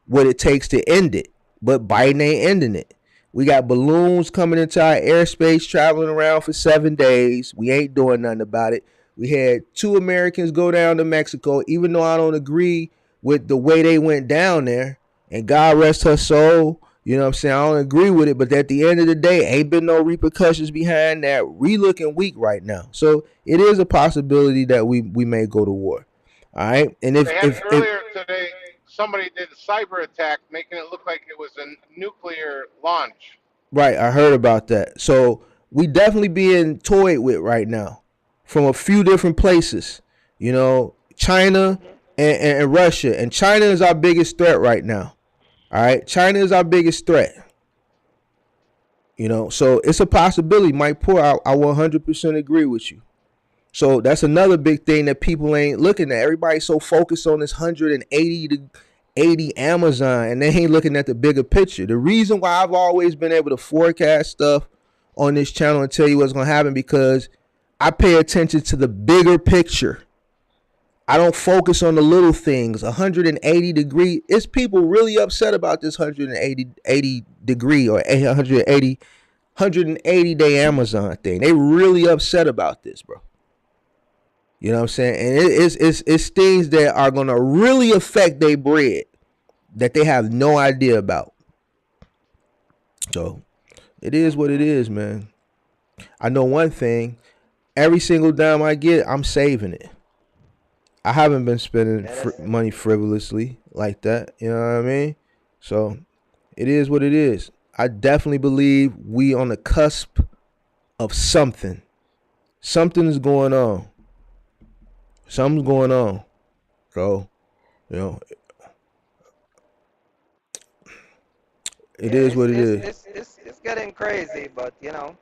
what it takes to end it. But Biden ain't ending it. We got balloons coming into our airspace, traveling around for 7 days. We ain't doing nothing about it. We had 2 Americans go down to Mexico, even though I don't agree with the way they went down there. And God rest her soul. You know what I'm saying? I don't agree with it. But at the end of the day, ain't been no repercussions behind that. We looking weak right now. So it is a possibility that we may go to war. All right, and They had earlier today, somebody did a cyber attack, making it look like it was a nuclear launch. right, I heard about that. So we definitely being toyed with right now from a few different places. You know, China and Russia, and China is our biggest threat right now. All right, China is our biggest threat. You know, so it's a possibility. Mike Poor, I 100% agree with you. So that's another big thing that people ain't looking at. Everybody's so focused on this 180 to 80 Amazon, and they ain't looking at the bigger picture. The reason why I've always been able to forecast stuff on this channel and tell you what's going to happen, because I pay attention to the bigger picture. I don't focus on the little things. 180 degree. It's people really upset about this 180 degree or 180 day Amazon thing. They really upset about this, bro. You know what I'm saying? And it's things that are gonna really affect their bread that they have no idea about. So it is what it is, man. I know one thing. Every single dime I get, I'm saving it. I haven't been spending money frivolously like that. You know what I mean? So it is what it is. I definitely believe we on the cusp of something. Something is going on. Something's going on. So, you know, it is what it is. It's getting crazy, but you know.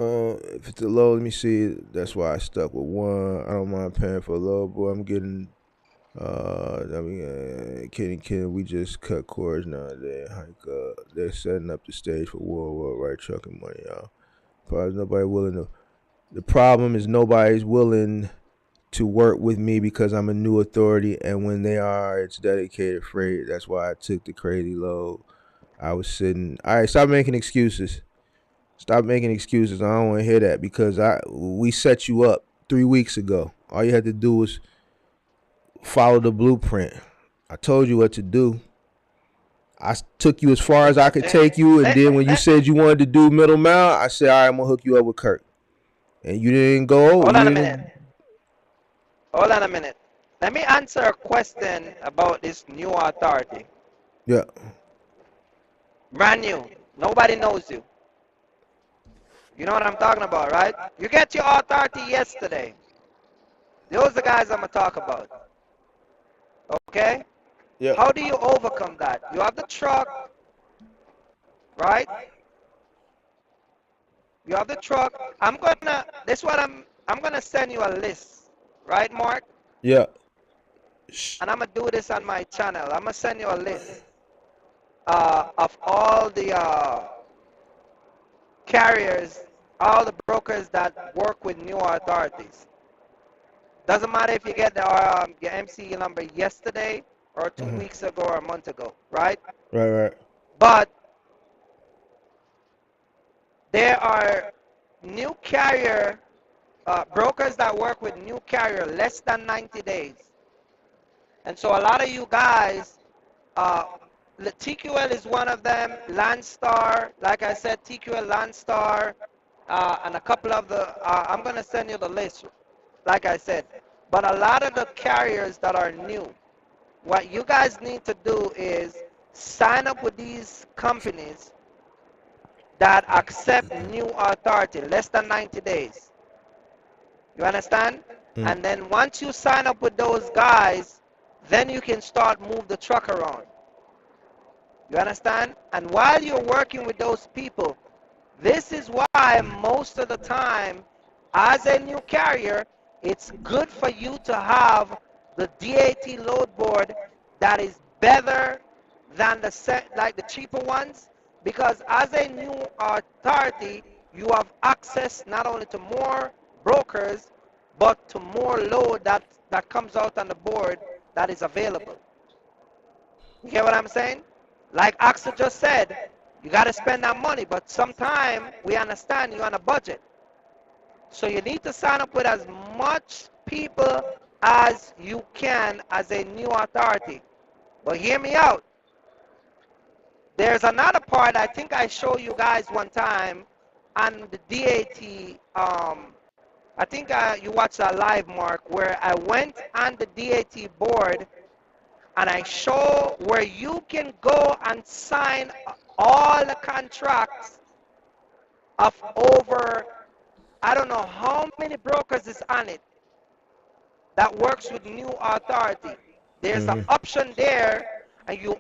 If it's a low, let me see. That's why I stuck with one. I don't mind paying for a low, boy. I'm getting. Kenny, we just cut cords nowadays. They're setting up the stage for World War Right trucking money, y'all. Probably nobody willing to. The problem is nobody's willing to work with me because I'm a new authority, and when they are, it's dedicated freight. That's why I took the crazy load. I was sitting. All right, stop making excuses. Stop making excuses. I don't want to hear that, because we set you up 3 weeks ago. All you had to do was follow the blueprint. I told you what to do. I took you as far as I could take you, and then when you said you wanted to do middle mile, I said, all right, I'm going to hook you up with Kirk. And you didn't go. Hold on a minute. Let me answer a question about this new authority. Yeah. Brand new. Nobody knows you. You know what I'm talking about, right? You get your authority yesterday. Those are the guys I'm going to talk about. Okay? Yeah. How do you overcome that? You have the truck, right? You have the truck. I'm gonna send you a list, right, Mark? Yeah. And I'm gonna do this on my channel. I'm gonna send you a list of all the carriers, all the brokers that work with new authorities. Doesn't matter if you get your MCE number yesterday or 2 weeks ago or a month ago, right? Right. But there are new carrier brokers that work with new carrier less than 90 days. And so a lot of you guys, TQL is one of them, Landstar, like I said, TQL, Landstar, and a couple of the, I'm going to send you the list, like I said. But a lot of the carriers that are new, what you guys need to do is sign up with these companies that accept new authority, less than 90 days. You understand? And then once you sign up with those guys, then you can start move the truck around. You understand? And while you're working with those people, this is why most of the time, as a new carrier, it's good for you to have the DAT load board that is better than the cheaper ones, because as a new authority, you have access not only to more brokers, but to more load that comes out on the board that is available. You get what I'm saying? Like Axel just said, you got to spend that money, but sometimes we understand you're on a budget. So you need to sign up with as much people as you can as a new authority. But hear me out. There's another part I think I showed you guys one time on the DAT I think you watched that live, Mark, where I went on the DAT board and I show where you can go and sign all the contracts of over, I don't know how many brokers is on it that works with new authority. There's an option there, and you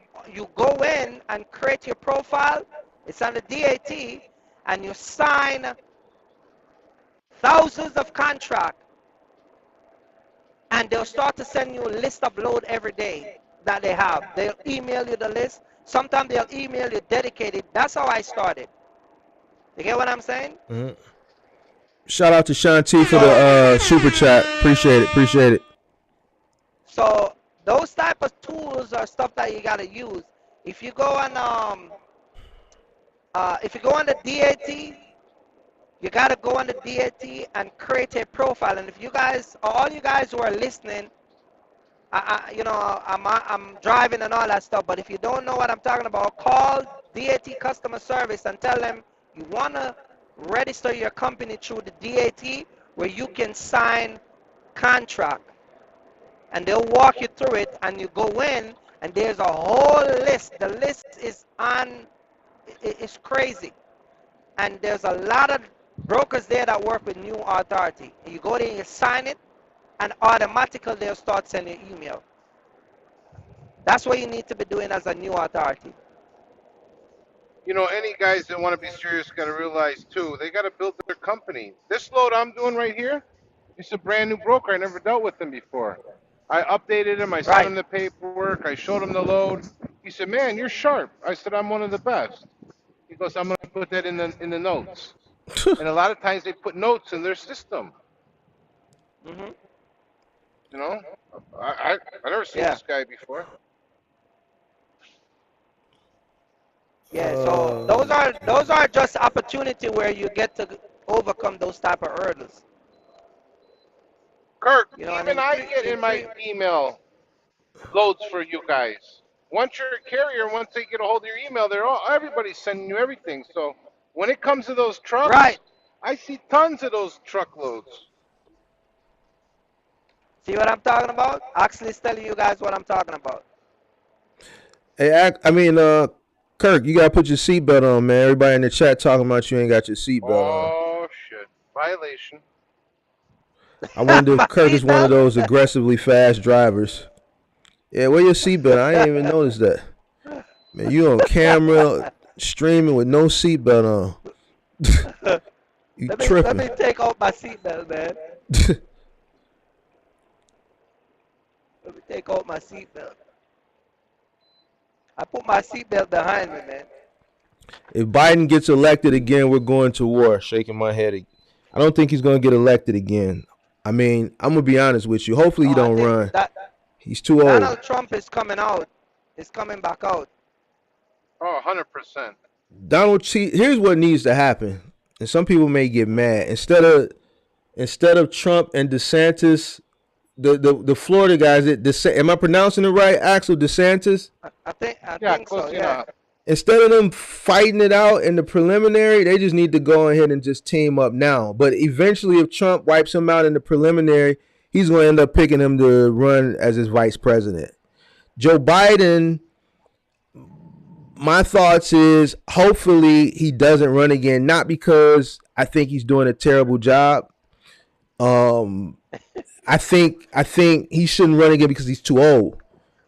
go in and create your profile. It's on the DAT, and you sign thousands of contracts, and they'll start to send you a list of load every day that they have. They'll email you the list. Sometimes they'll email you dedicated. That's how I started. You get what I'm saying? Shout out to Shanti for the super chat. Appreciate it. So those type of tools are stuff that you gotta use. If you go on the DAT, you gotta go on the DAT and create a profile. And if you guys, all you guys who are listening, I'm driving and all that stuff. But if you don't know what I'm talking about, call DAT customer service and tell them you wanna register your company through the DAT where you can sign contract. And they'll walk you through it, and you go in, and there's a whole list. The list is it's crazy. And there's a lot of brokers there that work with new authority. You go there, you sign it, and automatically they'll start sending email. That's what you need to be doing as a new authority. You know, any guys that want to be serious got to realize too, they got to build their company. This load I'm doing right here, it's a brand new broker. I never dealt with him before. I updated him. I sent him the paperwork. I showed him the load. He said, "Man, you're sharp." I said, "I'm one of the best." He goes, "I'm going to put that in the notes." And a lot of times they put notes in their system. You know, I never seen this guy before. Yeah, so those are just opportunity where you get to overcome those type of hurdles. Kirk, You know, even I get in my email loads for you guys. Once you're a carrier, once they get a hold of your email, everybody's sending you everything. So when it comes to those trucks, I see tons of those truckloads. See what I'm talking about? Actually, telling you guys what I'm talking about. Hey, Kirk, you gotta put your seatbelt on, man. Everybody in the chat talking about you ain't got your seatbelt on. Oh shit! Violation. I wonder if Kirk is one of those aggressively fast drivers. Yeah, wear your seatbelt. I didn't even notice that. Man, you on camera streaming with no seatbelt on. You tripping. Let me take off my seatbelt, man. Let me take off my seatbelt. I put my seatbelt behind me, man. If Biden gets elected again, we're going to war. Shaking my head. I don't think he's going to get elected again. I mean, I'm going to be honest with you. Hopefully he don't run. He's too old. Donald Trump is coming out. He's coming back out. Oh, 100%. Here's what needs to happen. And some people may get mad. Instead of Trump and DeSantis, the Florida guys, am I pronouncing it right? Axel DeSantis? I think so, yeah. Instead of them fighting it out in the preliminary, they just need to go ahead and just team up now. But eventually, if Trump wipes him out in the preliminary, he's going to end up picking him to run as his vice president. Joe Biden, my thoughts is hopefully he doesn't run again, not because I think he's doing a terrible job. I think he shouldn't run again because he's too old.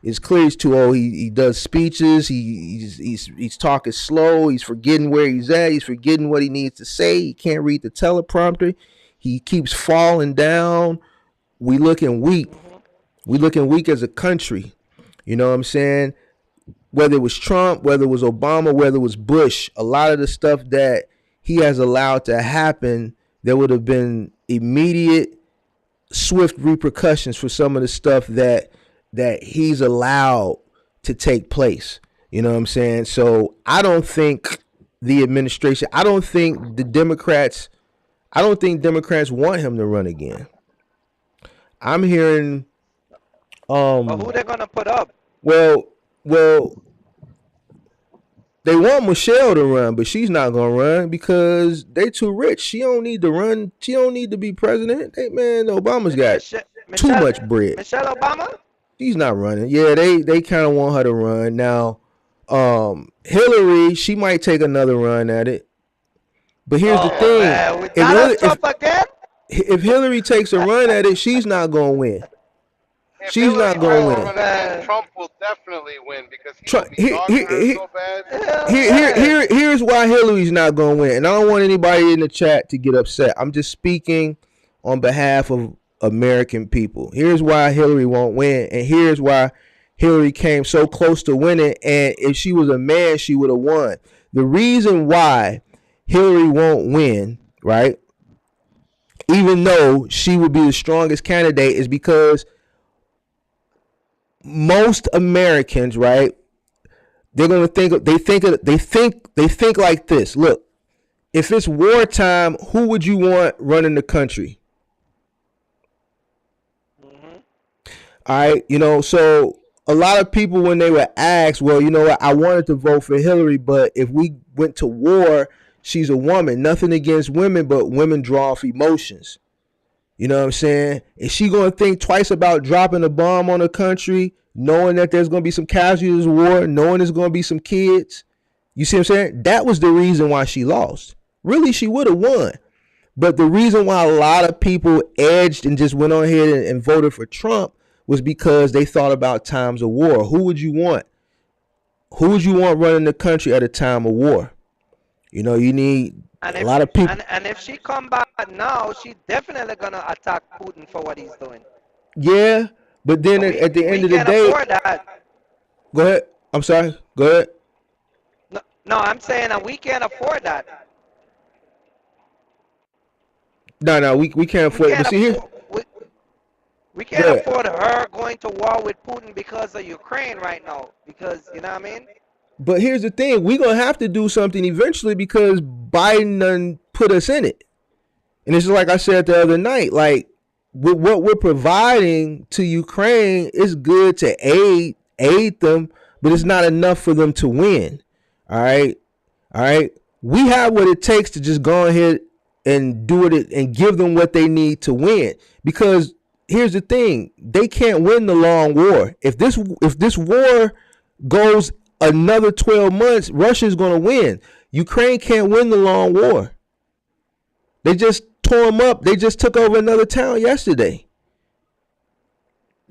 It's clear he's too old. He does speeches. He's talking slow. He's forgetting where he's at. He's forgetting what he needs to say. He can't read the teleprompter. He keeps falling down. We looking weak. We looking weak as a country. You know what I'm saying? Whether it was Trump, whether it was Obama, whether it was Bush, a lot of the stuff that he has allowed to happen, there would have been immediate, swift repercussions for some of the stuff that he's allowed to take place. You know what I'm saying? So I don't think the administration, I don't think Democrats want him to run again. I'm hearing but who they're gonna put up? Well, They want Michelle to run, but she's not gonna run because they too rich. She don't need to run. She don't need to be president. Hey man, Obama's got too Michelle much bread. Michelle Obama. She's not running. Yeah, they kind of want her to run now. Hillary, she might take another run at it. But here's the thing: man, with Donald Trump again. if Hillary takes a run at it, she's not gonna win. If She's Hillary not gonna tries to win. run again, Trump will definitely win because he Trump, will be dogging her so bad. here's why Hillary's not gonna win, and I don't want anybody in the chat to get upset. I'm just speaking on behalf of American people. Here's why Hillary won't win, and here's why Hillary came so close to winning. And if she was a man, she would have won. The reason why Hillary won't win, right? Even though she would be the strongest candidate, is because most Americans, right? They're gonna think like this. Look, if it's wartime, who would you want running the country? All right, so a lot of people, when they were asked, well, you know what, I wanted to vote for Hillary, but if we went to war, she's a woman. Nothing against women, but women draw off emotions. You know what I'm saying? Is she going to think twice about dropping a bomb on the country, knowing that there's going to be some casualties of war, knowing there's going to be some kids? You see what I'm saying? That was the reason why she lost. Really, she would have won. But the reason why a lot of people edged and just went on ahead and voted for Trump was because they thought about times of war. Who would you want? Who would you want running the country at a time of war? You need a lot of people. And if she come back now, she definitely gonna attack Putin for what he's doing. Yeah, but then at the end of the day, afford that. Go ahead. I'm sorry. Go ahead. No, I'm saying that we can't afford that. No, we can't afford it. But see here. We can't afford her going to war with Putin because of Ukraine right now. Because, you know what I mean? But here's the thing. We're going to have to do something eventually because Biden done put us in it. And it's just like I said the other night. Like, with what we're providing to Ukraine, it's good to aid them, but it's not enough for them to win. All right? We have what it takes to just go ahead and do it and give them what they need to win. Because here's the thing, they can't win the long war. If this war goes another 12 months, Russia's going to win. Ukraine can't win the long war. They just tore them up. They just took over another town yesterday.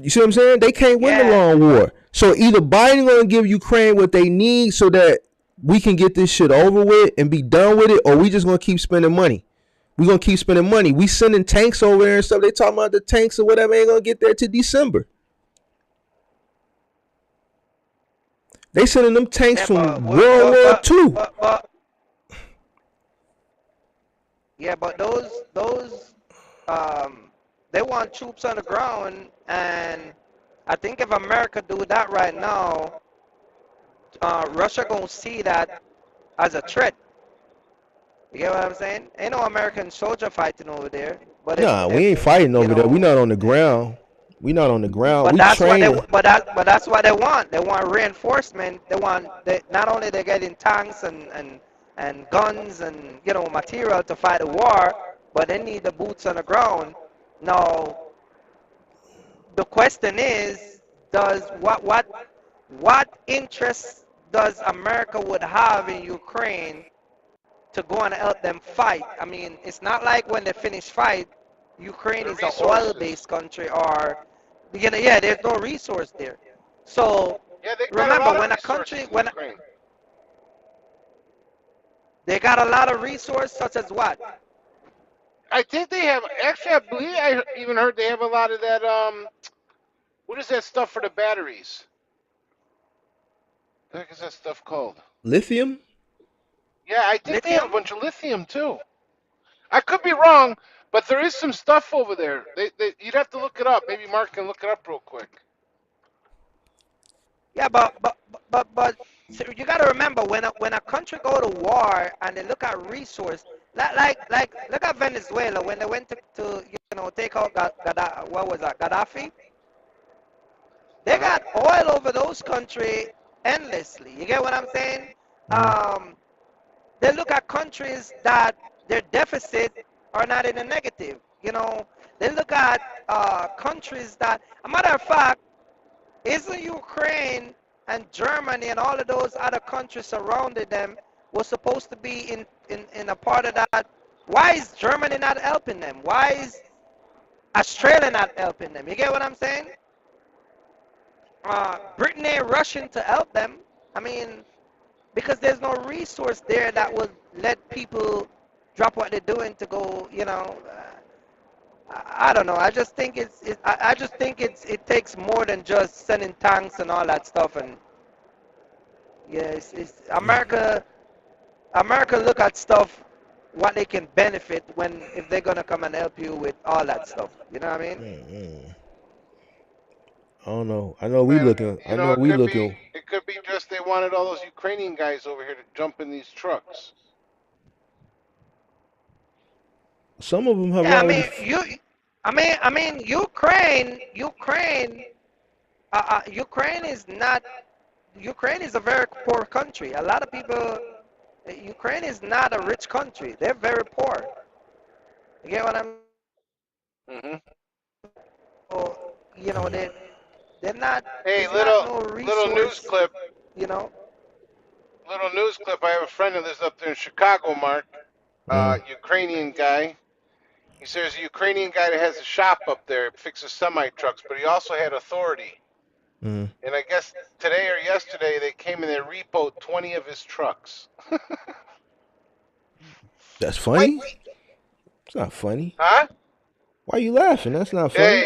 You see what I'm saying? They can't win the long war. So either Biden going to give Ukraine what they need so that we can get this shit over with and be done with it, or we just going to keep spending money. We're going to keep spending money. We sending tanks over there and stuff. They talking about the tanks or whatever ain't going to get there till December. They sending them tanks from World War II. Yeah, but those they want troops on the ground, and I think if America do that right now, Russia gonna see that as a threat. You get what I'm saying? Ain't no American soldier fighting over there. But we ain't fighting over there. We not on the ground. We not on the ground. But we that's training. what that's what they want. They want reinforcement. Not only they're getting tanks and guns and material to fight a war, but they need the boots on the ground. Now, the question is, what interest does America would have in Ukraine to go and help them fight? I mean, it's not like when they finish fight, Ukraine is an oil-based country, or there's no resource there. So remember, when a country they got a lot of resources, such as what? I think they have. Actually, I believe I even heard they have a lot of that. What is that stuff for the batteries? What the heck is that stuff called? Lithium? Yeah, I think they have a bunch of lithium too. I could be wrong, but there is some stuff over there. You'd have to look it up. Maybe Mark can look it up real quick. Yeah, but so you got to remember, when a country go to war and they look at resource, like look at Venezuela when they went to take out Gaddafi. They got oil over those countries endlessly. You get what I'm saying? They look at countries that their deficit are not in a negative. They look at countries that, a matter of fact, isn't Ukraine and Germany and all of those other countries surrounding them was supposed to be in a part of that? Why is Germany not helping them? Why is Australia not helping them? You get what I'm saying? Britain ain't rushing to help them. I mean, because there's no resource there that would let people drop what they're doing to go. I don't know. I just think I just think it takes more than just sending tanks and all that stuff. And yes, it's America. America look at stuff what they can benefit when if they're gonna come and help you with all that stuff. You know what I mean? I don't know. I know we Man, looking. I know it we could be looking. just they wanted all those Ukrainian guys over here to jump in these trucks. Some of them have Yeah, I already. mean Ukraine is not. Ukraine is a very poor country. A lot of people. Ukraine is not a rich country. They're very poor. You get what I'm? Hmm. So, they're not. Hey, There's not no little news resource. clip. You know. Little news clip. I have a friend that lives up there in Chicago, Mark. Ukrainian guy. He says a Ukrainian guy that has a shop up there, fixes semi trucks, but he also had authority. Mm, And I guess today or yesterday they came and they repoed 20 of his trucks. that's 20? funny. It's not funny. Huh? Why are you laughing? That's not funny.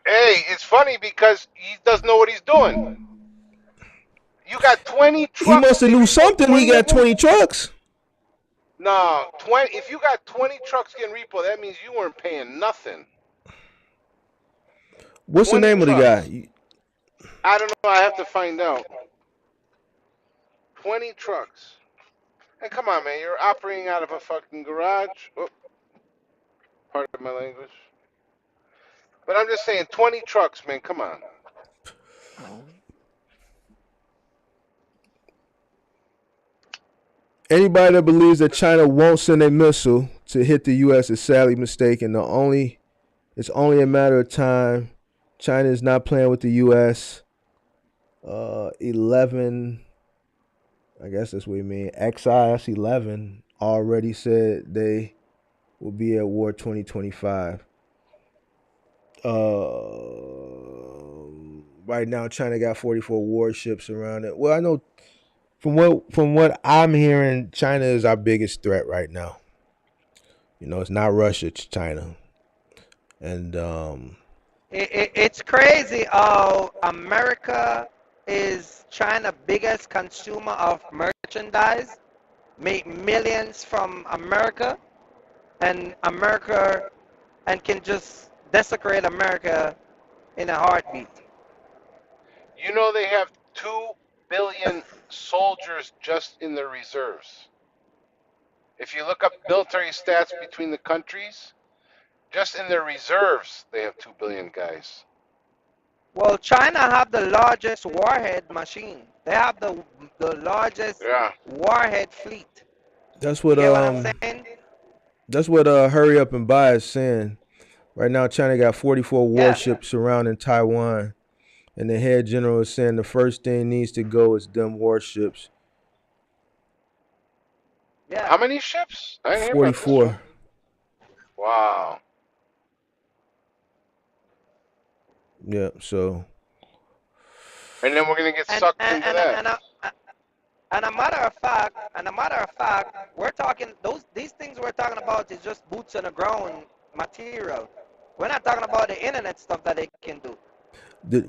Hey, it's funny because he doesn't know what he's doing. You got 20 He trucks. must have They knew repoed something. He 20 of got them? 20 trucks. No, 20. If you got 20 trucks getting repoed, that means you weren't paying nothing. What's the 20 name of the trucks. guy? I don't know. I have to find out. 20 trucks. Hey, come on, man. You're operating out of a fucking garage. Oh, pardon my language. But I'm just saying, 20 trucks, man. Come on. Anybody that believes that China won't send a missile to hit the U.S. is sadly mistaken. It's only a matter of time. China is not playing with the U.S. 11, I guess that's what you mean. XIS 11 already said they will be at war 2025. Right now, China got 44 warships around it. Well, I know from what I'm hearing, China is our biggest threat right now. It's not Russia, it's China. And It's crazy how America is China's biggest consumer of merchandise, make millions from America, and can just desecrate America in a heartbeat. You know they have 2 billion soldiers just in the reserves. If you look up military stats between the countries, just in their reserves, they have 2 billion guys. Well, China have the largest warhead machine. They have the largest Yeah. warhead fleet. that's You what get what I'm saying? Hurry Up and Buy is saying. Right now, China got 44 Yeah, warships surrounding Taiwan, and the head general is saying the first thing needs to go is them warships. yeah. How many ships? I didn't hear about this one. 44. Wow. Yeah. So And then we're gonna get And sucked and into and, that. and, a matter of fact, we're talking these things we're talking about is just boots on the ground material. We're not talking about the internet stuff that they can do.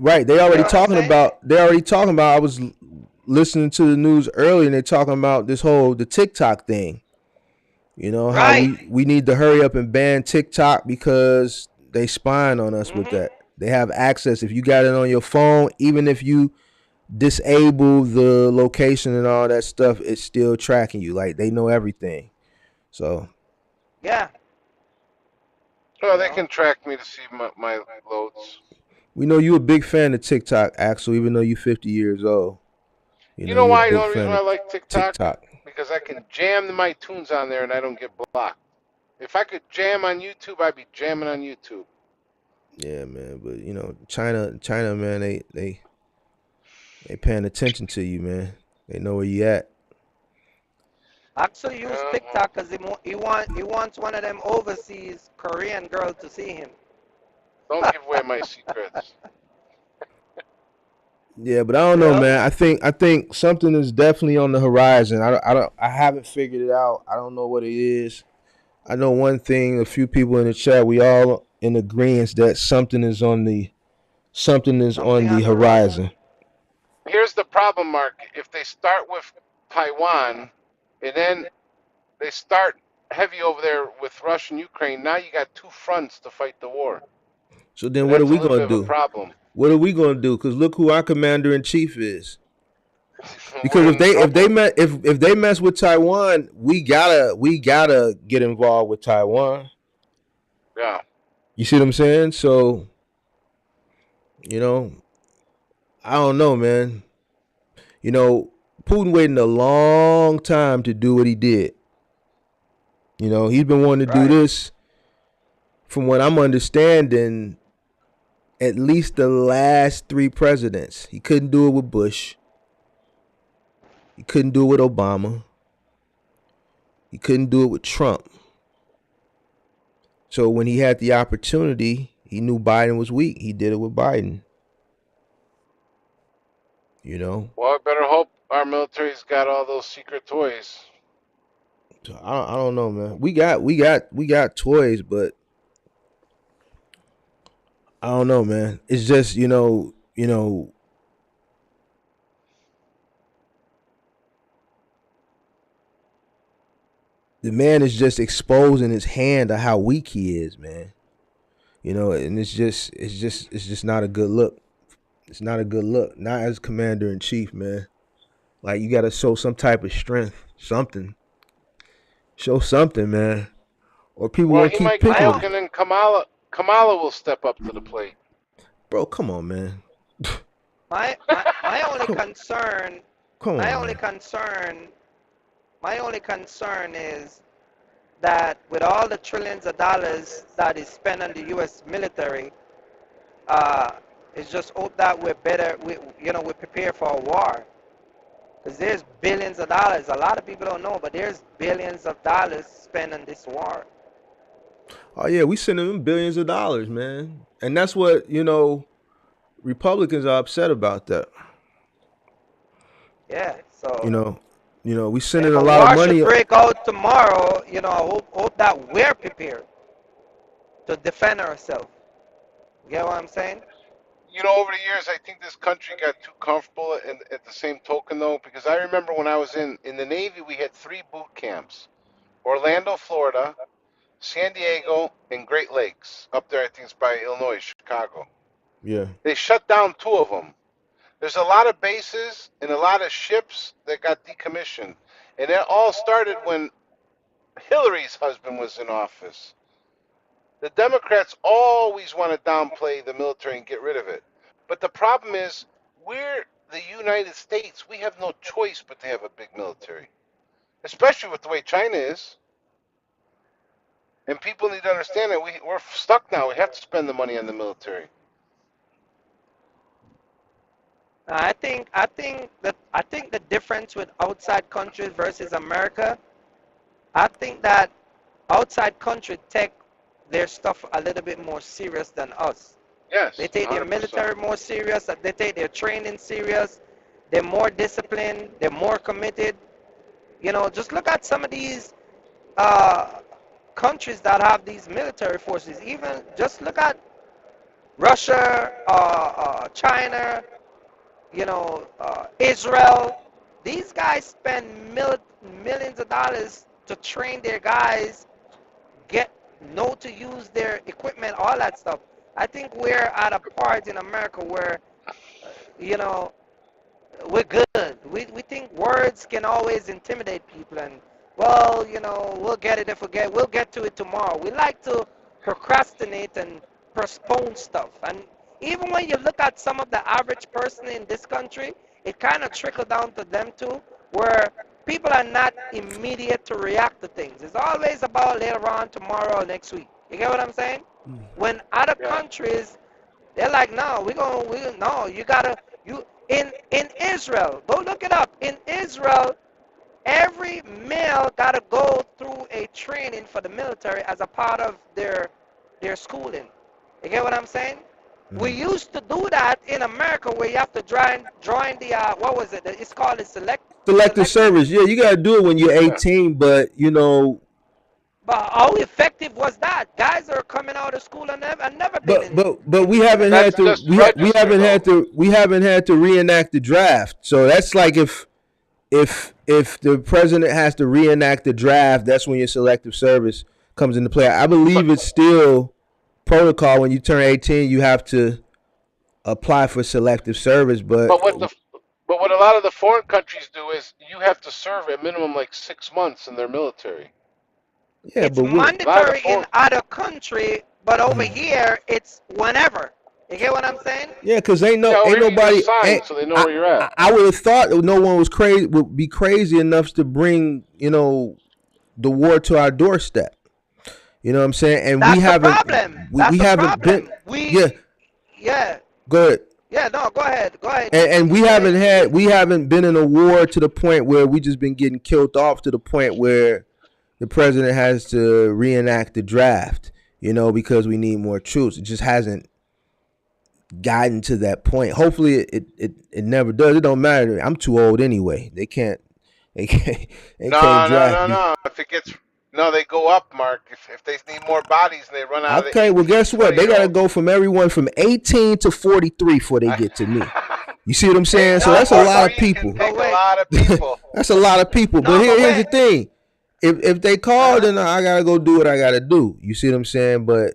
right, they You get already what I'm talking saying? about. They already talking about. I was listening to the news earlier, and they're talking about the TikTok thing. How Right. we need to hurry up and ban TikTok because they spying on us with Mhm. that. They have access. If you got it on your phone, even if you disable the location and all that stuff, it's still tracking you. Like they know everything. So Yeah. Oh, You they know. can track me to see my loads. we know you a big fan of TikTok, Axel, even though you're 50 years old. You know You're a why? The big only reason fan why I of like TikTok? TikTok. Because I can jam my tunes on there and I don't get blocked. If I could jam on YouTube, I'd be jamming on YouTube. Yeah, man. But China, man, they paying attention to you, man. They know where you at. Actually use Uh-huh. TikTok because he wants one of them overseas Korean girl to see him. Don't give away my secrets. Yeah, but I don't know, Yeah. man. I think something is definitely on the horizon. I haven't figured it out. I don't know what it is. I know one thing. A few people in the chat, we all in agreement that something is on Something the on the horizon. horizon. Here's the problem, Mark. If they start with Taiwan and then they start heavy over there with Russia and Ukraine, now you got two fronts to fight the war. So then, And what are that's a we little gonna bit of a do? problem. What are we gonna do? Because look who our commander in chief is. Because We're if in they trouble. if they mess with Taiwan, we gotta get involved with Taiwan. Yeah. You see what I'm saying? So you know, I don't know, man. You know, Putin waiting a long time to do what he did. He's been wanting to do Right. this from what I'm understanding. At least the last three presidents. He couldn't do it with Bush. He couldn't do it with Obama. He couldn't do it with Trump. So when he had the opportunity, he knew Biden was weak. He did it with Biden. Well, I better hope our military's got all those secret toys. So I don't know, man. We got toys, but I don't know, man. It's just the man is just exposing his hand of how weak he is, man. And it's just not a good look. It's not a good look. Not as commander in chief, man. Like you got to show some type of strength, something. Show something, man. Or people Well, gonna he keep might get picking woke, you. and then Kamala will step up to the plate. Bro, come on, man. My only Come, concern come my on, only man. concern my only concern is that with all the trillions of dollars that is spent on the U.S. military, uh, it's just hope that we're better. We prepare for a war because there's billions of dollars. A lot of people don't know, but there's billions of dollars spent on this war. Oh yeah, we sending them billions of dollars, man. And that's what, Republicans are upset about that. Yeah. You So know, we sending if a a lot of war should money. break out tomorrow, I hope that we're prepared to defend ourselves. You get what I'm saying? Over the years, I think this country got too comfortable. And at the same token, though, because I remember when I was in the Navy, we had three boot camps: Orlando, Florida, San Diego, and Great Lakes. Up there, I think it's by Illinois, Chicago. Yeah. They shut down two of them. There's a lot of bases and a lot of ships that got decommissioned, and it all started when Hillary's husband was in office. The Democrats always want to downplay the military and get rid of it. But the problem is, we're the United States. We have no choice but to have a big military, especially with the way China is. And people need to understand that we're stuck now. We have to spend the money on the military. I think the difference with outside countries versus America, I think that outside countries take their stuff a little bit more serious than us. They Yes, take their 100%. military more serious. They take their training serious. They're more disciplined. They're more committed. Just look at some of these uh, countries that have these military forces. Even just look at Russia, China, Israel. These guys spend millions of dollars to train their guys, get know to use their equipment, all that stuff. I think we're at a part in America where, you know, we're good. We think words can always intimidate people, and well, we'll get it if we'll get to it tomorrow. We like to procrastinate and postpone stuff. And even when you look at some of the average person in this country, it kind of trickled down to them too, where people are not immediate to react to things. It's always about later on, tomorrow, or next week. You get what I'm saying? When other countries, they're like, no, no, you gotta, in Israel, go look it up. In Israel, every male gotta go through a training for the military as a part of their schooling. You get what I'm saying? We used to do that in America, where you have to join the what was it? It's called a Selective service. Yeah, you gotta do it when you're 18, but you know. But how effective was that? Guys are coming out of school and never been in. But we haven't had to we haven't had to reenact the draft. So that's like if the president has to reenact the draft, that's when your selective service comes into play. I believe it's still protocol when you turn 18, you have to apply for selective service. But what a lot of the foreign countries do is you have to serve a minimum like 6 months in their military. Yeah, it's mandatory in other country, but over here it's whenever. You get what I'm saying? Yeah, because ain't nobody. So they know where you're at. I would have thought no one would be crazy enough to bring the war to our doorstep. You know what I'm saying? And that's we haven't. Problem. We haven't been. Yeah. Go ahead. Yeah, no, go ahead. And we haven't been in a war to the point where we just been getting killed off to the point where the president has to reenact the draft, because we need more troops. It just hasn't gotten to that point. Hopefully it never does. It don't matter to me. I'm too old anyway. They can't draft me. No. They go up, Mark. If they need more bodies, they run out. Okay, well, guess what? They got to go from everyone from 18 to 43 before they get to me. You see what I'm saying? So that's a lot of people. That's a lot of people. But here's the thing. If they call, then I got to go do what I got to do. You see what I'm saying? But,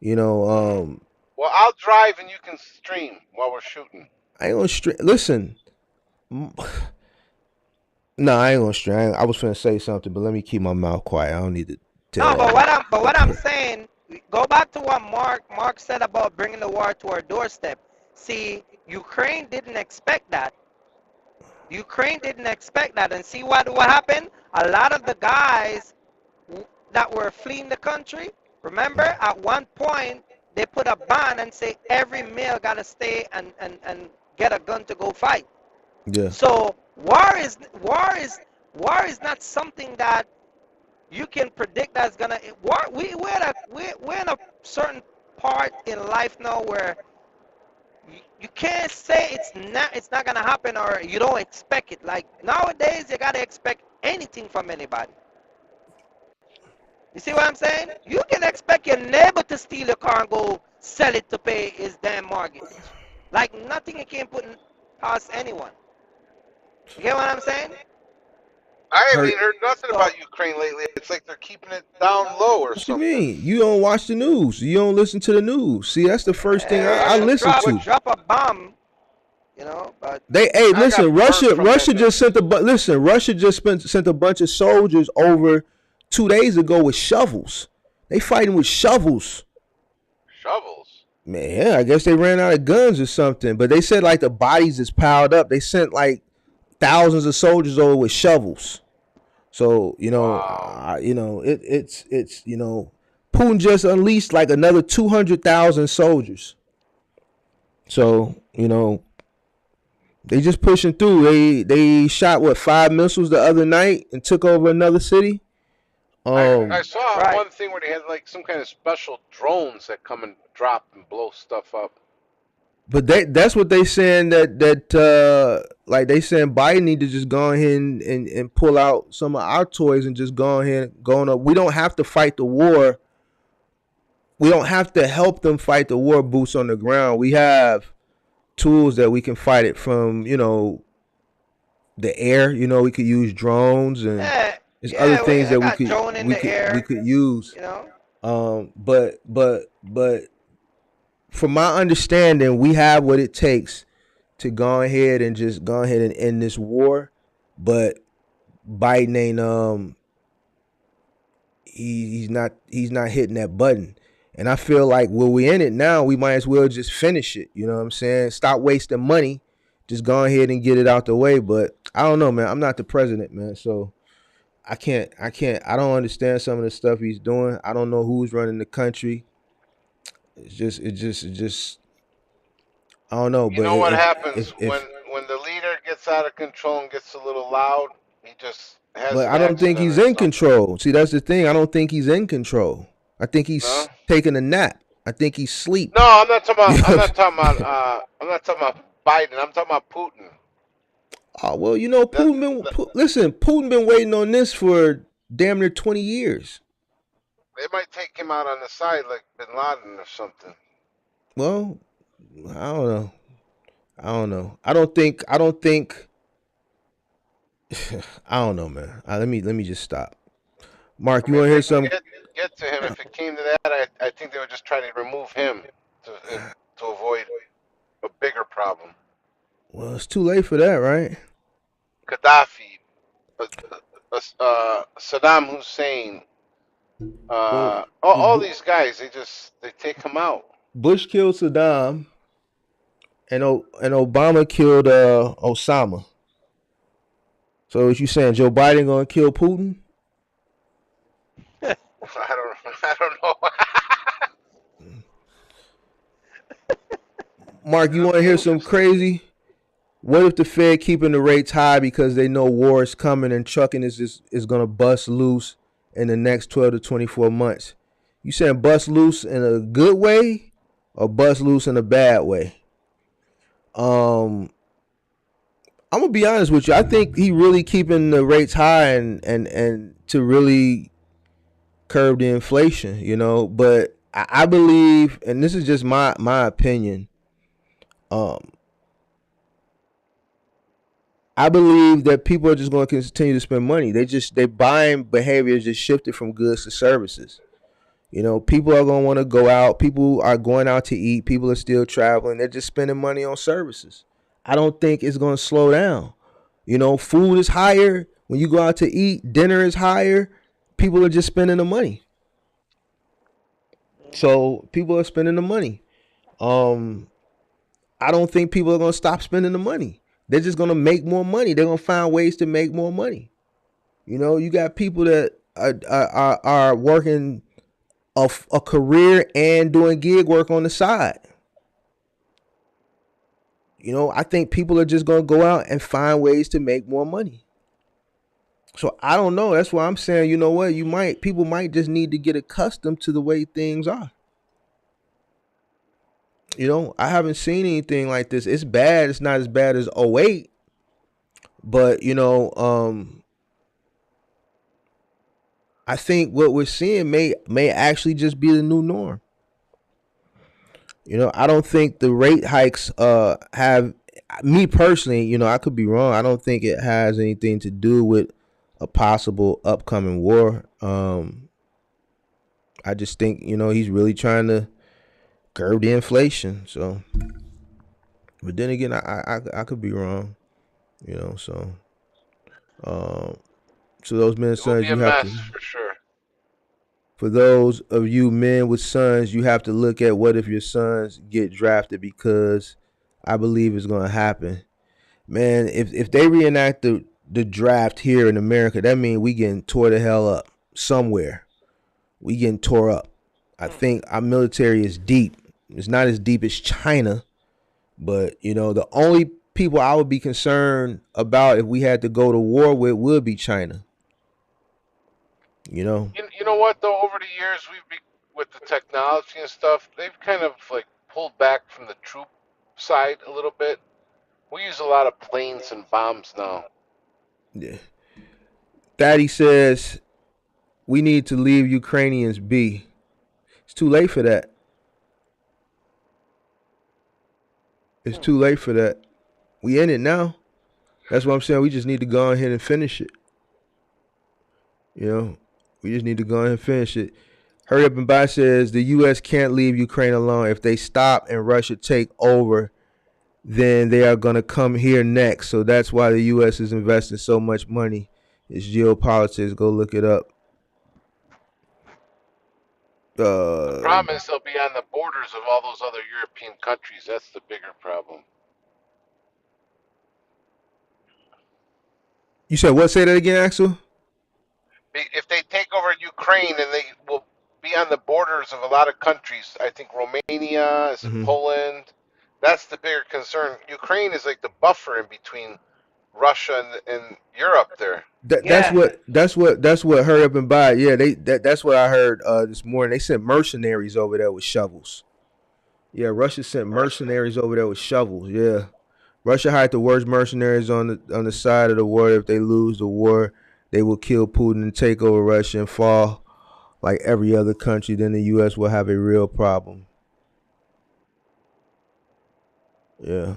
well, I'll drive and you can stream while we're shooting. I ain't going to stream. Listen. No, I ain't gonna stream. I was finna say something, but let me keep my mouth quiet. I don't need to tell. No, but what I'm saying, go back to what Mark said about bringing the war to our doorstep. See, Ukraine didn't expect that. And see what happened? A lot of the guys that were fleeing the country, remember, at one point they put a ban and say every male gotta stay and get a gun to go fight. Yeah. So war is not something that you can predict that's gonna war. We're in a certain part in life now where you can't say it's not gonna happen or you don't expect it. Like nowadays, you gotta expect anything from anybody. You see what I'm saying? You can expect your neighbor to steal your car and go sell it to pay his damn mortgage. Like nothing you can put past anyone. You get what I'm saying? I haven't heard nothing about Ukraine lately. It's like they're keeping it down low or something. What you mean? You don't watch the news. You don't listen to the news. See, that's the first thing I listen to. Drop a bomb, but listen. Russia just sent sent a bunch of soldiers over 2 days ago with shovels. They fighting with shovels. Shovels? Man, yeah, I guess they ran out of guns or something. But they said like the bodies is piled up. They sent like thousands of soldiers over with shovels. So, it's Putin just unleashed like another 200,000 soldiers. So, they just pushing through. They shot 5 missiles the other night and took over another city. I saw one thing where they had like some kind of special drones that come and drop and blow stuff up. But that's what they saying that like they saying Biden need to just go ahead and pull out some of our toys and just go ahead and go up. We don't have to fight the war. We don't have to help them fight the war boots on the ground. We have tools that we can fight it from, the air. We could use drones and there's other things that we could use. But from my understanding, we have what it takes to go ahead and end this war. But Biden ain't he's not hitting that button. And I feel like we're in it now, we might as well just finish it. You know what I'm saying? Stop wasting money just go ahead and get it out the way. But I don't know, man. I'm not the president, man. So I don't understand some of the stuff he's doing. I don't know who's running the country. It just I don't know. You But know what happens if when the leader gets out of control and gets a little loud? He just has but an I don't think accident he's or in something. control. See, that's the thing. I don't think he's in control. I think No. he's taking a nap. I think he's asleep. No, I'm not talking You about. know I'm what not talking about. I'm not talking about Biden. I'm talking about Putin. Oh well, you know, That, listen, Putin been waiting on this for damn near 20 years. they might take him out on the side like Bin Laden or something. Well, I don't know. I don't know. I don't think I don't know, man. Let me just stop. Mark, I you mean, want if to hear they can some? get to him, if it came to that, I think they would just try to remove him to avoid a bigger problem. Well, it's too late for that, right? Gaddafi, Saddam Hussein, Well, all these guys, they take him out. Bush killed Saddam and Obama killed Osama. So what you saying? Joe Biden gonna kill Putin? I don't know. Mark, you It'll want to be hear some interesting. crazy? What if the Fed keeping the rates high because they know war is coming and trucking is gonna bust loose in the next 12 to 24 months? You saying bust loose in a good way or bust loose in a bad way? Um, I'm gonna be honest with you. I think he really keeping the rates high and to really curb the inflation, you know. But I believe, and this is just my opinion. Um, I believe that people are just going to continue to spend money. Their buying behavior just shifted from goods to services. You know, people are going to want to go out. People are going out to eat. People are still traveling. They're just spending money on services. I don't think it's going to slow down. You know, food is higher when you go out to eat. Dinner is higher. People are just spending the money. So people are spending the money. Um, I don't think people are going to stop spending the money. They're just going to make more money. They're going to find ways to make more money. You know, you got people that are working a career and doing gig work on the side. You know, I think people are just going to go out and find ways to make more money. So I don't know. That's why I'm saying, you know what, people might just need to get accustomed to the way things are. You know, I haven't seen anything like this. It's bad. It's not as bad as '08, but I think what we're seeing may actually just be the new norm. You know, I don't think the rate hikes have me personally, you know, I could be wrong. I don't think it has anything to do with a possible upcoming war. I just think, you know, he's really trying to curb the inflation. So, but then again, I could be wrong, you know. Um, so those men and It will be sons, a you have mess to. for sure. For those of you men with sons, you have to look at what if your sons get drafted because I believe it's going to happen. Man, if they reenact the draft here in America, that means we getting tore the hell up somewhere. We getting tore up. I think our military is deep. It's not as deep as China, but you know the only people I would be concerned about if we had to go to war with would be China. You know. You know what though? Over the years, with the technology and stuff, they've kind of like pulled back from the troop side a little bit. We use a lot of planes and bombs now. Yeah. Thaddy says we need to leave Ukrainians be. It's too late for that. It's Hmm. too late for that. We in it now. That's what I'm saying. We just need to go ahead and finish it. You know, we just need to go ahead and finish it. Hurry up and buy says the U.S. can't leave Ukraine alone. If they stop and Russia take over, then they are going to come here next. So that's why the U.S. is investing so much money. It's geopolitics. Go look it up. The Uh, problem is they'll be on the borders of all those other European countries. That's the bigger problem. You said what? Say that again, Axel. If they take over Ukraine, and they will be on the borders of a lot of countries. I think Romania, is it Hmm. Poland? That's the bigger concern. Ukraine is like the buffer in between Russia and Europe there. That's Yeah, what hurry up and buy. Yeah, that's what I heard this morning. They sent mercenaries over there with shovels. Yeah, Russia sent Mercenary. mercenaries over there with shovels. Yeah, Russia hired the worst mercenaries on the side of the war. If they lose the war, they will kill Putin and take over Russia and fall like every other country. Then the U.S. will have a real problem. Yeah,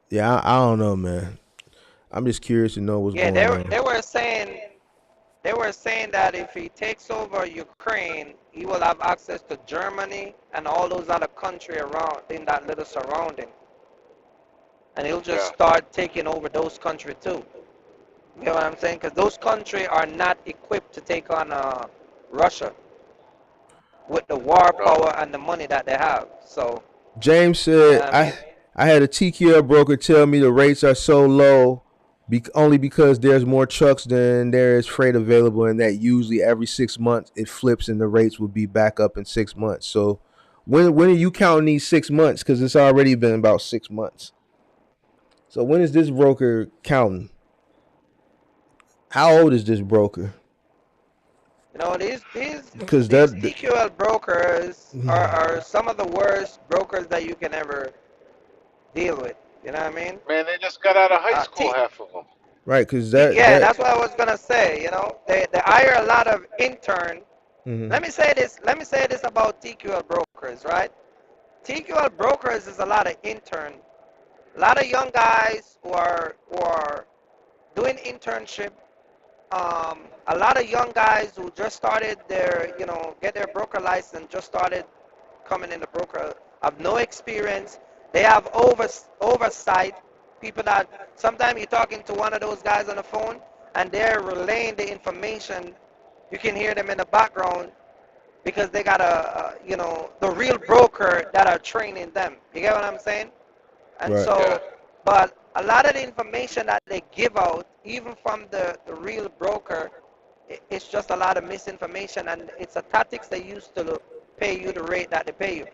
yeah. I don't know, man. I'm just curious to know what's yeah. going They on. were saying that if he takes over Ukraine, he will have access to Germany and all those other countries around in that little surrounding, and he'll just Yeah. start taking over those countries too. You know what I'm saying? Because those countries are not equipped to take on Russia with the war No. power and the money that they have. So, James you know said, what I mean? I had a TQL broker tell me the rates are so low only because there's more trucks than there is freight available, and that usually every 6 months it flips and the rates will be back up in 6 months. So when are you counting these 6 months? Because it's already been about 6 months. So when is this broker counting? How old is this broker? You know, these Because these that TQL brokers are some of the worst brokers that you can ever deal with. You know what I mean? Man, they just got out of high school, T half of them. right? Because Yeah, that that's what I was gonna say. You know, they hire a lot of intern. mm-hmm. Let me say this. Let me say this about TQL brokers, right? TQL brokers is a lot of intern, a lot of young guys who are doing internship. A lot of young guys who just started their, get their broker license, just started coming in the broker, have no experience. They have oversight. People that sometimes you're talking to one of those guys on the phone and they're relaying the information. You can hear them in the background because they got the real broker that are training them. You get what I'm saying? And Right. Yeah. so, but a lot of the information that they give out, even from the real broker, it's just a lot of misinformation, and it's a tactics they use to pay you the rate that they pay you.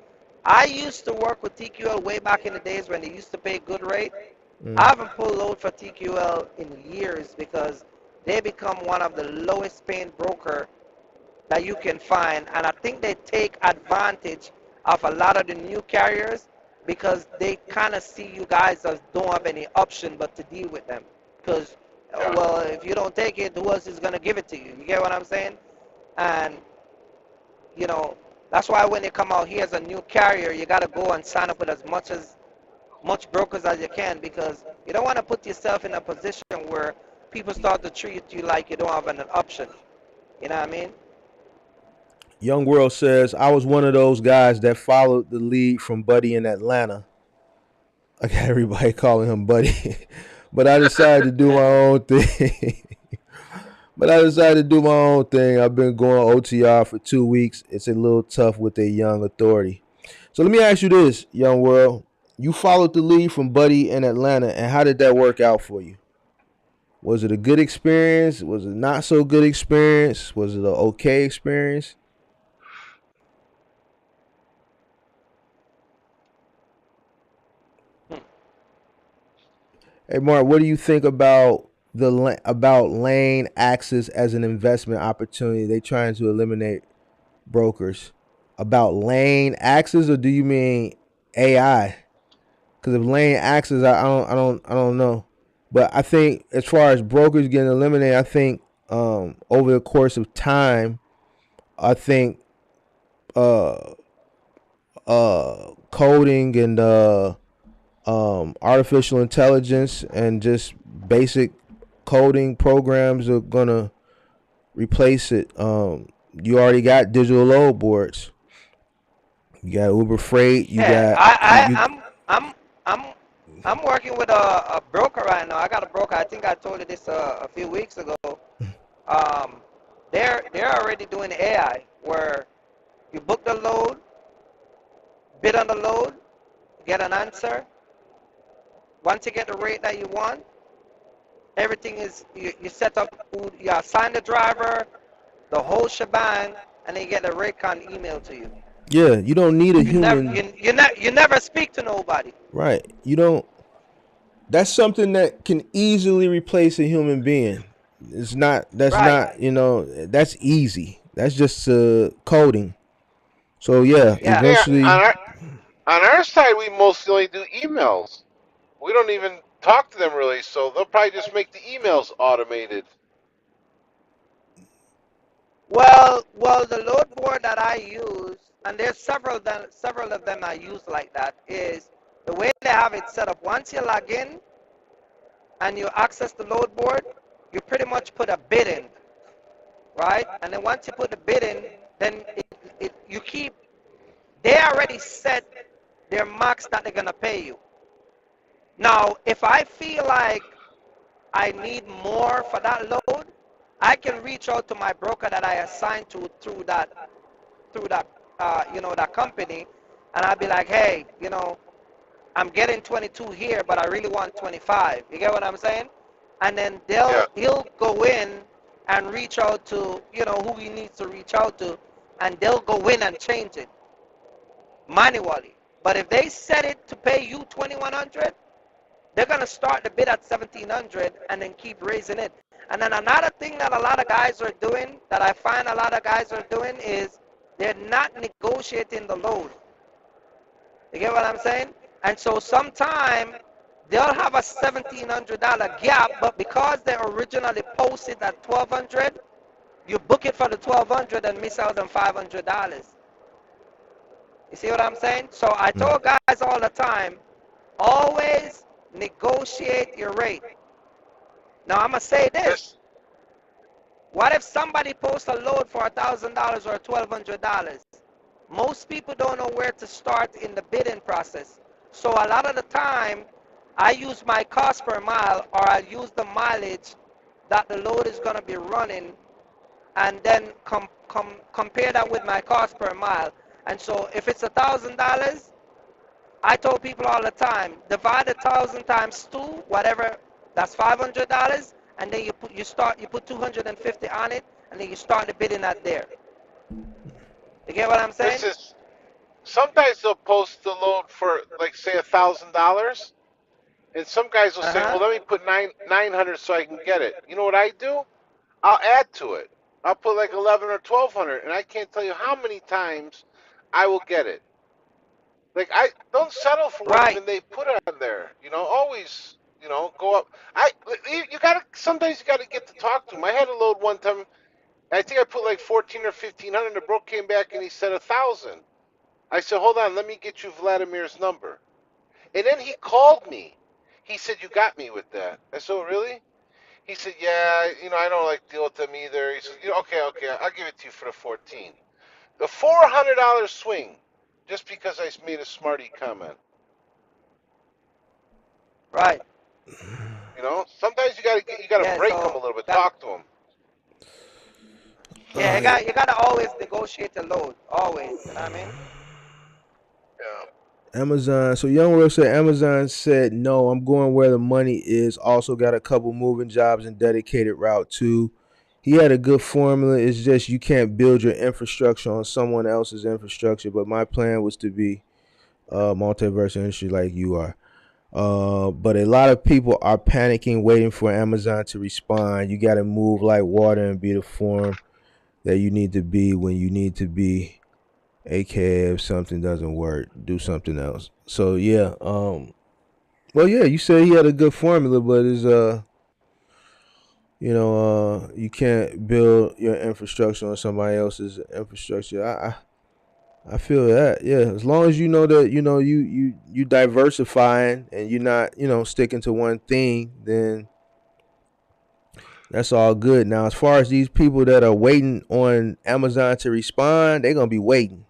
I used to work with TQL way back in the days when they used to pay good rate. I Mm. haven't pulled load for TQL in years because they become one of the lowest paying broker that you can find, and I think they take advantage of a lot of the new carriers because they kind of see you guys as don't have any option but to deal with them. Because, Yeah. well, if you don't take it, who else is going to give it to you? You get what I'm saying? And, you know, that's why when they come out here as a new carrier, you got to go and sign up with as much brokers as you can, because you don't want to put yourself in a position where people start to treat you like you don't have an option. You know what I mean? Young World says, I was one of those guys that followed the lead from Buddy in Atlanta. I got everybody calling him Buddy. But I decided to do my own thing. But I decided to do my own thing. I've been going OTR for 2 weeks. It's a little tough with a young authority. So let me ask you this, Young World. You followed the lead from Buddy in Atlanta, and how did that work out for you? Was it a good experience? Was it not so good experience? Was it an okay experience? Hey, Mark, what do you think about about lane access as an investment opportunity? They trying to eliminate brokers. About lane access, or do you mean AI? Because if lane access, I don't know. But I think as far as brokers getting eliminated, I think over the course of time, I think uh coding and artificial intelligence and just basic coding programs are gonna replace it. You already got digital load boards. You got Uber Freight. You Yeah, got you. I'm I'm working with a broker right now. I got a broker. I think I told you this a few weeks ago. Um, they're already doing AI where you book the load, bid on the load, get an answer. Once you get the rate that you want, Everything is you set up, you assign the driver, the whole shebang, and then you get the Raycon email to you. Yeah, you don't need a human. You never speak to nobody. Right. You don't. That's something that can easily replace a human being. It's not. That's Right. not. That's easy. That's just coding. So yeah, Yeah. Yeah, eventually. on our side, we mostly only do emails. We don't even talk to them really, so they'll probably just make the emails automated. Well, the load board that I use, and there's several of them I use like that, is the way they have it set up. Once you log in and you access the load board, you pretty much put a bid in, right? And then once you put the bid in, then you keep. They already set their max that they're gonna pay you. Now, if I feel like I need more for that load, I can reach out to my broker that I assigned to through that that company, and I'll be like, hey, I'm getting 22 here, but I really want 25. You get what I'm saying? And then Yeah. he'll go in and reach out to who he needs to reach out to, and they'll go in and change it manually. But if they set it to pay you 2100, they're gonna start the bid at 1700 and then keep raising it. And then another thing that a lot of guys are doing, that I find a lot of guys are doing, is they're not negotiating the load. You get what I'm saying? And so sometime they'll have a $1,700 gap, but because they originally posted at 1200, you book it for the 1200 and miss out on $500. You see what I'm saying? So I told guys all the time, always negotiate your rate. Now I'm gonna say this. What if somebody posts a load for $1,000 or $1,200? Most people don't know where to start in the bidding process. So a lot of the time, I use my cost per mile, or I use the mileage that the load is gonna be running, and then compare that with my cost per mile. And so if it's $1,000, I told people all the time, divide 1,000 times 2, whatever, that's $500, and then you put 250 on it, and then you start the bidding at there. You get what I'm saying? Sometimes they'll post the load for like say $1,000, and some guys will say, "Well, let me put 900 so I can get it." You know what I do? I'll add to it. I'll put like 11 or 1200, and I can't tell you how many times I will get it. Like I don't settle for what even they put on there. Always go up. You gotta sometimes you gotta get to talk to them. I had a load one time. I think I put like 14 or 1500. The broker came back and he said 1,000. I said, hold on, let me get you Vladimir's number. And then he called me. He said, you got me with that. I said, oh, really? He said, yeah, I don't like deal with them either. He said, okay, I'll give it to you for the 14. The $400 swing, just because I made a smarty comment. Right. Sometimes you gotta break them a little bit, talk to them. Yeah, you gotta always negotiate the load, always. You know what I mean? Yeah. Amazon. So Young Will said Amazon said no. I'm going where the money is. Also got a couple moving jobs and dedicated route too. He had a good formula. It's just you can't build your infrastructure on someone else's infrastructure. But my plan was to be multiverse industry like you are. But a lot of people are panicking, waiting for Amazon to respond. You got to move like water and be the form that you need to be when you need to be. AKA if something doesn't work, do something else. So yeah, well yeah, you said he had a good formula, but it's you can't build your infrastructure on somebody else's infrastructure. I feel that, yeah. As long as you know that you diversifying and you're not sticking to one thing, then that's all good. Now, as far as these people that are waiting on Amazon to respond, they're gonna be waiting.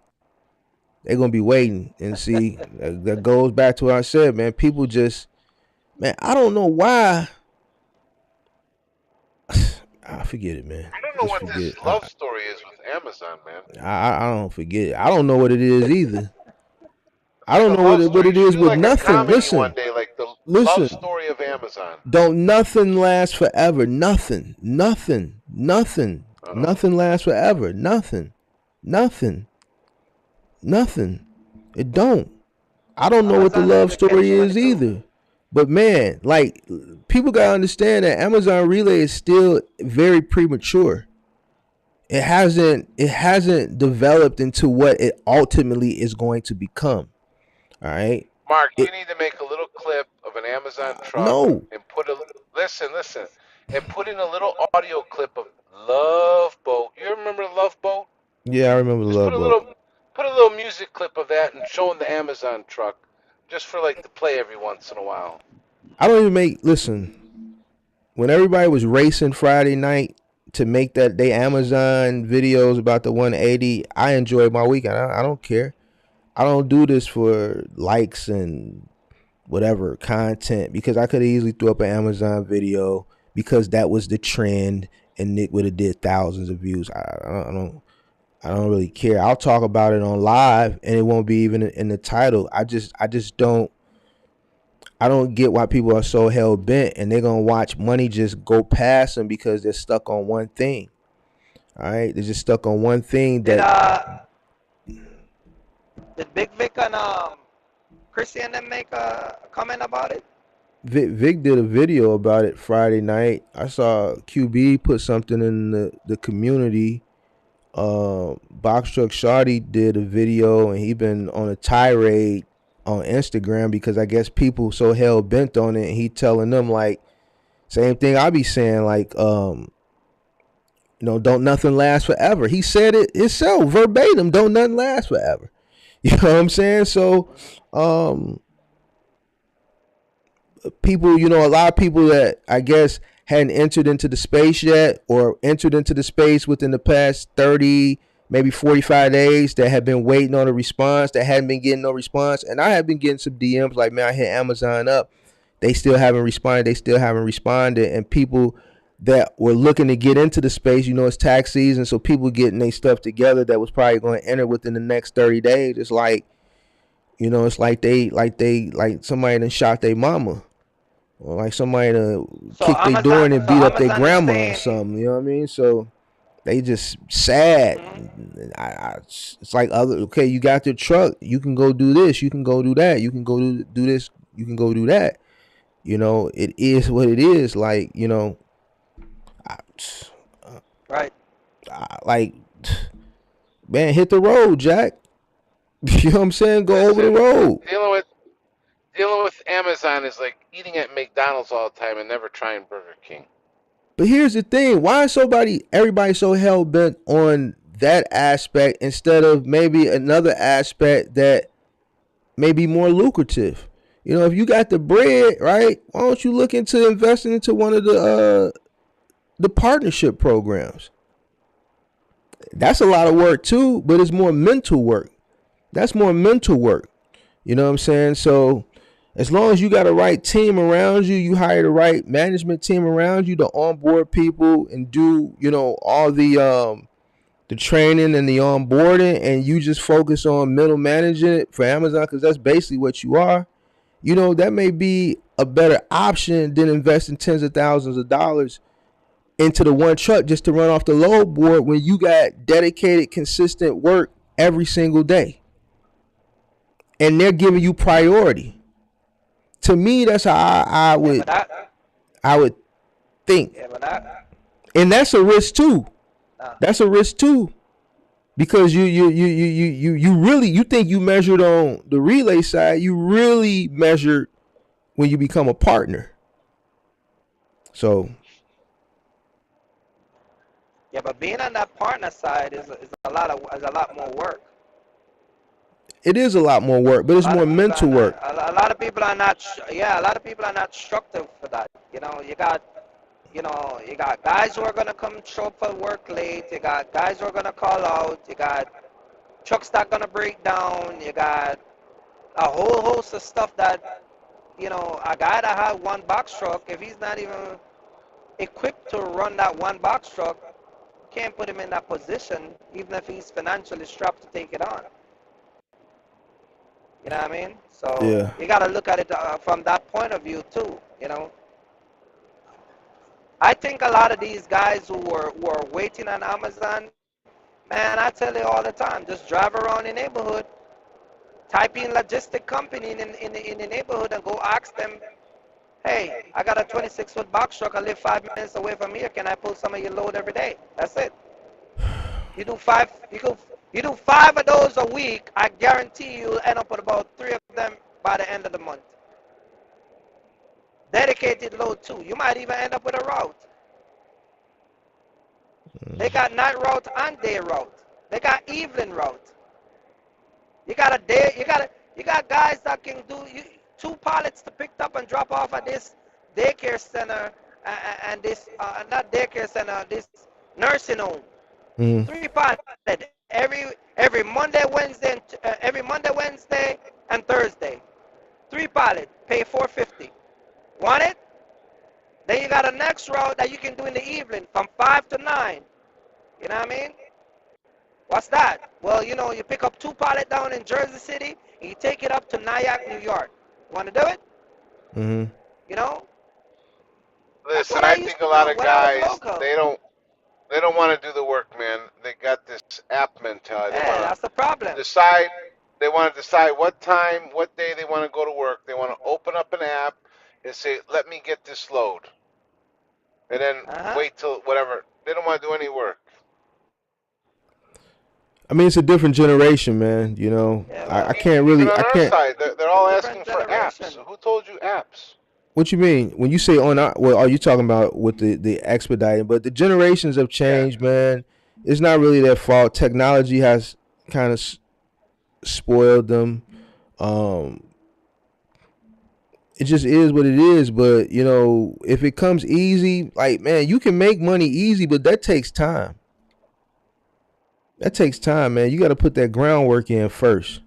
They're gonna be waiting and see. That goes back to what I said, man. People just, man, I don't know why. I forget it, man. I don't know what this love story is with Amazon, man. I don't forget it. I don't know what it is either. I don't know what it is with nothing. Listen, one day, like Love listen. story of Amazon. Don't nothing last forever. Nothing. Uh-oh. Nothing lasts forever. Nothing. It don't. I don't know what the Amazon is love the catch story is 22. either. But man, like people gotta understand that Amazon Relay is still very premature. It hasn't developed into what it ultimately is going to become. All right. Mark, you It need to make a little clip of an Amazon truck no. and listen, and put in a little audio clip of Love Boat. You remember Love Boat? Yeah, I remember the Just Love Boat. put a little music clip of that and showing the Amazon truck, just for like to play every once in a while. I don't even make listen. When everybody was racing Friday night to make that they Amazon videos about the 180, I enjoyed my weekend. I don't care. I don't do this for likes and whatever content because I could easily throw up an Amazon video because that was the trend and Nick would have did thousands of views. I don't really care. I'll talk about it on live and it won't be even in the title. I just don't. I don't get why people are so hell bent and they're gonna watch money just go past them because they're stuck on one thing. All right, they're just stuck on one thing Did that did Big Vic and Chrissy and them make a comment about it? Vic did a video about it Friday night. I saw QB put something in the community. Box Truck Shawty did a video and he been on a tirade on Instagram because I guess people so hell bent on it and he telling them like same thing I be saying like don't nothing last forever. He said it himself verbatim, don't nothing last forever. You know what I'm saying? So people, a lot of people that I guess hadn't entered into the space yet or entered into the space within the past 30, maybe 45 days that have been waiting on a response, that hadn't been getting no response. And I have been getting some DMs like, man, I hit Amazon up. They still haven't responded. And people that were looking to get into the space, it's tax season. So people getting their stuff together that was probably going to enter within the next 30 days. It's like, it's like somebody done shot their mama. Or like somebody to kick their door in and beat up their grandma or something. You know what I mean? So they just sad. It's like okay, you got your truck. You can go do this. You can go do that. You can go do this. You can go do that. It is what it is. Like, Right. Like, man, hit the road, Jack. You know what I'm saying? Go over the road. Dealing with Amazon is like eating at McDonald's all the time and never trying Burger King. But here's the thing: why is everybody so hell bent on that aspect instead of maybe another aspect that may be more lucrative? If you got the bread, right? Why don't you look into investing into one of the partnership programs? That's a lot of work too, but it's more mental work. That's more mental work. You know what I'm saying? So as long as you got a right team around you, you hire the right management team around you to onboard people and do, all the training and the onboarding, and you just focus on middle managing it for Amazon, because that's basically what you are. That may be a better option than investing tens of thousands of dollars into the one truck just to run off the load board when you got dedicated, consistent work every single day. And they're giving you priority. To me, that's how I would think. And that's a risk too. That's a risk too. Because you really think you measured on the relay side, you really measured when you become a partner. So yeah, but being on that partner side is a lot more work. It is a lot more work, but it's more mental work. A lot of people are not. A lot of people are not structured for that. You got guys who are gonna come show up for work late. You got guys who are gonna call out. You got trucks that gonna break down. You got a whole host of stuff that, a guy that had one box truck, if he's not even equipped to run that one box truck, can't put him in that position, even if he's financially strapped to take it on. You know what I mean? So Yeah. you got to look at it from that point of view too. You know, I think a lot of these guys who are waiting on Amazon, man, I tell you all the time, just drive around the neighborhood, type in logistic company in the neighborhood, and go ask them, hey, I got a 26-foot box truck. I live 5 minutes away from here. Can I pull some of your load every day? That's it. You do five. You do 5 of those a week. I guarantee you'll end up with about 3 of them by the end of the month. Dedicated load too. You might even end up with a route. They got night route and day route. They got evening route. You got a day. You got guys that can do 2 pilots to pick up and drop off at this daycare center and this not daycare center, this nursing home. Mm. 3 pilots every Monday, Wednesday, every Monday, Wednesday, and Thursday. 3 pilots pay $450. Want it? Then you got a next route that you can do in the evening from 5 to 9. You know what I mean? What's that? Well, you know, you pick up 2 pilots down in Jersey City and you take it up to Nyack, New York. Want to do it? Mm-hmm. You know? That's Listen, what I I used think a to lot do of when I was guys local. they don't want to do the work, man. They got this app mentality. They Yeah, want that's the to problem. decide. They want to decide what time, what day they want to go to work. They want to open up an app and say, "Let me get this load," and then Uh-huh. wait till whatever. They don't want to do any work. I mean, it's a different generation, man. You know, Yeah, I well, can't Even really, on I our can't. side, they're all different asking for apps. generation. Who told you apps? What you mean when you say on? Well, are you talking about with the expediting? But the generations have Yeah. changed, man. It's not really their fault. Technology has kind of spoiled them. Um, it just is what it is. But you know, if it comes easy, like man, you can make money easy, but that takes time. That takes time, man. You got to put that groundwork in first.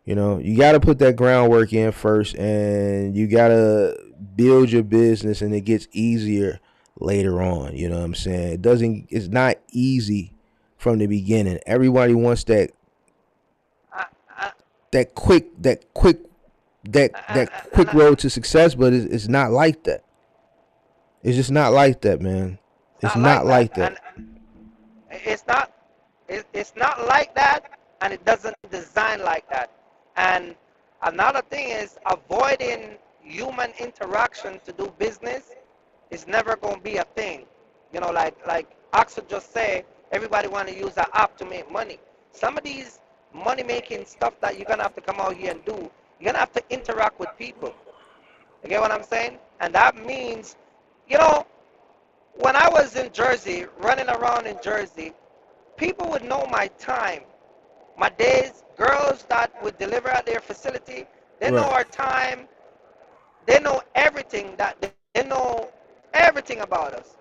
You know, you got to put that groundwork in first, and you got to build your business, and it gets easier later on. You know what I'm saying? It doesn't. It's not easy from the beginning. Everybody wants that I, I, that quick that quick and, that and, quick road to success, but it's not like that. It's just not like that, man. it's It's not like not that. like that. And it's not it's not like that, and it doesn't design like that. And another thing is avoiding human interaction to do business is never going to be a thing. You know, like Axel just say, everybody want to use an app to make money. Some of these money making stuff that you're gonna have to come out here and do, you're gonna have to interact with people. You get what I'm saying? And that means, you know, when I was in Jersey, running around in Jersey, people would know my time, my days. Girls that would deliver at their facility, they know Right. our time. They know everything they know everything about us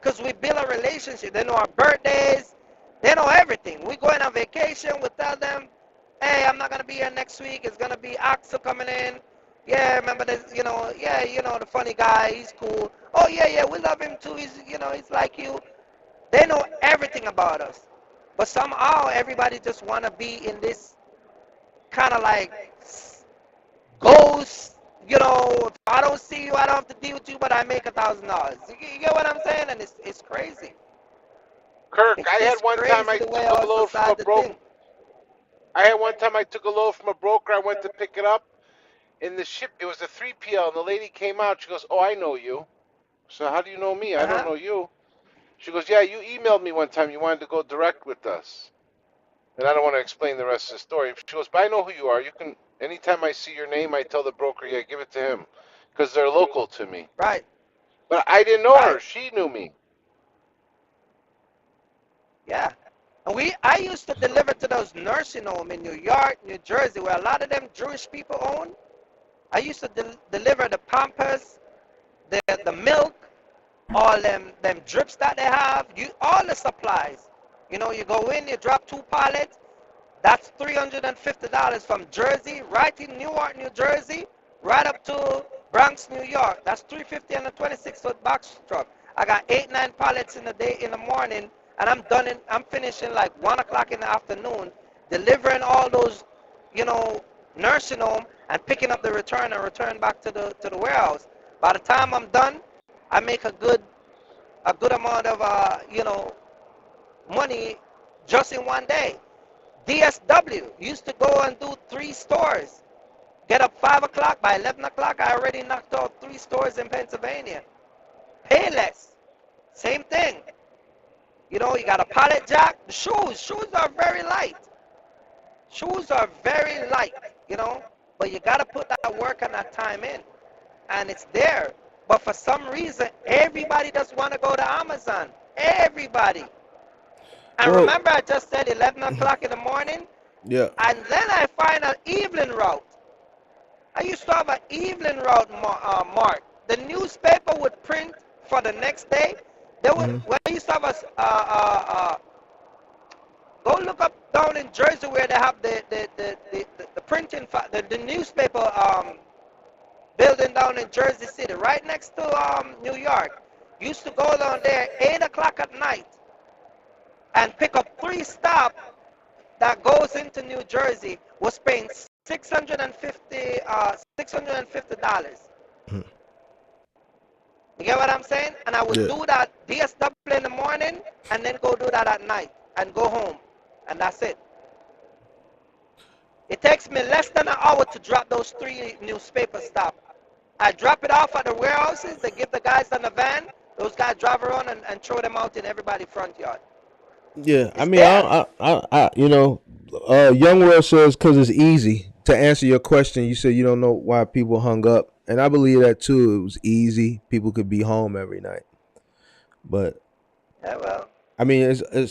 because we build a relationship. They know our birthdays. They know everything. We going on vacation. We tell them, hey, I'm not gonna be here next week. It's gonna be Axel coming in. Yeah, remember this? You know, yeah, you know the funny guy. He's cool. Oh yeah, yeah, we love him too. He's like you. They know everything about us. But somehow everybody just want to be in this kind of like ghost. You know, if I don't see you, I don't have to deal with you, but I make $1,000. You get what I'm saying? And it's crazy. Kirk, I had It's one time crazy I the way took a our load from a society broker. thinks. I had one time I took a load from a broker. I went to pick it up. In the ship, it was a 3PL, and the lady came out. She goes, "Oh, I know you." So how do you know me? I don't Uh-huh. know you. She goes, "Yeah, you emailed me one time. You wanted to go direct with us." And I don't want to explain the rest of the story. She goes, "But I know who you are. You can. Anytime I see your name, I tell the broker, yeah, give it to him, because they're local to me." Right, But I didn't know her. right. She knew me. Yeah. And I used to deliver to those nursing homes in New York, New Jersey, where a lot of them Jewish people own. I used to deliver the Pampers, the milk, all them drips that they have, all the supplies. You know, you go in, you drop 2 pallets. That's $350 from Jersey, right in Newark, New Jersey, right up to Bronx, New York. That's $350 on a 26-foot box truck. I got 8, 9 pallets in the day in the morning, and I'm finishing like 1 o'clock in the afternoon, delivering all those, you know, nursing home and picking up the return and return back to the warehouse. By the time I'm done, I make a good amount of money just in one day. DSW used to go and do 3 stores. Get up 5 o'clock. By 11 o'clock, I already knocked out 3 stores in Pennsylvania. Pay less. Same thing. You know, you got a pallet jack. The shoes are very light. Shoes are very light, you know, but you got to put that work and that time in, and it's there. But for some reason, everybody just want to go to Amazon. Everybody. And Well, remember, I just said 11 o'clock in the morning, yeah. and then I find an evening route. I used to have an evening route, Mark. The newspaper would print for the next day. They would. When I used to have go look up down in Jersey where they have the printing, the newspaper building down in Jersey City, right next to New York. Used to go down there 8 o'clock at night and pick up 3 stops that goes into New Jersey. Was paying $650. You get what I'm saying? And I would do that DSW in the morning and then go do that at night and go home. And that's it. It takes me less than an hour to drop those 3 newspaper stops. I drop it off at the warehouses. They give the guys on the van. Those guys drive around and throw them out in everybody's front yard. Yeah, I mean, Young World says because it's easy. To answer your question, you said you don't know why people hung up, and I believe that too. It was easy; people could be home every night. But yeah, well, I mean, it's I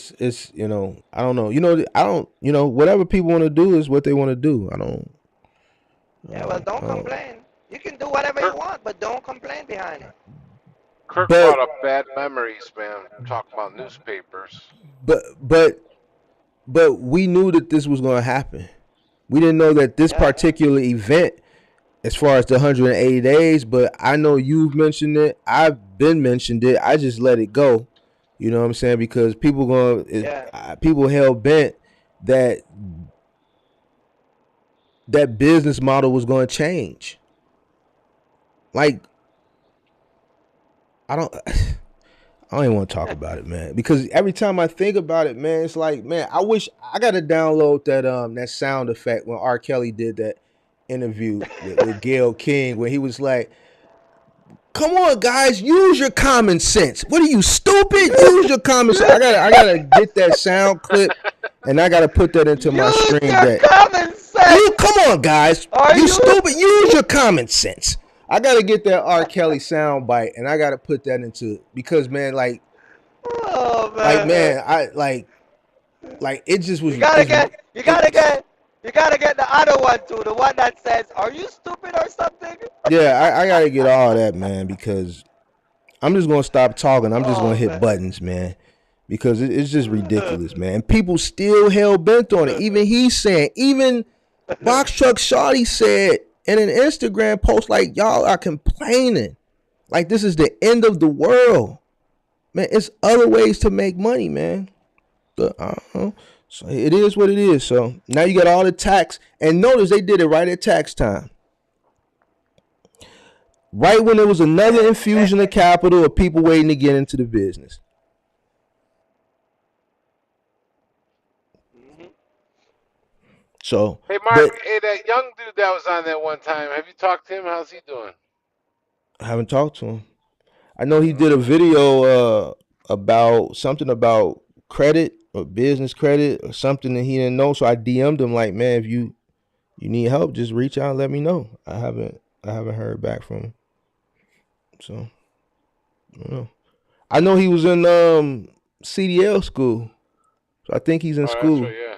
don't know. I don't. Whatever people want to do is what they want to do. I don't. Yeah, well, don't complain. You can do whatever you want, but don't complain behind it. Kirk brought up bad memories, man. Talking about newspapers. But we knew that this was going to happen. We didn't know that this particular event, as far as the 180 days, but I know you've mentioned it. I've been mentioned it. I just let it go. You know what I'm saying? Because people hell bent that business model was going to change. Like, I don't even want to talk about it, man. Because every time I think about it, man, it's like, man, I wish I got to download that sound effect when R. Kelly did that interview with Gayle King, where he was like, "Come on, guys, use your common sense. What are you, stupid? Use your common sense." I gotta get that sound clip, and I gotta put that into my stream deck. Common sense. Come on, guys, you stupid. Use your common sense. I gotta get that R. Kelly sound bite, and I gotta put that into, because man, like, I like it just was. You gotta get the other one too, the one that says, "Are you stupid?" or something. Yeah, I gotta get all that, man, because I'm just gonna stop talking. I'm just gonna hit buttons, man, because it's just ridiculous, man. And people still hell bent on it. Even Box Truck Shawty said in an Instagram post, like, y'all are complaining, like this is the end of the world, man. It's other ways to make money, man. But I don't know. So it is what it is. So now you got all the tax, and notice they did it right at tax time. Right when there was another infusion of capital of people waiting to get into the business. So, hey, Mark, that young dude that was on there one time, have you talked to him? How's he doing? I haven't talked to him. I know he did a video about something about credit or business credit or something that he didn't know. So I DM'd him like, man, if you need help, just reach out and let me know. I haven't heard back from him. So I don't know. I know he was in CDL school. So I think he's in school. That's right,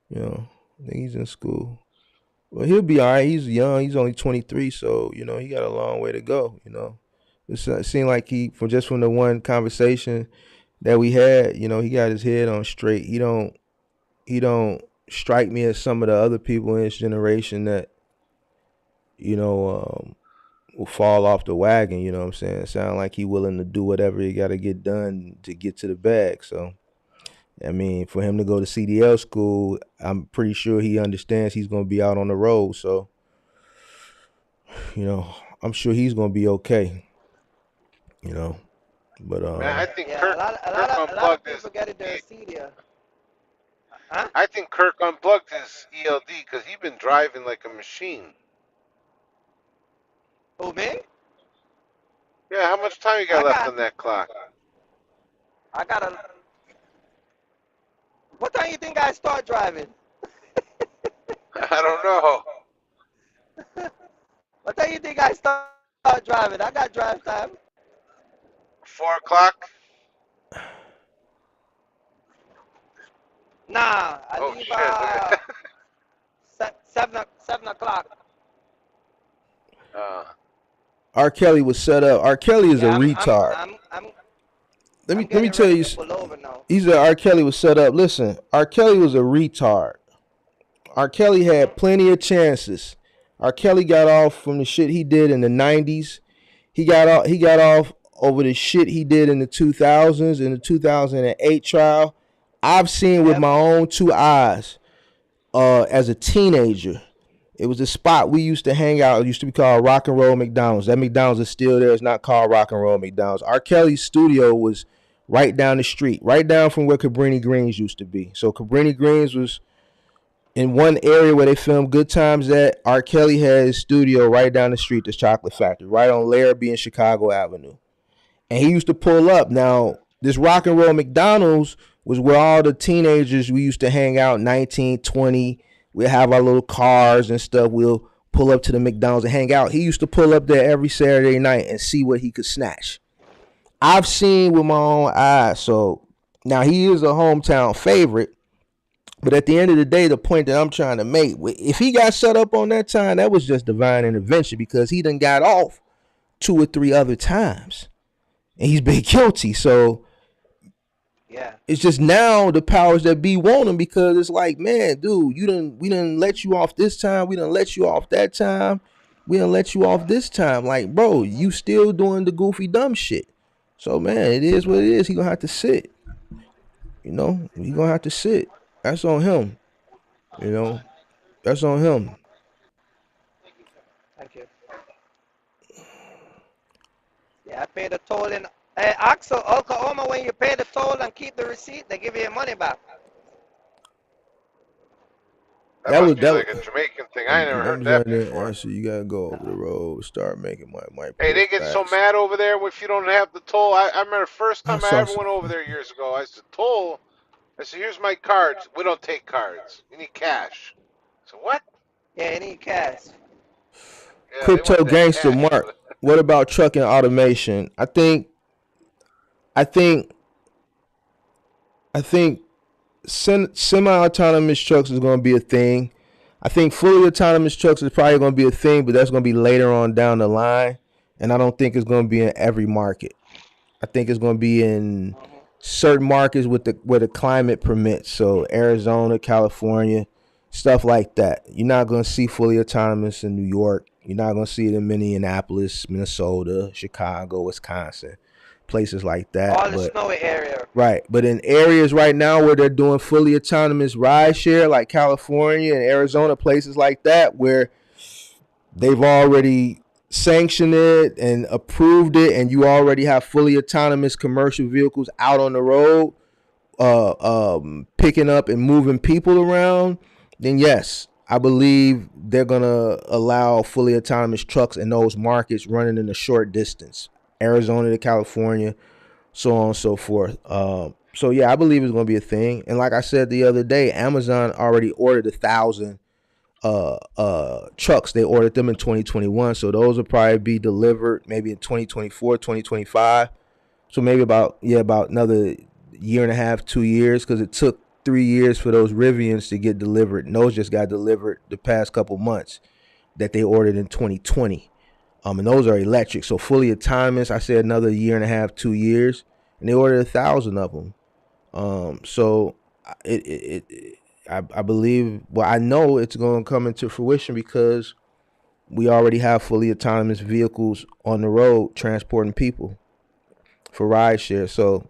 yeah. I think he's in school. Well, he'll be all right. He's young. He's only 23, so he got a long way to go. It seemed like from the one conversation that we had, he got his head on straight. He don't strike me as some of the other people in his generation that will fall off the wagon. You know what I'm saying? It sound like he willing to do whatever he got to get done to get to the bag. So I mean, for him to go to CDL school, I'm pretty sure he understands he's going to be out on the road. So, I'm sure he's going to be okay. But Man, I think Yeah, Kirk a lot of unplugged his. people get it their CDL. Huh? I think Kirk unplugged his ELD because he's been driving like a machine. Who, me? Yeah, how much time you got I left got on that clock? I got a. What time you think I start driving? I don't know. What time you think I start driving? I got drive time. 4 o'clock. Nah, I Oh leave shit! Look at that. 7 o'clock. Uh, R. Kelly was set up. R. Kelly is a Yeah, retard. Let I'm me getting tell ready you. to pull over now. He said R. Kelly was set up. Listen, R. Kelly was a retard. R. Kelly had plenty of chances. R. Kelly got off from the shit he did in the 90s. He got off over the shit he did in the 2000s, in the 2008 trial. I've seen with Yep. my own two eyes as a teenager. It was a spot we used to hang out. It used to be called Rock and Roll McDonald's. That McDonald's is still there. It's not called Rock and Roll McDonald's. R. Kelly's studio was right down the street, right down from where Cabrini Greens used to be. So Cabrini Greens was in one area where they filmed Good Times at. R. Kelly had his studio right down the street, this chocolate factory, right on Larrabee and Chicago Avenue. And he used to pull up. Now, this Rock and Roll McDonald's was where all the teenagers, we used to hang out, 19, 20. We'd have our little cars and stuff. We'll pull up to the McDonald's and hang out. He used to pull up there every Saturday night and see what he could snatch. I've seen with my own eyes. So now he is a hometown favorite. But at the end of the day, the point that I'm trying to make, if he got set up on that time, that was just divine intervention, because he done got off 2 or 3 other times. And he's been guilty. So Yeah. it's just now the powers that be want him, because it's like, man, dude, we done let you off this time. We done let you off that time. We done let you off this time. Like, bro, you still doing the goofy dumb shit. So, man, it is what it is. He gonna have to sit. He gonna have to sit. That's on him. That's on him. Thank you. Yeah, I paid the toll in. Hey, Oklahoma, when you pay the toll and keep the receipt, they give you your money back. that must be like a Jamaican thing. I ain't never heard that before. Answer, you gotta go over the road, start making money. Hey, they get so mad over there if you don't have the toll. I remember the first time I ever saw- went over there years ago. I said, toll? I said, here's my cards. We don't take cards. You need cash. So what? Yeah, you need cash. Yeah, Crypto they want that gangster cash. Mark. What about trucking automation? I think semi-autonomous trucks is going to be a thing. I think fully autonomous trucks is probably going to be a thing, but that's going to be later on down the line. And I don't think it's going to be in every market. I think it's going to be in certain markets where the climate permits. So Arizona, California, stuff like that. You're not going to see fully autonomous in New York. You're not going to see it in Minneapolis, Minnesota, Chicago, Wisconsin, places like that. All the snowy area. Right. But in areas right now where they're doing fully autonomous ride share, like California and Arizona, places like that, where they've already sanctioned it and approved it, and you already have fully autonomous commercial vehicles out on the road, picking up and moving people around, then yes, I believe they're going to allow fully autonomous trucks in those markets running in a short distance, Arizona to California, so on and so forth. So yeah, I believe it's going to be a thing. And like I said the other day, Amazon already ordered 1,000 trucks. They ordered them in 2021, so those will probably be delivered maybe in 2024, 2025. So maybe about another year and a half, 2 years, because it took 3 years for those Rivians to get delivered, and those just got delivered the past couple months that they ordered in 2020. And those are electric, so fully autonomous, I said another year and a half, 2 years, and they ordered 1,000 of them. So I believe, well, I know it's going to come into fruition, because we already have fully autonomous vehicles on the road transporting people for ride share. So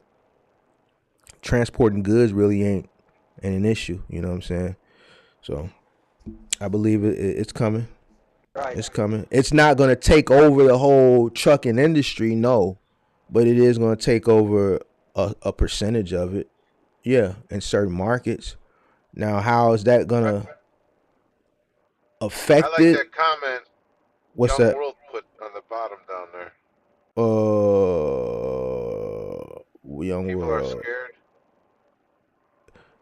transporting goods really ain't an issue. You know what I'm saying? So I believe it's coming. Right. It's coming. It's not going to take over the whole trucking industry, no, but it is going to take over a percentage of it. Yeah, in certain markets. Now, how is that going to I affect like it? that comment What's Young that? World put on the bottom down there. Young People are World. scared.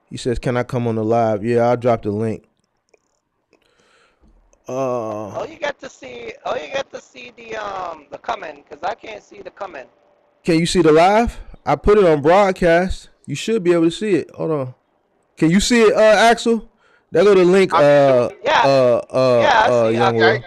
He says, "Can I come on the live?" Yeah, I'll drop the link. All you get to see the comment, because I can't see the comment. Can you see the live? I put it on broadcast. You should be able to see it. Hold on. Can you see it, Axel? There go the link. Yeah, I see Young Axel. World.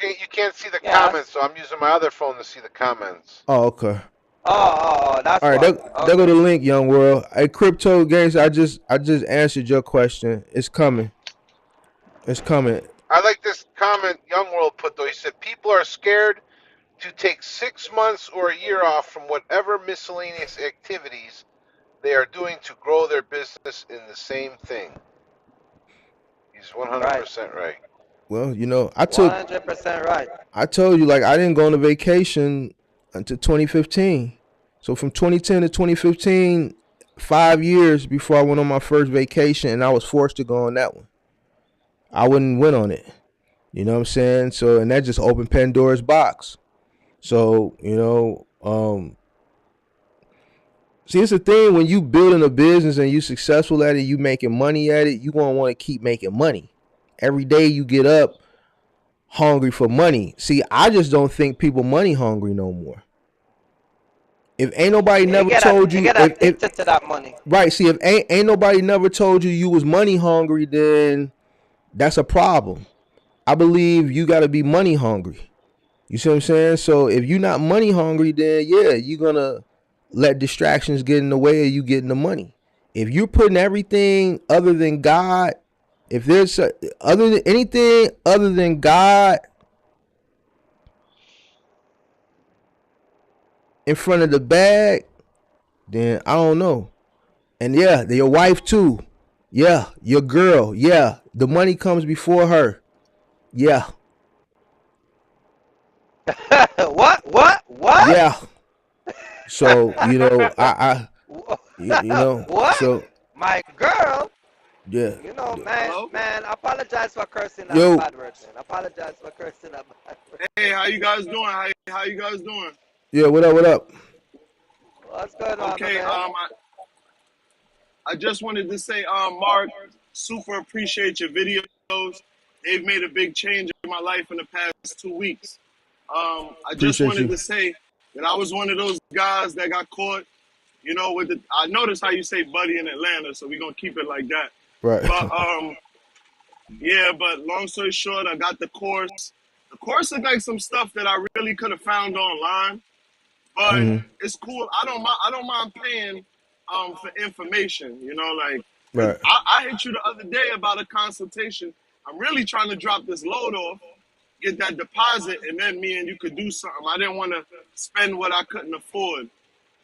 You can't see the Yeah, comments, so I'm using my other phone to see the comments. Oh, okay. Oh, that's All right, why. there go the link, Young World. Hey, Crypto Games, I just answered your question. It's coming. It's coming. I like this comment Young World put though. He said people are scared to take 6 months or a year off from whatever miscellaneous activities they are doing to grow their business in the same thing. He's 100% right. Well, you know, I 100% right. I told you, like, I didn't go on a vacation until 2015. So from 2010 to 2015, 5 years before I went on my first vacation, and I was forced to go on that one. I wouldn't went on it. You know what I'm saying? So, and that just opened Pandora's box. So, you know, see, it's the thing when you building a business and you successful at it, you making money at it, you gonna want to keep making money. Every day you get up hungry for money. See, I just don't think people money hungry no more. If ain't nobody never told you, get addicted to that money. Right? See, if ain't nobody never told you was money hungry, then that's a problem. I believe you got to be money hungry. You see what I'm saying? So if you're not money hungry, then yeah, you're gonna let distractions get in the way of you getting the money. If you're putting everything other than God, if there's anything other than God in front of the bag, then I don't know. And yeah, your wife too. Yeah, your girl. Yeah, the money comes before her. Yeah. What? Yeah. So you know, you know, what? so my girl. yeah. You know, man, I apologize for cursing out Yo. bad words, man. I apologize for cursing out bad words. Hey, how you guys doing? How you guys doing? Yeah, what up? What up? What's going on, Okay, man? I just wanted to say, Mark, super appreciate your videos. They've made a big change in my life in the past 2 weeks. I just Appreciate wanted you. to say that I was one of those guys that got caught, you know, I noticed how you say buddy in Atlanta, so we're gonna keep it like that. Right. But yeah, but long story short, I got the course. The course looked like some stuff that I really could have found online. But it's cool. I don't mind paying for information. You know, like 'cause Right. I hit you the other day about a consultation. I'm really trying to drop this load off, get that deposit, and then me and you could do something. I didn't want to spend what I couldn't afford.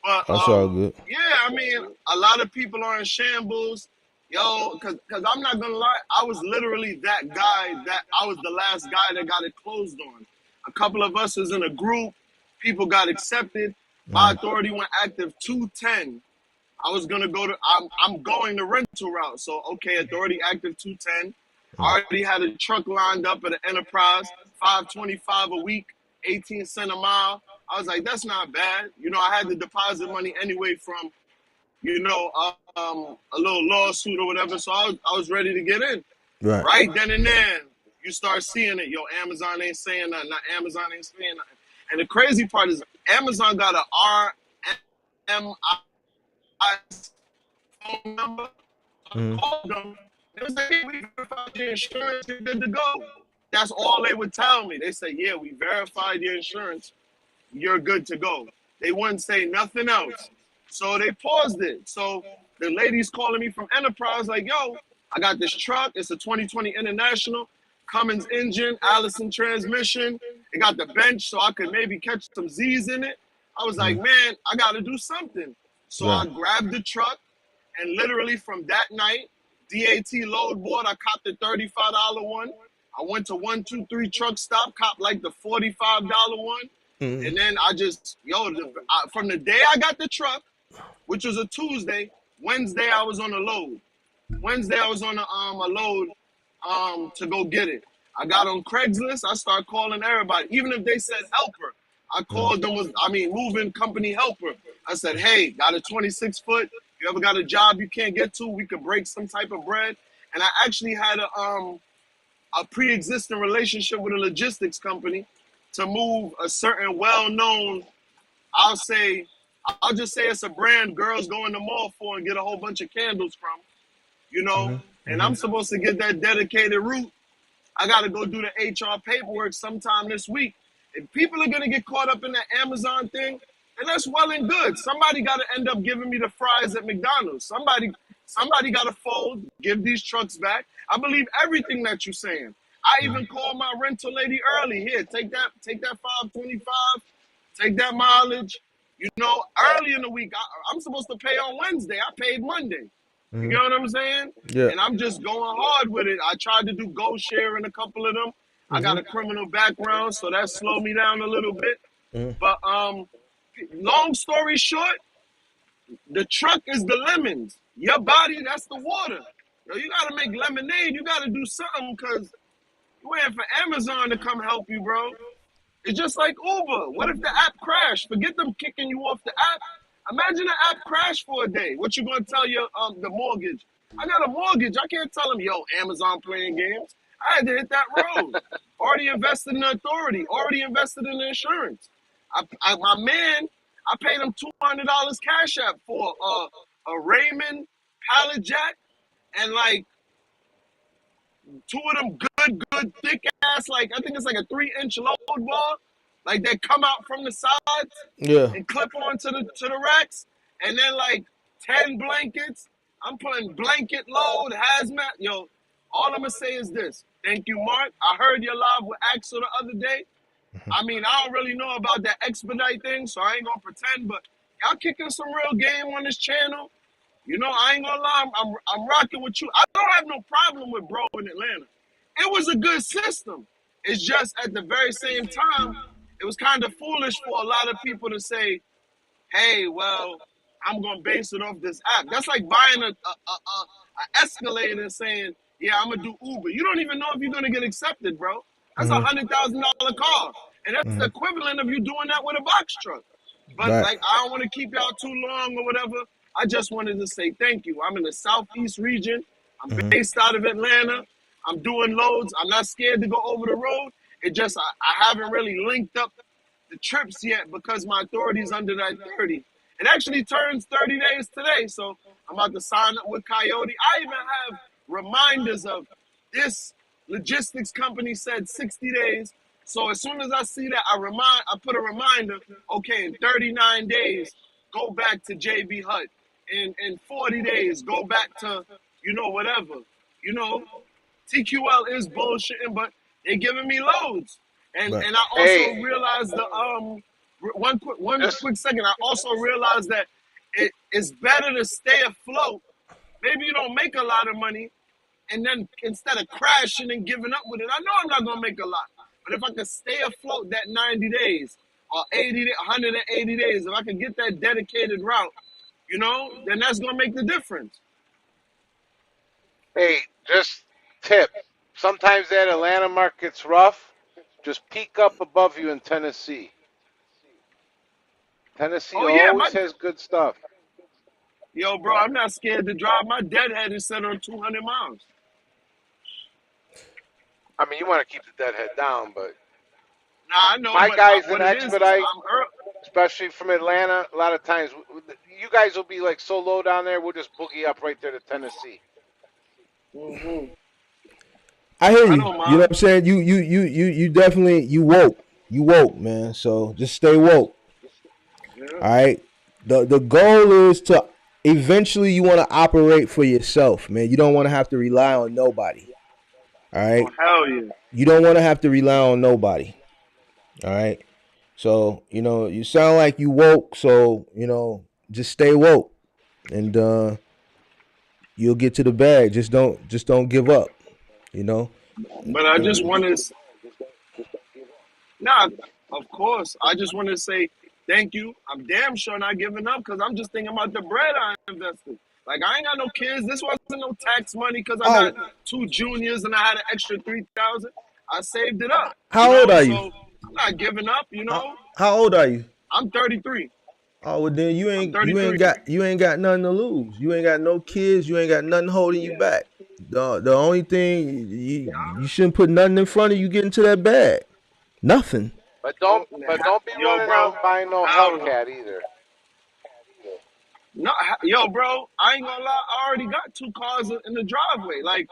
But That's all good. yeah, I mean, a lot of people are in shambles. Yo, cause I'm not gonna lie, I was literally that guy that I was the last guy that got it closed on. A couple of us was in a group, people got accepted. My authority went active 210. I was gonna I'm going the rental route. So okay, authority active 210. I already had a truck lined up at an enterprise, 525 a week, 18 cents a mile. I was like, that's not bad. You know, I had the deposit money anyway from, you know, a little lawsuit or whatever. So I was ready to get in. Right. Right then and then, you start seeing it. Yo, Amazon ain't saying nothing. Amazon ain't saying nothing. And the crazy part is Amazon got a RMI phone number. I called them. They was like, hey, we verified your insurance. You're good to go. That's all they would tell me. They say, yeah, we verified your insurance. You're good to go. They wouldn't say nothing else. So they paused it. So the lady's calling me from Enterprise like, yo, I got this truck. It's a 2020 International, Cummins engine, Allison transmission. It got the bench so I could maybe catch some Z's in it. I was like, man, I got to do something. So I grabbed the truck, and literally from that night, DAT load board, I copped the $35 one. I went to 123 truck stop, copped like the $45 one. Mm-hmm. And then I just, from the day I got the truck, which was a Tuesday, Wednesday I was on a load. Wednesday I was on a load to go get it. I got on Craigslist. I started calling everybody, even if they said helper. I called them moving company helper. I said, hey, got a 26-foot. You ever got a job you can't get to? We could break some type of bread. And I actually had a pre-existing relationship with a logistics company to move a certain well-known, I'll just say it's a brand girls go in the mall for and get a whole bunch of candles from, and I'm supposed to get that dedicated route. I got to go do the HR paperwork sometime this week. If people are going to get caught up in that Amazon thing, and that's well and good. Somebody got to end up giving me the fries at McDonald's. Somebody got to fold, give these trucks back. I believe everything that you're saying. I even called my rental lady early. Here, take that 525, take that mileage. Early in the week, I'm supposed to pay on Wednesday. I paid Monday. You know what I'm saying? Yeah. And I'm just going hard with it. I tried to do Go Share in a couple of them. I got a criminal background, so that slowed me down a little bit. But long story short, the truck is the lemons. Your body, that's the water. You got to make lemonade. You got to do something because you're waiting for Amazon to come help you, bro. It's just like Uber. What if the app crashed? Forget them kicking you off the app. Imagine the app crashed for a day. What you gonna tell your the mortgage? I got a mortgage. I can't tell them, yo, Amazon playing games. I had to hit that road. Already invested in the authority. Already invested in the insurance. I paid him $200 cash app for a Raymond pallet jack and like two of them good thick ass, like I think it's like a 3-inch load bar, like they come out from the sides and clip onto the racks, and then like 10 blankets. I'm putting blanket load, hazmat. Yo, all I'm gonna say is this. Thank you, Mark. I heard your live with Axel the other day. I mean, I don't really know about that expedite thing, so I ain't gonna pretend, but y'all kicking some real game on this channel. I ain't gonna lie, I'm rocking with you. I don't have no problem with bro in Atlanta. It was a good system. It's just at the very same time, it was kind of foolish for a lot of people to say, hey, well, I'm gonna base it off this app. That's like buying a Escalade and saying, yeah, I'm gonna do Uber. You don't even know if you're gonna get accepted, bro. That's $100,000 car. And that's the equivalent of you doing that with a box truck. But like, I don't want to keep y'all too long or whatever. I just wanted to say thank you. I'm in the Southeast region. I'm based out of Atlanta. I'm doing loads. I'm not scared to go over the road. It just, I haven't really linked up the trips yet because my authority is under that 30. It actually turns 30 days today. So I'm about to sign up with Coyote. I even have reminders of this logistics company said 60 days. So as soon as I see that, I put a reminder, okay, in 39 days, go back to JB Hut. In 40 days, go back to, whatever. TQL is bullshitting, but they're giving me loads. And I also realized one quick second, I also realized that it's better to stay afloat. Maybe you don't make a lot of money, and then instead of crashing and giving up with it, I know I'm not gonna make a lot. But if I could stay afloat that 90 days or 180 days, if I could get that dedicated route, then that's gonna make the difference. Hey, just tip. Sometimes that Atlanta market's rough. Just peek up above you in Tennessee. Tennessee always has good stuff. Yo, bro, I'm not scared to drive. My deadhead is set on 200 miles. I mean, you want to keep the deadhead down, but I know. My guys in expedite, especially from Atlanta, a lot of times you guys will be like so low down there. We'll just boogie up right there to Tennessee. I hear you. You know what I'm saying? You definitely you woke, man. So just stay woke. All right. The goal is to eventually you want to operate for yourself, man. You don't want to have to rely on nobody. All right. Oh, hell yeah. You don't want to have to rely on nobody. All right. So, you sound like you woke. So, just stay woke, and you'll get to the bag. Just don't give up. You know. But I just want to, nah, of course. I just want to say thank you. I'm damn sure not giving up because I'm just thinking about the bread I invested. Like I ain't got no kids. This wasn't no tax money because I got Oh, two juniors and I had an extra 3,000. I saved it up, how old are you? So I'm not giving up. How old are you? I'm 33. Oh, well then you I'm ain't you ain't 33. got you ain't got nothing to lose. You ain't got no kids. You ain't got nothing holding you back. The only thing you shouldn't put nothing in front of you getting to that bag. Nothing. But don't be Yo, running bro, out and buying no hell no. Hellcat either. No, yo, bro, I ain't gonna lie. I already got two cars in the driveway. Like,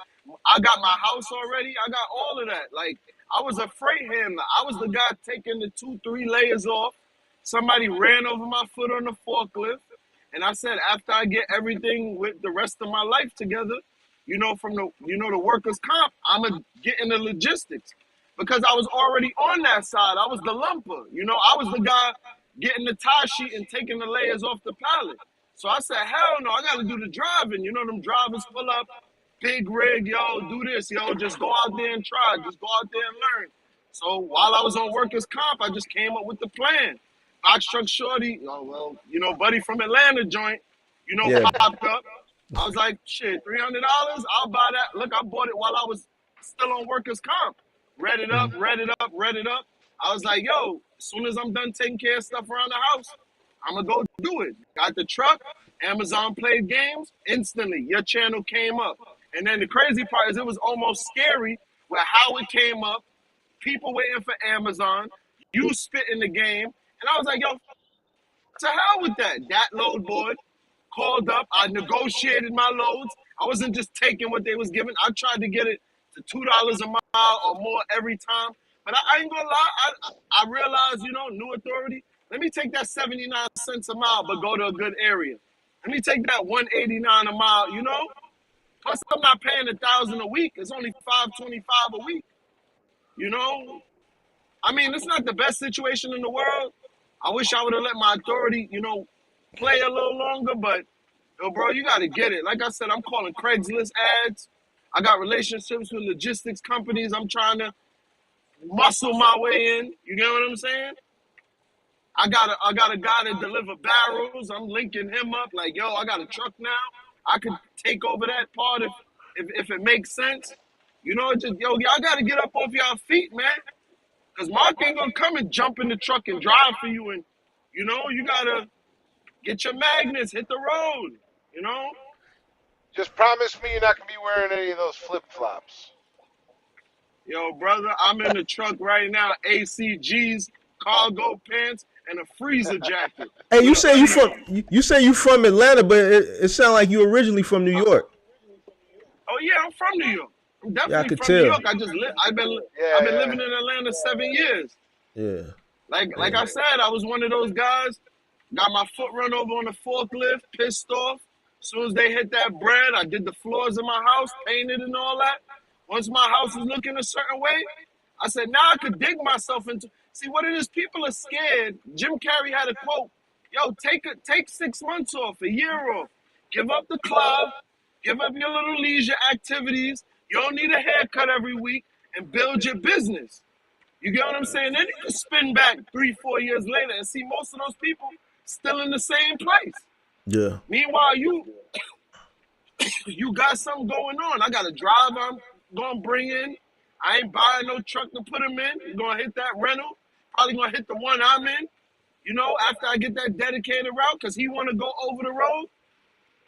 I got my house already. I got all of that. Like, I was a freight handler. I was the guy taking the 2, 3 layers off. Somebody ran over my foot on the forklift, and I said, after I get everything with the rest of my life together, from the workers' comp, I'ma get in the logistics because I was already on that side. I was the lumper. I was the guy getting the tie sheet and taking the layers off the pallet. So I said, hell no, I got to do the driving. Them drivers pull up, big rig, yo, do this, yo, just go out there and try. Just go out there and learn. So while I was on workers' comp, I just came up with the plan. Box truck shorty, oh, well, buddy from Atlanta joint, Yeah. popped up. I was like, shit, $300, I'll buy that. Look, I bought it while I was still on workers' comp. Read it up, Mhm. read it up, read it up. I was like, yo, as soon as I'm done taking care of stuff around the house, I'm gonna go do it. Got the truck, Amazon played games, instantly your channel came up. And then the crazy part is it was almost scary with how it came up, people waiting for Amazon, you spit in the game. And I was like, yo, to hell with that. That load board called up. I negotiated my loads. I wasn't just taking what they was giving. I tried to get it to $2 a mile or more every time. But I ain't gonna lie. I realized, new authority. Let me take that 79 cents a mile, but go to a good area. Let me take that 189 a mile. Plus, I'm not paying 1,000 a week. It's only 525 a week. You know. I mean, it's not the best situation in the world. I wish I would have let my authority, play a little longer, but yo, bro, you got to get it. Like I said, I'm calling Craigslist ads. I got relationships with logistics companies. I'm trying to muscle my way in. You get what I'm saying? I got a guy that deliver barrels. I'm linking him up. Like, yo, I got a truck now. I could take over that part if it makes sense. Y'all got to get up off y'all feet, man. Because Mark ain't going to come and jump in the truck and drive for you. And, you got to get your magnets, hit the road. Just promise me you're not gonna be wearing any of those flip flops. Yo, brother, I'm in the truck right now, ACGs, cargo pants, and a freezer jacket Hey, with you a say you hoodie from on. you say you from Atlanta, but it sounds like you originally from New York. Oh, yeah, I'm from New York. I'm Yeah, I definitely could from New tell. York. I've Yeah, been yeah. living in Atlanta 7 years. Yeah, Like yeah. I said, I was one of those guys. Got my foot run over on the forklift, pissed off. As soon as they hit that bread, I did the floors in my house, painted and all that. Once my house was looking a certain way, I said, now I could dig myself into. See what it is? People are scared. Jim Carrey had a quote: "Yo, take 6 months off, a year off, give up the club, give up your little leisure activities. You don't need a haircut every week, and build your business." You get what I'm saying? Then you can spin back 3, 4 years later and see most of those people still in the same place. Yeah. Meanwhile, you got something going on. I got a driver I'm gonna bring in. I ain't buying no truck to put him in. You're gonna hit that rental. Probably gonna hit the one I'm in. After I get that dedicated route, cause he wanna go over the road,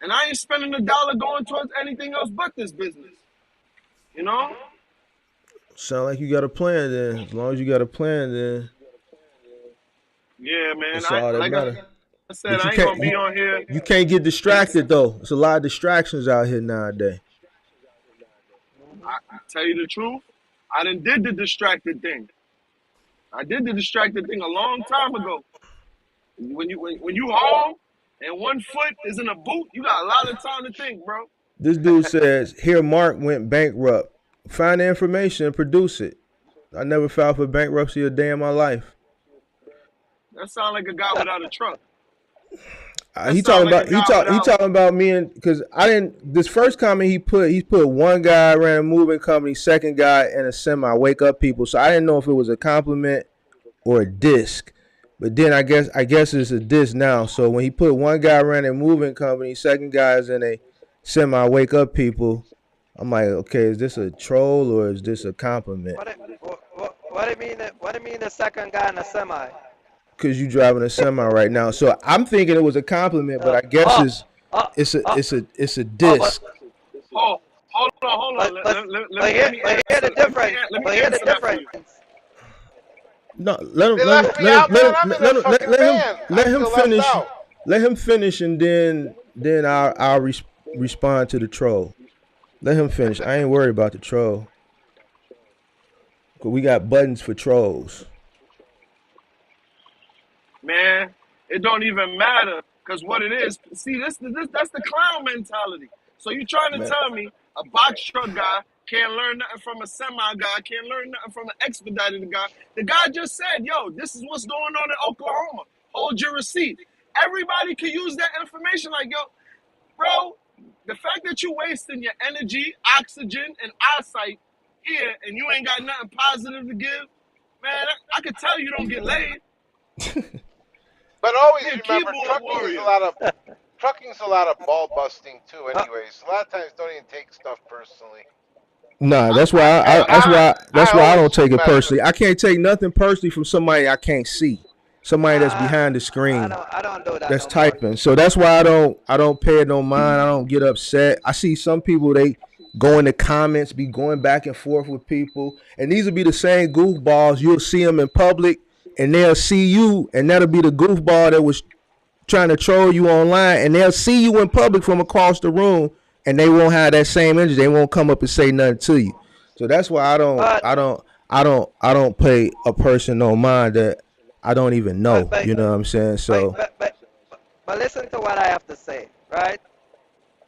and I ain't spending a dollar going towards anything else but this business. You know? Sound like you got a plan then. As long as you got a plan, then Yeah, man. it's all that Like I matter. said, But you I ain't can't gonna be on here. you can't get distracted though. There's a lot of distractions out here nowadays. I tell you the truth, I done did the distracted thing. I did the distracted thing a long time ago. When you home and one foot is in a boot, you got a lot of time to think, bro. This dude says, here Mark went bankrupt. Find the information and produce it. I never filed for bankruptcy a day in my life. That sound like a guy without a truck. That He sounds talking like a about guy he without. talking about me, and because I didn't, this first comment he put one guy ran a moving company, second guy in a semi wake up people. So I didn't know if it was a compliment or a disc. But then I guess it's a disc now. So when he put one guy ran a moving company, second guy is in a semi wake up people, I'm like, okay, is this a troll or is this a compliment? What do you mean? What do you mean the second guy in a semi? Because you driving a semi right now. So I'm thinking it was a compliment, but Uh, I guess oh, uh, uh, it's a oh, but disc. Oh, hold on. but but but Let here me but here the answer. difference. Let me But here the answer that for you. difference. No, let him They let him left me let him out, man. I'm in a fucking let him van. I let him feel left finish. out. Let him finish, and then I'll respond to the troll. Let him finish. I ain't worried about the troll. 'Cause we got buttons for trolls. Man, it don't even matter. Because what it is, see, this that's the clown mentality. So you trying to Man, tell me a box truck guy can't learn nothing from a semi guy, can't learn nothing from an expedited guy. The guy just said, yo, this is what's going on in Oklahoma. Hold your receipt. Everybody can use that information. Like, yo, bro, the fact that you wasting your energy, oxygen, and eyesight here and you ain't got nothing positive to give, man, I could tell you don't get laid. But always Be a remember, keyboard warrior. trucking's a lot of ball busting too. Uh, Anyways, a lot of times don't even take stuff personally. nah, I that's I why I, I, that's I why I always don't take took it measure. personally. I can't take nothing personally from somebody I can't see. Somebody that's behind the screen I don't do that that's no more. typing. So that's why I don't pay it no mind. I don't get upset. I see some people, they go in the comments, be going back and forth with people, and these will be the same goofballs. You'll see them in public, and they'll see you, and that'll be the goofball that was trying to troll you online, and they'll see you in public from across the room, and they won't have that same energy. They won't come up and say nothing to you. So that's why But I don't pay a person no mind that I don't even but know. but You know what I'm saying? but So but but, but listen to what I have to say, right?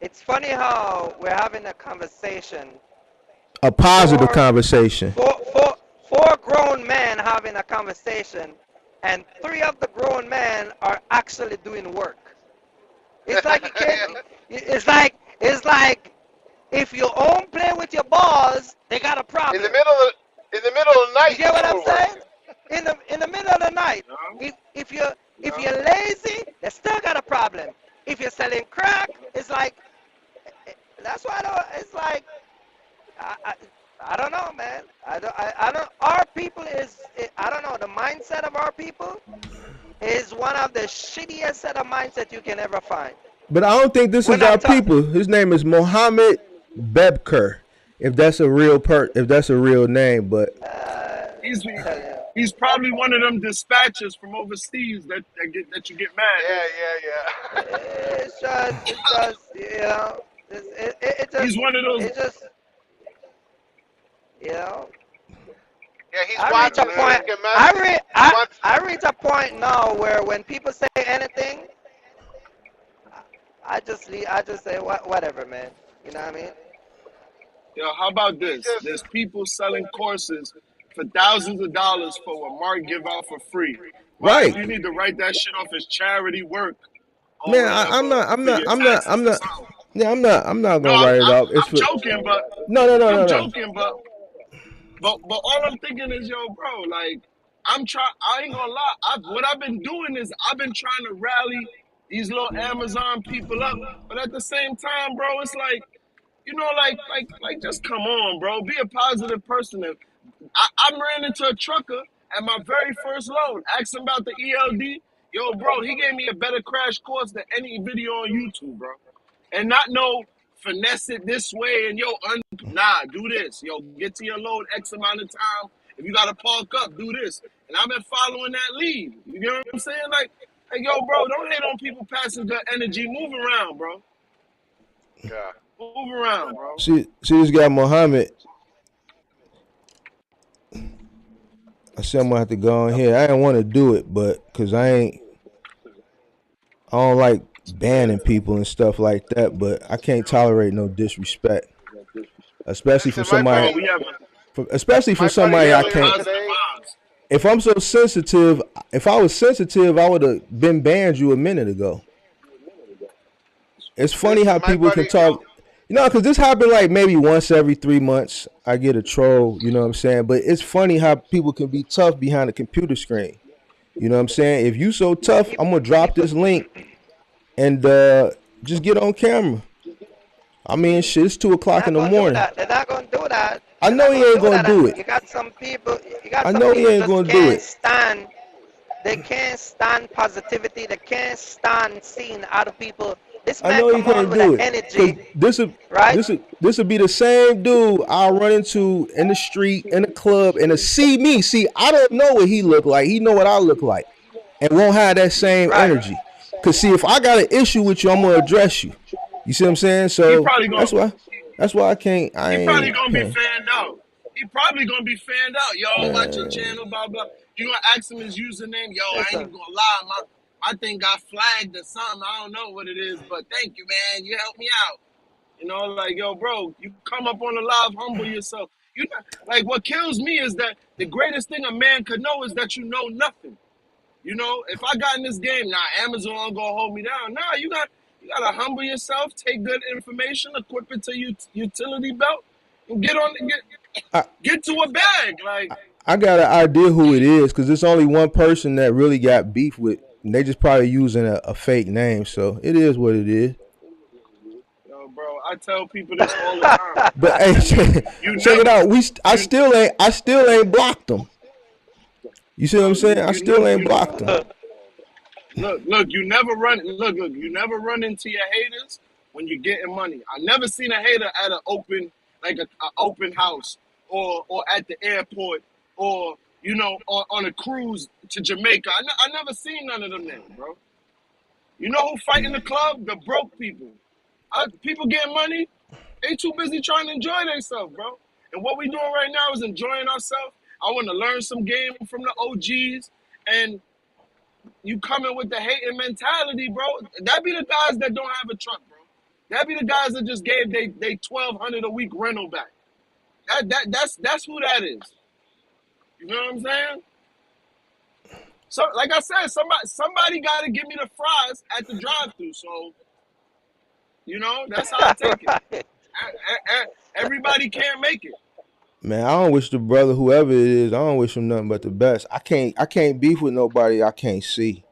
It's funny how we're having a conversation. a positive Four, conversation. four grown men having a conversation, and three of the grown men are actually doing work. It's like you can't. It's like if you own play with your balls, they got a in the problem. middle of in the middle of the You night get what too I'm at work. saying? In the middle of the night, No, if you're no. lazy, they still got a problem. If you're selling crack, it's like that's why it's like I, I, I don't know, man. I don't. Our people I don't know. The mindset of our people is one of the shittiest set of mindset you can ever find. But I don't think this We're is our not taught. people. His name is Mohammed Bebker. If that's a real name, but He's Tell you. he's probably one of them dispatchers from overseas that you get mad at. Yeah, yeah, yeah. It's just, He's one of those. it just, you know, Yeah, he's I reach a watching Man, point, Sneak and Messy. He wants. I reach a point now where when people say anything, I just say, whatever, man. You know what I mean? yo, how about He's this? just. There's people selling courses for thousands of dollars for what Mark give out for free. Mark, right, you need to write that shit off as charity work or man. whatever for your I'm taxes or not. something. Yeah, I'm not No, gonna write it off. It's I'm for joking, but no, no, no, I'm no, no. joking, but all I'm thinking is, yo, bro, like I'm trying. I ain't gonna lie. What I've been doing is I've been trying to rally these little Amazon people up, but at the same time, bro, it's like just come on, bro. Be a positive person. I ran into a trucker at my very first load. Asked him about the ELD. Yo, bro, he gave me a better crash course than any video on YouTube, bro. And not no finesse it this way and nah, do this. Yo, get to your load X amount of time. If you gotta park up, do this. And I've been following that lead. You know what I'm saying? Like, yo, bro, don't hate on people passing good energy. Move around, bro. Yeah. Move around, bro. See this guy Mohammed. I said I'm gonna have to go on here. I didn't want to do it, but because I don't like banning people and stuff like that. But I can't tolerate no disrespect, especially from Listen, my somebody, Bro, buddy, especially from my buddy somebody I having earlier can't. positive today. vibes. If I'm so sensitive, if I was sensitive, I would have been banned you a minute ago. It's funny how Listen, my people can buddy, yo, talk. You know, because this happened like maybe once every 3 months. I get a troll. You know what I'm saying? But it's funny how people can be tough behind a computer screen. You know what I'm saying? If you so tough, I'm gonna drop People, this link and just get on camera. I mean, shit, it's 2 o'clock in not the gonna do morning. that. They're not gonna do that. I They're know not he gonna ain't do gonna that. do And it. you got some people. You got I some know he people ain't just gonna do can't it. stand. They can't stand positivity. They can't stand seeing other people. This I man know he come on can't with an do it. Cause energy, this'll right? this'll be the same dude I'll run into in the street, in the club, and to see me. See, I don't know what he look like. He know what I look like. And won't have that same Right. energy. Cause see, if I got an issue with you, I'm gonna address you. You see what I'm saying? He So probably gonna that's why I can't I he probably ain't gonna be fanned out. He probably gonna be fanned out. Yo, I watch your man. channel, blah blah. You gonna ask him his username? Yo, I ain't Listen, even gonna lie, my thing got flagged or something. I don't know what it is, but thank you, man. You helped me out. You know, like yo, bro, you come up on the live, humble yourself. You know, like what kills me is that the greatest thing a man could know is that you know nothing. You know, if I got in this game, now Amazon gonna hold me down. Nah, you gotta humble yourself, take good information, equip it to your utility belt, and I, get to a bag. Like, I got an idea who it is because it's only one person that really got beef with. And they just probably using a fake name, so it is what it is. yo, bro, I tell people this all the time. But hey, You check it never, out. you I still ain't blocked them. You see what I'm yo, saying? I you still never, ain't you blocked them. look, you never run. Look, you never run into your haters when you're getting money. I never seen a hater at an open, like a open house, or at the airport, or on a cruise to Jamaica. I never seen none of them there, bro. You know who fight in the club? The broke people. People getting money, they too busy trying to enjoy themselves, bro. And what we doing right now is enjoying ourselves. I want to learn some game from the OGs, and you coming with the hating mentality, bro. That be the guys that don't have a truck, bro. That be the guys that just gave they 1,200 a week rental back. That's who that is. You know what I'm saying? So, like I said, somebody got to give me the fries at the drive-through. So, that's how I take it. right. Everybody can't make it. Man, I don't wish the brother, whoever it is, I don't wish him nothing but the best. I can't beef with nobody I can't see.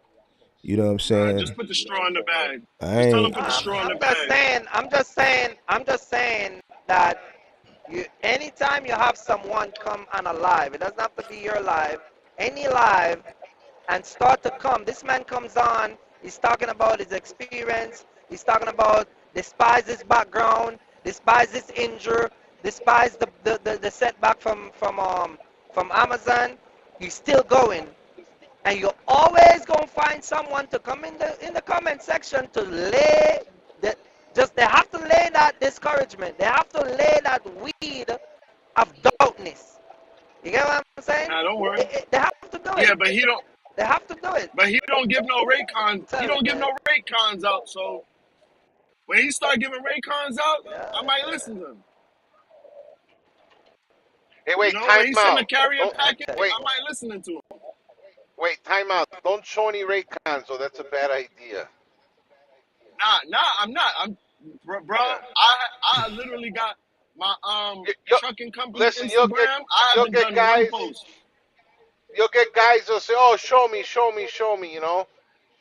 You know what I'm Nah, just saying? put the straw in the bag. I Just tell them ain't. put the straw in the I'm just bag. saying. I'm just saying that anytime you have someone come on a live, it doesn't have to be your live, any live, and start to come. This man comes on. He's talking about his experience. He's talking about despise his background, despise his injury, despise the setback from Amazon. He's still going, and you're always gonna find someone to come in the comment section to lay the just they have to lay that discouragement. They have to lay that weed of doubtness. You get what I'm saying? Nah, don't worry. They have to do it. Yeah, but he don't. They have to do it. But he don't give no Raycons. I'm He telling don't you, give man. no Raycons out. So when he start giving Raycons out, I Yeah. might listen to him. hey, You wait, know, time when he send a out. carrier Don't I packet, tell wait, I might listen to him. wait, time out. Don't show any Raycons, so that's a bad idea. Nah, I'm not. Bro. Yeah. I literally got my You, trucking company listen, Instagram. I you'll haven't get done one guys, post. you'll get guys that'll say, "Oh, show me, show me, show me." You know,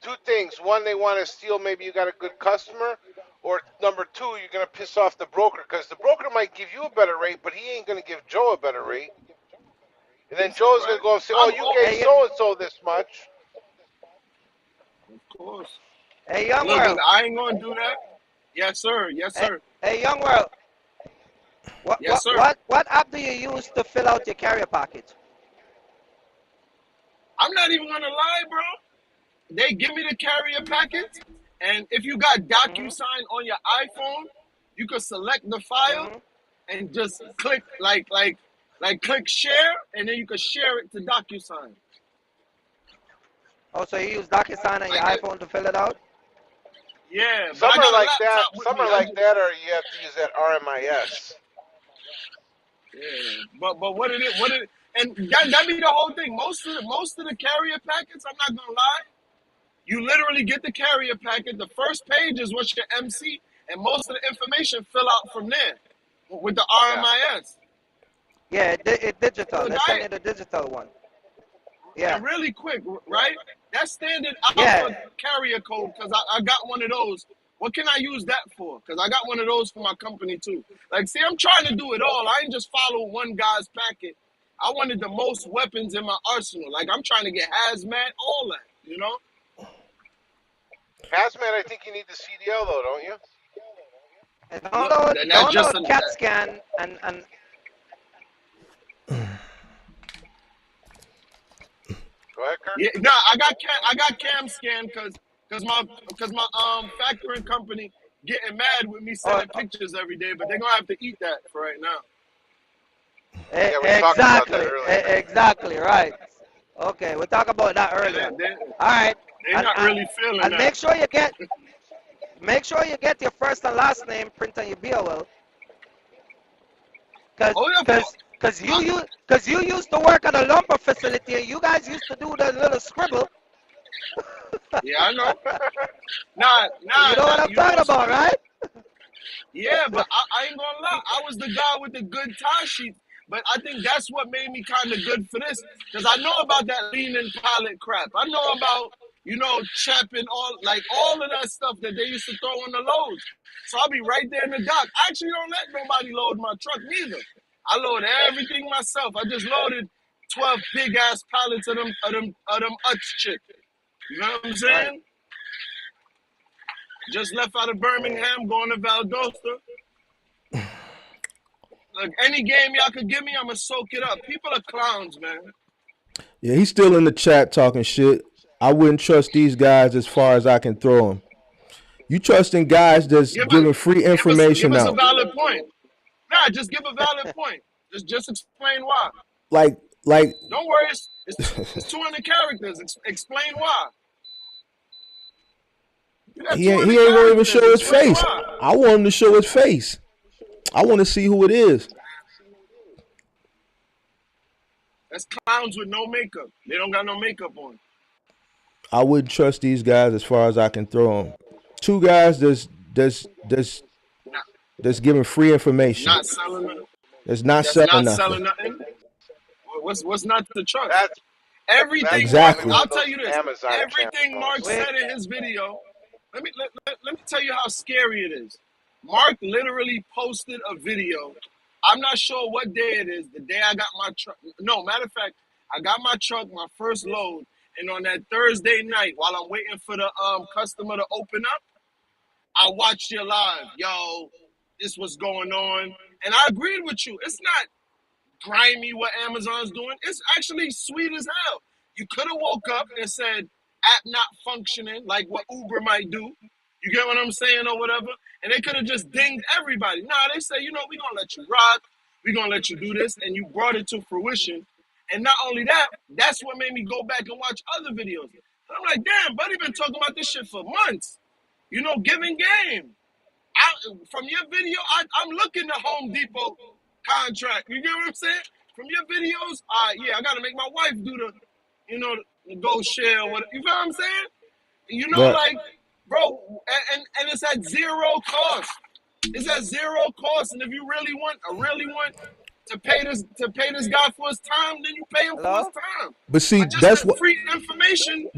two things. One, they want to steal. Maybe you got a good customer, or number two, you're gonna piss off the broker because the broker might give you a better rate, but he ain't gonna give Joe a better rate. And then That's all Joe's gonna right. go and say, "Oh, I'm you all, gave Hey, so and so this much." of course. hey, young Look, world. I ain't gonna do that. Yes, sir. Yes, Hey, sir. hey, young world. What Yes, what sir. what what app do you use to fill out your carrier package? I'm not even gonna lie, bro. They give me the carrier packets, and if you got Mhm. DocuSign on your iPhone, you can select the file Mhm. and just click click share, and then you can share it to DocuSign. Oh, so you use DocuSign on your Like, iPhone to fill it out? yeah, but Some I are got a like that. laptop with Some me. are like that, or you have to use that RMIS. Yeah, but and that be the whole thing. Most of the carrier packets, I'm not gonna lie. You literally get the carrier packet. The first page is what's your MC, and most of the information fill out from there with the Yeah. RMIS. Yeah, it digital. Look, They send you the digital one. Yeah. and really quick, right? That's standard Yeah. alpha carrier code because I got one of those. What can I use that for? Because I got one of those for my company too. Like, see, I'm trying to do it all. I ain't just follow one guy's packet. I wanted the most weapons in my arsenal. Like, I'm trying to get hazmat, all that, you know? Hazmat, I think you need the CDL though, don't you? And And that's just download CAT scan and Go ahead, Kurt. yeah, nah, I got cam scan because my factoring company getting mad with me sending pictures every day, but they're gonna have to eat that for right now. Yeah, we talked about that exactly, earlier. exactly right. Okay, we'll talk about that earlier. All right. They're not really feeling And that. make sure you get your first and last name print on your BOL. Cause you used to work at a lumber facility and you guys used to do the little scribble. Yeah, I know. Nah. You know what I'm talking about, right? Yeah, but I ain't gonna lie. I was the guy with the good tie sheet. But I think that's what made me kind of good for this. Because I know about that leaning pallet crap. I know about, chapping all of that stuff that they used to throw on the loads. So I'll be right there in the dock. I actually don't let nobody load my truck neither. I load everything myself. I just loaded 12 big ass pallets of them Utz chick. You know what I'm saying? Right. Just left out of Birmingham, going to Valdosta. Look, any game y'all could give me, I'ma soak it up. People are clowns, man. Yeah, he's still in the chat talking shit. I wouldn't trust these guys as far as I can throw them. You trusting guys that's giving free information give us out. a valid point. Nah, just give a valid point. Just explain why. Like. Don't worry, it's 200 characters. Explain why. He ain't gonna even show his face. I want him to show his face. I want to see who it is. That's clowns with no makeup. They don't got no makeup on. I wouldn't trust these guys as far as I can throw them. Two guys that's giving free information. Not selling nothing. That's not selling nothing. What's not the trust? That's Everything. Exactly. I'll tell you this. Amazon Everything Mark said in his video. Let me tell you how scary it is. Mark literally posted a video. I'm not sure what day it is. The day I got my truck. No, matter of fact, I got my truck, my first load, and on that Thursday night, while I'm waiting for the customer to open up, I watched you live. Yo, this was going on, and I agreed with you. It's not grimy what Amazon's doing. It's actually sweet as hell. You could have woke up and said, app not functioning, like what Uber might do. You get what I'm saying or whatever? And they could have just dinged everybody. Nah, they say, we're going to let you rock. We're going to let you do this. And you brought it to fruition. And not only that, that's what made me go back and watch other videos. And I'm like, damn, buddy been talking about this shit for months. Giving game. From your video, I'm looking at Home Depot contract. You get what I'm saying? From your videos, I got to make my wife do the go share or whatever. You know what I'm saying? Like, bro, and it's at zero cost. It's at zero cost. And if you really want to pay this guy for his time, then you pay him for his time. But see, that's what free information,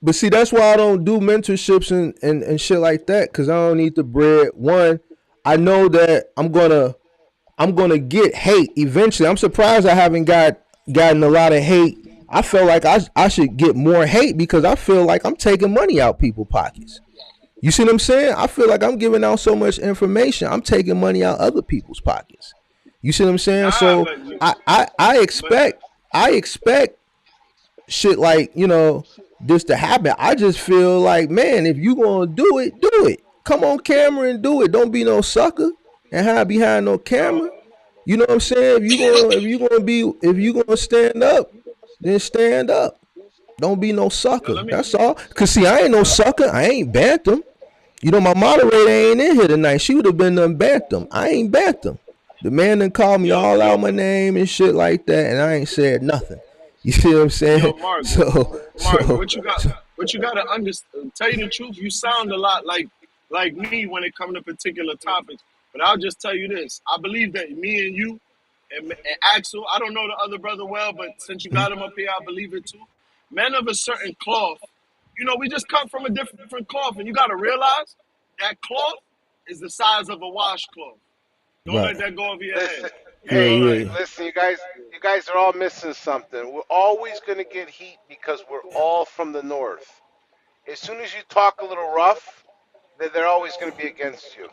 But see, that's why I don't do mentorships and shit like that, because I don't need the bread. One, I know that I'm gonna get hate eventually. I'm surprised I haven't gotten a lot of hate. I feel like I should get more hate because I feel like I'm taking money out people's pockets. You see what I'm saying? I feel like I'm giving out so much information. I'm taking money out other people's pockets. You see what I'm saying? So I expect shit like, this to happen. I just feel like, man, if you gonna do it, do it. Come on camera and do it. Don't be no sucker and hide behind no camera. You know what I'm saying? If you gonna stand up, then stand up. Don't be no sucker. That's all. Cause see, I ain't no sucker. I ain't bantam. My moderator ain't in here tonight. She would have been done bantam. I ain't bantam. The man done called me all out my name and shit like that, and I ain't said nothing. You see what I'm saying? Mark, what you got? But you gotta understand. Tell you the truth, you sound a lot like me when it comes to particular topics. But I'll just tell you this: I believe that me and you and Axel. I don't know the other brother well, but since you got him up here, I believe it too. Men of a certain cloth, we just come from a different cloth, and you got to realize that cloth is the size of a washcloth. Don't let Right. that go over your Listen, head. You Yeah, know, hey, like yeah. listen, you guys are all missing something. We're always gonna get heat because we're all from the north. As soon as you talk a little rough, they're always gonna be against you.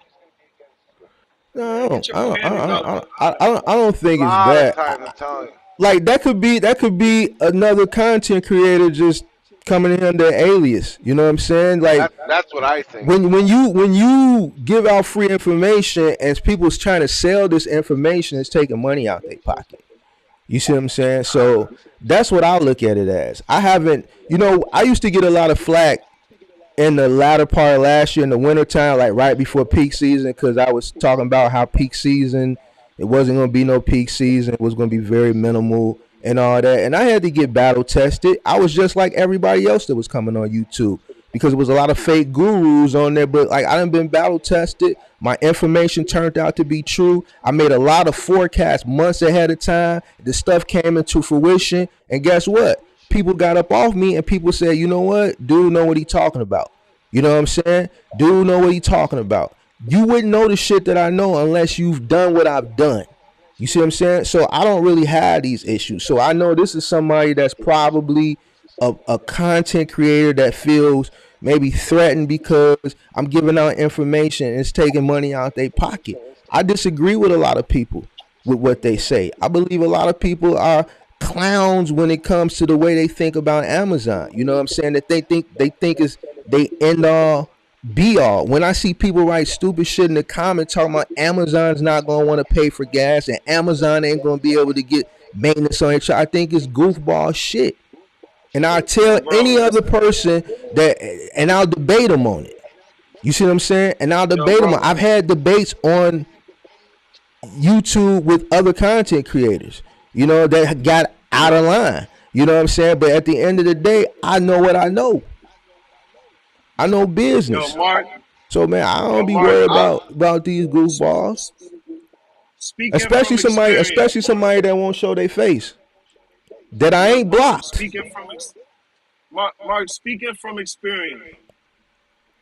No, man, get your panties out the. I don't A think it's lot of that. times, I'm telling you. Like that could be another content creator just coming in under alias. You know what I'm saying? Like That's what I think. when you give out free information and people's trying to sell this information, it's taking money out their pocket. You see what I'm saying? So that's what I look at it as. I haven't, I used to get a lot of flack in the latter part of last year in the wintertime, like right before peak season, because I was talking about how peak season, it wasn't going to be no peak season. It was going to be very minimal and all that. And I had to get battle tested. I was just like everybody else that was coming on YouTube because it was a lot of fake gurus on there. But like I done been battle tested. My information turned out to be true. I made a lot of forecasts months ahead of time. The stuff came into fruition. And guess what? People got up off me and people said, you know what? Dude know what he talking about. You know what I'm saying? Dude know what he talking about. You wouldn't know the shit that I know unless you've done what I've done. You see what I'm saying? So I don't really have these issues. So I know this is somebody that's probably a content creator that feels maybe threatened because I'm giving out information and it's taking money out their pocket. I disagree with a lot of people with what they say. I believe a lot of people are clowns when it comes to the way they think about Amazon. You know what I'm saying? That they think is they end all be all. When I see people write stupid shit in the comments talking about Amazon's not gonna want to pay for gas and Amazon ain't gonna be able to get maintenance on it, I think it's goofball shit. And I'll tell bro, any other listen, person that, and I'll debate them on it. You see what I'm saying? And I'll yo, debate them. bro, I've had debates on YouTube with other content creators, that got out of line. You know what I'm saying? But at the end of the day, I know what I know. I know yo, business. Mark, So man, I don't yo, be Mark. worried about these goofballs. Speaking Especially from somebody, experience, especially somebody that won't show their face. That I look, ain't Mark, blocked. Mark, speaking from experience.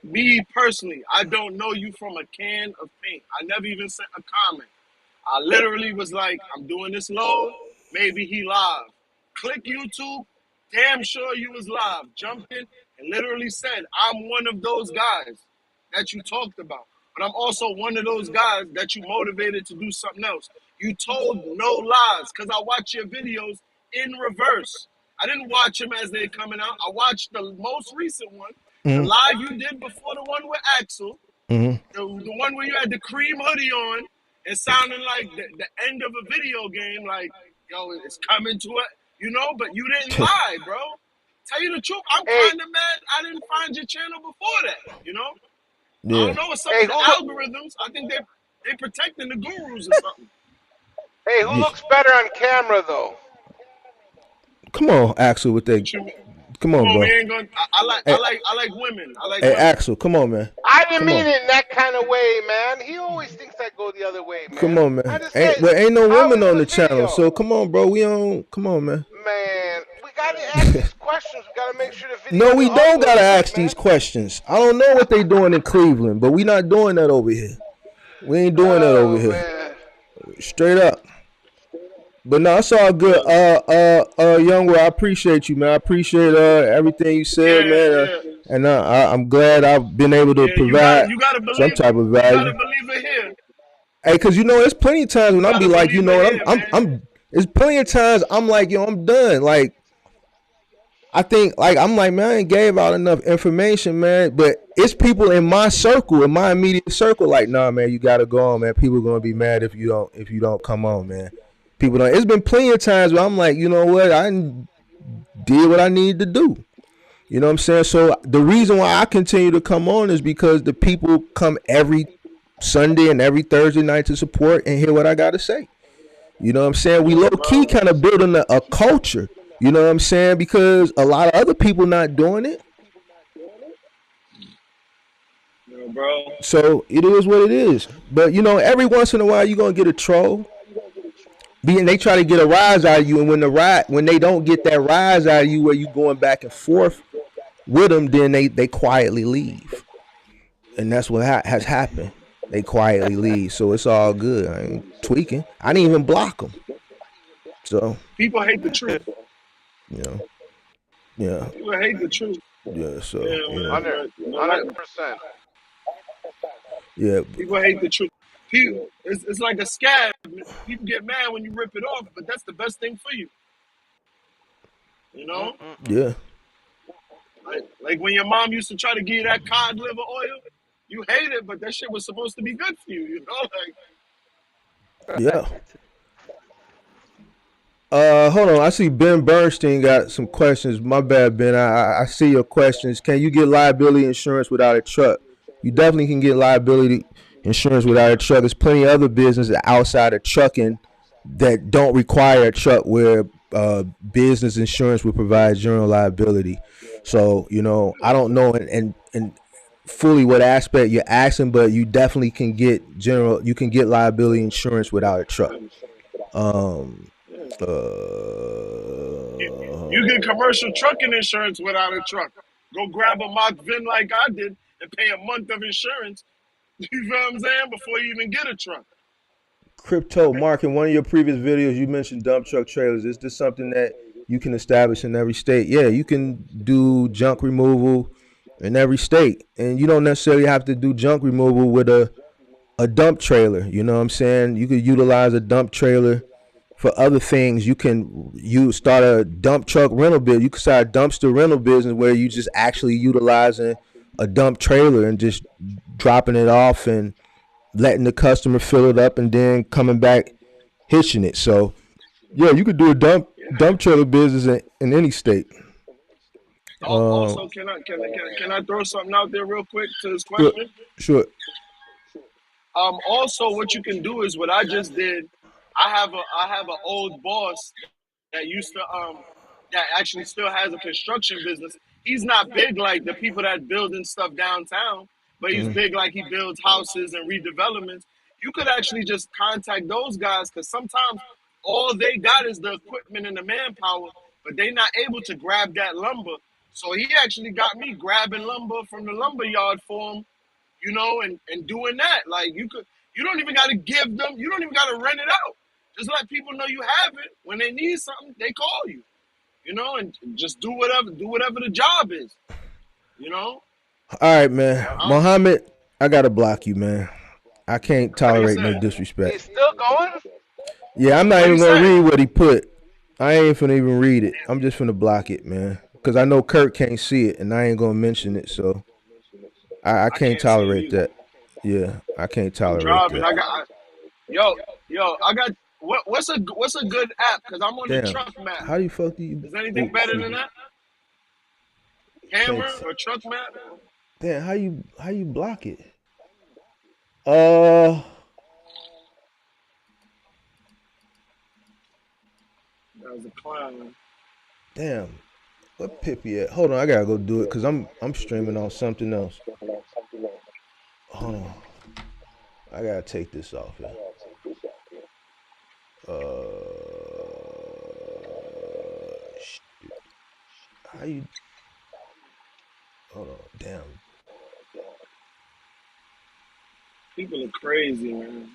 Me personally, I don't know you from a can of paint. I never even sent a comment. I literally was like, I'm doing this low. Maybe he live. Click YouTube. Damn sure you was live. Jumped in and literally said, I'm one of those guys that you talked about. But I'm also one of those guys that you motivated to do something else. You told no lies because I watch your videos in reverse. I didn't watch them as they're coming out. I watched the most recent one, the Mm-hmm. live you did before the one with Axel, Mm-hmm. the one where you had the cream hoodie on and sounding like the end of a video game, like, yo, it's coming to it, but you didn't lie, bro. Tell you the truth, I'm Hey, kind of mad I didn't find your channel before that. I don't Yeah. know what's up hey, with the algorithms. I think they protecting the gurus or something. who Yeah. looks better on camera though? Come on, Axel, with that. What you mean? Come Come on, on, we bro. ain't going. Hey, I like women. I like hey, women. Axel, come on, man. I didn't Come mean on. it in that kind of way, man. He always thinks I go the other way, Come man. on, I man. just Ain't said, well, ain't no how women is on the the channel, video? so come on, bro. We on. Come on, man. Man, we gotta ask these questions. We gotta make sure the video No, and the we don't audio gotta is good, ask man. these questions. I don't know what they doing in Cleveland, but we not doing that over here. We ain't doing that over Oh here. man. Straight up. But no, it's all good. Yeah, Young, I appreciate you, man. I appreciate everything you said, yeah, man. yeah, And I'm glad I've been able to yeah. You got provide you got to some believe. type of You got to value. believe it here. Hey, cause there's plenty of times when You I'll got be to like, believe it I'm here, I'm man. I'm there's plenty of times I'm like, yo, I'm done. Like I think like I'm like, man, I ain't gave out enough information, man. But it's people in my circle, in my immediate circle, like, nah, man, you gotta go on, man. People are gonna be mad if you don't come on, man. People don't. It's been plenty of times where I'm like, you know what, I did what I needed to do. You know what I'm saying? So the reason why I continue to come on is because the people come every Sunday and every Thursday night to support and hear what I gotta say. You know what I'm saying? We low Yeah, key bro. kind of building a culture. You know what I'm saying? Because a lot of other people not doing it. bro. So it is what it is. But you know, every once in a while you're gonna get a troll. Being they try to get a rise out of you, and when they don't get that rise out of you where you going back and forth with them, then they quietly leave. And that's what has happened. They quietly leave. So it's all good. I ain't tweaking. I didn't even block them. So People hate the truth. you know, yeah, People hate the truth. yeah. So Yeah, yeah, 100%. yeah, people hate the truth. People, it's like a scab. People get mad when you rip it off, but that's the best thing for you. You know, yeah. like when your mom used to try to give you that cod liver oil, you hate it, but that shit was supposed to be good for you. You know, like Yeah. Hold on. I see Ben Bernstein got some questions. My bad, Ben. I see your questions. Can you get liability insurance without a truck? You definitely can get liability insurance without a truck. There's plenty of other businesses outside of trucking that don't require a truck where business insurance would provide general liability. So, you know, I don't know and fully what aspect you're asking, but you definitely can get you can get liability insurance without a truck. Um, you get commercial trucking insurance without a truck. Go grab a Mach VIN like I did and pay a month of insurance. You know what I'm saying? Before you even get a truck. Crypto, Mark, in one of your previous videos, you mentioned dump truck trailers. Is this something that you can establish in every state? Yeah, you can do junk removal in every state, and you don't necessarily have to do junk removal with a dump trailer. You know what I'm saying? You could utilize a dump trailer for other things. You start a dump truck rental business. You can start a dumpster rental business where you just actually utilizing a dump trailer and just dropping it off and letting the customer fill it up and then coming back hitching it. So yeah, you could do a dump trailer business in any state. Also, can I throw something out there real quick to this Sure, question? sure. Also, what you can do is what I just did. I have an old boss that used to that actually still has a construction business. He's not big like the people that building stuff downtown, but he's Mm. big like he builds houses and redevelopments. You could actually just contact those guys because sometimes all they got is the equipment and the manpower, but they not able to grab that lumber. So he actually got me grabbing lumber from the lumber yard for him, you know, and doing that. Like you don't even got to give them, you don't even got to rent it out. Just let people know you have it. When they need something, they call you, you know, and just do whatever the job is, you know. All right, man. I, Mohammed, I gotta block you, man. I can't how you tolerate no say? disrespect. He's still going? Yeah, I'm not What you even gonna say? read what he put. I ain't finna even read it. I'm just finna block it, man. Cause I know Kurt can't see it, and I ain't gonna mention it. So I I can't can't see it tolerate either. that. Yeah, I can't I'm tolerate driving. that. Yo, I got what's a good app? Cause I'm on the Damn. truck map. How do you fuck do you? Is anything Oh, better excuse than me. that? Can't. Hammer or truck map? Damn. How you block it? Uh. That was a clown. Damn. What Pippi at? Hold on. I gotta go do it. Cause I'm streaming on something else. Hold on. I gotta take this off here. Shit. How you? Hold on. Damn. People are crazy, man.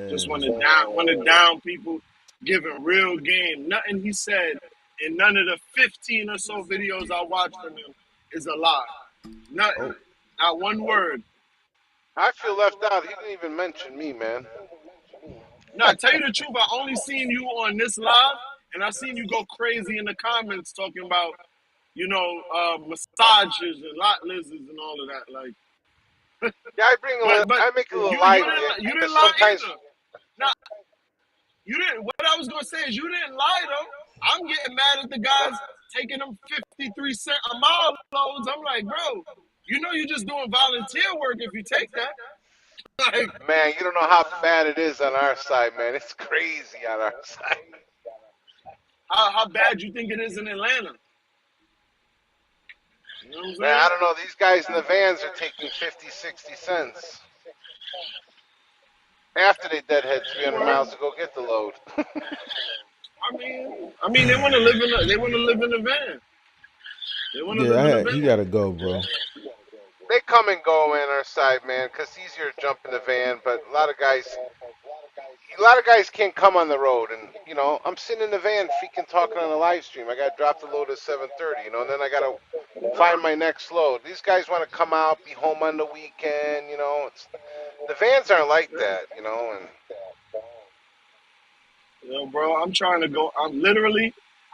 Just Man. want to down people, giving real game. Nothing he said in none of the 15 or so videos I watched from him is a lie. Nothing. Oh. Not one word. I feel left out. He didn't even mention me, man. No, I tell you the truth, I only seen you on this live, and I seen you go crazy in the comments talking about, you know, massages and lot lizards and all of that. Like, Yeah, but I make a little you light of it you didn't because lie sometimes, either. Now you didn't. What I was gonna say is you didn't lie though. I'm getting mad at the guys taking them 53 cent a mile loads. I'm like, bro, you know you're just doing volunteer work if you take that. Like, man, you don't know how bad it is on our side, man. It's crazy on our side. how bad you think it is in Atlanta? You know what I'm Man, I saying? don't know. These guys in the vans are taking 50, 60 cents after they deadhead 300 Well, miles to go get the load. I mean, they want to live in a van. They want to live in a Yeah, he van. gotta go, bro. They come and go in our side, man, because it's easier to jump in the van. But a lot of guys can't come on the road, and I'm sitting in the van, freaking talking on a live stream. I got to drop the load at 7:30, and then I got to find my next load. These guys want to come out, be home on the weekend. The vans aren't like that, and Bro, I'm trying to go.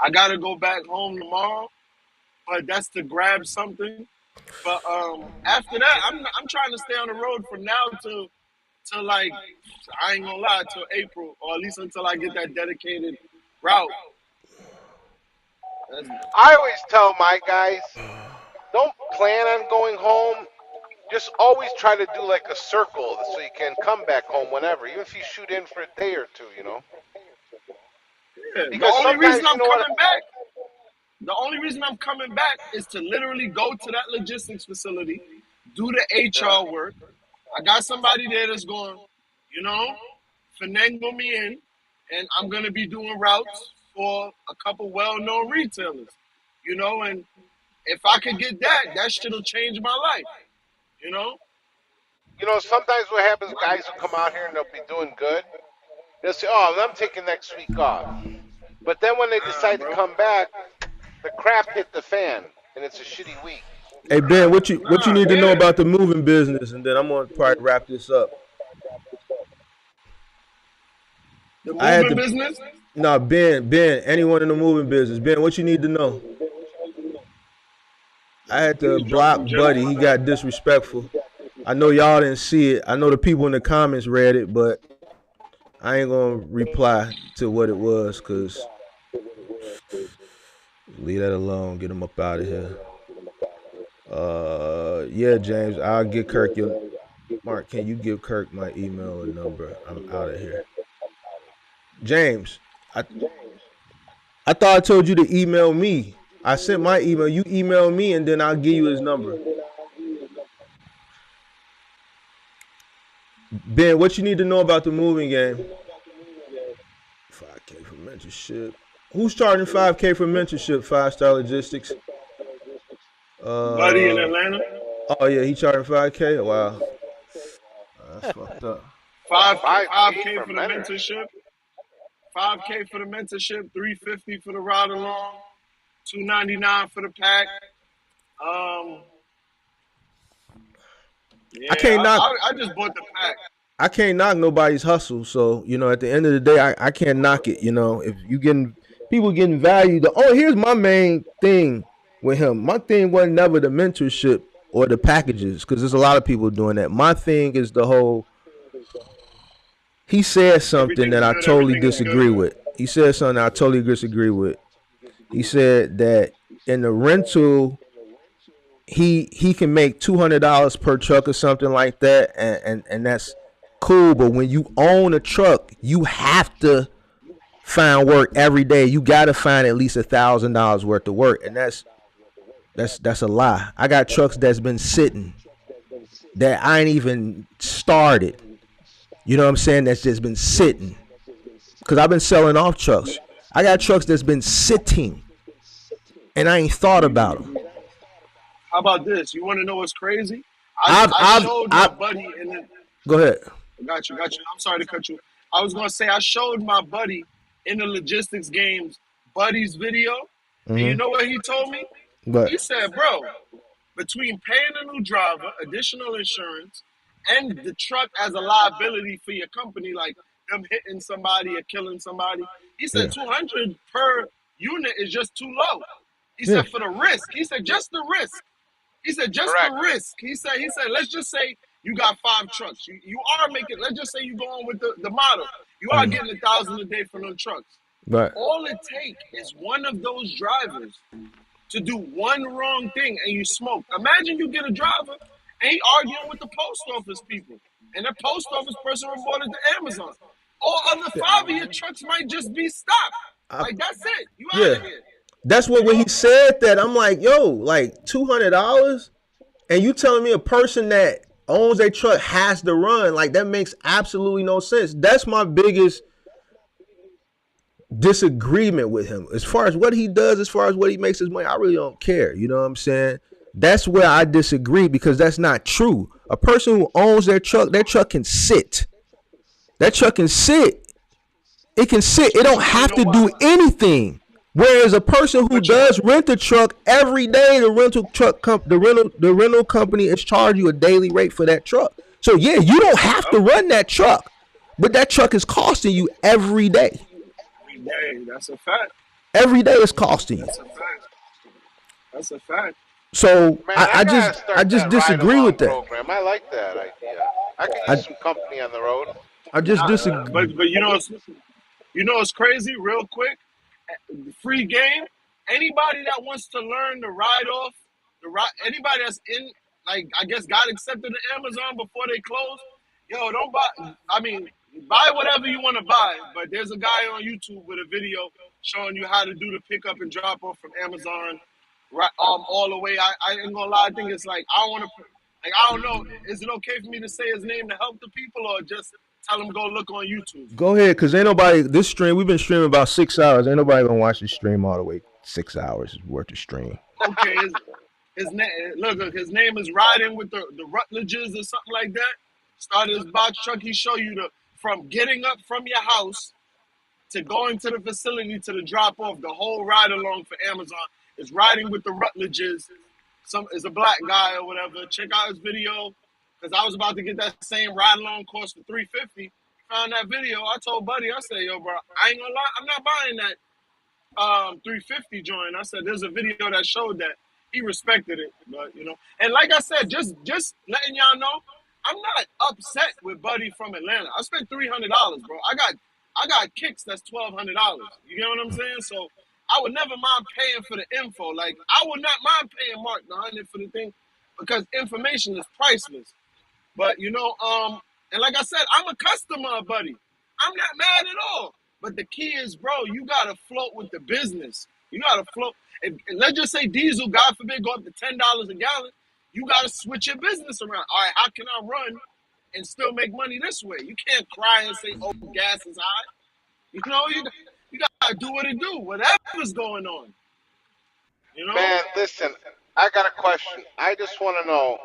I gotta go back home tomorrow, but that's to grab something. But after that, I'm trying to stay on the road from now to like, I ain't gonna lie, till April, or at least until I get that dedicated route. That's, I always tell my guys, don't plan on going home. Just always try to do like a circle so you can come back home whenever, even if you shoot in for a day or two. yeah. Because sometimes, you know what? The only reason I'm coming back is to literally go to that logistics facility, do the Yeah. HR work. I got somebody there that's going, you know, finagle me in, and I'm gonna be doing routes for a couple well-known retailers, and if I could get that shit'll change my life, you know. Sometimes what happens, guys will come out here and they'll be doing good. They'll say, "Oh, I'm taking next week off," but then when they Nah, decide to bro. come back, the crap hit the fan, and it's a shitty week. Hey Ben, what you need to know Yeah. about the moving business, and then I'm gonna probably wrap this up. The I had moving to business. no Ben, anyone in the moving business. Ben, what you need to know? I had to Niggas dropped block some gems Buddy. on He that. got disrespectful. I know y'all didn't see it. I know the people in the comments read it, but I ain't gonna reply to what it was because leave that alone. Get him up out of here. Yeah, James, I'll get Kirk your Mark. Can you give Kirk my email or number? I'm out of here. James, I thought I told you to email me. I sent my email. You email me, and then I'll give you his number. Ben, what you need to know about the moving game? 5K for mentorship. Who's charging 5K for mentorship? 5 Star Logistics. Buddy in Uh Atlanta. oh yeah, he charging 5K. Wow, that's fucked up. 5K, 5K 5K for for the mentorship. mentorship. 5K for the mentorship. 350 for the ride along. 299 for the pack. Um, I yeah, can't knock. I just bought the pack. I can't knock nobody's hustle. So at the end of the day, I can't knock it. If you getting people getting value. Here's my main thing with him. My thing wasn't never the mentorship or the packages because there's a lot of people doing that. My thing is the whole. He said something Everything that is I good. totally Everything is disagree good. with. He said something I totally disagree with. He said that in the rental, he can make $200 per truck or something like that, and that's cool. But when you own a truck, you have to find work every day. You got to find at least $1,000 worth of work, and that's a lie. I got trucks that's been sitting that I ain't even started. You know what I'm saying? That's just been sitting because I've been selling off trucks. I got trucks that's been sitting, and I ain't thought about them. How about this? You want to know what's crazy? I've I I've showed my I buddy in the. go ahead. Got you. I'm sorry to cut you. I was gonna say I showed my buddy in the logistics games Buddy's video, and you Mm-hmm. know what he told me? But He said, "Bro, between paying a new driver, additional insurance, and the truck as a liability for your company, like them hitting somebody or killing somebody, he yeah, said 200 per unit is just too low. He yeah, said for the risk. He said just the risk. He said just the Correct. risk. He said let's just say you got 5 trucks. You are making. Let's just say you going with the model. You are mm, getting 1,000 a day from those trucks. but All it takes is one of those drivers to do one wrong thing and you smoke. Imagine you get a driver and he arguing with the post office people, and the post office person reported to Amazon. All other yeah, 5 of your trucks might just be stopped. I, Like that's it. You yeah. out of here. That's what when he said that, I'm like, yo, like $200, and you telling me a person that owns a truck has to run, like that makes absolutely no sense. That's my biggest disagreement with him. As far as what he does, as far as what he makes his money, I really don't care. You know what I'm saying? That's where I disagree, because that's not true. A person who owns their truck can sit. That truck can sit. It can sit. It don't have to do anything. Whereas a person who does rent a truck every day, the rental company is charging you a daily rate for that truck. So yeah, you don't have to run that truck, but that truck is costing you every day. Every day, that's a fact. Every day is costing you. That's a fact. That's a fact. So Man, I just disagree with that. Program. I like that idea. I could use some company on the road. I just disagree. But you know it's crazy. Real quick, free game. Anybody that wants to learn to ride off anybody that's in, like, I guess got accepted to Amazon before they close. Yo, don't buy. I mean, buy whatever you want to buy. But there's a guy on YouTube with a video showing you how to do the pickup and drop off from Amazon. Right, all the way. I ain't gonna lie. I think it's like I don't know. Is it okay for me to say his name to help the people, or just tell them go look on YouTube? Go ahead, cause ain't nobody. This stream, we've been streaming about 6 hours. Ain't nobody gonna watch this stream all the way 6 hours worth of stream. Okay, his name. Look, his name is Riding with the Rutledges or something like that. Started his box truck. He show you from getting up from your house to going to the facility to the drop off, the whole ride along for Amazon. Is Riding with the Rutledges. Is a black guy or whatever. Check out his video, because I was about to get that same ride along course for $350. Found that video. I told Buddy, I said, yo, bro, I ain't gonna lie, I'm not buying that $350 joint. I said, there's a video that showed that. He respected it, but and like I said, just letting y'all know, I'm not upset with Buddy from Atlanta. I spent $300, bro. I got kicks that's $1,200. You get what I'm saying? So I would never mind paying for the info. Like, I would not mind paying Mark the $100 for the thing, because information is priceless. But and like I said, I'm a customer, Buddy. I'm not mad at all. But the key is, bro, you gotta float with the business. You gotta float. And let's just say diesel, God forbid, go up to $10 a gallon. You gotta switch your business around. All right, how can I run and still make money this way? You can't cry and say, "Oh, gas is high." You gotta do what it do, whatever's going on. Man, listen, I got a question. I just want to know.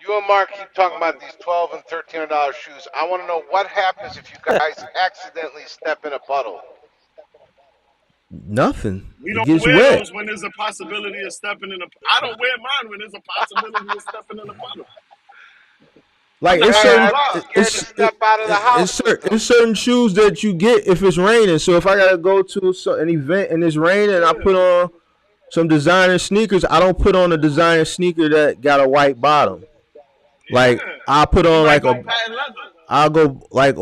You and Mark keep talking about these $1,200 and $1,300 shoes. I want to know what happens if you guys accidentally step in a puddle. Nothing. We don't wear those when there's a possibility of stepping in a. I don't wear mine when there's a possibility of stepping in a puddle. Like it's certain shoes that you get if it's raining. So if I gotta go to an event and it's raining, and I put on some designer sneakers, I don't put on a designer sneaker that got a white bottom. Like I put on like a. I'll go like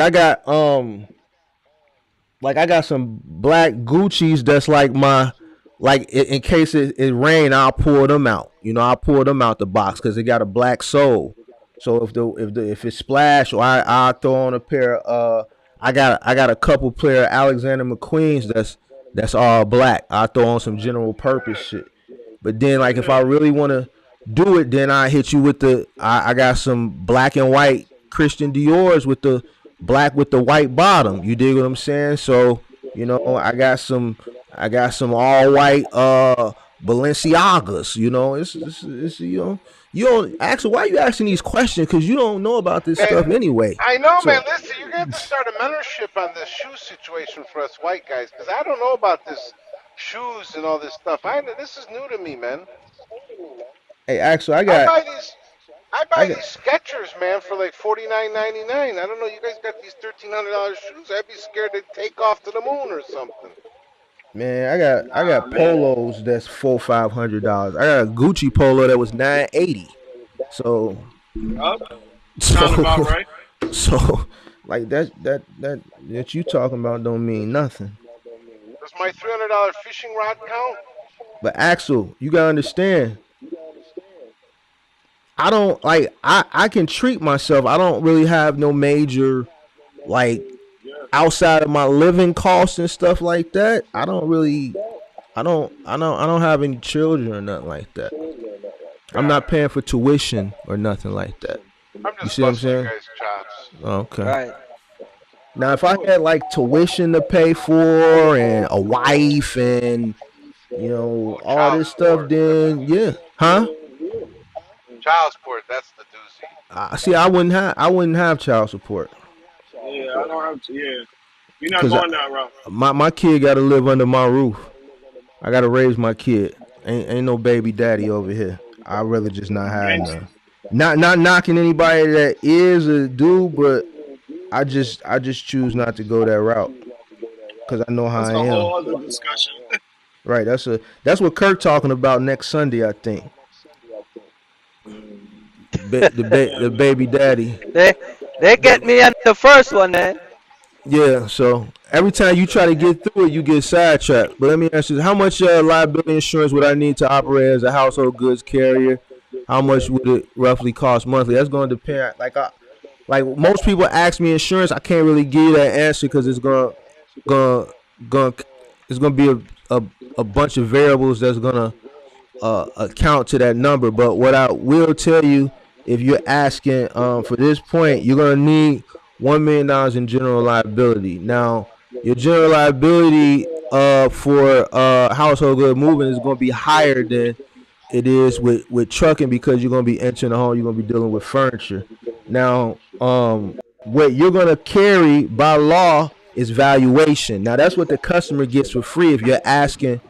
I got like I got some black Gucci's that's like my. Like in case it rain, I'll pull them out. I'll pull them out the box because they got a black sole. So if it splash, or I'll throw on a pair. I got a couple pair of Alexander McQueen's that's all black. I'll throw on some general purpose shit. But then like if I really want to do it, then I hit you with I got some black and white Christian Dior's with the black with the white bottom. You dig what I'm saying? So I got some all white Balenciagas. It's you don't ask. Why are you asking these questions? Because you don't know about this stuff anyway. I know, man. Listen, you're gonna have to start a mentorship on this shoe situation for us white guys, because I don't know about this shoes and all this stuff. This is new to me, man. Hey, Axel, I buy these Skechers, man, for like $49.99. I don't know. You guys got these $1,300 shoes. I'd be scared to take off to the moon or something. Man, I got polos that's $400-500. I got a Gucci polo that was $980. So, sounds about right. So, like that you talking about don't mean nothing. Does my $300 fishing rod count? But Axel, you gotta understand. I don't like. I can treat myself. I don't really have no major like. outside of my living costs and stuff like that, I don't have any children or nothing like that. I'm not paying for tuition or nothing like that. I'm You just see what I'm busting you saying? guys' chops. Okay. Right. Now, if I had like tuition to pay for and a wife and Oh, all child this stuff, support. then yeah, huh? Child support, that's the doozy. See, I wouldn't have child support Yeah, I don't have to. Yeah, you're not because going that route. my kid got to live under my roof. I got to raise my kid. Ain't no baby daddy over here. I'd rather just not have Gangster. none. Not knocking anybody that is or do, but I just choose not to go that route because I know how That's I a am. whole other discussion. Right. That's what Kirk talking about next Sunday, I think. The Yeah, baby daddy. They But get me on the first one, eh? yeah, so every time you try to get through it, you get sidetracked. But let me ask you, how much liability insurance would I need to operate as a household goods carrier? How much would it roughly cost monthly? That's going to depend. Like most people ask me insurance, I can't really give you that answer because gonna, gonna, it's gonna be a bunch of variables that's gonna account to that number. But what I will tell you, if you're asking for this point, you're gonna need $1 million in general liability. Now, your general liability for household good moving is gonna be higher than it is with trucking because you're gonna be entering the home, you're gonna be dealing with furniture. Now, what you're gonna carry by law is valuation. Now, that's what the customer gets for free if you're asking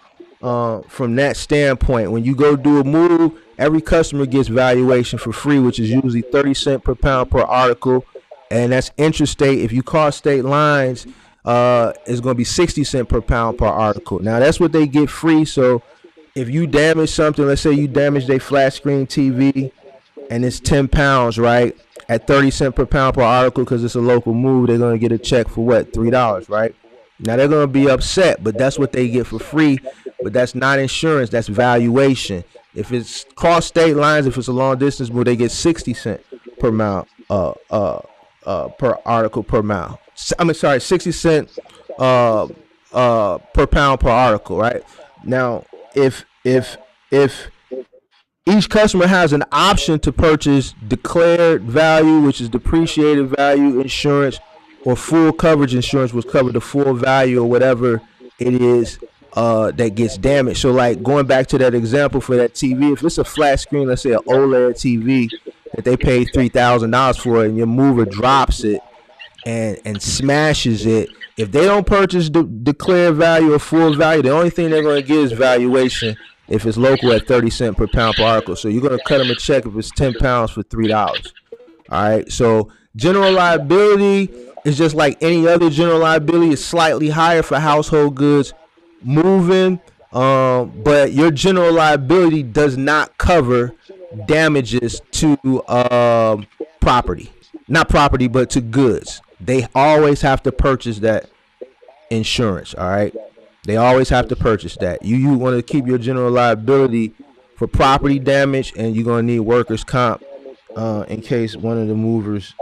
from that standpoint. When you go do a move, every customer gets valuation for free, which is usually 30 cents per pound per article, and that's interstate. If you cross state lines, it's going to be 60 cents per pound per article. Now that's what they get free. So if you damage something, let's say you damage a flat screen TV and it's 10 pounds, right? At 30 cents per pound per article, because it's a local move, they're gonna get a check for what, $3, right? Now they're gonna be upset, but that's what they get for free. But that's not insurance, that's valuation. If it's cross state lines, if it's a long distance move, they get 60 cents per mile, per article per mile. I mean, sorry, 60 cents uh per pound per article, right? Now, if each customer has an option to purchase declared value, which is depreciated value insurance, or full coverage insurance, which cover the full value or whatever it is that gets damaged. So, like going back to that example for that TV, if it's a flat screen, let's say an OLED TV that they paid $3,000 for, and your mover drops it and smashes it, if they don't purchase the declared value or full value, the only thing they're going to get is valuation if it's local at 30 cents per pound per article. So you're going to cut them a check if it's 10 pounds for $3. All right. So general liability is just like any other general liability. It's slightly higher for household goods moving, but your general liability does not cover damages to property, not property, but to goods. They always have to purchase that insurance. All right. They always have to purchase that. You want to keep your general liability for property damage, and you're gonna need workers' comp in case one of the movers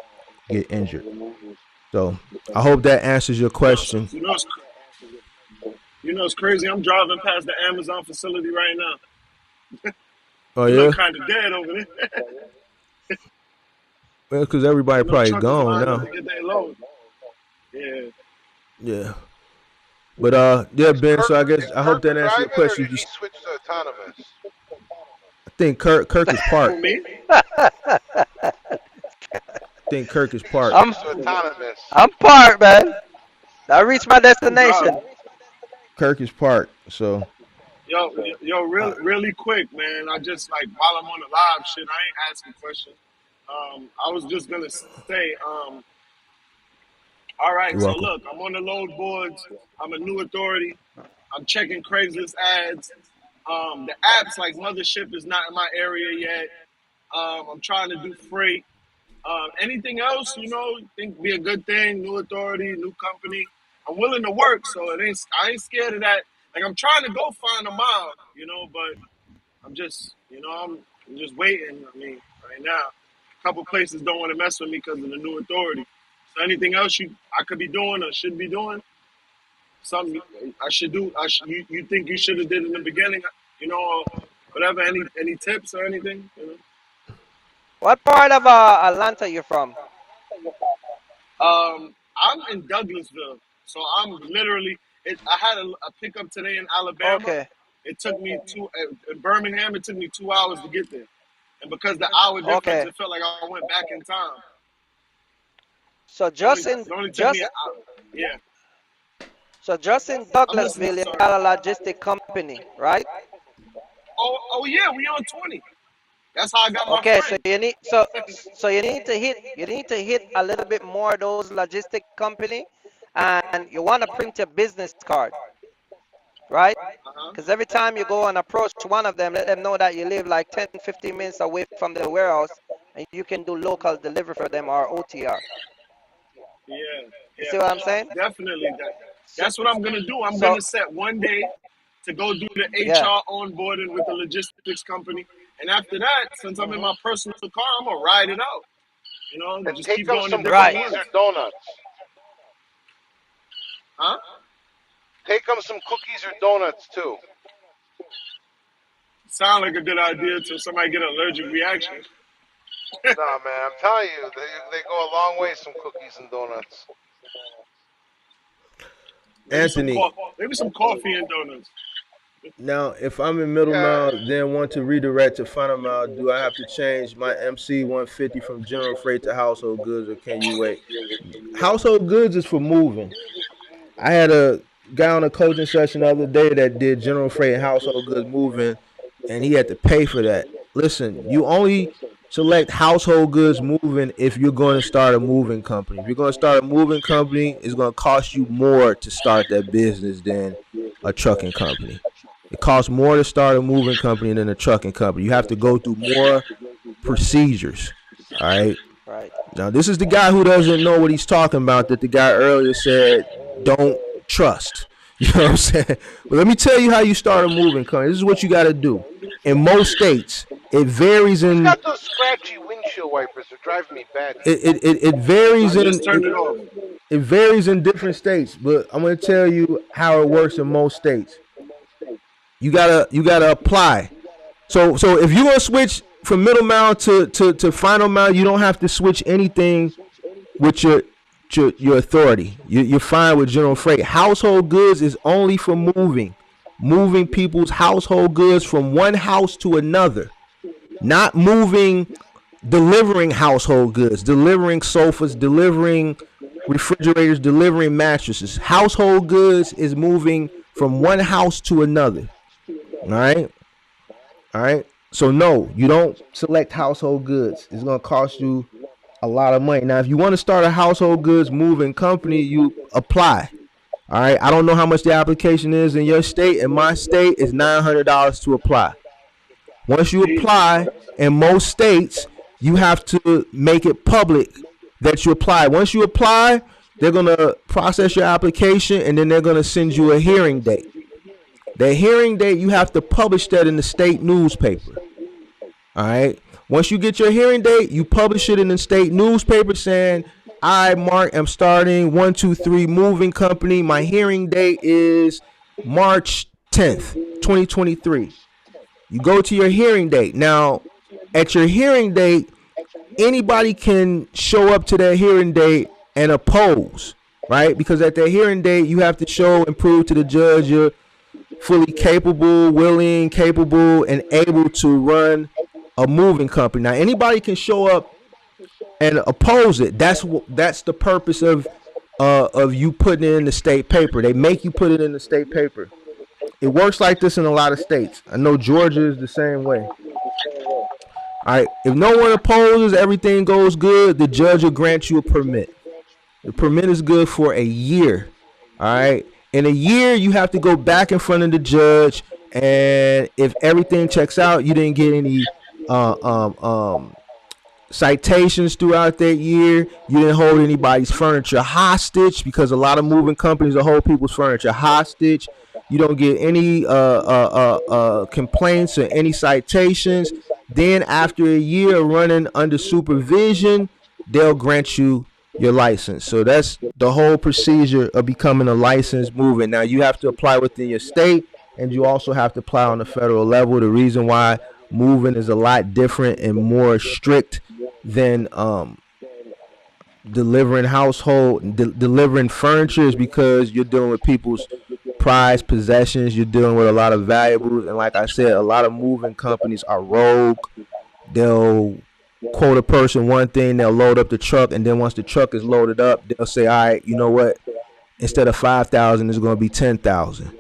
get injured. So I hope that answers your question. It's crazy. I'm driving past the Amazon facility right now. Oh It yeah, look kind of dead over there. well, because everybody No probably truckers gone lined up now. to get their load. Yeah. Yeah, but yeah, Ben. So I guess Is I hope Kirk that answers your driving or question. did he switch to autonomous? I think Kirk is For parked. me? I think Kirk is Did he parked. I'm switch to autonomous? I'm parked, man. I reached my I'm driving. destination. Kirk is parked. So Really, really quick, man. I just like while I'm on the live shit, I ain't asking questions. I was just gonna say, all right. you're So welcome. look, I'm on the load boards. I'm a new authority. I'm checking Craigslist ads. The apps like Mothership is not in my area yet. I'm trying to do freight. Anything else, think be a good thing. New authority, new company. I'm willing to work, so I ain't scared of that. Like I'm trying to go find a mile, but I'm just, I'm just waiting. I mean, right now, a couple places don't want to mess with me because of the new authority. So anything else I could be doing or should be doing? Something I should do? You think you should have did in the beginning? You know, or whatever. Any tips or anything? You know? What part of Atlanta you from? I'm in Douglasville, so I'm literally. I had a pickup today in Alabama. Okay. It took me in Birmingham. It took me 2 hours to get there, and because the hour difference, Okay. it felt like I went back in time. So It only took me an hour. Yeah, just in I'm listening. Douglasville, you Sorry. got a logistic company, right? Oh yeah, we on 20. That's how I got my Okay, friend. so you need to hit a little bit more of those logistic company, and you want to print your business card, right? Uh-huh. Because every time you go and approach one of them, let them know that you live like 10, 15 minutes away from the warehouse, and you can do local delivery for them or OTR. Yeah, You yeah, see what I'm saying? definitely. So, That's what I'm gonna do. I'm so gonna set one day to go do the yeah, HR onboarding with the logistics company, and after that, since I'm in hmm my personal car, I'm gonna ride it out. You know, And just take keep them going to some different right, cookies ones. or donuts. Huh? Take them some cookies or donuts too. Sound like a good idea till somebody get an allergic reaction. Nah, man, I'm telling you, they go a long way. Some cookies and donuts. Anthony, Maybe some coffee and donuts. now if I'm in middle Yeah, mile, then want to redirect to final mile, do I have to change my MC 150 from general freight to household goods, or can you wait? Household goods is for moving. I had a guy on a coaching session the other day that did general freight and household goods moving, and he had to pay for that. Listen, you only select household goods moving if you're going to start a moving company. If you're going to start a moving company, it's going to cost you more to start that business than a trucking company. It costs more to start a moving company than a trucking company. You have to go through more procedures. All right. right. Now, this is the guy who doesn't know what he's talking about that the guy earlier said don't trust. You know what I'm saying? But let me tell you how you start a moving company. This is what you got to do. In most states, it varies who's in got those scratchy windshield wipers? They're driving me batty. it varies I in just turned it off. it varies in different states. But I'm gonna tell you how it works in most states. You gotta apply. So if you're gonna switch from middle mile to final mile, you don't have to switch anything with your authority. You're fine with general freight. Household goods is only for moving people's household goods from one house to another, not delivering household goods, delivering sofas, delivering refrigerators, delivering mattresses. Household goods is moving from one house to another. All right, all right. So no, you don't select household goods. It's gonna cost you a lot of money. Now, if you want to start a household goods moving company, you apply. All right. I don't know how much the application is in your state. In my state, it's $900 to apply. Once you Jesus apply, Christ. in most states, you have to make it public that you apply. Once you apply, they're gonna process your application and then they're gonna send you a hearing date. The hearing date, you have to publish that in the state newspaper. All right. Once you get your hearing date, you publish it in the state newspaper saying, I, Mark, am starting 123 Moving Company. My hearing date is March 10th, 2023. You go to your hearing date. Now, at your hearing date, anybody can show up to their hearing date and oppose, right? Because at their hearing date, you have to show and prove to the judge you're fully capable, willing, capable, and able to run a moving company. Now, anybody can show up and oppose it. That's the purpose of you putting it in the state paper. They make you put it in the state paper. It works like this in a lot of states. I know Georgia is the same way. All right. If no one opposes, everything goes good, the judge will grant you a permit. The permit is good for a year. All right. In a year, you have to go back in front of the judge, and if everything checks out, you didn't get any citations throughout that year. You didn't hold anybody's furniture hostage, because a lot of moving companies will hold people's furniture hostage. You don't get any complaints or any citations. Then after a year of running under supervision, they'll grant you your license. So that's the whole procedure of becoming a licensed mover. Now you have to apply within your state, and you also have to apply on the federal level. The reason why moving is a lot different and more strict than delivering furniture is because you're dealing with people's prized possessions. You're dealing with a lot of valuables, and like I said, a lot of moving companies are rogue. They'll quote a person one thing, they'll load up the truck, and then once the truck is loaded up, they'll say, all right, you know what, instead of 5,000 it's going to be 10,000.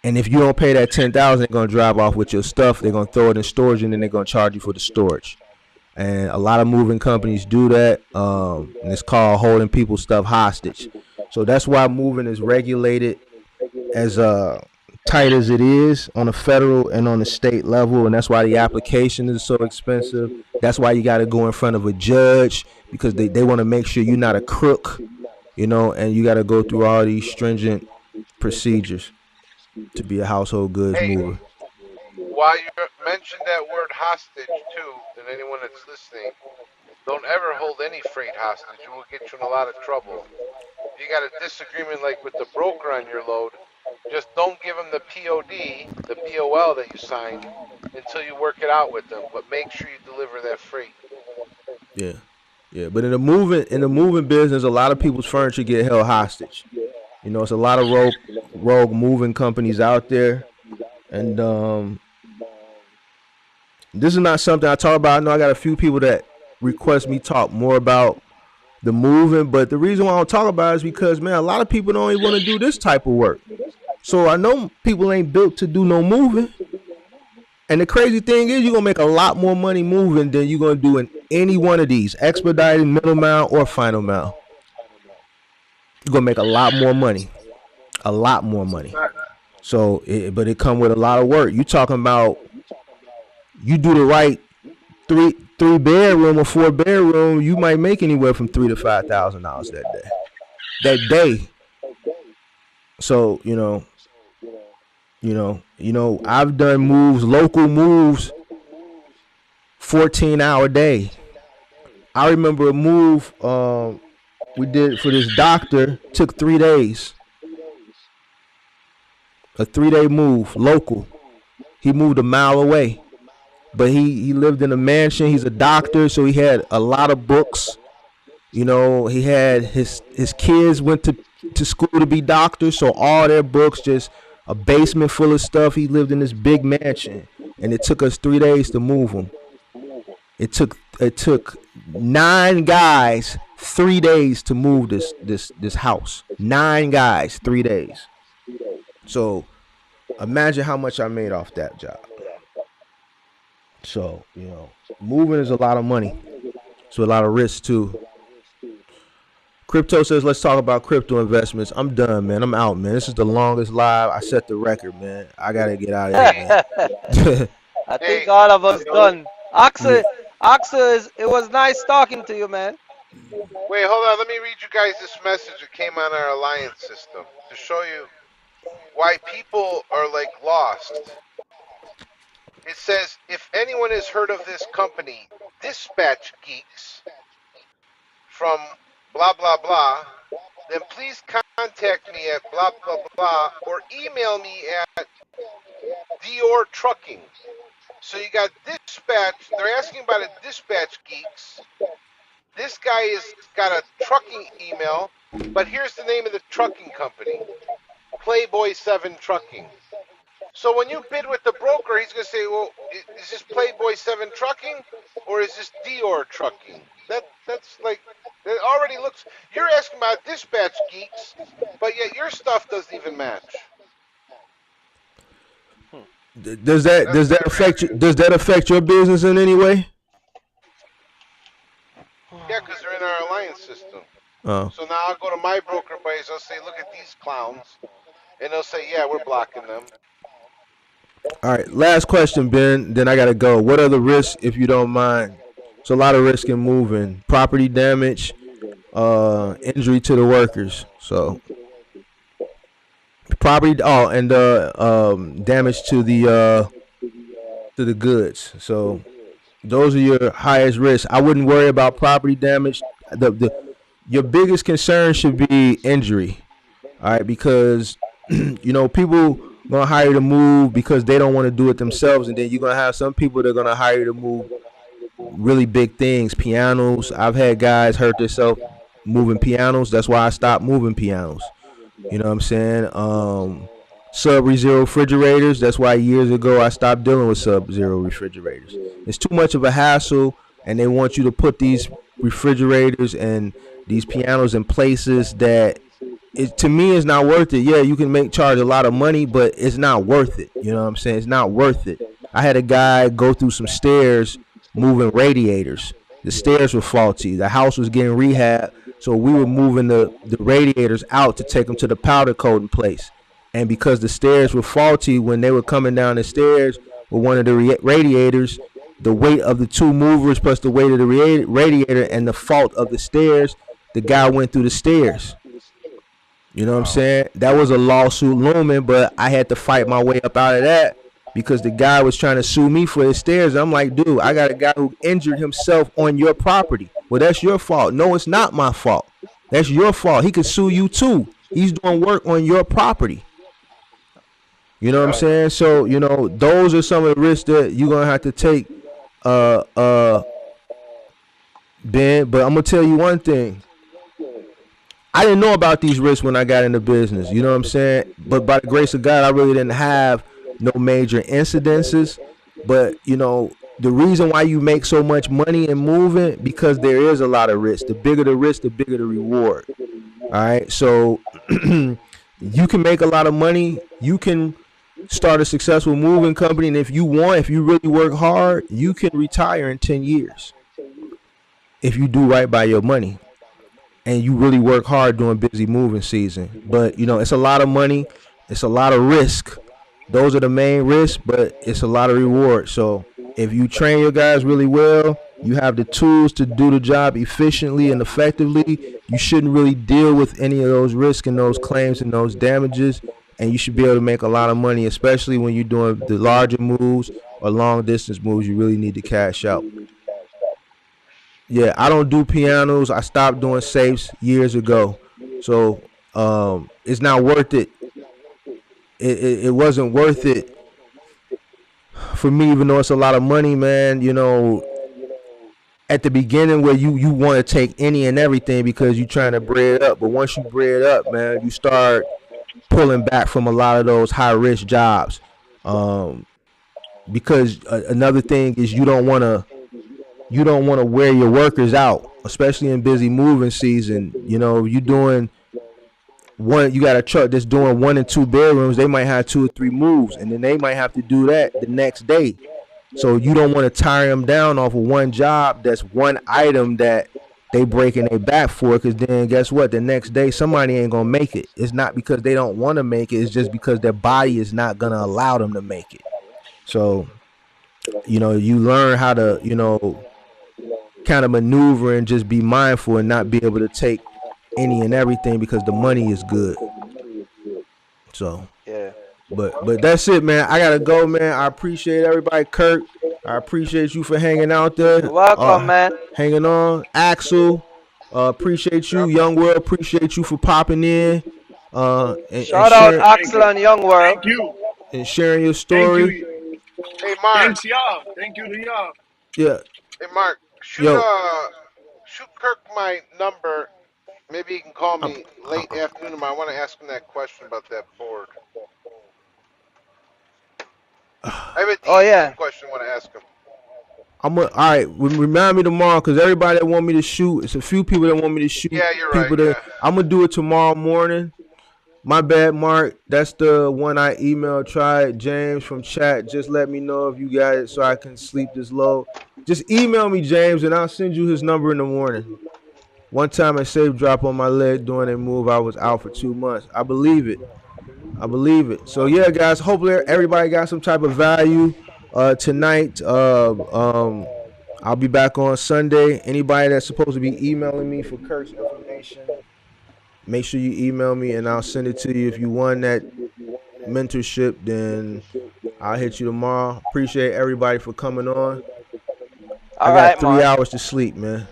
And if you don't pay that 10,000, they're going to drive off with your stuff. They're going to throw it in storage, and then they're going to charge you for the storage. And a lot of moving companies do that, and it's called holding people's stuff hostage. So that's why moving is regulated as tight as it is on the federal and on the state level, and that's why the application is so expensive. That's why you got to go in front of a judge, because they want to make sure you're not a crook, you know, and you got to go through all these stringent procedures to be a household goods mover. While you mentioned that word hostage too, and anyone that's listening, don't ever hold any freight hostage. It will get you in a lot of trouble. If you got a disagreement like with the broker on your load, just don't give them the POD, the BOL that you signed, until you work it out with them. But make sure you deliver that freight. Yeah, yeah. But in the moving business, a lot of people's furniture get held hostage. You know, it's a lot of rogue moving companies out there, and this is not something I talk about. I know I got a few people that request me talk more about the moving, but the reason why I don't talk about it is because, man, a lot of people don't even want to do this type of work. So I know people ain't built to do no moving. And the crazy thing is, you're going to make a lot more money moving than you're going to do in any one of these, expedited, middle mile, or final mile. You're going to make a lot more money. A lot more money. So, but it come with a lot of work. You talking about, you do the right three bedroom or 4 bedroom, you might make anywhere from $3,000 to $5,000 that day. So, you know, I've done moves, local moves, 14-hour day. I remember a move we did for this doctor, took 3 days. A 3-day move, local. He moved a mile away. But he lived in a mansion. He's a doctor, so he had a lot of books. You know, he had his kids went to school to be doctors, so all their books, just a basement full of stuff. He lived in this big mansion, and it took us 3 days to move him. It took 9 guys 3 days to move this house. 9 guys, 3 days. So imagine how much I made off that job. So, you know, moving is a lot of money. So a lot of risk too. Crypto says, let's talk about crypto investments. I'm done, man. I'm out, man. This is the longest live. I set the record, man. I got to get out of here, man. I think all of us done. Axel, it was nice talking to you, man. Wait, hold on. Let me read you guys this message that came on our alliance system to show you why people are like lost. It says, if anyone has heard of this company, Dispatch Geeks, from blah, blah, blah, then please contact me at blah, blah, blah, or email me at Dior Trucking. So you got Dispatch. They're asking about a Dispatch Geeks. This guy has got a trucking email, but here's the name of the trucking company, Playboy 7 Trucking. So when you bid with the broker, he's going to say, well, is this Playboy 7 Trucking or is this Dior Trucking? That's like, it already looks, you're asking about Dispatch Geeks, but yet your stuff doesn't even match. Does that affect your business in any way? Yeah, because they're in our alliance system. Oh. So now I'll go to my broker base, I'll say, look at these clowns, and they'll say, yeah, we're blocking them. All right, last question, Ben. Then I gotta go. What are the risks, if you don't mind? It's a lot of risk in moving. Property damage, injury to the workers. So property. Oh, and damage to the goods. So those are your highest risks. I wouldn't worry about property damage. your biggest concern should be injury. All right, because people gonna hire you to move because they don't want to do it themselves, and then you're gonna have some people that are gonna hire you to move really big things, pianos. I've had guys hurt themselves moving pianos. That's why I stopped moving pianos. You know what I'm saying? Sub-zero refrigerators. That's why years ago I stopped dealing with sub-zero refrigerators. It's too much of a hassle, and they want you to put these refrigerators and these pianos in places that to me is not worth it. Yeah, you can charge a lot of money, but it's not worth it. You know what I'm saying? It's not worth it. I had a guy go through some stairs moving radiators. The stairs were faulty. The house was getting rehab, so we were moving the radiators out to take them to the powder coating place. And because the stairs were faulty, when they were coming down the stairs with one of the radiators, the weight of the two movers plus the weight of the radiator and the fault of the stairs, the guy went through the stairs. You know what I'm saying? That was a lawsuit looming, but I had to fight my way up out of that because the guy was trying to sue me for his stairs. I'm like, dude, I got a guy who injured himself on your property. Well, that's your fault. No, it's not my fault. That's your fault. He could sue you too. He's doing work on your property. You know what I'm saying? So, those are some of the risks that you're going to have to take, Ben. But I'm going to tell you one thing. I didn't know about these risks when I got into business. You know what I'm saying? But by the grace of God, I really didn't have no major incidences. But, the reason why you make so much money in moving, because there is a lot of risk. The bigger the risk, the bigger the reward. All right? So you can make a lot of money. You can start a successful moving company. And if you really work hard, you can retire in 10 years if you do right by your money. And you really work hard during busy moving season. But, it's a lot of money. It's a lot of risk. Those are the main risks, but it's a lot of reward. So if you train your guys really well, you have the tools to do the job efficiently and effectively, you shouldn't really deal with any of those risks and those claims and those damages. And you should be able to make a lot of money, especially when you're doing the larger moves or long distance moves. You really need to cash out. Yeah, I don't do pianos. I stopped doing safes years ago. So it's not worth it. It wasn't worth it for me, even though it's a lot of money, man. At the beginning where you want to take any and everything because you're trying to bread up. But once you bread up, man, you start pulling back from a lot of those high risk jobs. Because another thing is you don't want to wear your workers out, especially in busy moving season. You doing one, you got a truck that's doing 1 and 2 bedrooms. They might have 2 or 3 moves, and then they might have to do that the next day. So you don't want to tire them down off of one job. That's one item that they breaking their back for. Because then guess what? The next day somebody ain't gonna make it. It's not because they don't want to make it. It's just because their body is not gonna allow them to make it. So you learn how to kind of maneuver and just be mindful and not be able to take any and everything because the money is good. So Yeah. but that's it, man. I gotta go, man. I appreciate everybody. Kirk, I appreciate you for hanging out there. You're welcome, man. Hanging on. Axel, appreciate you. Young World, appreciate you for popping in. Shout out Axel and Young World. Thank you. And sharing your Thank story. you. Hey, Mark. Thanks, y'all. Thank you to y'all. Yeah. Hey, Mark. Shoot Kirk my number. Maybe he can call me late afternoon. I want to ask him that question about that board. I have a question I want to ask him. All right. Remind me tomorrow because everybody that want me to shoot, it's a few people that want me to shoot. Yeah, you're people right. I'm gonna do it tomorrow morning. My bad, Mark. That's the one I emailed. Try it. James from chat. Just let me know if you got it so I can sleep this low. Just email me, James, and I'll send you his number in the morning. One time a safe drop on my leg during a move. I was out for 2 months. I believe it. So yeah, guys. Hopefully everybody got some type of value tonight. I'll be back on Sunday. Anybody that's supposed to be emailing me for Kirk's information, make sure you email me and I'll send it to you. If you won that mentorship, then I'll hit you tomorrow. Appreciate everybody for coming on. I got 3 hours to sleep, man.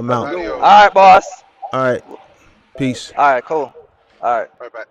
I'm Have a out. good Adios. one. All right, boss. All right. Peace. All right, cool. All right. Bye bye.